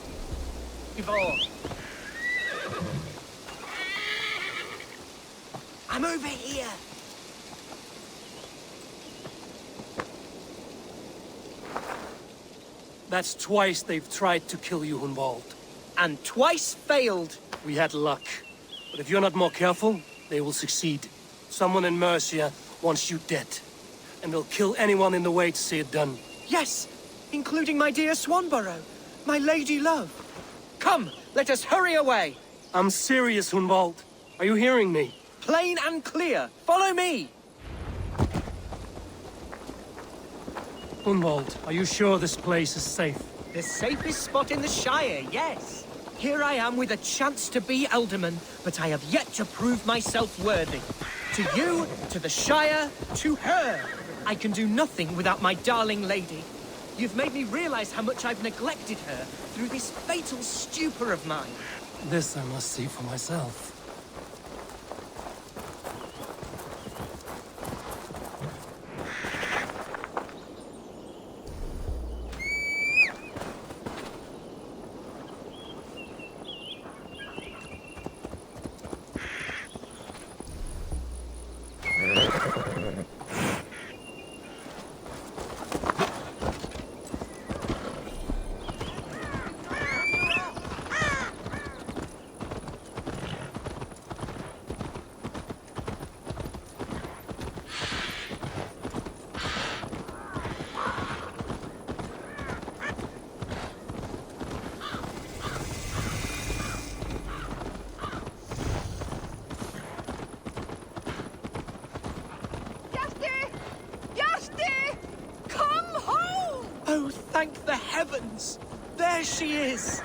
I'm over here! That's twice they've tried to kill you, Hunwald. And twice failed! We had luck. But if you're not more careful, they will succeed. Someone in Mercia wants you dead. And they'll kill anyone in the way to see it done. Yes! Including my dear Swanborough, my lady love. Come, let us hurry away! I'm serious, Hunwald. Are you hearing me? Plain and clear. Follow me! Hunwald, are you sure this place is safe? The safest spot in the Shire, yes. Here I am with a chance to be Alderman, but I have yet to prove myself worthy. To you, to the Shire, to her. I can do nothing without my darling lady. You've made me realize how much I've neglected her through this fatal stupor of mine. This I must see for myself. Thank the heavens! There she is!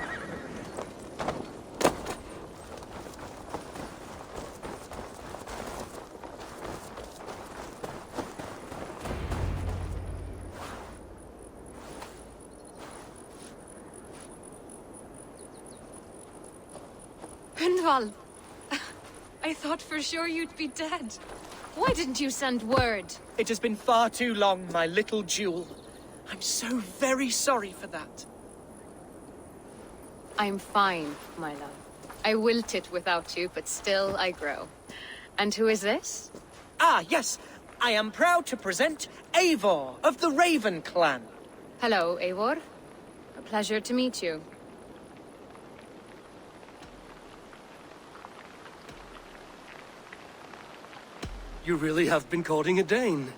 Gunvald! I thought for sure you'd be dead. Why didn't you send word? It has been far too long, my little jewel. I'm so very sorry for that. I'm fine, my love. I wilted without you, but still I grow. And who is this? Ah, yes. I am proud to present Eivor of the Raven clan. Hello, Eivor. A pleasure to meet you. You really have been courting a Dane.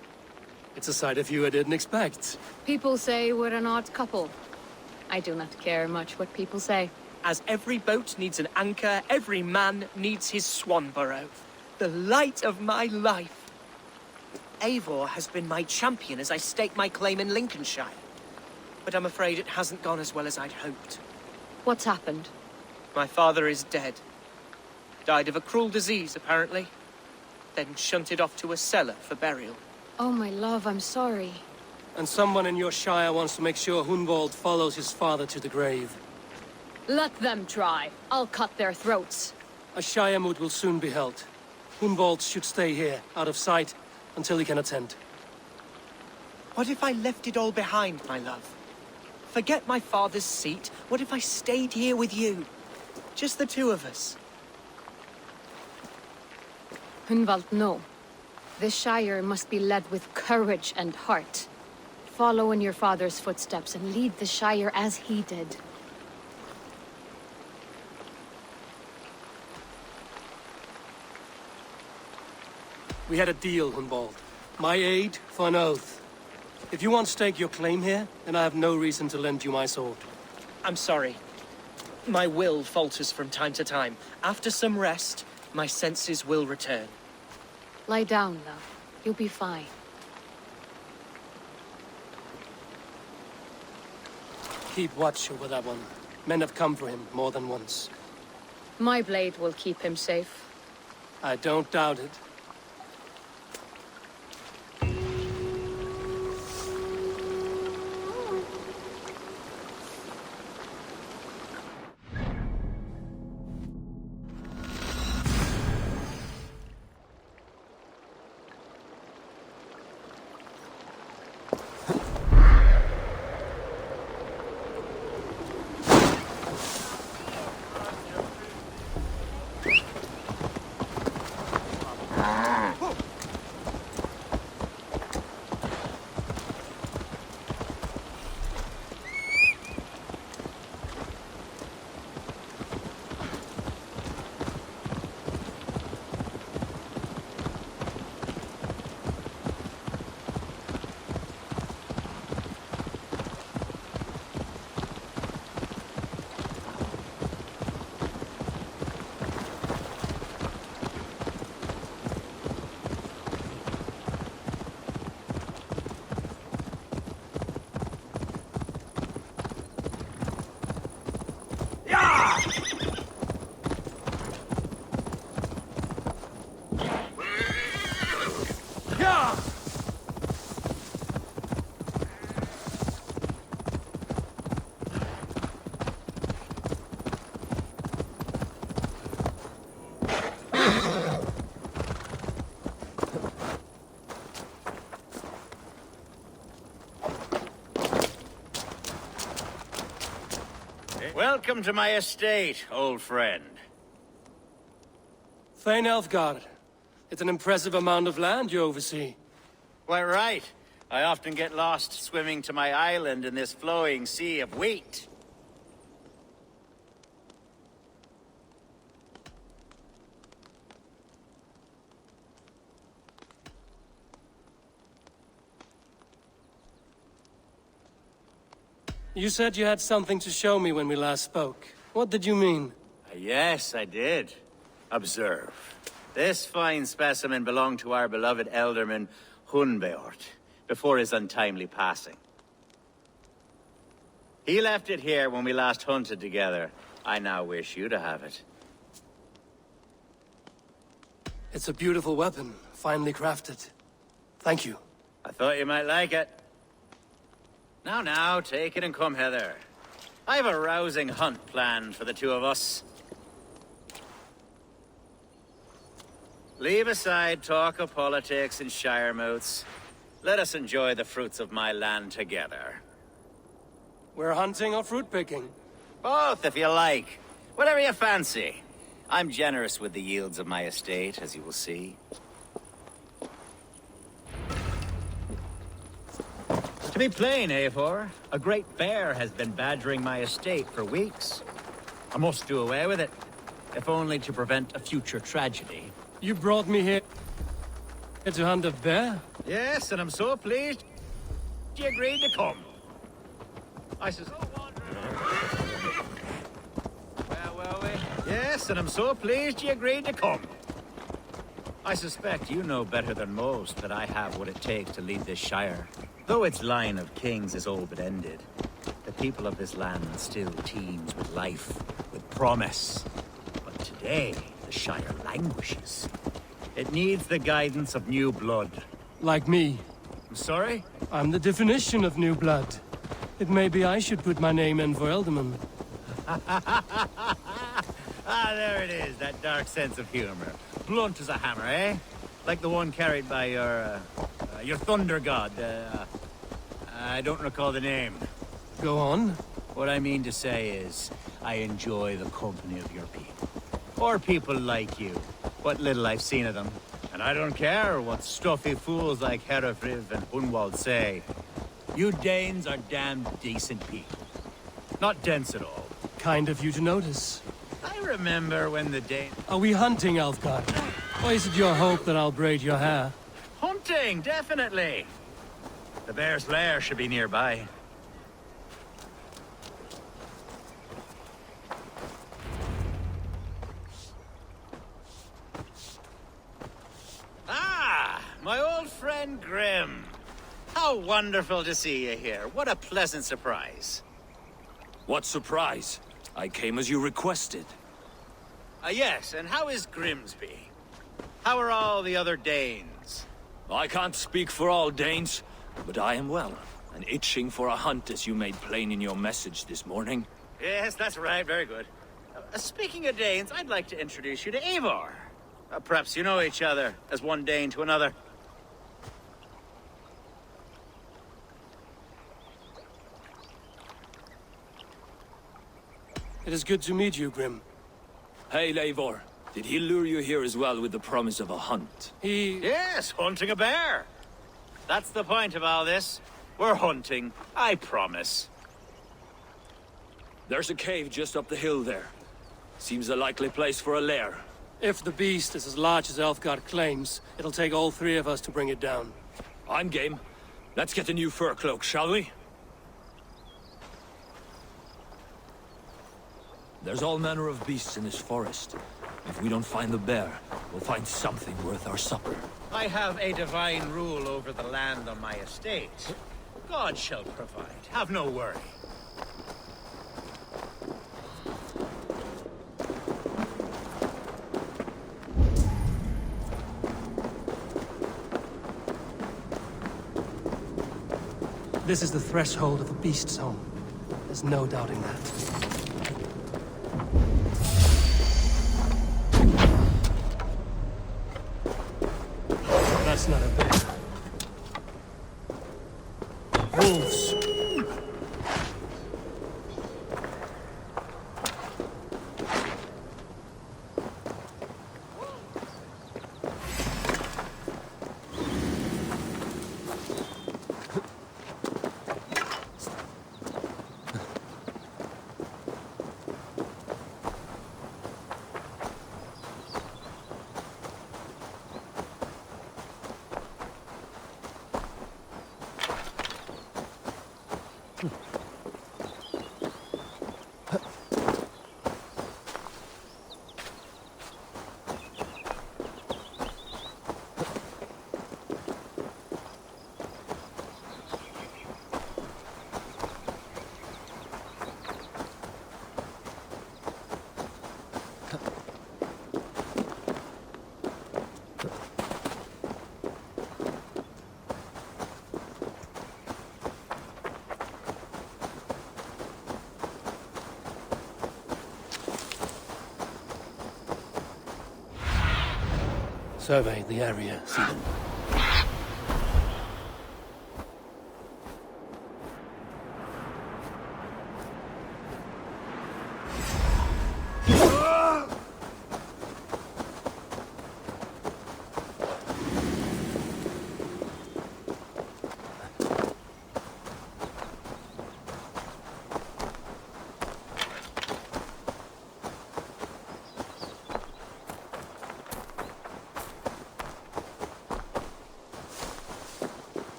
It's a side of you I didn't expect. People say we're an odd couple. I do not care much what people say. As every boat needs an anchor, every man needs his Swanborough. The light of my life. Eivor has been my champion as I stake my claim in Lincolnshire. But I'm afraid it hasn't gone as well as I'd hoped. What's happened? My father is dead. Died of a cruel disease, apparently. Then shunted off to a cellar for burial. Oh, my love, I'm sorry. And someone in your shire wants to make sure Hunwald follows his father to the grave. Let them try. I'll cut their throats. A shire moot will soon be held. Hunwald should stay here, out of sight, until he can attend. What if I left it all behind, my love? Forget my father's seat. What if I stayed here with you? Just the two of us. Hunwald, no. This Shire must be led with courage and heart. Follow in your father's footsteps and lead the Shire as he did. We had a deal, Hunwald. My aid for an oath. If you want to stake your claim here, then I have no reason to lend you my sword. I'm sorry. My will falters from time to time. After some rest, my senses will return. Lie down, love. You'll be fine. Keep watch over that one. Men have come for him more than once. My blade will keep him safe. I don't doubt it. Welcome to my estate, old friend. Thane Elfgard. It's an impressive amount of land you oversee. Quite right. I often get lost swimming to my island in this flowing sea of wheat. You said you had something to show me when we last spoke. What did you mean? Yes, I did. Observe. This fine specimen belonged to our beloved elderman, Hunbeort, before his untimely passing. He left it here when we last hunted together. I now wish you to have it. It's a beautiful weapon, finely crafted. Thank you. I thought you might like it. Now, take it and come hither. I have a rousing hunt planned for the two of us. Leave aside talk of politics and shire moats. Let us enjoy the fruits of my land together. We're hunting or fruit picking? Both, if you like. Whatever you fancy. I'm generous with the yields of my estate, as you will see. To be plain, Eivor, a great bear has been badgering my estate for weeks. I must do away with it, if only to prevent a future tragedy. You brought me here to hunt a bear? Yes, and I'm so pleased you agreed to come. I says, Yes, and I'm so pleased you agreed to come. I suspect you know better than most that I have what it takes to lead this shire. Though its line of kings is all but ended, the people of this land still teems with life, with promise. But today, the shire languishes. It needs the guidance of new blood. Like me. I'm sorry? I'm the definition of new blood. It may be I should put my name in for Ealdorman. There it is, that dark sense of humor. Blunt as a hammer, eh? Like the one carried by your thunder god. I don't recall the name. Go on. What I mean to say is, I enjoy the company of your people. Or people like you. What little I've seen of them. And I don't care what stuffy fools like Herefriv and Hunwald say. You Danes are damn decent people. Not dense at all. Kind of you to notice. I remember when the Danes... Are we hunting, Elfgard? Or is it your hope that I'll braid your hair? Hunting, definitely. The bear's lair should be nearby. Ah, my old friend Grim. How wonderful to see you here. What a pleasant surprise. What surprise? I came as you requested. Yes, and how is Grimsby? How are all the other Danes? I can't speak for all Danes, but I am well, and itching for a hunt as you made plain in your message this morning. Yes, that's right, very good. Speaking of Danes, I'd like to introduce you to Eivor. Perhaps you know each other, as one Dane to another. It is good to meet you, Grim. Hey, Eivor. Did he lure you here as well with the promise of a hunt? Yes, hunting a bear. That's the point of all this. We're hunting, I promise. There's a cave just up the hill there. Seems a likely place for a lair. If the beast is as large as Elfgard claims, it'll take all three of us to bring it down. I'm game. Let's get a new fur cloak, shall we? There's all manner of beasts in this forest. If we don't find the bear, we'll find something worth our supper. I have a divine rule over the land on my estate. God shall provide. Have no worry. This is the threshold of a beast's home. There's no doubting that. That's not a bear. Wolves. Survey the area, Stephen.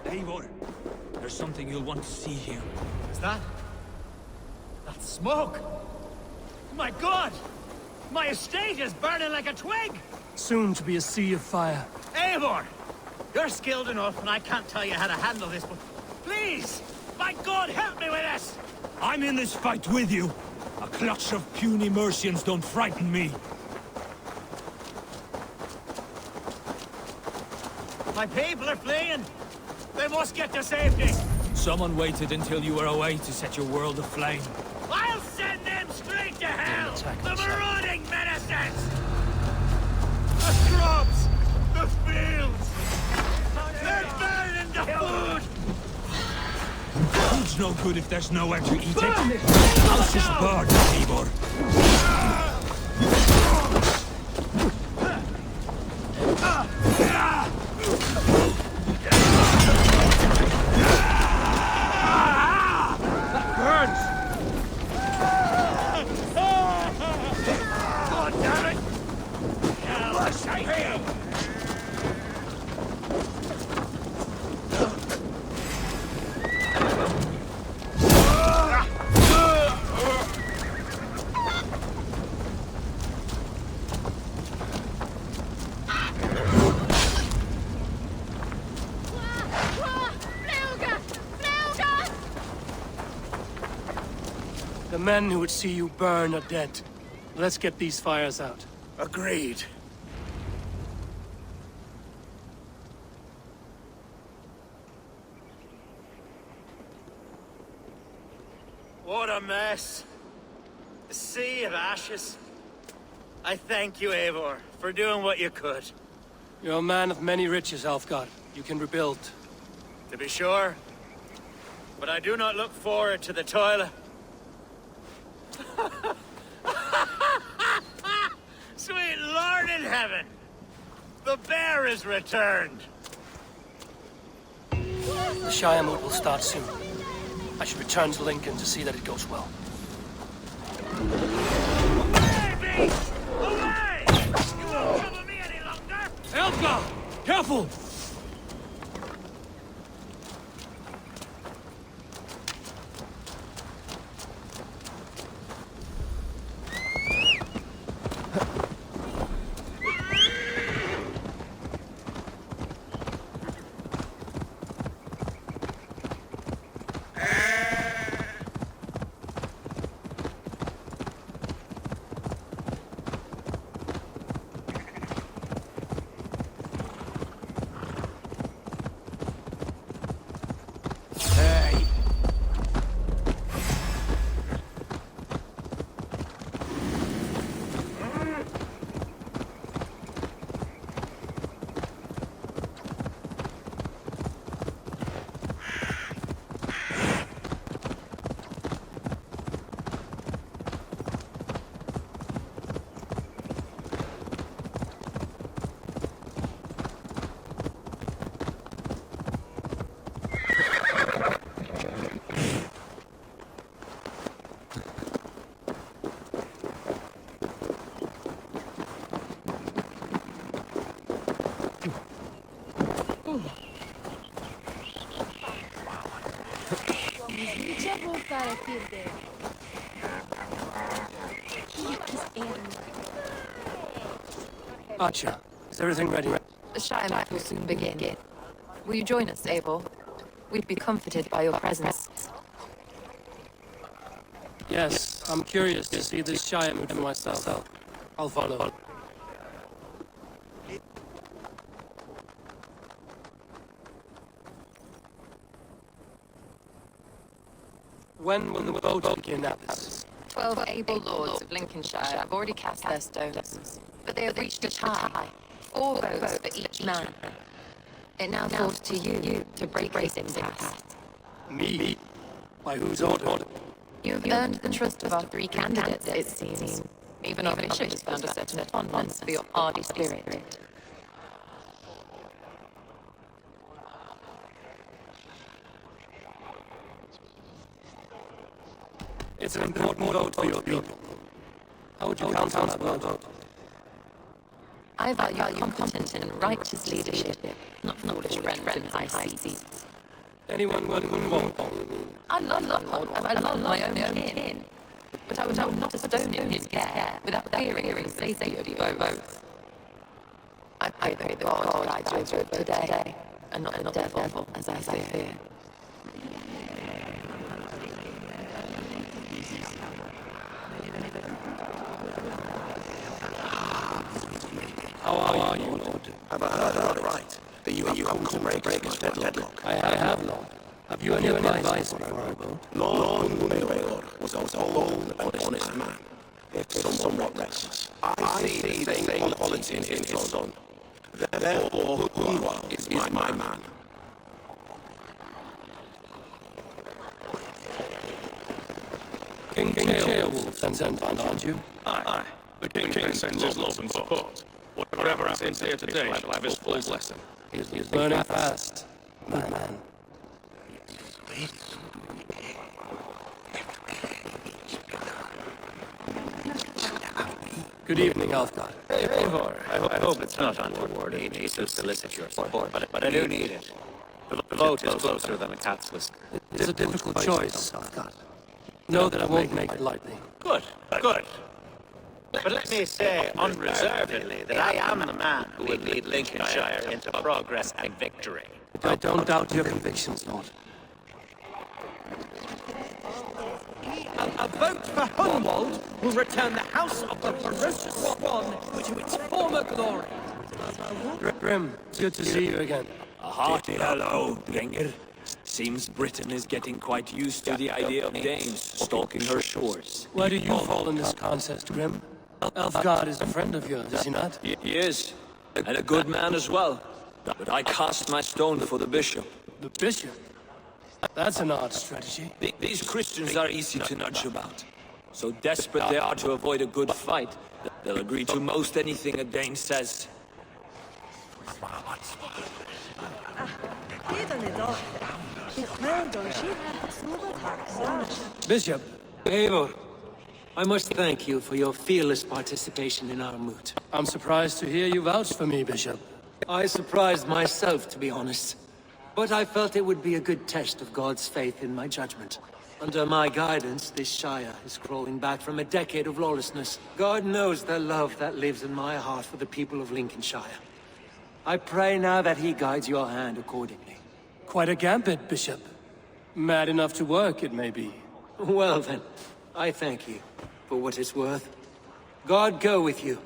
Eivor, there's something you'll want to see here. Is that? That's smoke! My God! My estate is burning like a twig! Soon to be a sea of fire. Eivor! You're skilled enough, and I can't tell you how to handle this, but please! My God, help me with this! I'm in this fight with you. A clutch of puny Mercians don't frighten me. My people are fleeing! They must get to safety! Someone waited until you were away to set your world aflame. I'll send them straight to hell! The marauding menaces! The crops! The fields! They're burning the food! Food's no good if there's nowhere to eat it. House is burned, Eivor. The men who would see you burn are dead. Let's get these fires out. Agreed. What a mess. A sea of ashes. I thank you, Eivor, for doing what you could. You're a man of many riches, Alfgard. You can rebuild. To be sure. But I do not look forward to the toil. Sweet Lord in heaven! The bear is returned! The Shire moot will start soon. I should return to Lincoln to see that it goes well. Away, beast! Away! You won't trouble me any longer! Elfgar! Careful! Archer, is everything ready? The Shire Night will soon begin. Will you join us, Eivor? We'd be comforted by your presence. Yes, I'm curious to see this Shire move for myself. I'll follow. When will the vote begin at this? 12 able lords of Lincolnshire have already cast their stones, but they have reached a tie. 4 votes for each man. It now falls to you to break this impasse. Me? By whose order? You have earned the trust of our 3 candidates, it seems. Even our bishop has found a certain fondness for your hardy spirit. It's an important vote for your people. How would you count on that vote? I value competent and righteous leadership, not foolish friends in high seats. Anyone would vote. I love my own kin, but I would hold not a stone in his care without fearing the safety of you both. I pray that God guides your vote today, and not the devil, as I fear. How are you, Lord? Have I heard that right? That you have come to break this deadlock? I have, Lord. Have you any advice for our vote? Lord Hunbeor was a bold and honest man, if somewhat restless. I see things quality in his son. Therefore, Hunwald is my man. King Ceolwulf sends aren't you? Aye. The king sends his love and support. Whatever happens here today shall have his full blessing. He's learning fast, my man. Good evening, Alfgard. Eivor, I hope it's not untoward me to solicit your support, but I do need it. The vote is closer than a cat's whisker. It's a difficult choice, Alfgard. Know that I won't make it lightly. Good. But let me say unreservedly that I am the man who will lead Lincolnshire into progress and victory. I don't doubt your convictions, Lord. A vote for Hunwald will return the House of the Ferocious Swan to its former glory. Grim, it's good to see you again. A hearty hello, Bringer. Seems Britain is getting quite used to the idea of Danes stalking her shores. Where do you fall in this contest, Grim? Alfgard is a friend of yours, is he not? He is, and a good man as well. But I cast my stone for the bishop. The bishop? That's an odd strategy. These Christians are easy to nudge about. So desperate they are to avoid a good fight, they'll agree to most anything a Dane says. Bishop, Eivor, I must thank you for your fearless participation in our moot. I'm surprised to hear you vouch for me, Bishop. I surprised myself, to be honest. But I felt it would be a good test of God's faith in my judgment. Under my guidance, this Shire is crawling back from a decade of lawlessness. God knows the love that lives in my heart for the people of Lincolnshire. I pray now that he guides your hand accordingly. Quite a gambit, Bishop. Mad enough to work, it may be. Well then, I thank you for what it's worth. God go with you.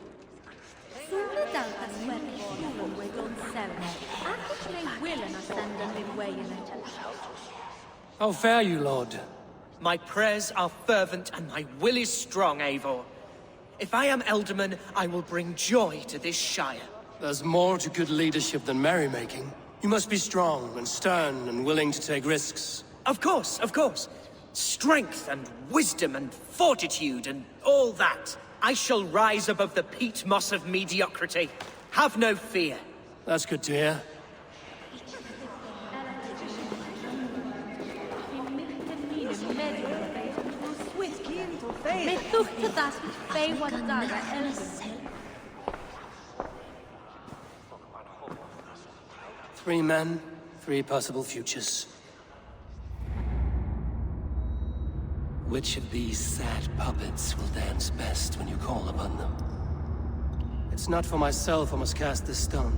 How fare you, Lord? My prayers are fervent and my will is strong, Eivor. If I am Elderman, I will bring joy to this Shire. There's more to good leadership than merrymaking. You must be strong and stern and willing to take risks. Of course. Strength and wisdom and fortitude and all that. I shall rise above the peat moss of mediocrity. Have no fear. That's good to hear. Three men, 3 possible futures. Which of these sad puppets will dance best when you call upon them? It's not for myself I must cast this stone,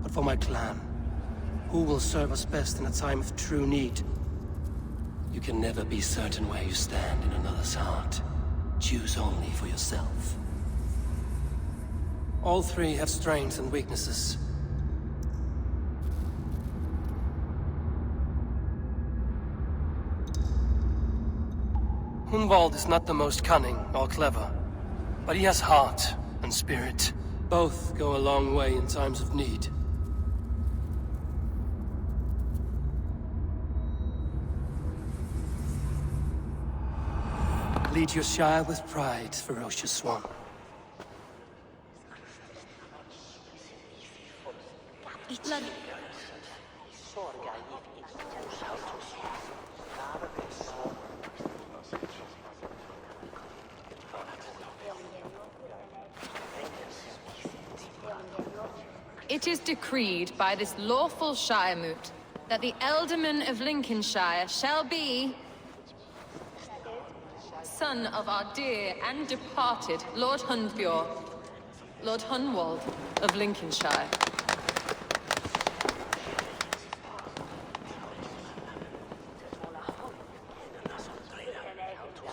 but for my clan. Who will serve us best in a time of true need? You can never be certain where you stand in another's heart. Choose only for yourself. All three have strengths and weaknesses. Hunwald is not the most cunning or clever, but he has heart and spirit. Both go a long way in times of need. Lead your Shire with pride, ferocious one. It is decreed by this lawful Shiremoot that the Ealdorman of Lincolnshire shall be son of our dear and departed Lord Hundbjorn, Lord Hunwald of Lincolnshire.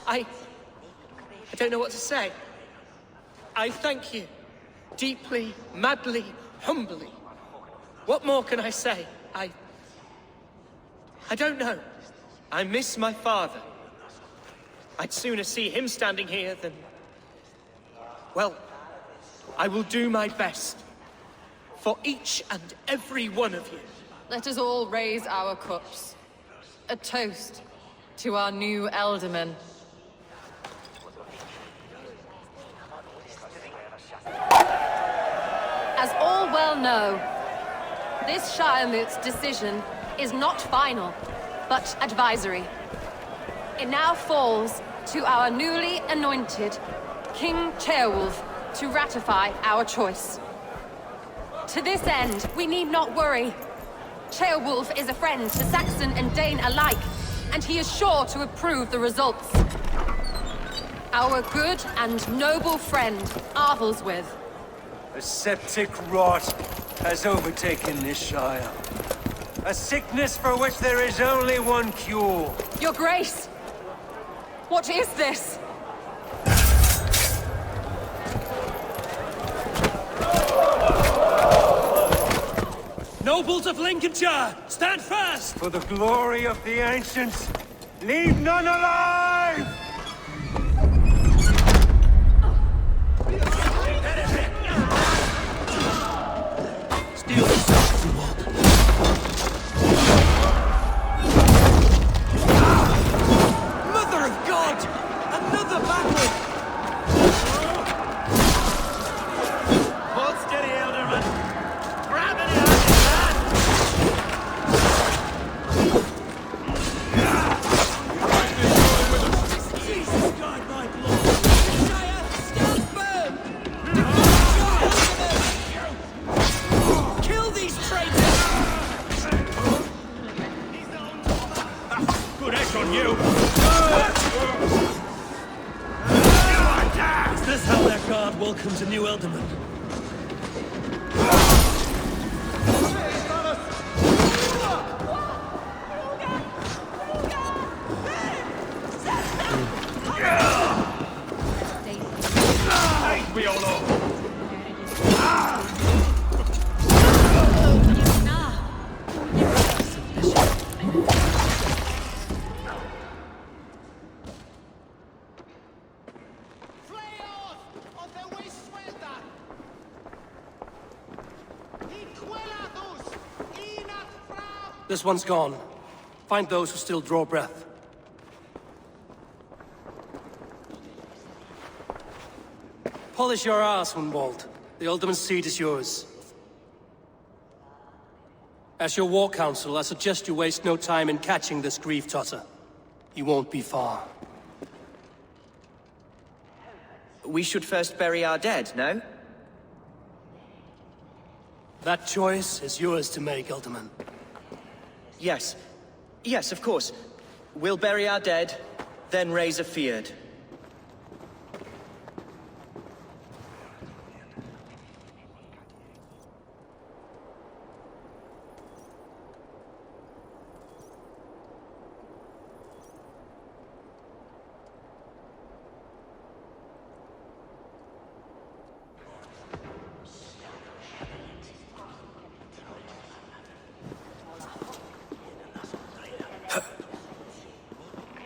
I don't know what to say. I thank you. Deeply, madly, humbly. What more can I say? I don't know. I miss my father. I'd sooner see him standing here than... Well, I will do my best. For each and every one of you. Let us all raise our cups. A toast to our new Ealdorman. As all well know, this Shiremoot's decision is not final, but advisory. It now falls to our newly anointed King Ceolwulf to ratify our choice. To this end, we need not worry. Ceolwulf is a friend to Saxon and Dane alike, and he is sure to approve the results. Our good and noble friend, Arthelswith. A septic rot has overtaken this Shire. A sickness for which there is only one cure. Your Grace! What is this? Nobles of Lincolnshire, stand fast! For the glory of the ancients, leave none alive! Steal yourself, Hunwald. Mother of God! Another battle! Hold steady, Ealdorman. Grab it Jesus God, my blood! Shire, stand firm! Kill these traitors! Good egg on you! Is this how their guard welcomes a new Ealdorman? We all know. This one's gone. Find those who still draw breath. Polish your ass, Hunwald. The Alderman seat is yours. As your war council, I suggest you waste no time in catching this grief-totter. He won't be far. We should first bury our dead, no? That choice is yours to make, Alderman. Yes. Yes, of course. We'll bury our dead, Then raise a feared.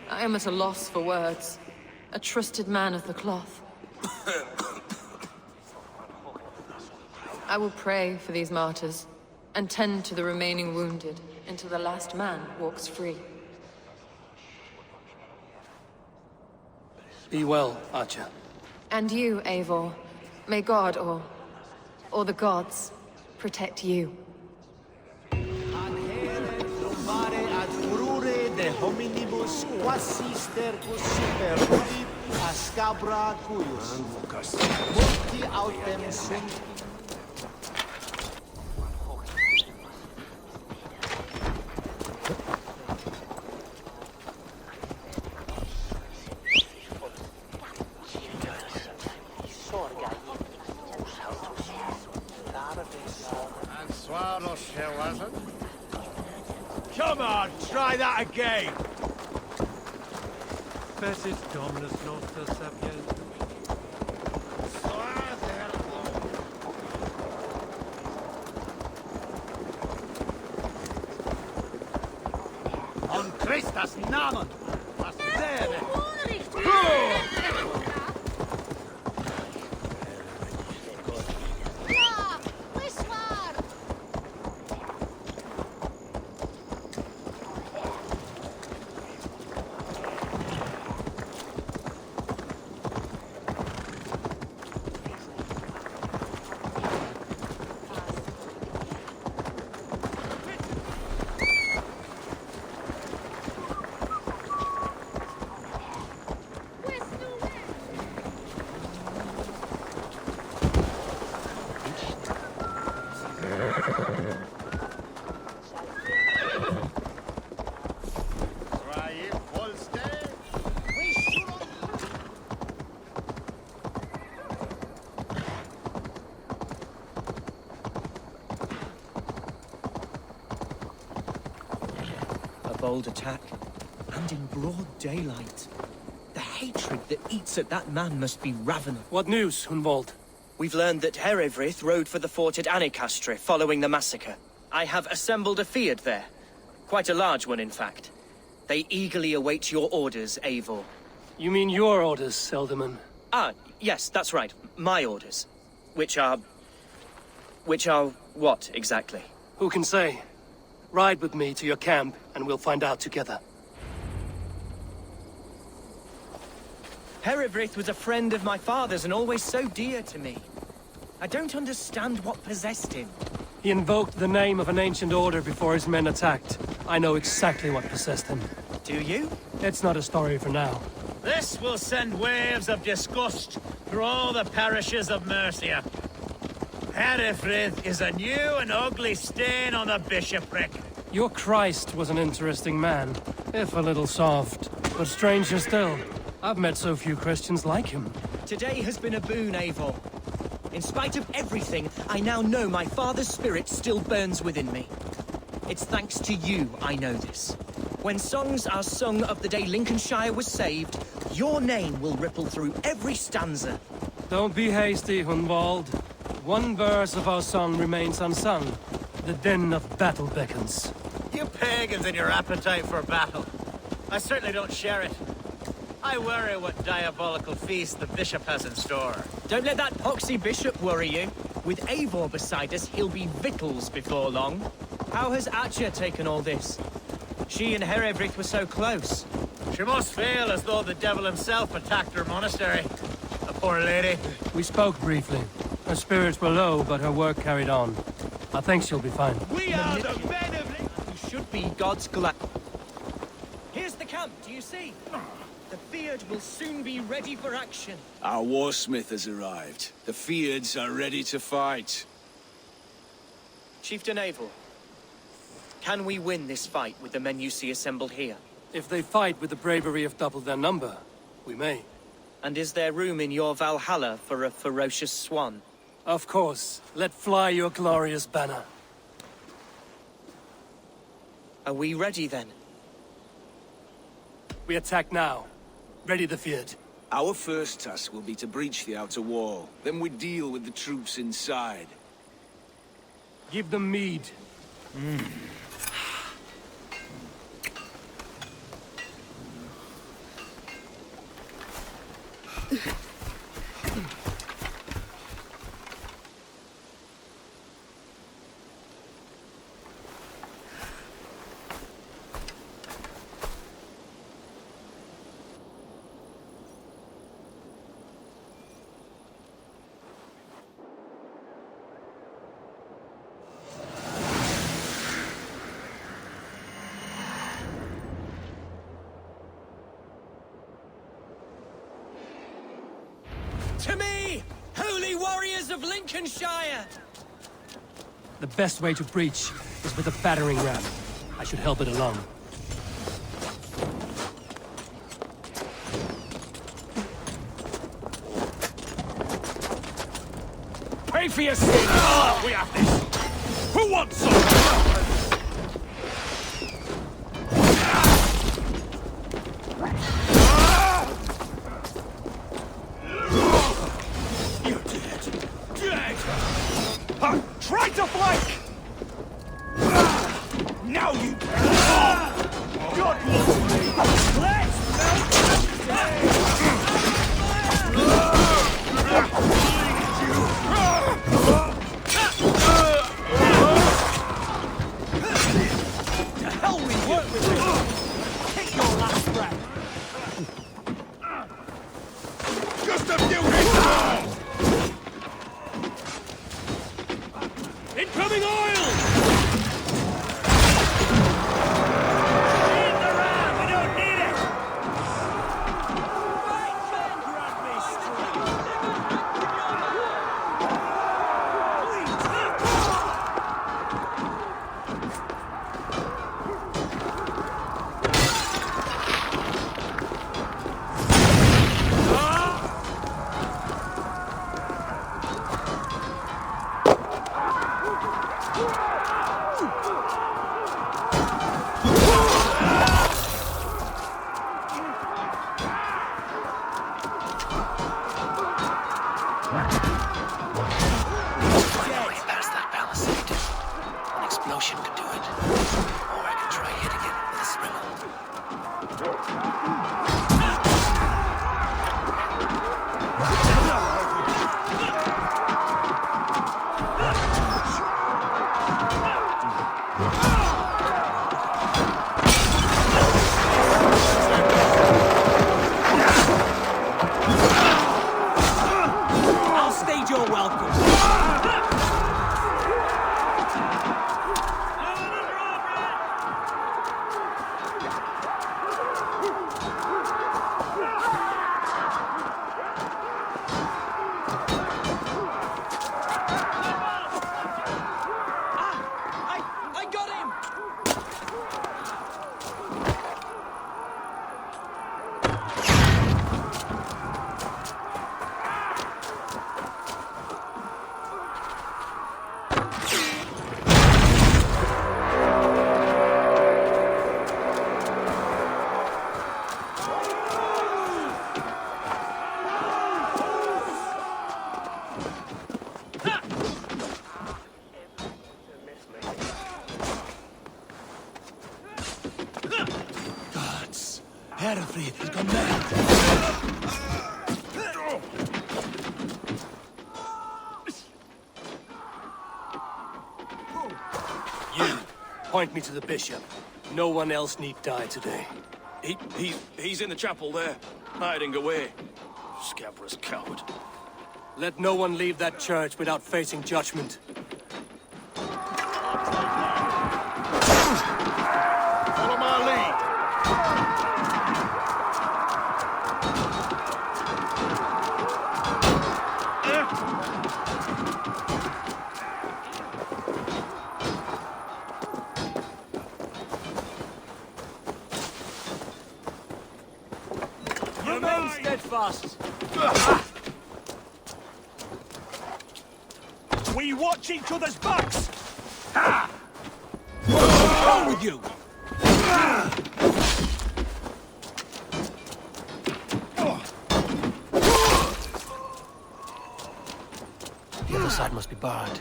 I am at a loss for words. A trusted man of the cloth. I will pray for these martyrs, and tend to the remaining wounded, until the last man walks free. Be well, Archer. And you, Eivor. May God, or the gods, protect you. De hominibus quasi stercus super rudib ascabra cuius. Multi autem sunt. Come on, try that again! Fessis Dominus Noster Sapiens. On Christus Namen! Was wäre? Bold attack, and in broad daylight. The hatred that eats at that man must be ravenous. What news, Hunwald? We've learned that Herevrith rode for the fort at Annikastre following the massacre. I have assembled a feared there. Quite a large one, in fact. They eagerly await your orders, Eivor. You mean your orders, Elderman? Ah, yes, that's right. My orders. Which are what, exactly? Who can say? Ride with me to your camp, and we'll find out together. Herevrith was a friend of my father's and always so dear to me. I don't understand what possessed him. He invoked the name of an ancient order before his men attacked. I know exactly what possessed him. Do you? It's not a story for now. This will send waves of disgust through all the parishes of Mercia. Herefrith is a new and ugly stain on the bishopric. Your Christ was an interesting man, if a little soft. But stranger still, I've met so few Christians like him. Today has been a boon, Eivor. In spite of everything, I now know my father's spirit still burns within me. It's thanks to you I know this. When songs are sung of the day Lincolnshire was saved, your name will ripple through every stanza. Don't be hasty, Hunwald. One verse of our song remains unsung. The din of battle beckons. You pagans and your appetite for battle. I certainly don't share it. I worry what diabolical feast the bishop has in store. Don't let that poxy bishop worry you. With Eivor beside us, he'll be victuals before long. How has Atcha taken all this? She and Herevrith were so close. She must feel as though the devil himself attacked her monastery. A poor lady. We spoke briefly. Her spirits were low, but her work carried on. I think she'll be fine. We are the men of it! You should be God's glad. Here's the camp, do you see? The Feared will soon be ready for action. Our warsmith has arrived. The Feards are ready to fight. Chieftain Eivor, can we win this fight with the men you see assembled here? If they fight with the bravery of double their number, we may. And is there room in your Valhalla for a ferocious swan? Of course. Let fly your glorious banner. Are we ready then? We attack now. Ready the field. Our first task will be to breach the outer wall. Then we deal with the troops inside. Give them mead. To me, holy warriors of Lincolnshire! The best way to breach is with a battering ram. I should help it along. Pay for your sin! We have this! Who wants some? Try to flank! Now you God loves me! Let's to hell we work with this! Take your last breath! Just a few hits more! Incoming oil! In the ram! We don't need it! Right man, grab me Herefrey has gone mad. You, point me to the bishop. No one else need die today. He's in the chapel there, hiding away. Scabrous coward. Let no one leave that church without facing judgment. Follow my lead. fast. We watch each other's backs. Ha! What's wrong with you? The other side must be barred.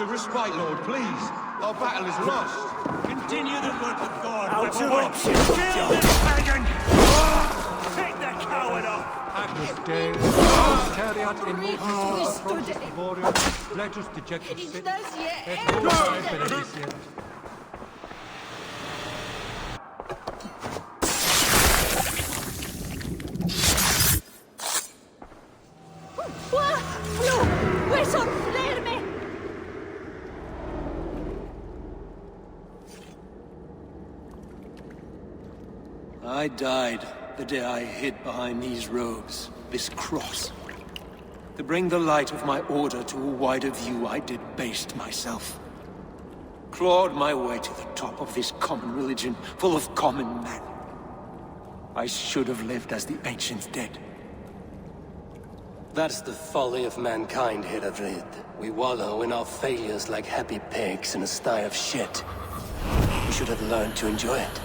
Respite, Lord, please. Our battle is lost. Continue the work of God. Out to option. Kill this pagan! Take the coward off! Agnus Dei, Cariat in multis approaches the warrior, letus dejectus sit, et Deus benedicient. I died the day I hid behind these robes, this cross. To bring the light of my order to a wider view, I debased myself. Clawed my way to the top of this common religion, full of common men. I should have lived as the ancients did. That's the folly of mankind, Heravrid. We wallow in our failures like happy pigs in a sty of shit. We should have learned to enjoy it.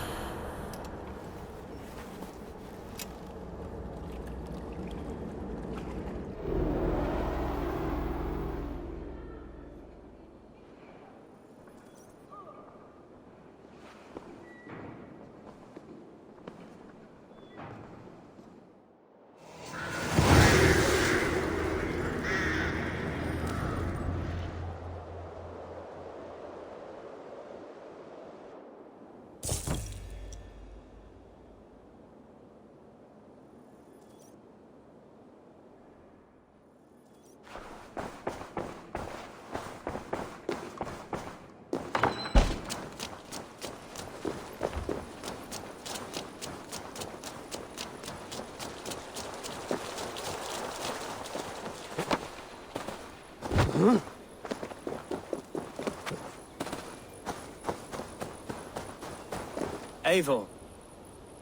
Eivor,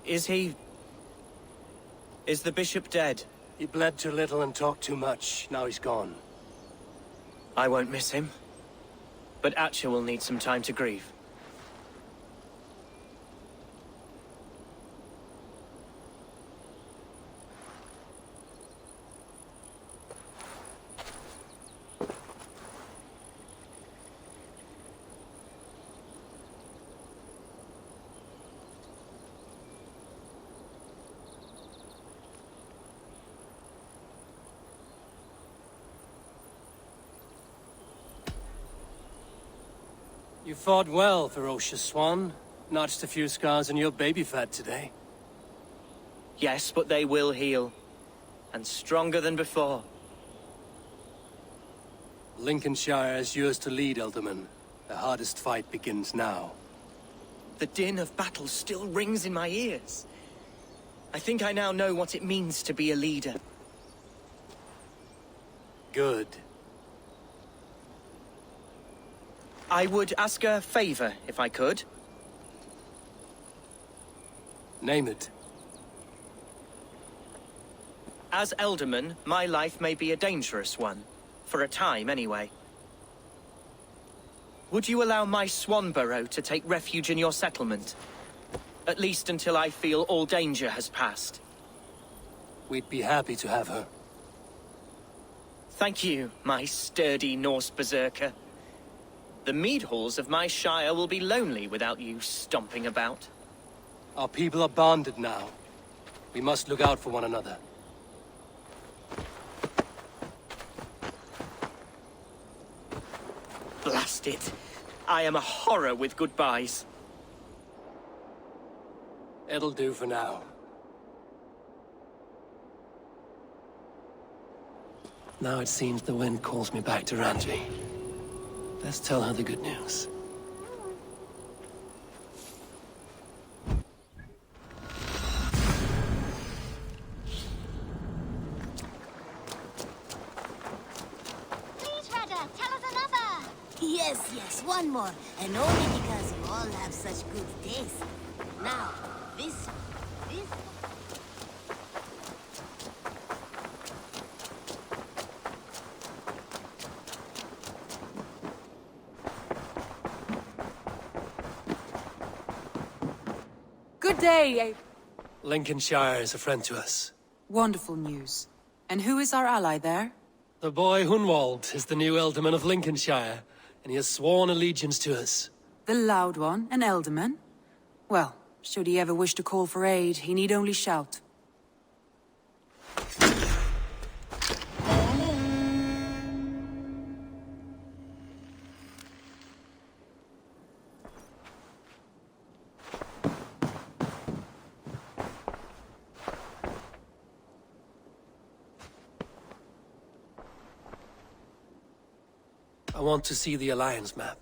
is the bishop dead? He bled too little and talked too much. Now he's gone. I won't miss him. But Atcha will need some time to grieve. You fought well, ferocious swan. Notched a few scars on your baby fat today. Yes, but they will heal. And stronger than before. Lincolnshire is yours to lead, Elderman. The hardest fight begins now. The din of battle still rings in my ears. I think I now know what it means to be a leader. Good. I would ask a favor, if I could. Name it. As Elderman, my life may be a dangerous one. For a time, anyway. Would you allow my swan burrow to take refuge in your settlement? At least until I feel all danger has passed. We'd be happy to have her. Thank you, my sturdy Norse berserker. The mead halls of my shire will be lonely without you stomping about. Our people are bonded now. We must look out for one another. Blast it. I am a horror with goodbyes. It'll do for now. Now it seems the wind calls me back to Randvi. Let's tell her the good news. Please, Radha, tell us another. Yes, one more. And only because you all have such good taste. Now, this... Good day, Lincolnshire is a friend to us. Wonderful news. And who is our ally there? The boy Hunwald is the new Elderman of Lincolnshire, and he has sworn allegiance to us. The loud one, an Elderman? Well, should he ever wish to call for aid, he need only shout. I want to see the Alliance map.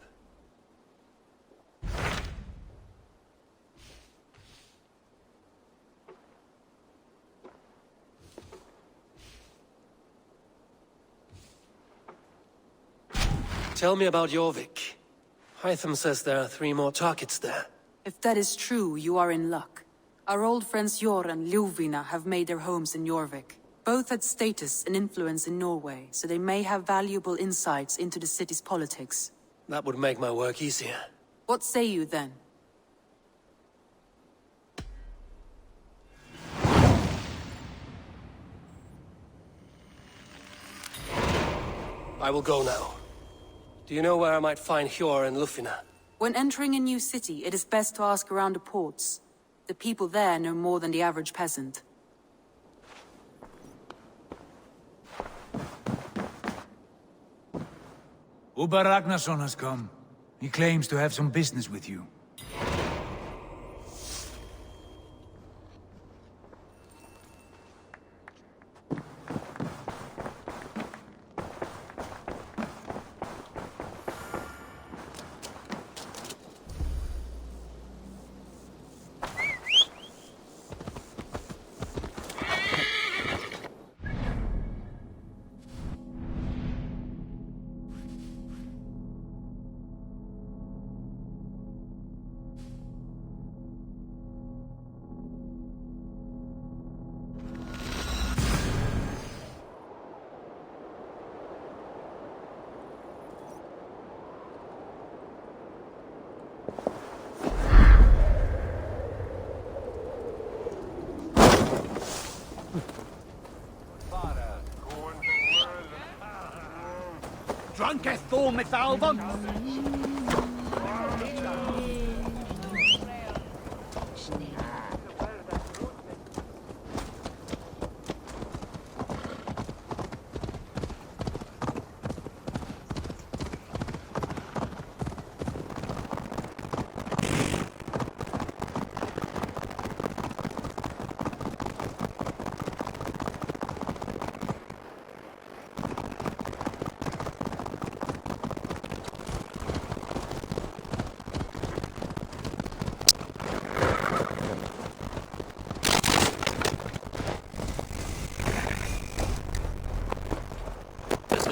Tell me about Jorvik. Hytham says there are 3 more targets there. If that is true, you are in luck. Our old friends Jor and Ljuvina have made their homes in Jorvik. Both had status and influence in Norway, so they may have valuable insights into the city's politics. That would make my work easier. What say you then? I will go now. Do you know where I might find Hjor and Lufina? When entering a new city, it is best to ask around the ports. The people there know more than the average peasant. Uber Ragnarsson has come. He claims to have some business with you. Drunketh Thor mit Alban.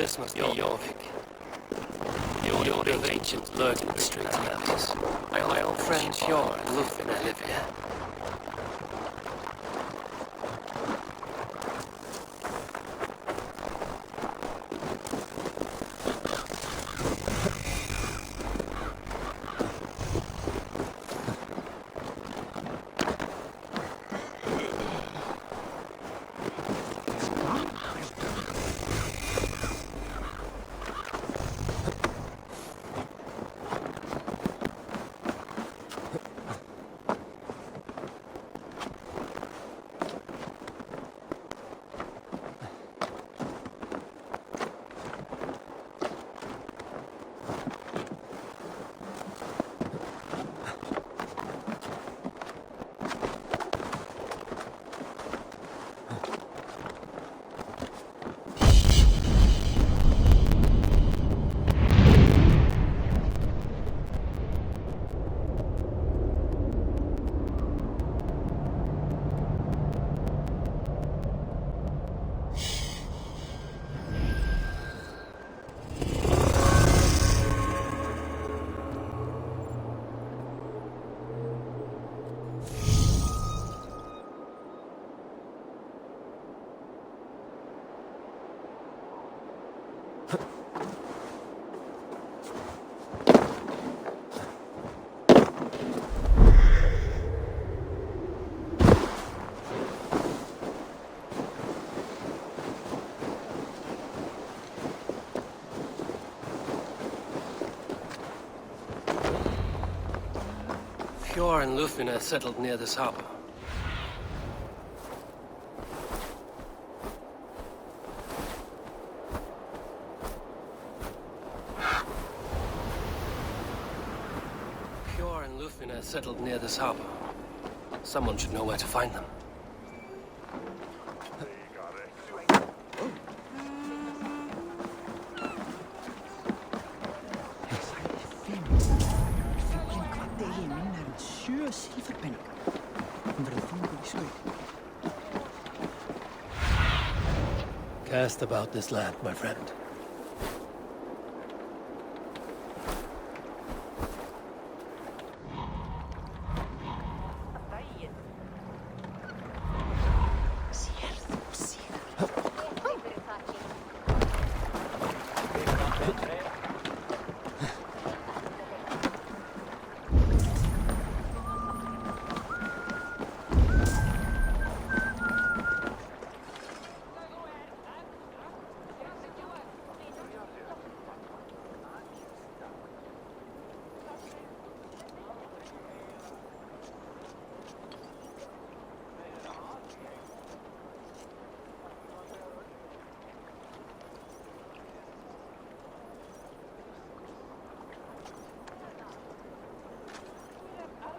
This must be Jorvik. The ancients lurk in the streets nowadays. My old friend Hjor and Lufina live here. Hjor and Lufina settled near this harbor. Hjor and Lufina settled near this harbor. Someone should know where to find them. Cast about this land, my friend.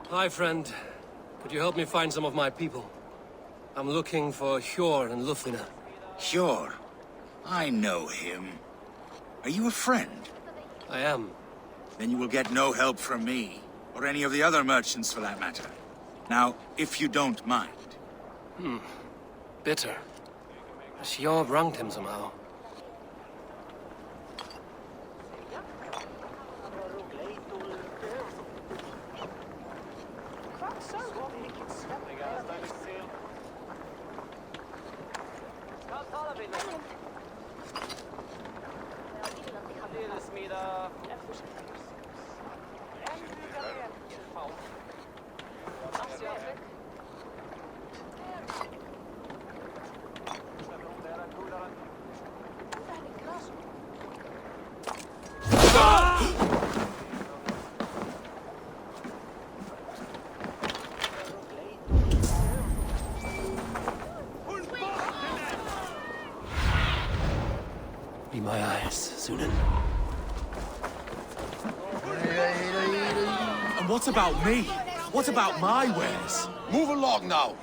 Hi, friend. Could you help me find some of my people? I'm looking for Hjor and Lufina. Hjor? I know him. Are you a friend? I am. Then you will get no help from me, or any of the other merchants for that matter. Now, if you don't mind. Bitter. Has Hjor wronged him somehow? Be my eyes, Sunan. And what about me? What about my wares? Move along now.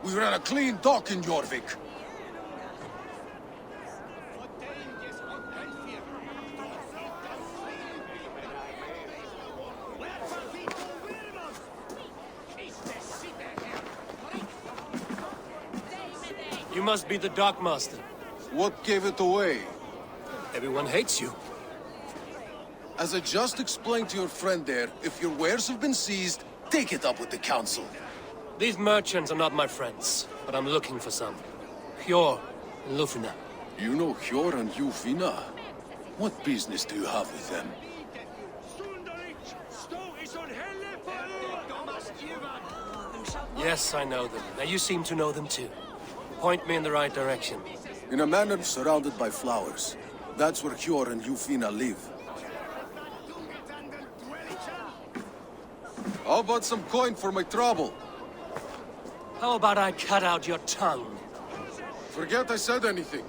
We ran a clean dock in Jorvik. You must be the dockmaster. What gave it away? Everyone hates you. As I just explained to your friend there, if your wares have been seized, take it up with the council. These merchants are not my friends, but I'm looking for some. Hjor and Lufina. You know Hjor and Lufina? What business do you have with them? Yes, I know them. Now you seem to know them too. Point me in the right direction. In a manor surrounded by flowers. That's where Hjor and Lufina live. How about some coin for my trouble? How about I cut out your tongue? Forget I said anything.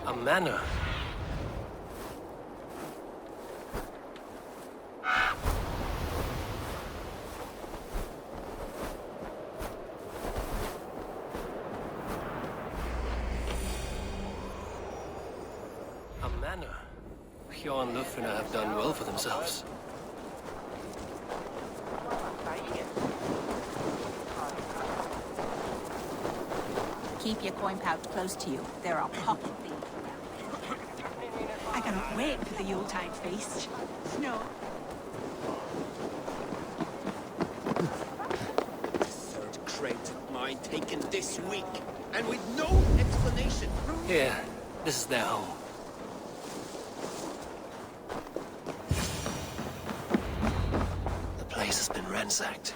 A manor? A manor? Hjor and Lufina have done well for themselves. Keep your coin pouch close to you. There are pocket thieves. I cannot wait for the Yuletide feast. No. Third crate of mine taken this week, and with no explanation. Here, this is their home. The place has been ransacked,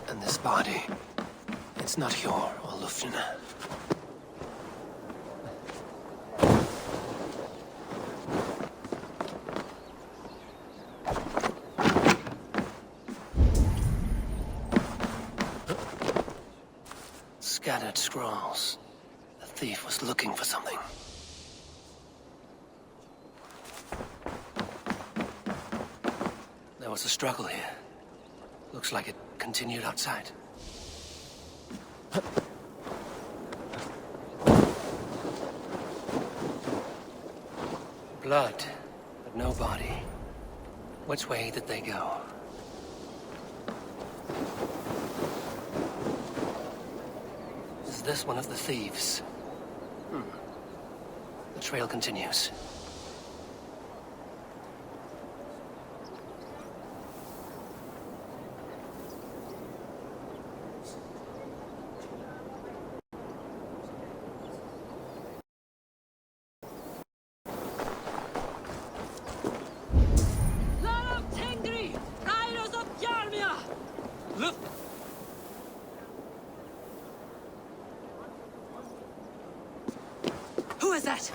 and this body, it's not Hjor or Lufina. Scattered scrolls. The thief was looking for something. There was a struggle here. Looks like it continued outside. Blood, but no body. Which way did they go? Is this one of the thieves? The trail continues. Who is that?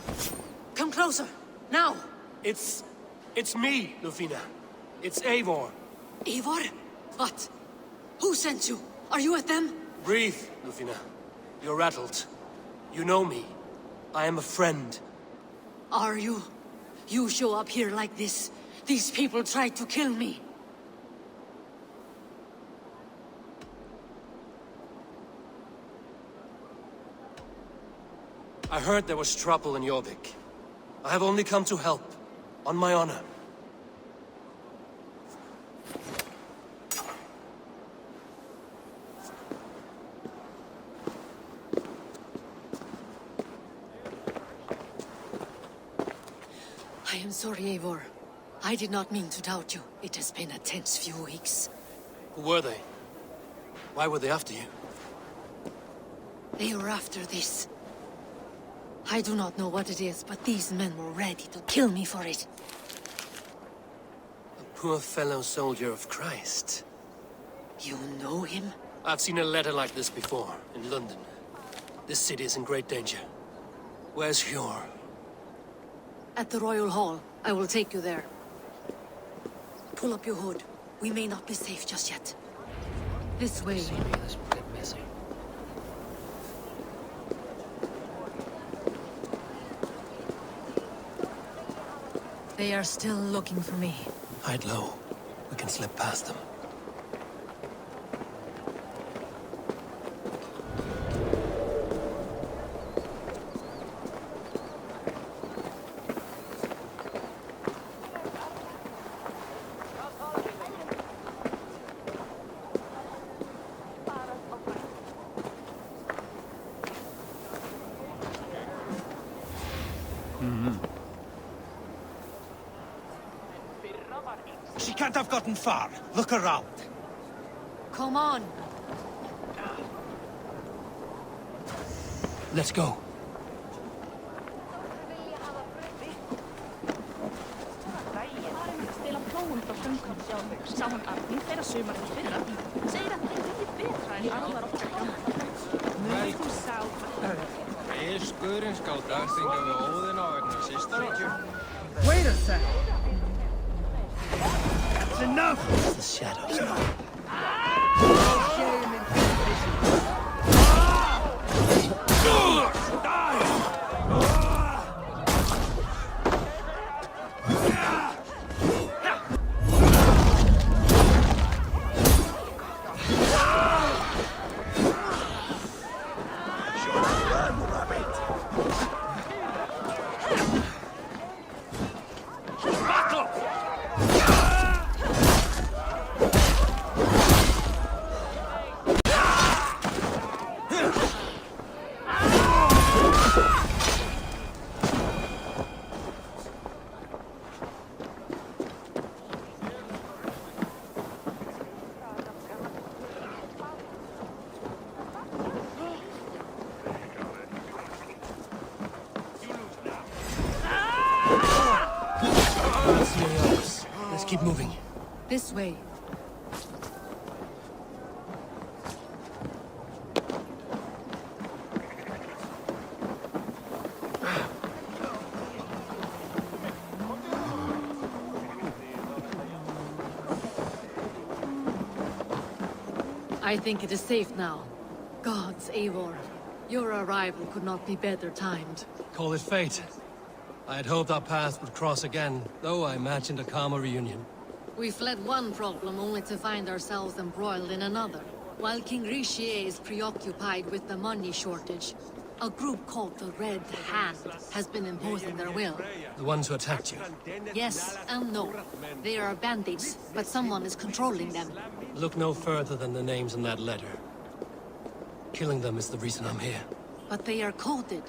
Come closer, now! It's me, Lufina. It's Eivor. Eivor? What? Who sent you? Are you with them? Breathe, Lufina. You're rattled. You know me. I am a friend. Are you? You show up here like this. These people tried to kill me. I heard there was trouble in Jorvik. I have only come to help. On my honor. I am sorry, Eivor. I did not mean to doubt you. It has been a tense few weeks. Who were they? Why were they after you? They were after this. I do not know what it is, but these men were ready to kill me for it. A poor fellow soldier of Christ. You know him? I've seen a letter like this before, in London. This city is in great danger. Where's Hjor? At the Royal Hall. I will take you there. Pull up your hood. We may not be safe just yet. This way. This will get messy. They are still looking for me. Hide low. We can slip past them. She can't have gotten far. Look around. Come on. Let's go. Wait a sec. That's enough. The shadows. Let's keep moving. This way. I think it is safe now. Gods, Eivor. Your arrival could not be better timed. Call it fate. I had hoped our paths would cross again, though I imagined a calmer reunion. We fled one problem only to find ourselves embroiled in another. While King Richier is preoccupied with the money shortage, a group called the Red Hand has been imposing their will. The ones who attacked you? Yes and no. They are bandits, but someone is controlling them. Look no further than the names in that letter. Killing them is the reason I'm here. But they are coded.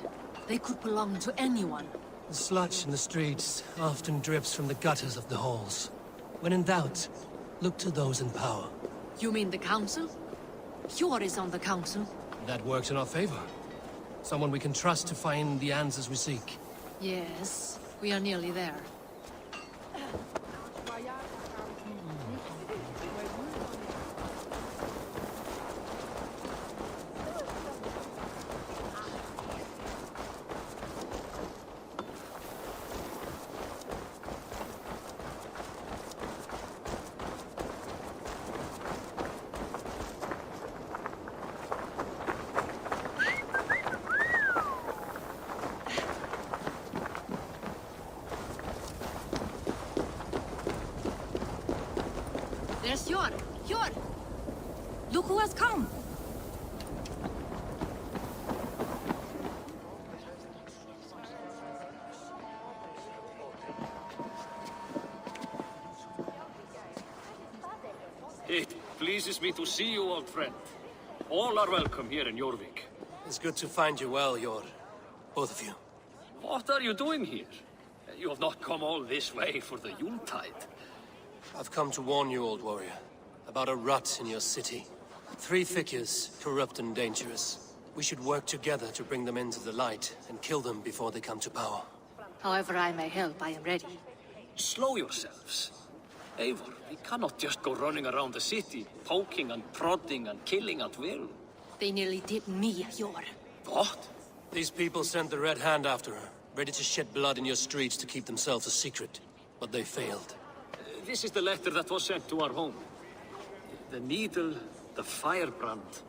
They could belong to anyone. The sludge in the streets often drips from the gutters of the halls. When in doubt, look to those in power. You mean the council? Hjor is on the council. That works in our favor. Someone we can trust to find the answers we seek. Yes, we are nearly there. There's Hjor! Hjor! Look who has come! It pleases me to see you, old friend. All are welcome here in Jorvik. It's good to find you well, Hjor. Both of you. What are you doing here? You have not come all this way for the Yuletide. I've come to warn you, old warrior, about a rot in your city. 3 figures, corrupt and dangerous. We should work together to bring them into the light and kill them before they come to power. However I may help, I am ready. Slow yourselves. Eivor, we cannot just go running around the city, poking and prodding and killing at will. They nearly did me, Hjor. What? These people sent the Red Hand after her, ready to shed blood in your streets to keep themselves a secret. But they failed. This is the letter that was sent to our home. The needle, the firebrand,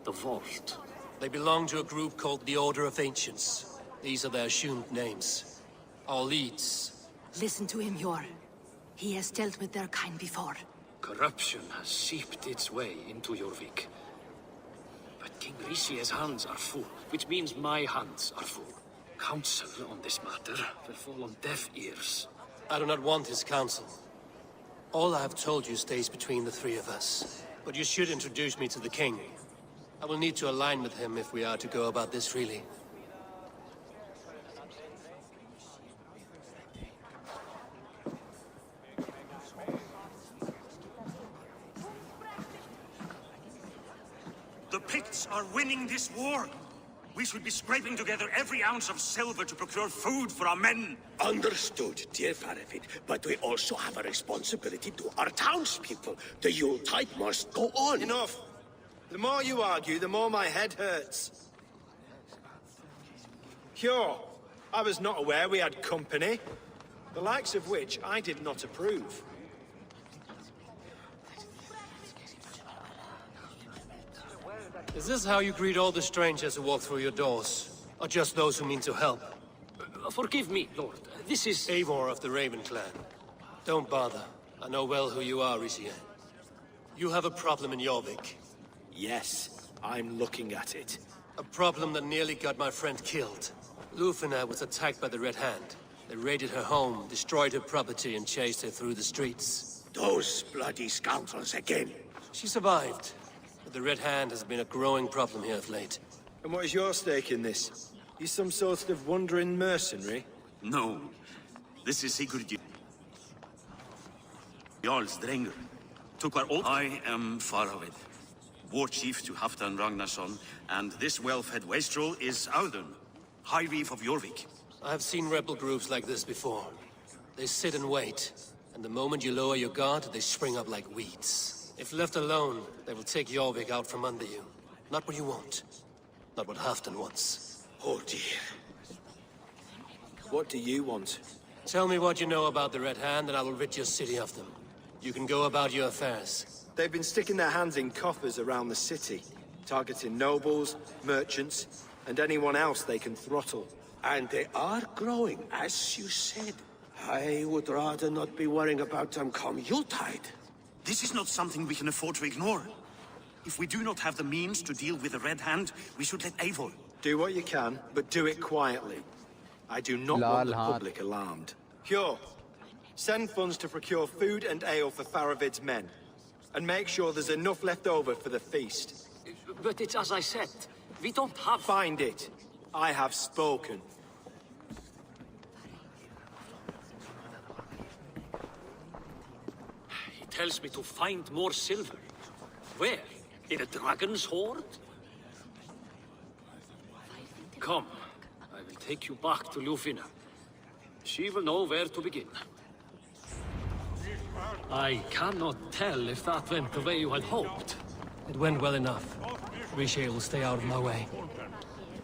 the vault. They belong to a group called the Order of Ancients. These are their assumed names. Our leads. Listen to him, Hjor. He has dealt with their kind before. Corruption has seeped its way into Jorvik. But King Richier's hands are full, which means my hands are full. Counsel on this matter will fall on deaf ears. I do not want his counsel. All I have told you stays between the 3 of us. But you should introduce me to the king. I will need to align with him if we are to go about this freely. are winning this war. We should be scraping together every ounce of silver to procure food for our men. Understood, dear Faravid, but we also have a responsibility to our townspeople. The Yuletide must go on. Enough! The more you argue, the more my head hurts. Cure, I was not aware we had company, the likes of which I did not approve. Is this how you greet all the strangers who walk through your doors? Or just those who mean to help? Forgive me, Lord. This is... Eivor of the Raven clan. Don't bother. I know well who you are, Rizier. You have a problem in Jorvik. Yes, I'm looking at it. A problem that nearly got my friend killed. Lufina was attacked by the Red Hand. They raided her home, destroyed her property, and chased her through the streets. Those bloody scoundrels again. She survived. But the Red Hand has been a growing problem here of late. And what is your stake in this? You some sort of wandering mercenary? No. This is Sigurd Jarl's Drenger. Took our oath. I am Faravid, war chief to Halfdan Ragnarsson, and this well-fed wastrel is Audun, High Reef of Jorvik. I have seen rebel groups like this before. They sit and wait, and the moment you lower your guard, they spring up like weeds. If left alone, they will take Jorvik out from under you. Not what you want. Not what Halfdan wants. Oh dear. What do you want? Tell me what you know about the Red Hand, and I will rid your city of them. You can go about your affairs. They've been sticking their hands in coffers around the city, targeting nobles, merchants, and anyone else they can throttle. And they are growing, as you said. I would rather not be worrying about them come Yuletide. This is not something we can afford to ignore. If we do not have the means to deal with the Red Hand, we should let Eivor. Do what you can, but do it quietly. I do not want the public alarmed. Cure. Send funds to procure food and ale for Faravid's men. And make sure there's enough left over for the feast. But it's as I said. We don't have... Find it. I have spoken. He tells me to find more silver. Where? In a dragon's hoard? Come. I will take you back to Lufina. She will know where to begin. I cannot tell if that went the way you had hoped. It went well enough. Rizier will stay out of my way.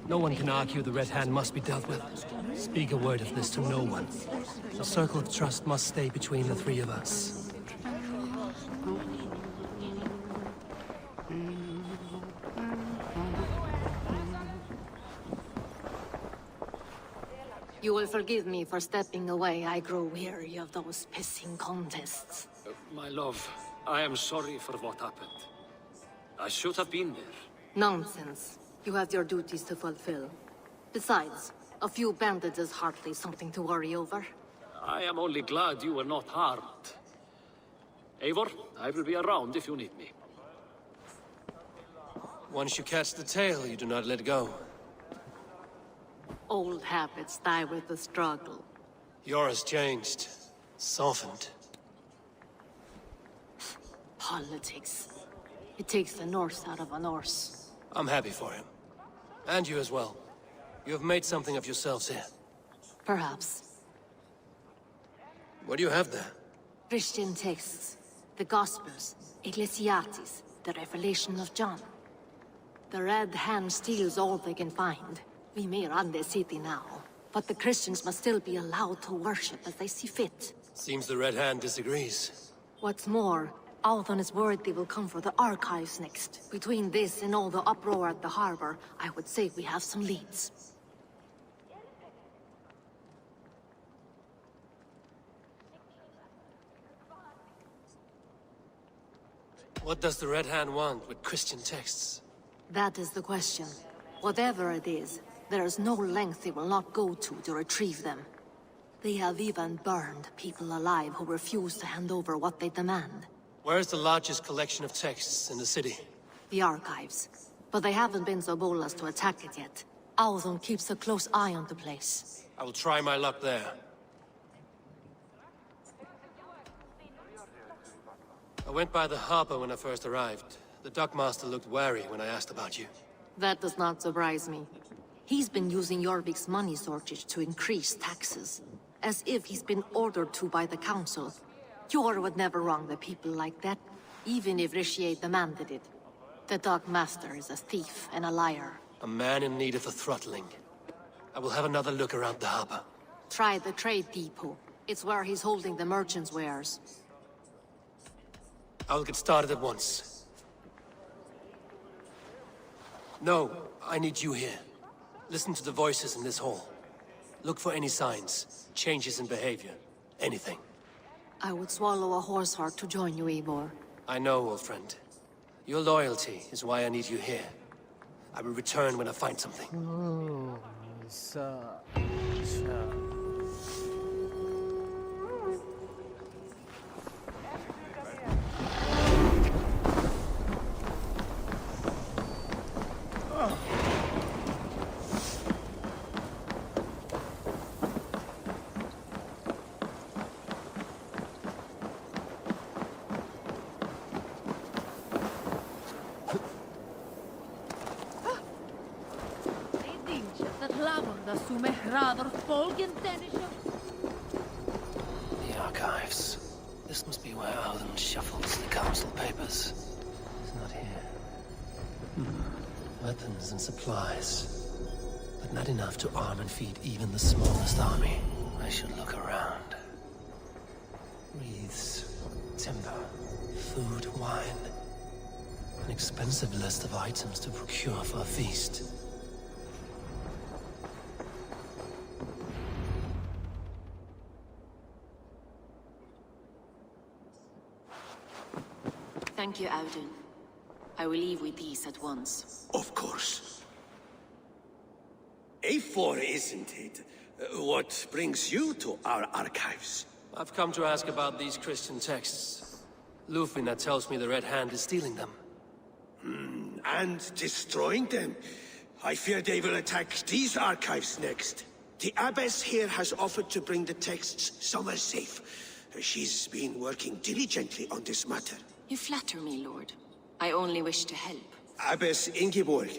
No one can argue the Red Hand must be dealt with. Speak a word of this to no one. The circle of trust must stay between the three of us. You will forgive me for stepping away. I grow weary of those pissing contests. My love, I am sorry for what happened. I should have been there. Nonsense. You have your duties to fulfill. Besides, a few bandits is hardly something to worry over. I am only glad you were not harmed. Eivor, I will be around if you need me. Once you catch the tail, you do not let go. Old habits die with the struggle. Yours changed. Softened. Politics. It takes the Norse out of a Norse. I'm happy for him. And you as well. You have made something of yourselves here. Perhaps. What do you have there? Christian texts. The Gospels. Ecclesiastes. The Revelation of John. The Red Hand steals all they can find. We may run the city now, but the Christians must still be allowed to worship as they see fit. Seems the Red Hand disagrees. What's more, Althon is worried they will come for the archives next. Between this and all the uproar at the harbor, I would say we have some leads. What does the Red Hand want with Christian texts? That is the question. Whatever it is, there is no length they will not go to retrieve them. They have even burned people alive who refuse to hand over what they demand. Where's the largest collection of texts in the city? The archives. But they haven't been so bold as to attack it yet. Althon keeps a close eye on the place. I will try my luck there. I went by the harbor when I first arrived. The dockmaster looked wary when I asked about you. That does not surprise me. He's been using Jorvik's money shortage to increase taxes, as if he's been ordered to by the council. Jor would never wrong the people like that, even if Rishier demanded it. The Dark Master is a thief and a liar. A man in need of a throttling. I will have another look around the harbor. Try the trade depot. It's where he's holding the merchants' wares. I'll get started at once. No, I need you here. Listen to the voices in this hall. Look for any signs, changes in behavior, anything. I would swallow a horse heart to join you, Eivor. I know, old friend. Your loyalty is why I need you here. I will return when I find something. The archives. This must be where Alden shuffles the council papers. He's not here. Weapons and supplies. But not enough to arm and feed even the smallest army. I should look around. Wreaths, timber, food, wine. An expensive list of items to procure for a feast. Thank you, Alden. I will leave with these at once. Of course. A4, isn't it? What brings you to our archives? I've come to ask about these Christian texts. Lufina tells me the Red Hand is stealing them. And destroying them. I fear they will attack these archives next. The Abbess here has offered to bring the texts somewhere safe. She's been working diligently on this matter. You flatter me, Lord. I only wish to help. Abbess Ingeborg,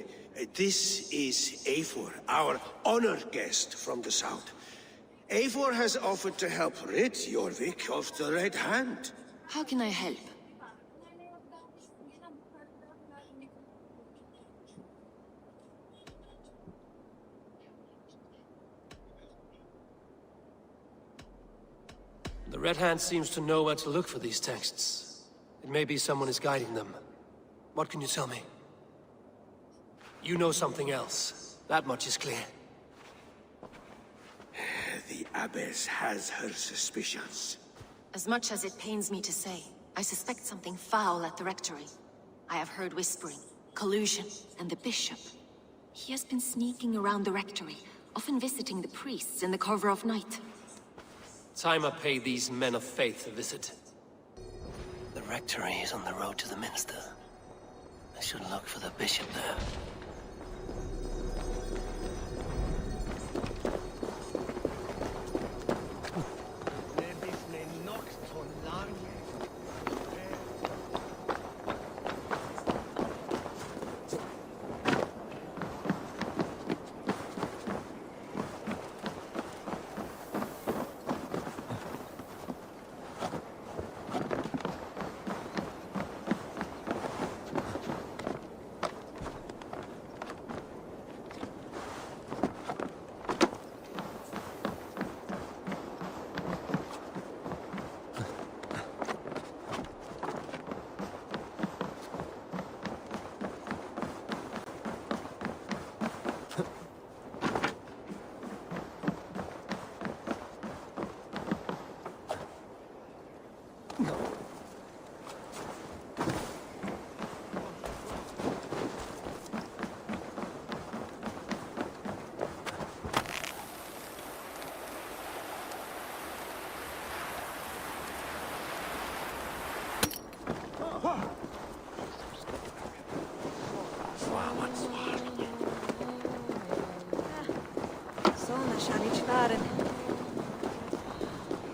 this is Eivor, our honored guest from the south. Eivor has offered to help rid Jorvik of the Red Hand. How can I help? The Red Hand seems to know where to look for these texts. It may be someone is guiding them. What can you tell me? You know something else. That much is clear. The Abbess has her suspicions. As much as it pains me to say, I suspect something foul at the Rectory. I have heard whispering, collusion, and the Bishop. He has been sneaking around the Rectory, often visiting the priests in the cover of night. Time I pay these men of faith a visit. The Rectory is on the road to the Minster. I should look for the Bishop there.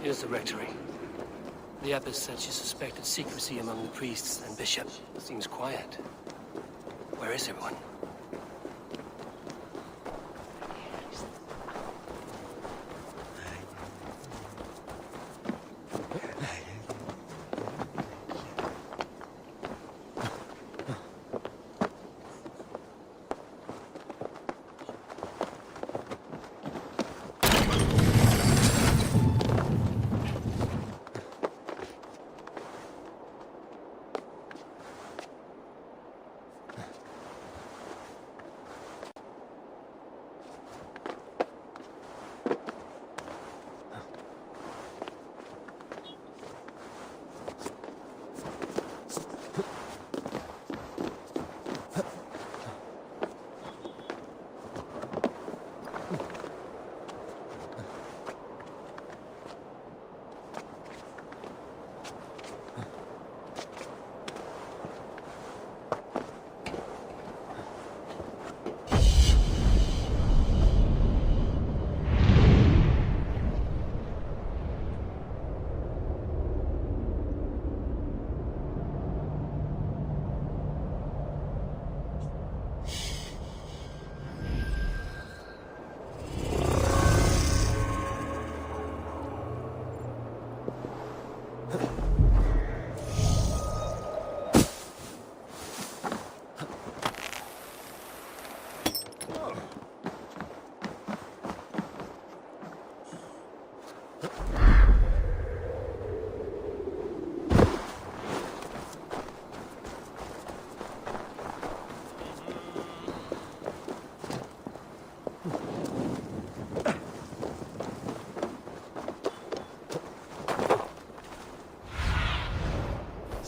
Here's the Rectory. The Abbess said she suspected secrecy among the priests and bishop. Seems quiet. Where is everyone?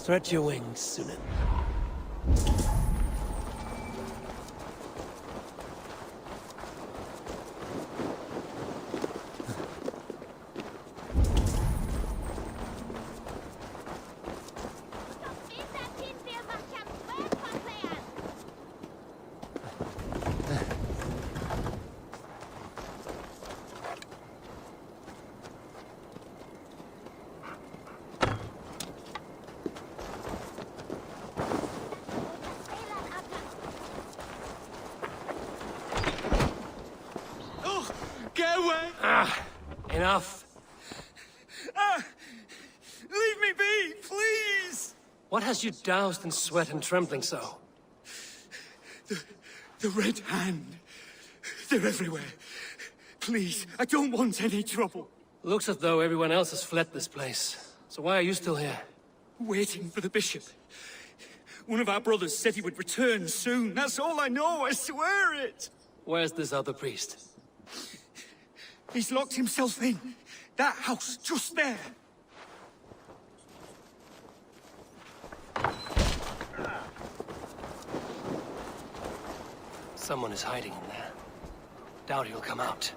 Stretch your wings, Sunan. Get away! Enough. Leave me be, please! What has you doused in sweat and trembling so? The Red Hand. They're everywhere. Please, I don't want any trouble. Looks as though everyone else has fled this place. So why are you still here? Waiting for the bishop. One of our brothers said he would return soon. That's all I know, I swear it! Where's this other priest? He's locked himself in. That house, just there. Someone is hiding in there. Doubt he'll come out.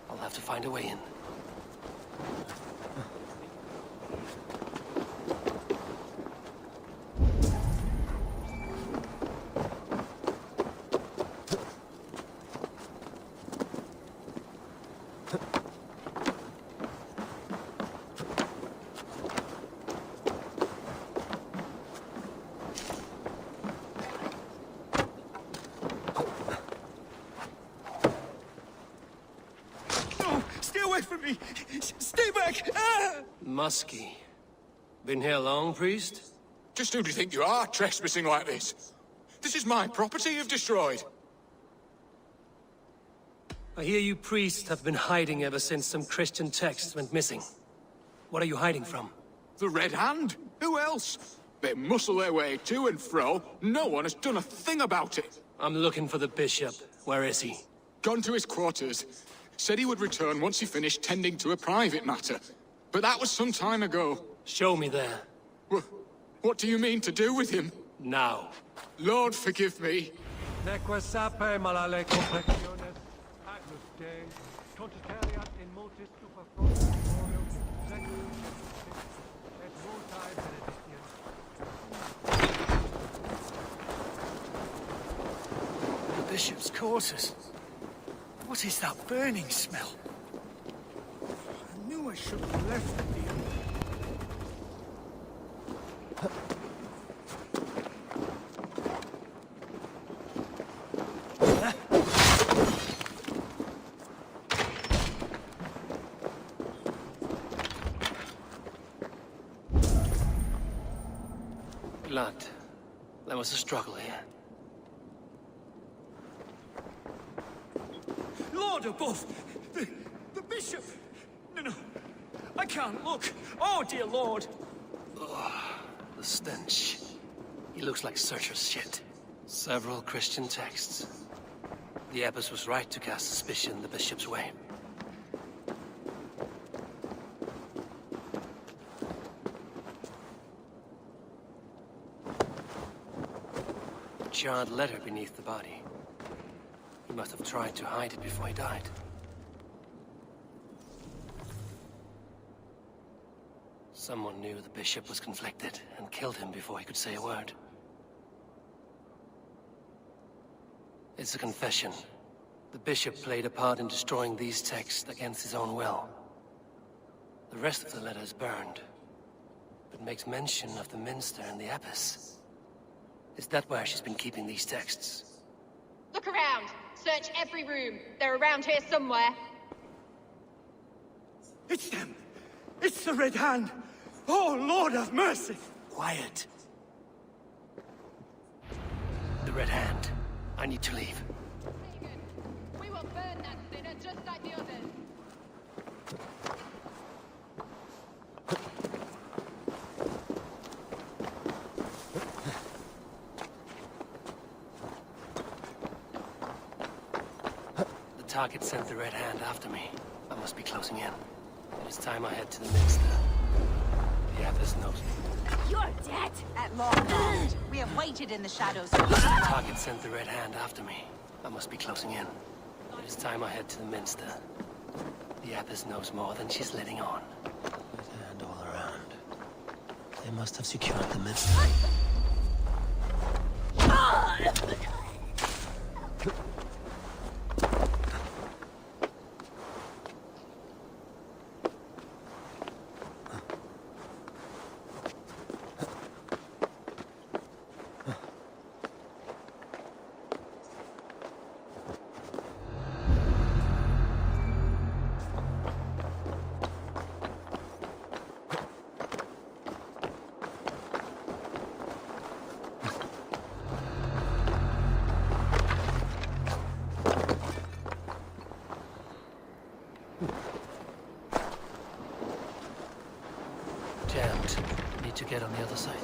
I'll have to find a way in. From me! Stay back! Muskie. Been here long, priest? Just who do you think you are, trespassing like this? This is my property you've destroyed. I hear you priests have been hiding ever since some Christian texts went missing. What are you hiding from? The Red Hand? Who else? They muscle their way to and fro. No one has done a thing about it. I'm looking for the bishop. Where is he? Gone to his quarters. Said he would return once he finished tending to a private matter. But that was some time ago. Show me there. What do you mean to do with him? Now. Lord, forgive me. The bishop's quarters. What is that burning smell? I knew I should have left it here. Blood. There was a struggle here. Lord above! The bishop! No. I can't look. Oh, dear Lord. Oh, the stench. He looks like searcher's shit. Several Christian texts. The abbess was right to cast suspicion the bishop's way. A charred letter beneath the body. He must have tried to hide it before he died. Someone knew the bishop was conflicted and killed him before he could say a word. It's a confession. The bishop played a part in destroying these texts against his own will. The rest of the letter is burned, but makes mention of the minster and the abbess. Is that where she's been keeping these texts? Look around! Search every room. They're around here somewhere. It's them! It's the Red Hand! Oh, Lord have mercy! Quiet. The Red Hand. I need to leave. We will burn that sinner just like the others. The target sent the Red Hand after me. I must be closing in. It is time I head to the minster. The abbess knows me. You're dead! At long last. We have waited in the shadows. The target sent the Red Hand after me. I must be closing in. It is time I head to the Minster. The Abbess knows more than she's letting on. Red Hand all around. They must have secured the Minster. Jammed. Need to get on the other side.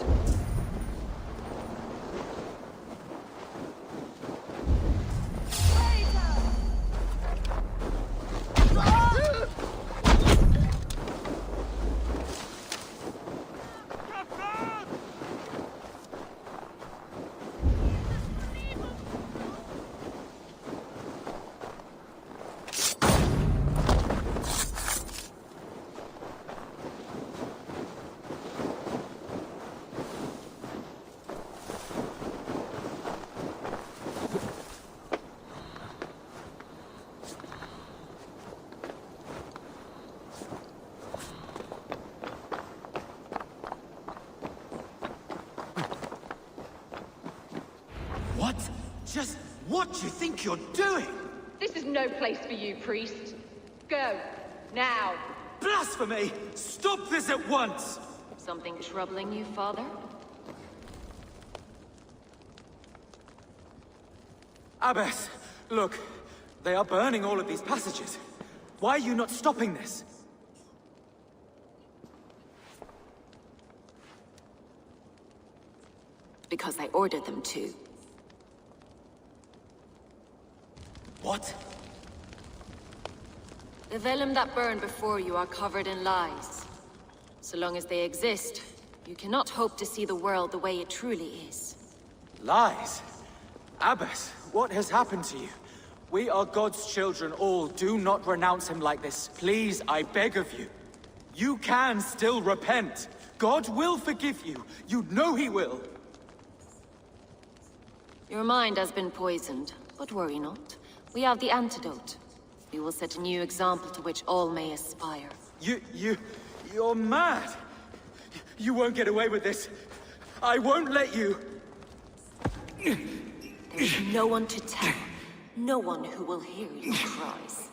What? Just what do you think you're doing? This is no place for you, priest. Go. Now. Blasphemy! Stop this at once! Something troubling you, father? Abbess, look. They are burning all of these passages. Why are you not stopping this? Because I ordered them to. What? The vellum that burn before you are covered in lies. So long as they exist, you cannot hope to see the world the way it truly is. Lies? Abbess, what has happened to you? We are God's children all. Do not renounce him like this. Please, I beg of you. You can still repent. God will forgive you. You know he will. Your mind has been poisoned, but worry not. We have the antidote. We will set a new example to which all may aspire. You're mad! You won't get away with this. I won't let you! There is no one to tell. No one who will hear your cries.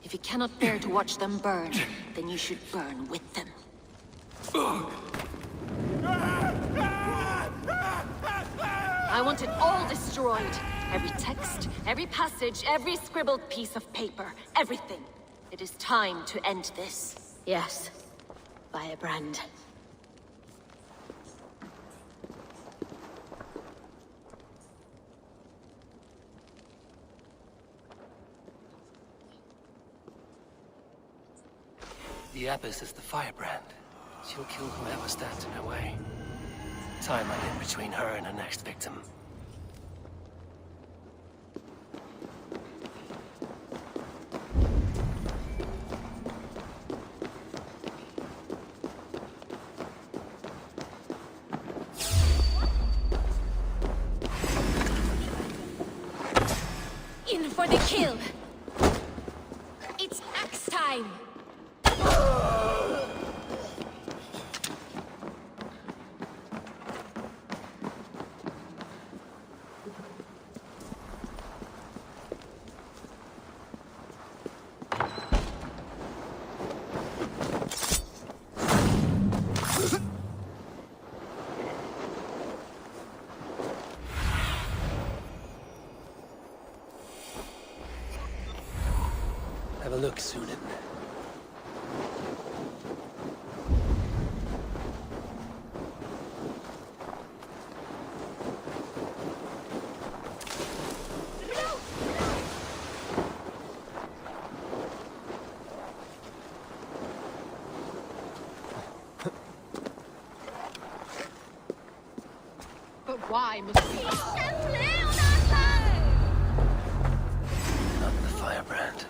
If you cannot bear to watch them burn, then you should burn with them. I want it all destroyed. Every text, every passage, every scribbled piece of paper, everything. It is time to end this. Yes, Firebrand. The Abbess is the Firebrand. She'll kill whoever stands in her way. Time I get between her and her next victim. In for the kill! It's axe time! I must be. Not the firebrand.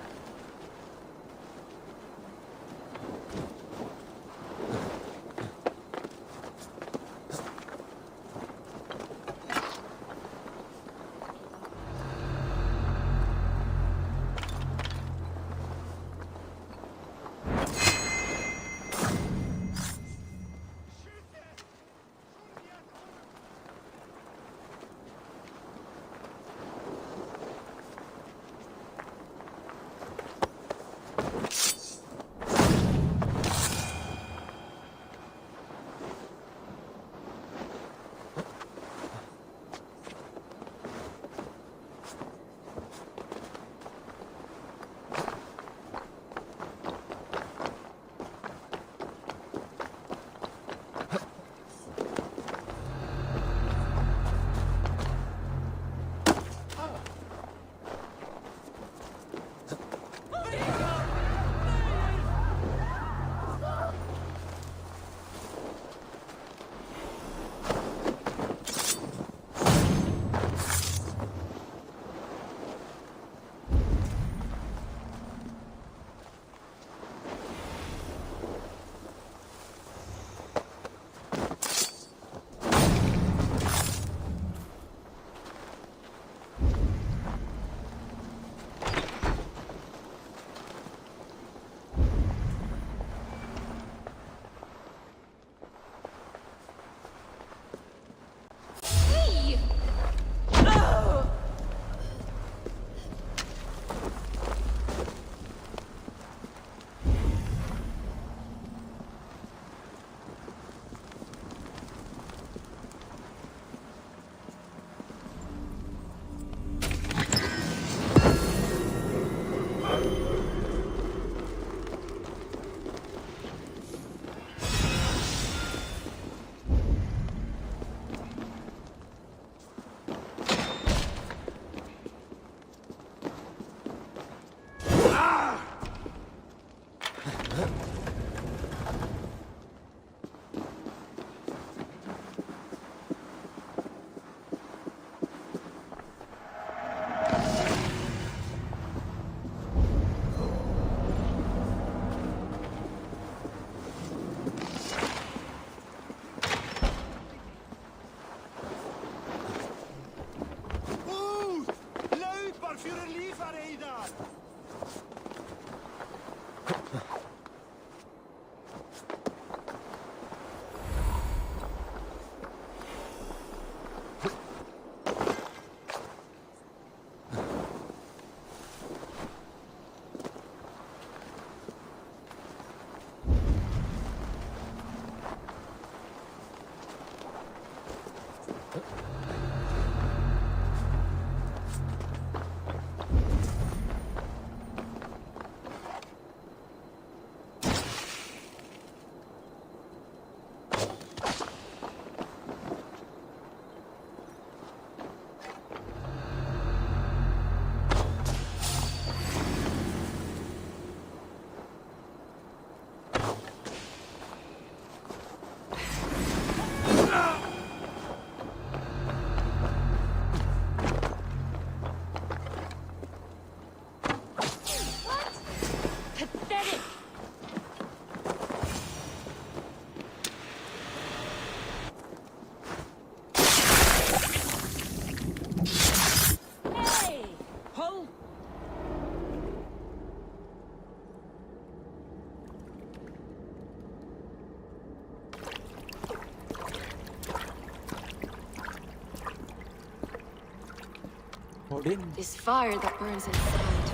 This fire that burns inside.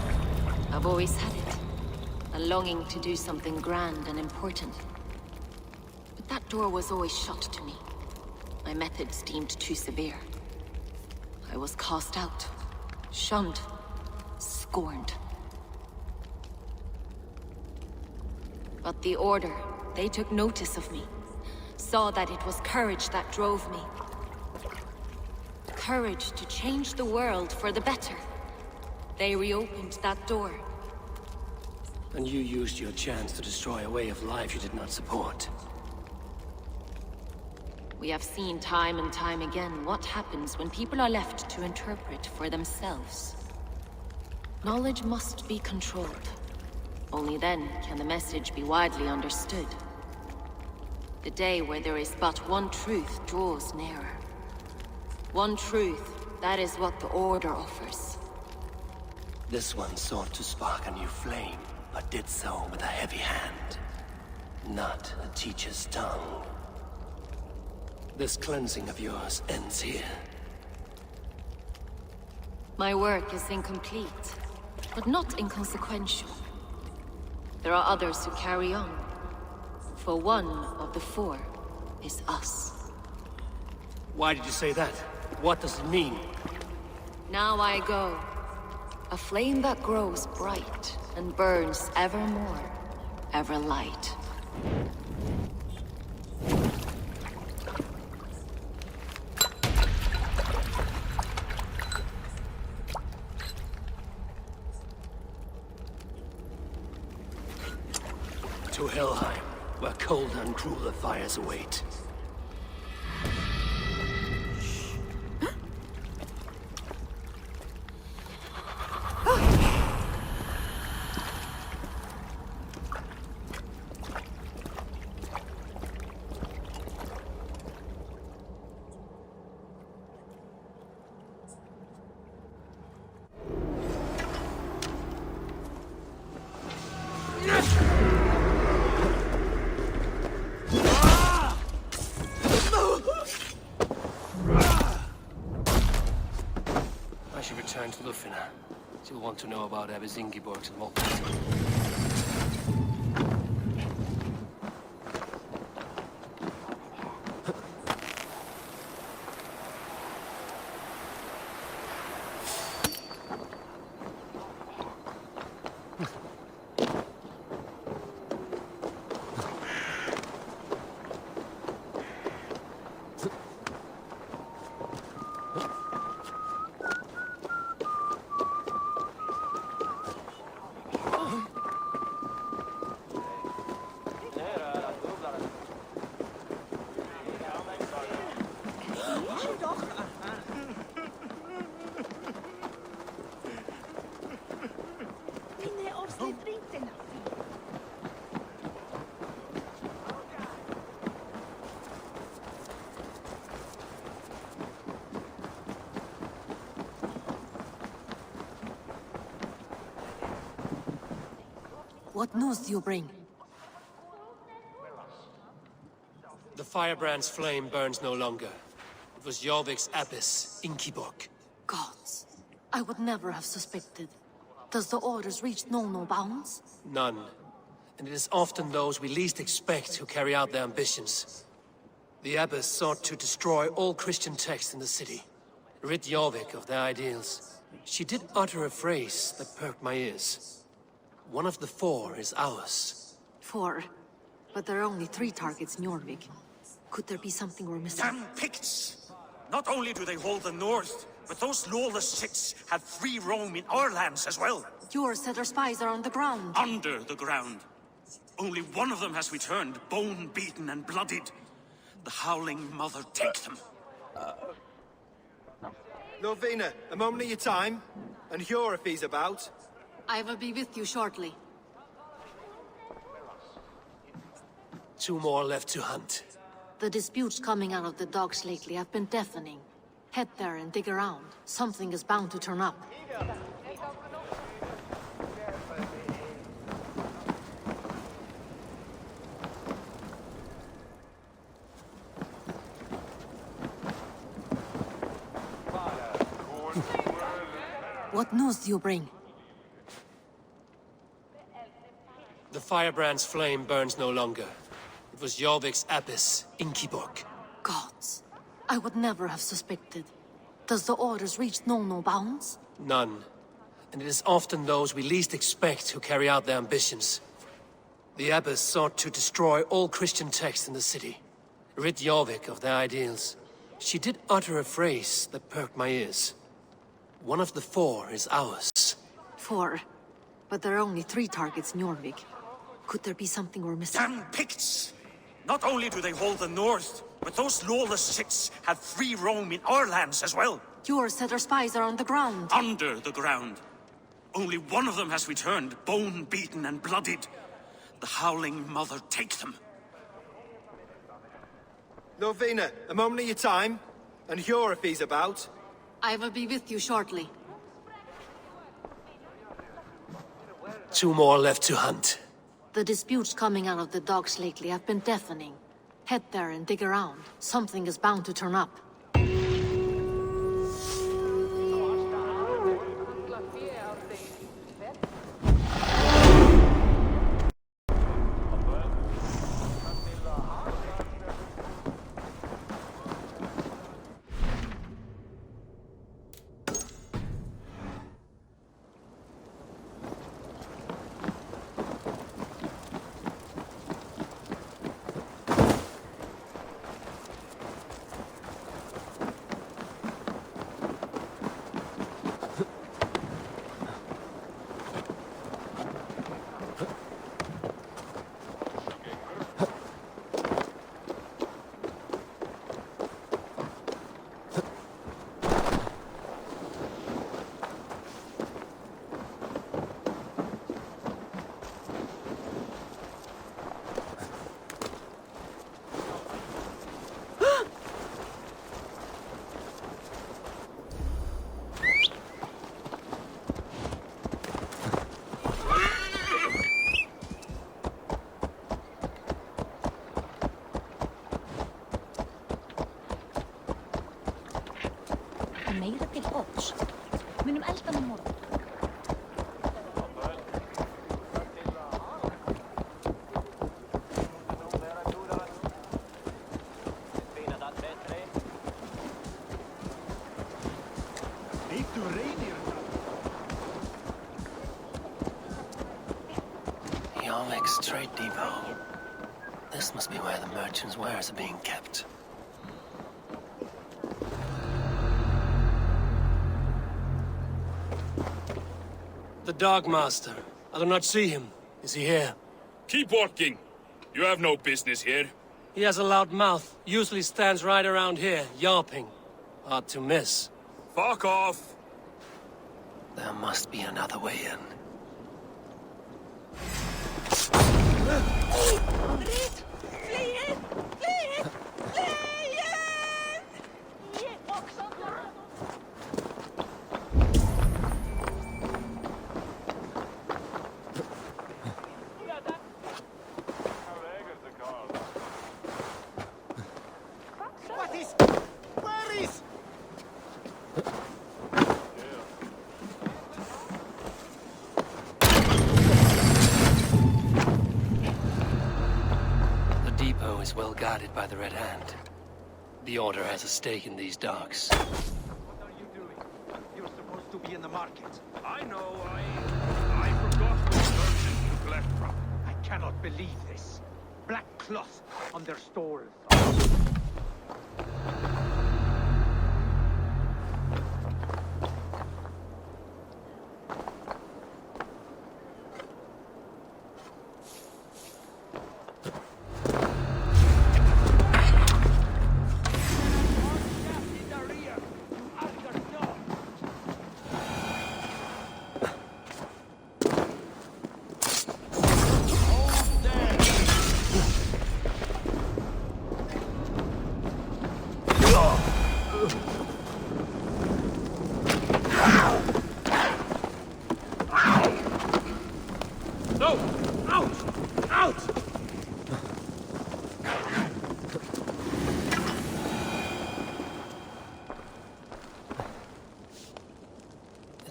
I've always had it. A longing to do something grand and important. But that door was always shut to me. My methods deemed too severe. I was cast out, shunned, scorned. But the Order, they took notice of me. Saw that it was courage that drove me. Courage to change the world for the better. They reopened that door. And you used your chance to destroy a way of life you did not support. We have seen time and time again what happens when people are left to interpret for themselves. Knowledge must be controlled. Only then can the message be widely understood. The day where there is but one truth draws nearer. One truth, that is what the Order offers. This one sought to spark a new flame, but did so with a heavy hand. Not a teacher's tongue. This cleansing of yours ends here. My work is incomplete, but not inconsequential. There are others who carry on. For one of the four is us. Why did you say that? What does it mean? Now I go. A flame that grows bright and burns ever more, ever light. To Helheim, where cold and crueler fires await. I should return to Lufina. She'll want to know about Abbess Ingeborg's involvement. What news do you bring? The firebrand's flame burns no longer. It was Jorvik's abbess, Ingeborg. Gods, I would never have suspected. Does the Order's reach know no bounds? None. And it is often those we least expect who carry out their ambitions. The abbess sought to destroy all Christian texts in the city, rid Jorvik of their ideals. She did utter a phrase that perked my ears. One of the four is ours. 4. But there are only 3 targets in Jorvik. Could there be something we're missing? Damn Picts! Not only do they hold the north, but those lawless shits have free roam in our lands as well. Yours said our spies are on the ground. Under the ground. Only one of them has returned, bone-beaten and bloodied. The Howling Mother take them. Lovina, a moment of your time. And Hjor if he's about. I will be with you shortly. 2 more left to hunt. The disputes coming out of the docks lately have been deafening. Head there and dig around. Something is bound to turn up. What news do you bring? The firebrand's flame burns no longer. It was Jorvik's abbess, Ingeborg. Gods, I would never have suspected. Does the Order's reach know no bounds? None. And it is often those we least expect who carry out their ambitions. The abbess sought to destroy all Christian texts in the city, rid Jorvik of their ideals. She did utter a phrase that perked my ears. One of the 4 is ours. 4. But there are only 3 targets in Jorvik. Could there be something we're missing? Damn Picts! Not only do they hold the north, but those lawless Sits have free roam in our lands as well. Your settler spies are on the ground. Under the ground. Only one of them has returned, bone-beaten and bloodied. The Howling Mother take them. Lovina, a moment of your time. And Hjor if he's about. I will be with you shortly. 2 more left to hunt. The disputes coming out of the docks lately have been deafening. Head there and dig around. Something is bound to turn up. Meira til hóps. Munum elda með morgun. Yarvik's trade depot. This must be where the merchants' wares are being kept. The Dogmaster. I do not see him. Is he here? Keep walking. You have no business here. He has a loud mouth. Usually stands right around here, yawping. Hard to miss. Fuck off! There must be another way in. Is well guarded by the Red Hand. The Order has a stake in these docks. What are you doing? You're supposed to be in the market. I know, I forgot what merchant you left from. I cannot believe this. Black cloth on their stalls.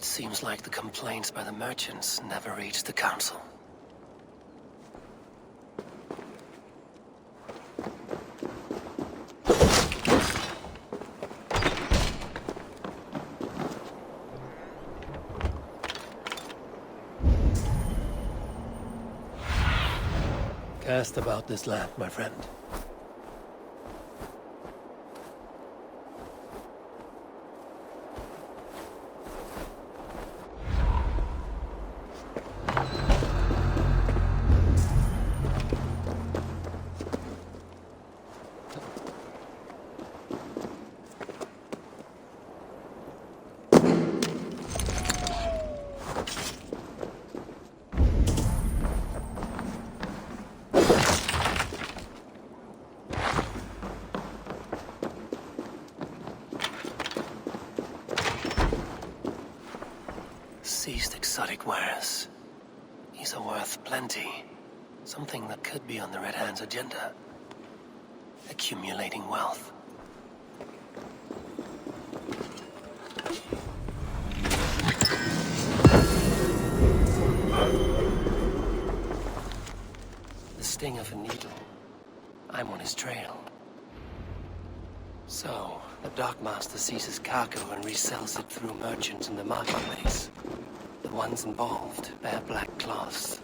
Seems like the complaints by the merchants never reached the council. Cast about this land, my friend. seized exotic wares. These are worth plenty. Something that could be on the Red Hand's agenda. Accumulating wealth. The sting of a needle. I'm on his trail. So, the Dockmaster seizes cargo and resells it through merchants in the marketplace. The ones involved bear black cloths.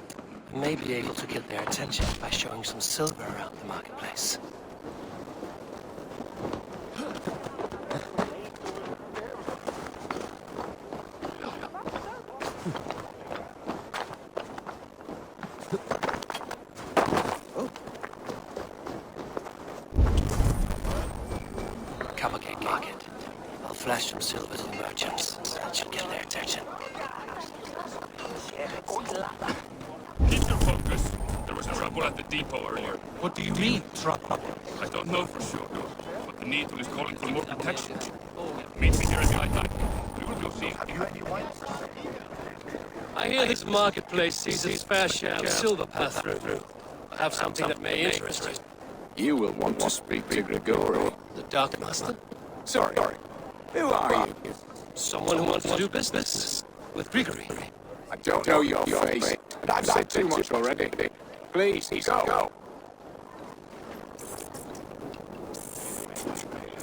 I may be able to get their attention by showing some silver around the marketplace. Coppergate Market. I'll flash some silver to the merchants. That should get their attention. Keep your focus. There was trouble at the depot earlier. What do you mean, trouble? I don't know for sure, but the Needle is calling for more protection. Meet me here at night. We will go see. I hear this marketplace sees its fair share of silver pass through. I have something that may interest you. You will want to speak to Grigori. The Dockmaster? Sorry. Who are you? Someone who wants to do business with Grigory. I don't know your face, but I've said too much already. Please, go.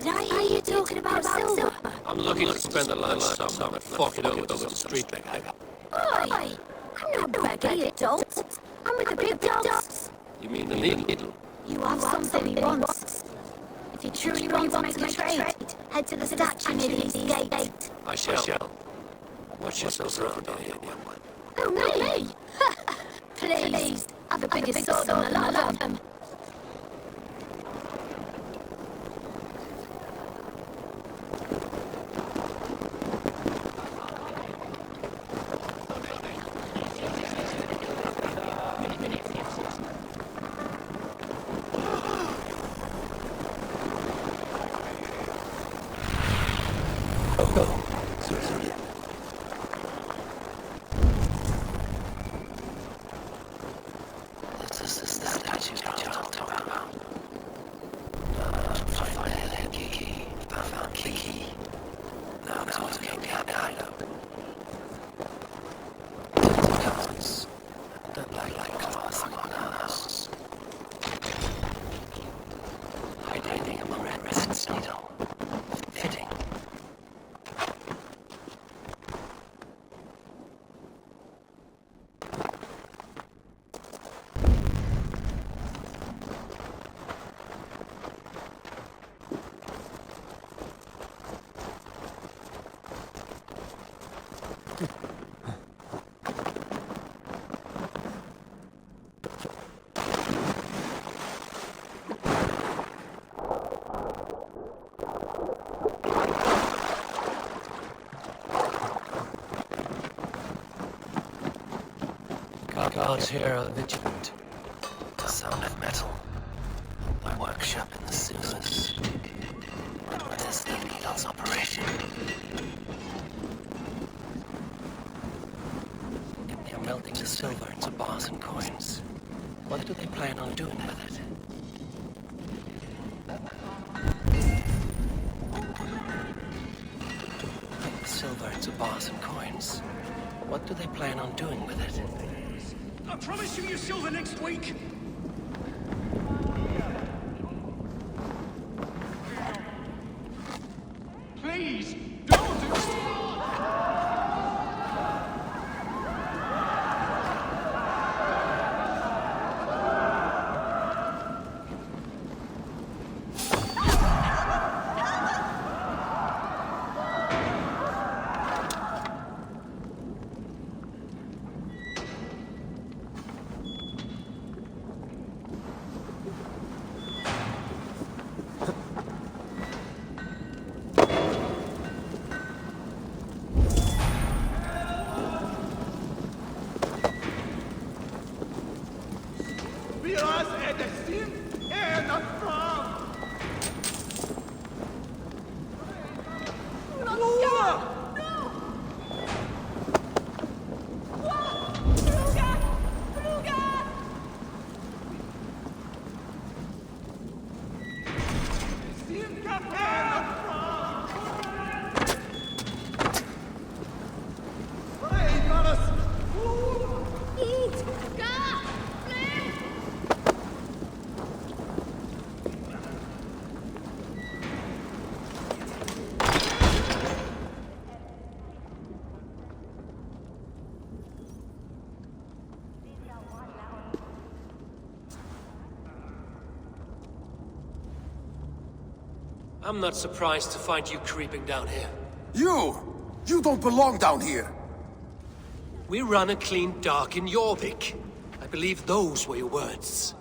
Are you talking about silver? I'm looking to spend the lunch sum and fork it over to some street beggar. Oi! I'm not begging you, adult. I'm with the big dogs. You mean the Needle? You have something he wants. If you truly want to make a trade, head to the statue near the east gate. I shall. Watch yourself around here, young one. Oh, me? Please, I've the biggest sword on the lot of them. This is the statue I'll talk about. Found Kiki. Now I'm going to get behind the hideout. Cousins. Don't like cloth on us. Hiding among red residents needle. Fitting. Guards here are vigilant. The sound of metal. My workshop in the sewers. What is the Needle's operation? They're melting the silver into bars and coins. What do they plan on doing with it? The silver into bars and coins. What do they plan on doing with it? I promise you your silver next week. Please, don't do it. I'm not surprised to find you creeping down here. You don't belong down here! We run a clean dark in Jorvik. I believe those were your words.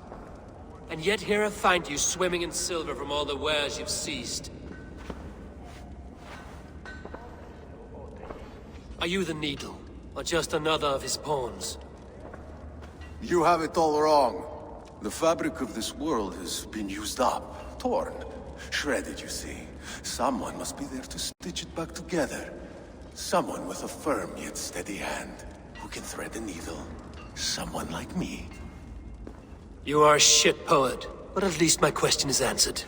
And yet here I find you swimming in silver from all the wares you've seized. Are you the Needle, or just another of his pawns? You have it all wrong. The fabric of this world has been used up, torn, shredded, you see. Someone must be there to stitch it back together. Someone with a firm yet steady hand, who can thread the needle. Someone like me. You are a shit poet, but at least my question is answered.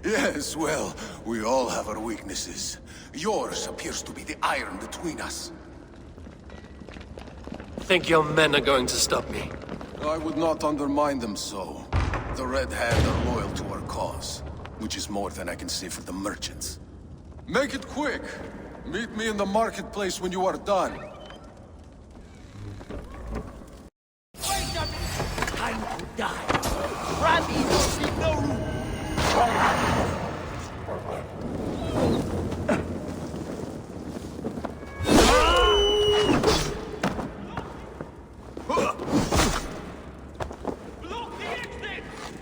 Yes, well, we all have our weaknesses. Yours appears to be the iron between us. Think your men are going to stop me? I would not undermine them so. The Red Hand are loyal to our cause, which is more than I can say for the merchants. Make it quick! Meet me in the marketplace when you are done. Time to die. Randy will leave no room.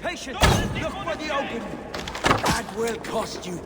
Patience! Look for the opening! That will cost you.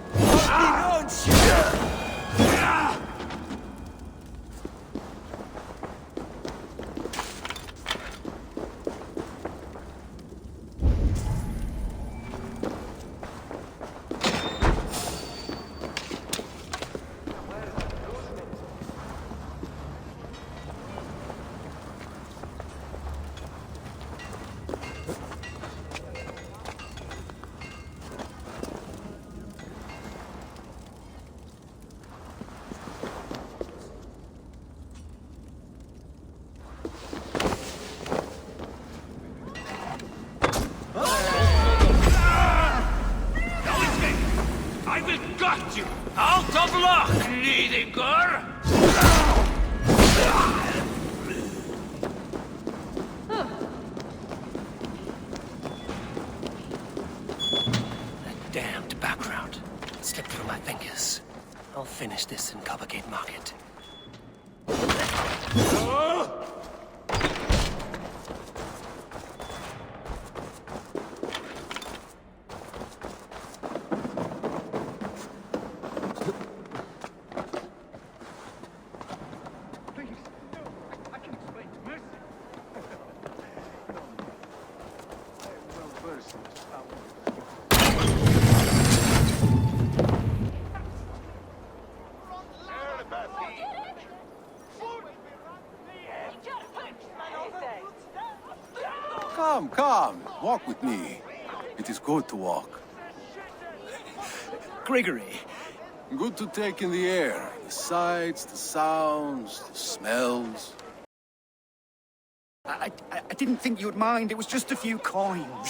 I will gut you out of luck, Nidinger! That damned background slipped through my fingers. I'll finish this in Coppergate Market. Come, walk with me. It is good to walk. Gregory. Good to take in the air. The sights, the sounds, the smells. I didn't think you'd mind. It was just a few coins.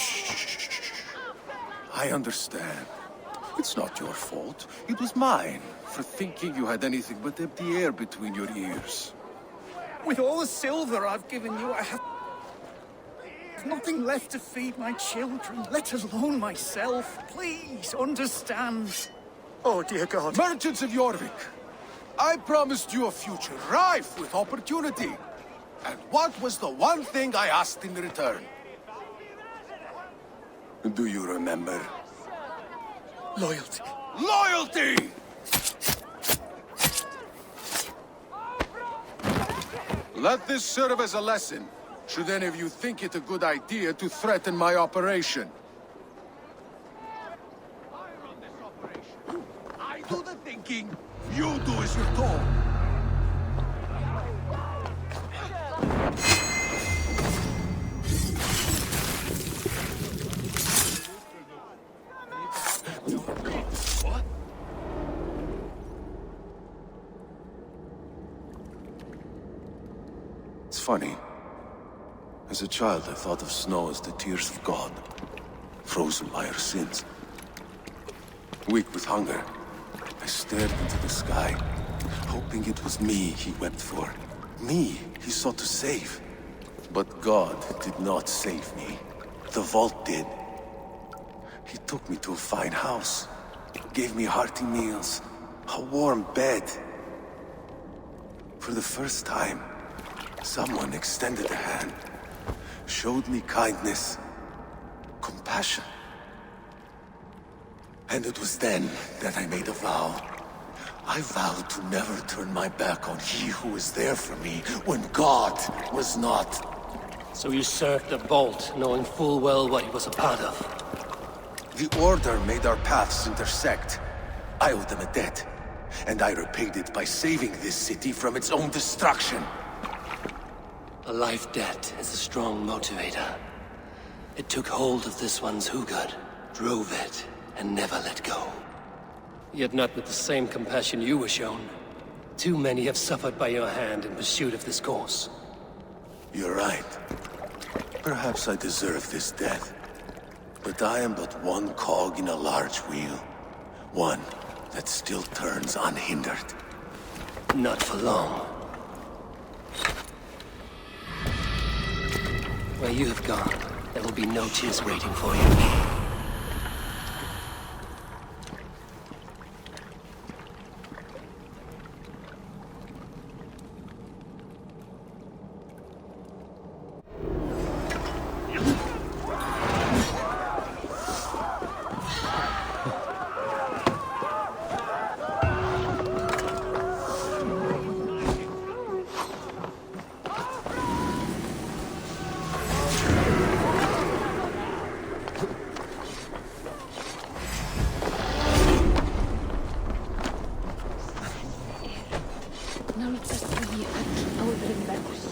I understand. It's not your fault. It was mine, for thinking you had anything but empty air between your ears. With all the silver I've given you, I have nothing left to feed my children, let alone myself. Please, understand. Oh, dear God. Merchants of Jorvik, I promised you a future rife with opportunity. And what was the one thing I asked in return? Do you remember? Loyalty. Loyalty! Let this serve as a lesson, should any of you think it a good idea to threaten my operation. I do the thinking, you do as you're told. funny. As a child, I thought of snow as the tears of God, frozen by our sins. Weak with hunger, I stared into the sky, hoping it was me he wept for. Me he sought to save. But God did not save me. The vault did. He took me to a fine house, gave me hearty meals, a warm bed. For the first time, someone extended a hand, showed me kindness, compassion. And it was then that I made a vow. I vowed to never turn my back on he who was there for me when God was not. So you served the Vault, knowing full well what he was a part of. The Order made our paths intersect. I owed them a debt, and I repaid it by saving this city from its own destruction. A life debt is a strong motivator. It took hold of this one's Hugad, drove it, and never let go. Yet not with the same compassion you were shown. Too many have suffered by your hand in pursuit of this cause. You're right. Perhaps I deserve this death. But I am but one cog in a large wheel. One that still turns unhindered. Not for long. Where you have gone, there will be no tears waiting for you.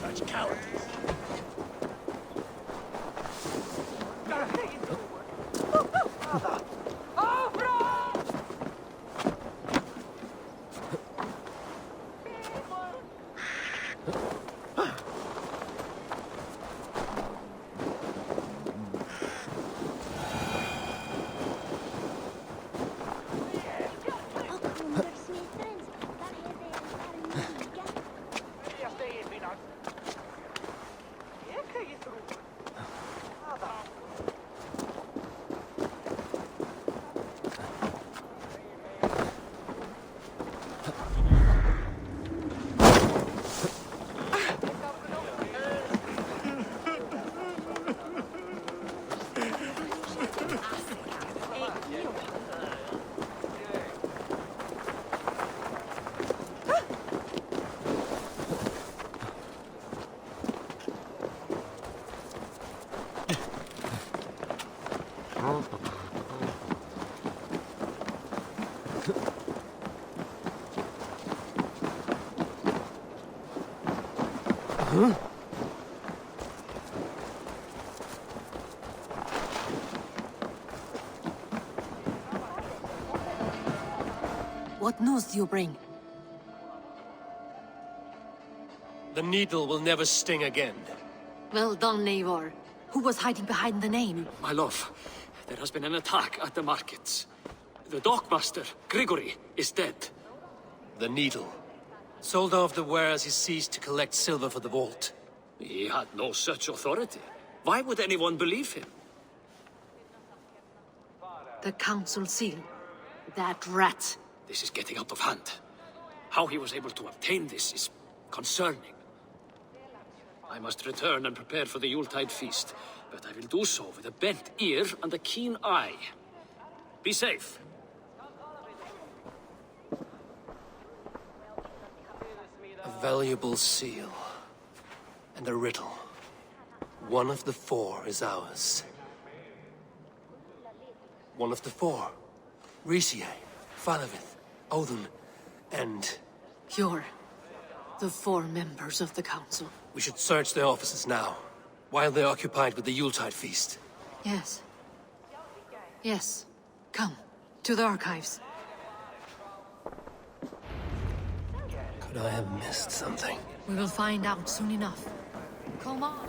Such cowardice. What news do you bring? The needle will never sting again. Well done, Eivor. Who was hiding behind the name? My love, there has been an attack at the markets. The dockmaster, Grigory, is dead. The needle. Sold off the wares he ceased to collect silver for the vault. He had no such authority. Why would anyone believe him? The council seal. That rat. This is getting out of hand. How he was able to obtain this is concerning. I must return and prepare for the Yuletide feast, but I will do so with a bent ear and a keen eye. Be safe. A valuable seal. And a riddle. One of the four is ours. One of the four. Risie, Falavith, Odin, and... You're the four members of the council. We should search their offices now, while they're occupied with the Yuletide feast. Yes. Yes. Come, to the archives. Could I have missed something? We will find out soon enough. Come on.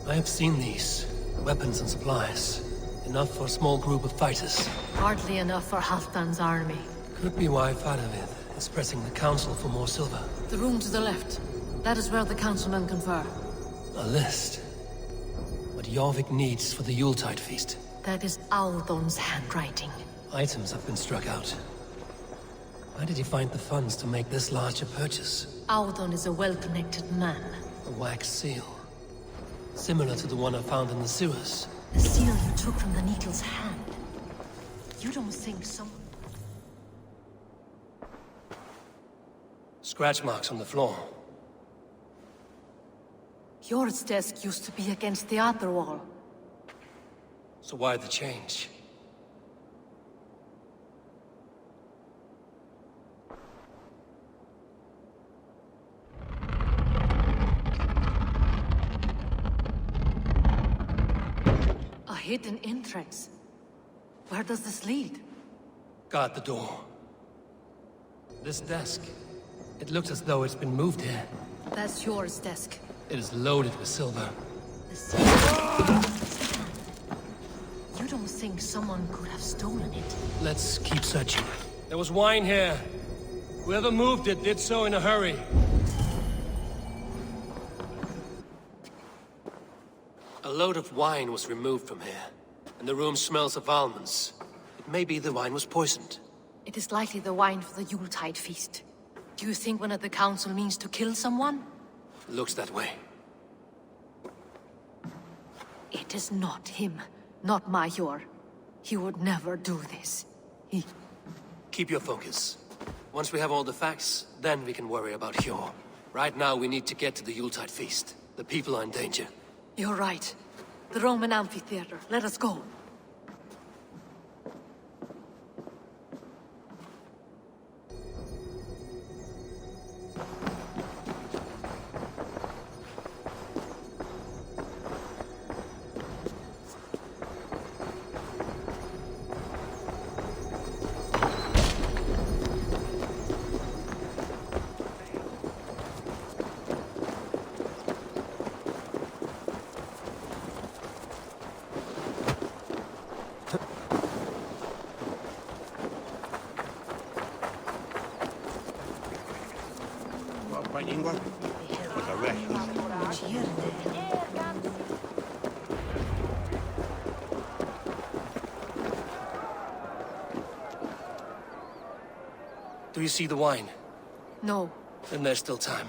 I have seen these. Weapons and supplies. Enough for a small group of fighters. Hardly enough for Halfdan's army. Could be why Faravid is pressing the council for more silver. The room to the left. That is where the councilmen confer. A list. What Jorvik needs for the Yuletide feast. That is Audon's handwriting. Items have been struck out. Where did he find the funds to make this large a purchase? Audon is a well-connected man. A wax seal. Similar to the one I found in the sewers. The seal you took from the Needle's hand. You don't think someone... Scratch marks on the floor. Yours desk used to be against the other wall. So why the change? A hidden entrance. Where does this lead? Guard the door. This desk. It looks as though it's been moved here. That's yours desk. It is loaded with silver. The seal. You don't think someone could have stolen it? Let's keep searching. There was wine here. Whoever moved it did so in a hurry. A load of wine was removed from here, and the room smells of almonds. It may be the wine was poisoned. It is likely the wine for the Yuletide feast. Do you think one of the council means to kill someone? Looks that way. It is not him, not Major. He would never do this. Keep your focus. Once we have all the facts, then we can worry about Hjor. Right now, we need to get to the Yuletide feast. The people are in danger. You're right. The Roman amphitheater. Let us go. Do you see the wine? No. Then there's still time.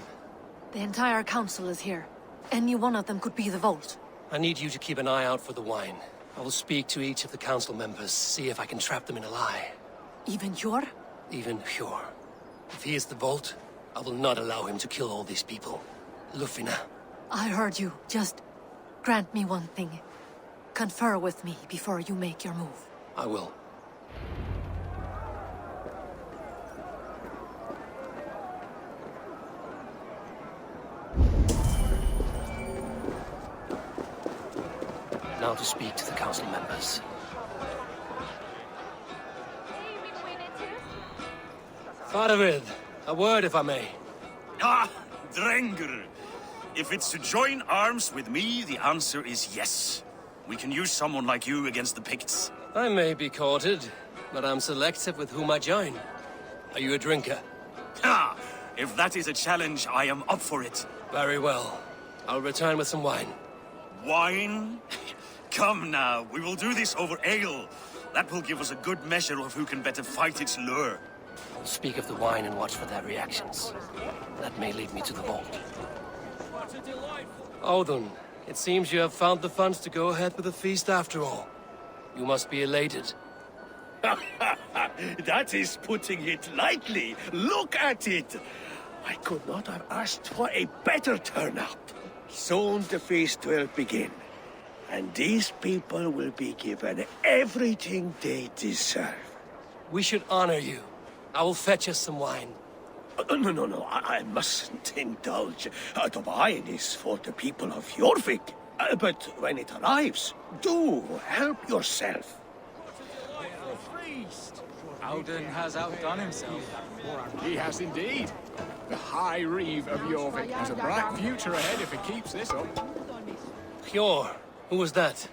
The entire council is here. Any one of them could be the vault. I need you to keep an eye out for the wine. I will speak to each of the council members, see if I can trap them in a lie. Even Hjor? Even Hjor. If he is the vault, I will not allow him to kill all these people. Lufina. I heard you. Just grant me one thing. Confer with me before you make your move. I will. Now to speak to the council members. Faravid, a word if I may. Ah, Drengr. If it's to join arms with me, the answer is yes. We can use someone like you against the Picts. I may be courted, but I'm selective with whom I join. Are you a drinker? Ha! If that is a challenge, I am up for it. Very well. I'll return with some wine. Wine? Come now, we will do this over ale. That will give us a good measure of who can better fight its lure. I'll speak of the wine and watch for their reactions. That may lead me to the vault. Odin, it seems you have found the funds to go ahead with the feast after all. You must be elated. That is putting it lightly. Look at it. I could not have asked for a better turnout. Soon the feast will begin. And these people will be given everything they deserve. We should honor you. I will fetch us some wine. No, I mustn't indulge. The wine is for the people of Jorvik. But when it arrives, do help yourself. Auden has outdone himself. He has indeed. The High Reeve of Jorvik has a bright future ahead if it keeps this up. Hjor, who was that?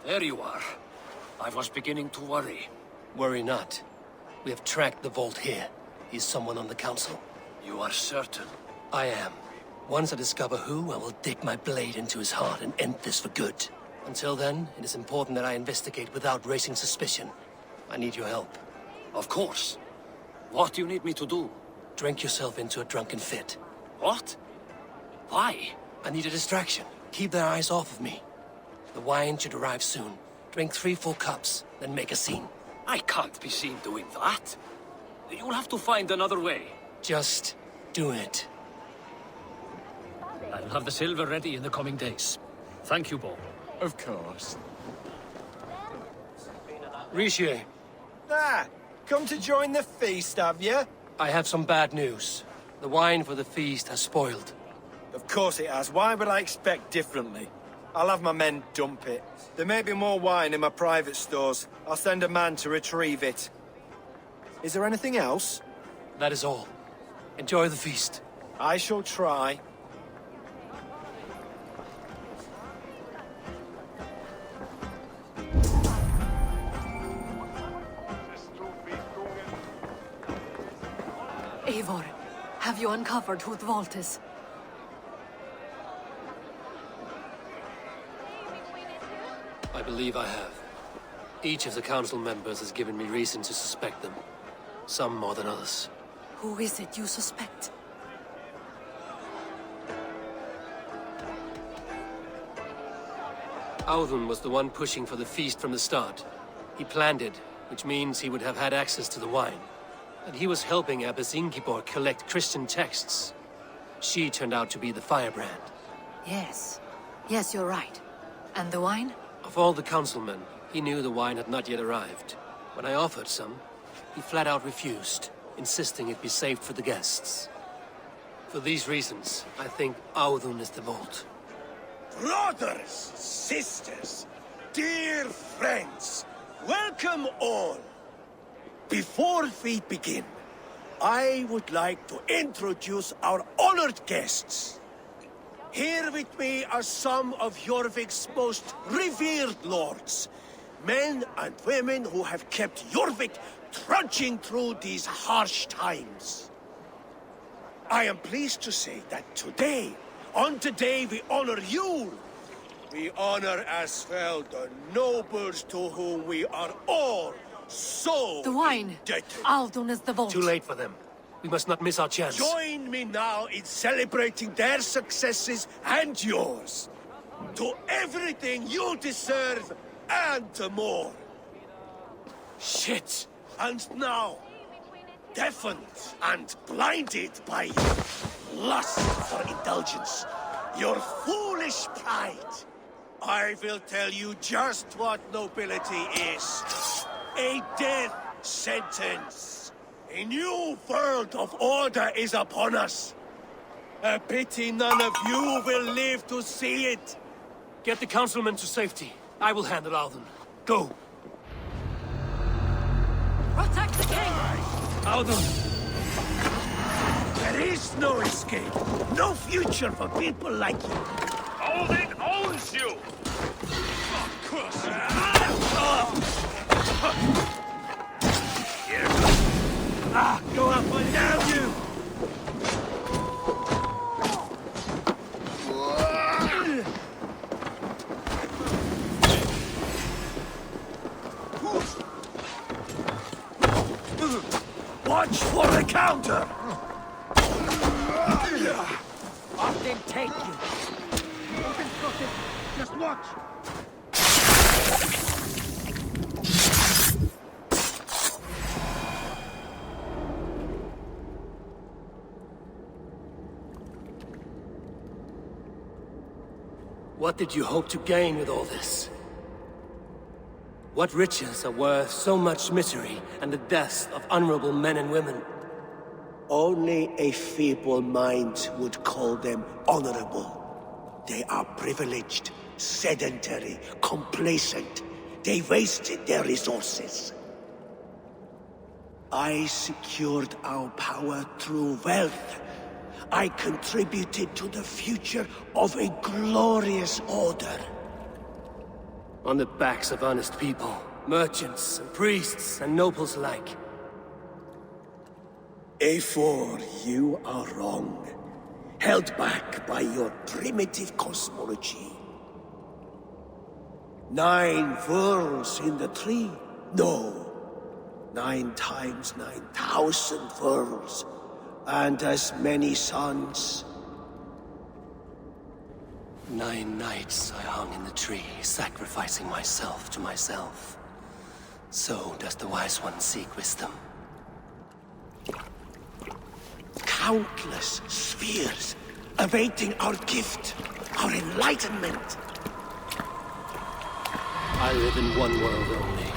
There you are. I was beginning to worry. Worry not. We have tracked the vault here. He's someone on the council. You are certain? I am. Once I discover who, I will dig my blade into his heart and end this for good. Until then, it is important that I investigate without raising suspicion. I need your help. Of course. What do you need me to do? Drink yourself into a drunken fit. What? Why? I need a distraction. Keep their eyes off of me. The wine should arrive soon. Drink 3 full cups, then make a scene. I can't be seen doing that. You'll have to find another way. Just do it. I'll have the silver ready in the coming days. Thank you, Bo. Of course. Rishi. Come to join the feast, have you? I have some bad news. The wine for the feast has spoiled. Of course it has. Why would I expect differently? I'll have my men dump it. There may be more wine in my private stores. I'll send a man to retrieve it. Is there anything else? That is all. Enjoy the feast. I shall try. Eivor, have you uncovered who the vault is? I believe I have. Each of the council members has given me reason to suspect them. Some more than others. Who is it you suspect? Audun was the one pushing for the feast from the start. He planned it, which means he would have had access to the wine. And he was helping Abbess Ingibor collect Christian texts. She turned out to be the firebrand. Yes. Yes, you're right. And the wine? Of all the councilmen, he knew the wine had not yet arrived. When I offered some, he flat out refused, insisting it be saved for the guests. For these reasons, I think Audun is the vault. Brothers, sisters, dear friends, welcome all. Before we begin, I would like to introduce our honored guests. Here with me are some of Jorvik's most revered lords. Men and women who have kept Jorvik trudging through these harsh times. I am pleased to say that today, on the day we honor you, we honor as well the nobles to whom we are all so the wine! indebted. Audun is the vault. Too late for them. We must not miss our chance. Join me now in celebrating their successes and yours. To everything you deserve and more. Shit! And now, deafened and blinded by lust for indulgence, your foolish pride, I will tell you just what nobility is. A death sentence. A new world of order is upon us. A pity none of you will live to see it. Get the councilmen to safety. I will handle Audun. Go! Protect the king! Audun! There is no escape. No future for people like you. Odin owns you! Go up and down, you! Watch for the counter! Off then take you. Open crooked. Just watch. What did you hope to gain with all this? What riches are worth so much misery and the deaths of honorable men and women? Only a feeble mind would call them honorable. They are privileged, sedentary, complacent. They wasted their resources. I secured our power through wealth. I contributed to the future of a glorious order. On the backs of honest people, merchants and priests and nobles alike. Eivor, you are wrong. Held back by your primitive cosmology. 9 worlds in the tree? No. 9 times 9,000 worlds. And as many suns. 9 nights I hung in the tree, sacrificing myself to myself. So does the Wise One seek wisdom. Countless spheres, awaiting our gift, our enlightenment. I live in one world only.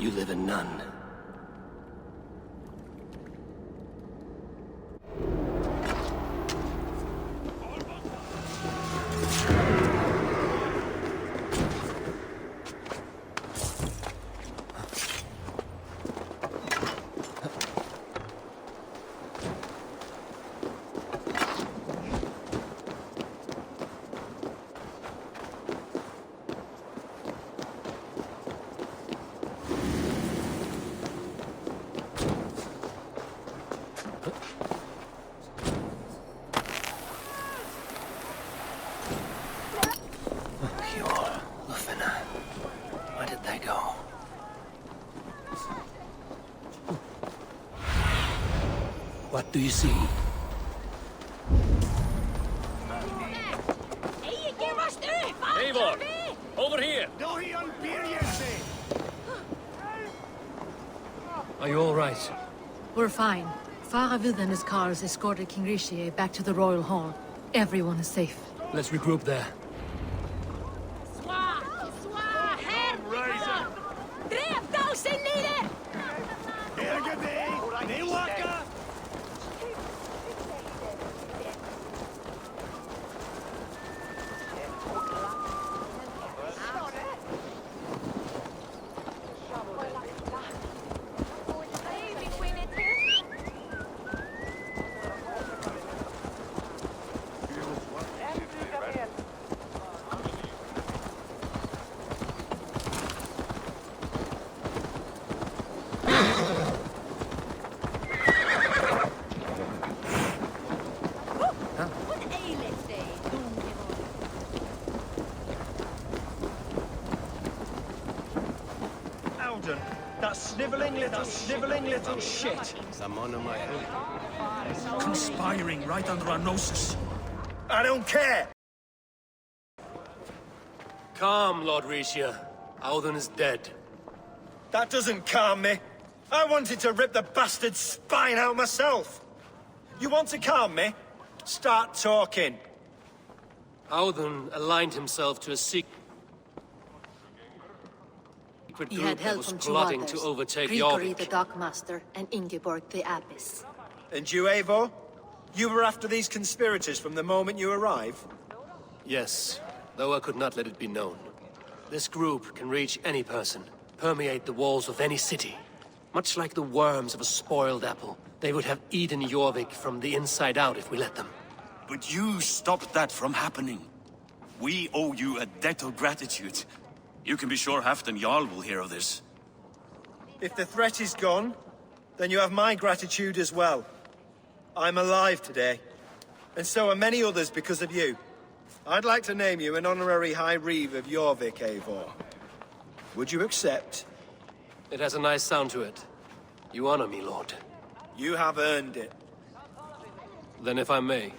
You live in none. What do you see? Eivor! Over here! Are you all right? We're fine. Faravid and his cars escorted King Rishi back to the Royal Hall. Everyone is safe. Let's regroup there. That sniveling little shit. Conspiring right under our noses. I don't care. Calm, Lord Rishia. Audun is dead. That doesn't calm me. I wanted to rip the bastard's spine out myself. You want to calm me? Start talking. Audun aligned himself to a secret He group had that help was from 2 plotting others. to overtake Grigory Jorvik. the Dockmaster and Ingeborg the Abbess. And you, Eivor? You were after these conspirators from the moment you arrived? Yes, though I could not let it be known. This group can reach any person, permeate the walls of any city. Much like the worms of a spoiled apple, they would have eaten Jorvik from the inside out if we let them. But you stopped that from happening. We owe you a debt of gratitude. You can be sure Halfdan Jarl will hear of this. If the threat is gone, then you have my gratitude as well. I'm alive today, and so are many others because of you. I'd like to name you an honorary High Reeve of Jorvik, Eivor. Would you accept? It has a nice sound to it. You honor me, Lord. You have earned it. Then if I may,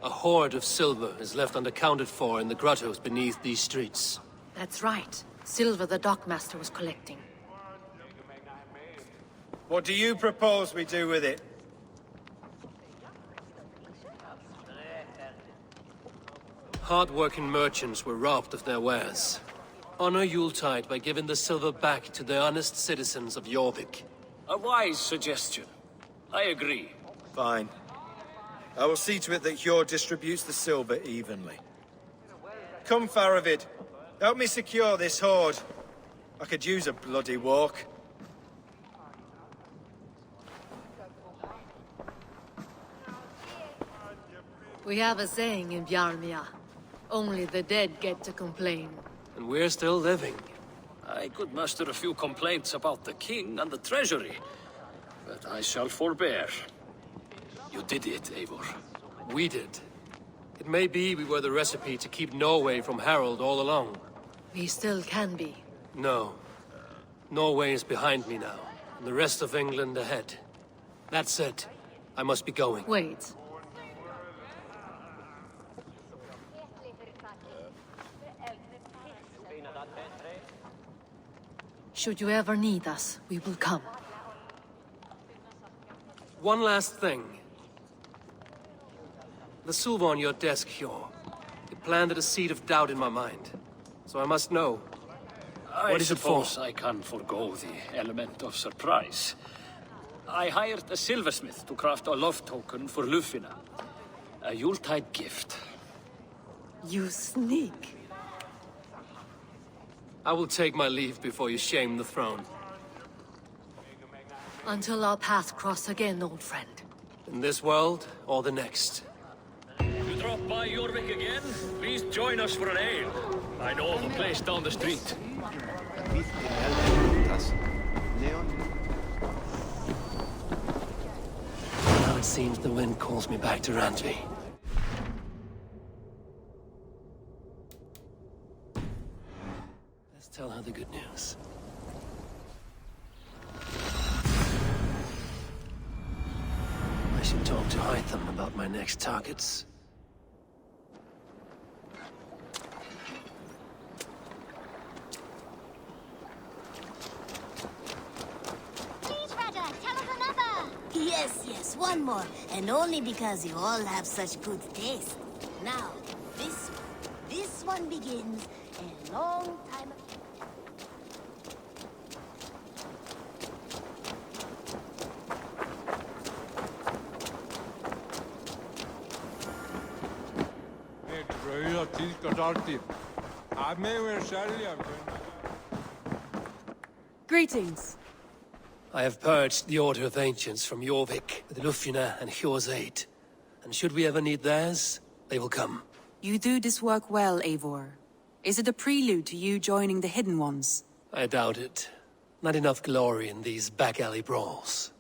a hoard of silver is left unaccounted for in the grottos beneath these streets. That's right. Silver the Dockmaster was collecting. What do you propose we do with it? Hard-working merchants were robbed of their wares. Honor Yuletide by giving the silver back to the honest citizens of Jorvik. A wise suggestion. I agree. Fine. I will see to it that Hjord distributes the silver evenly. Come, Faravid. Help me secure this hoard. I could use a bloody walk. We have a saying in Bjarmia. Only the dead get to complain. And we're still living. I could muster a few complaints about the king and the treasury, but I shall forbear. You did it, Eivor. We did. It may be we were the recipe to keep Norway from Harold all along. We still can be. No. Norway is behind me now, and the rest of England ahead. That said, I must be going. Wait. Should you ever need us, we will come. One last thing. The silver on your desk, Hjor. It planted a seed of doubt in my mind. So I must know. What is it for? I suppose I can forgo the element of surprise. I hired a silversmith to craft a love token for Lufina. A Yuletide gift. You sneak. I will take my leave before you shame the throne. Until our paths cross again, old friend. In this world, or the next. You drop by Jorvik again? Please join us for an ale. I know of a place down the street. Now it seems the wind calls me back to Randvi. Let's tell her the good news. I should talk to Hytham about my next targets. Yes, one more. And only because you all have such good taste. Now, this one begins a long time ago. Greetings. I have purged the Order of Ancients from Jorvik with Lufina and Hjor's aid. And should we ever need theirs, they will come. You do this work well, Eivor. Is it a prelude to you joining the Hidden Ones? I doubt it. Not enough glory in these back-alley brawls.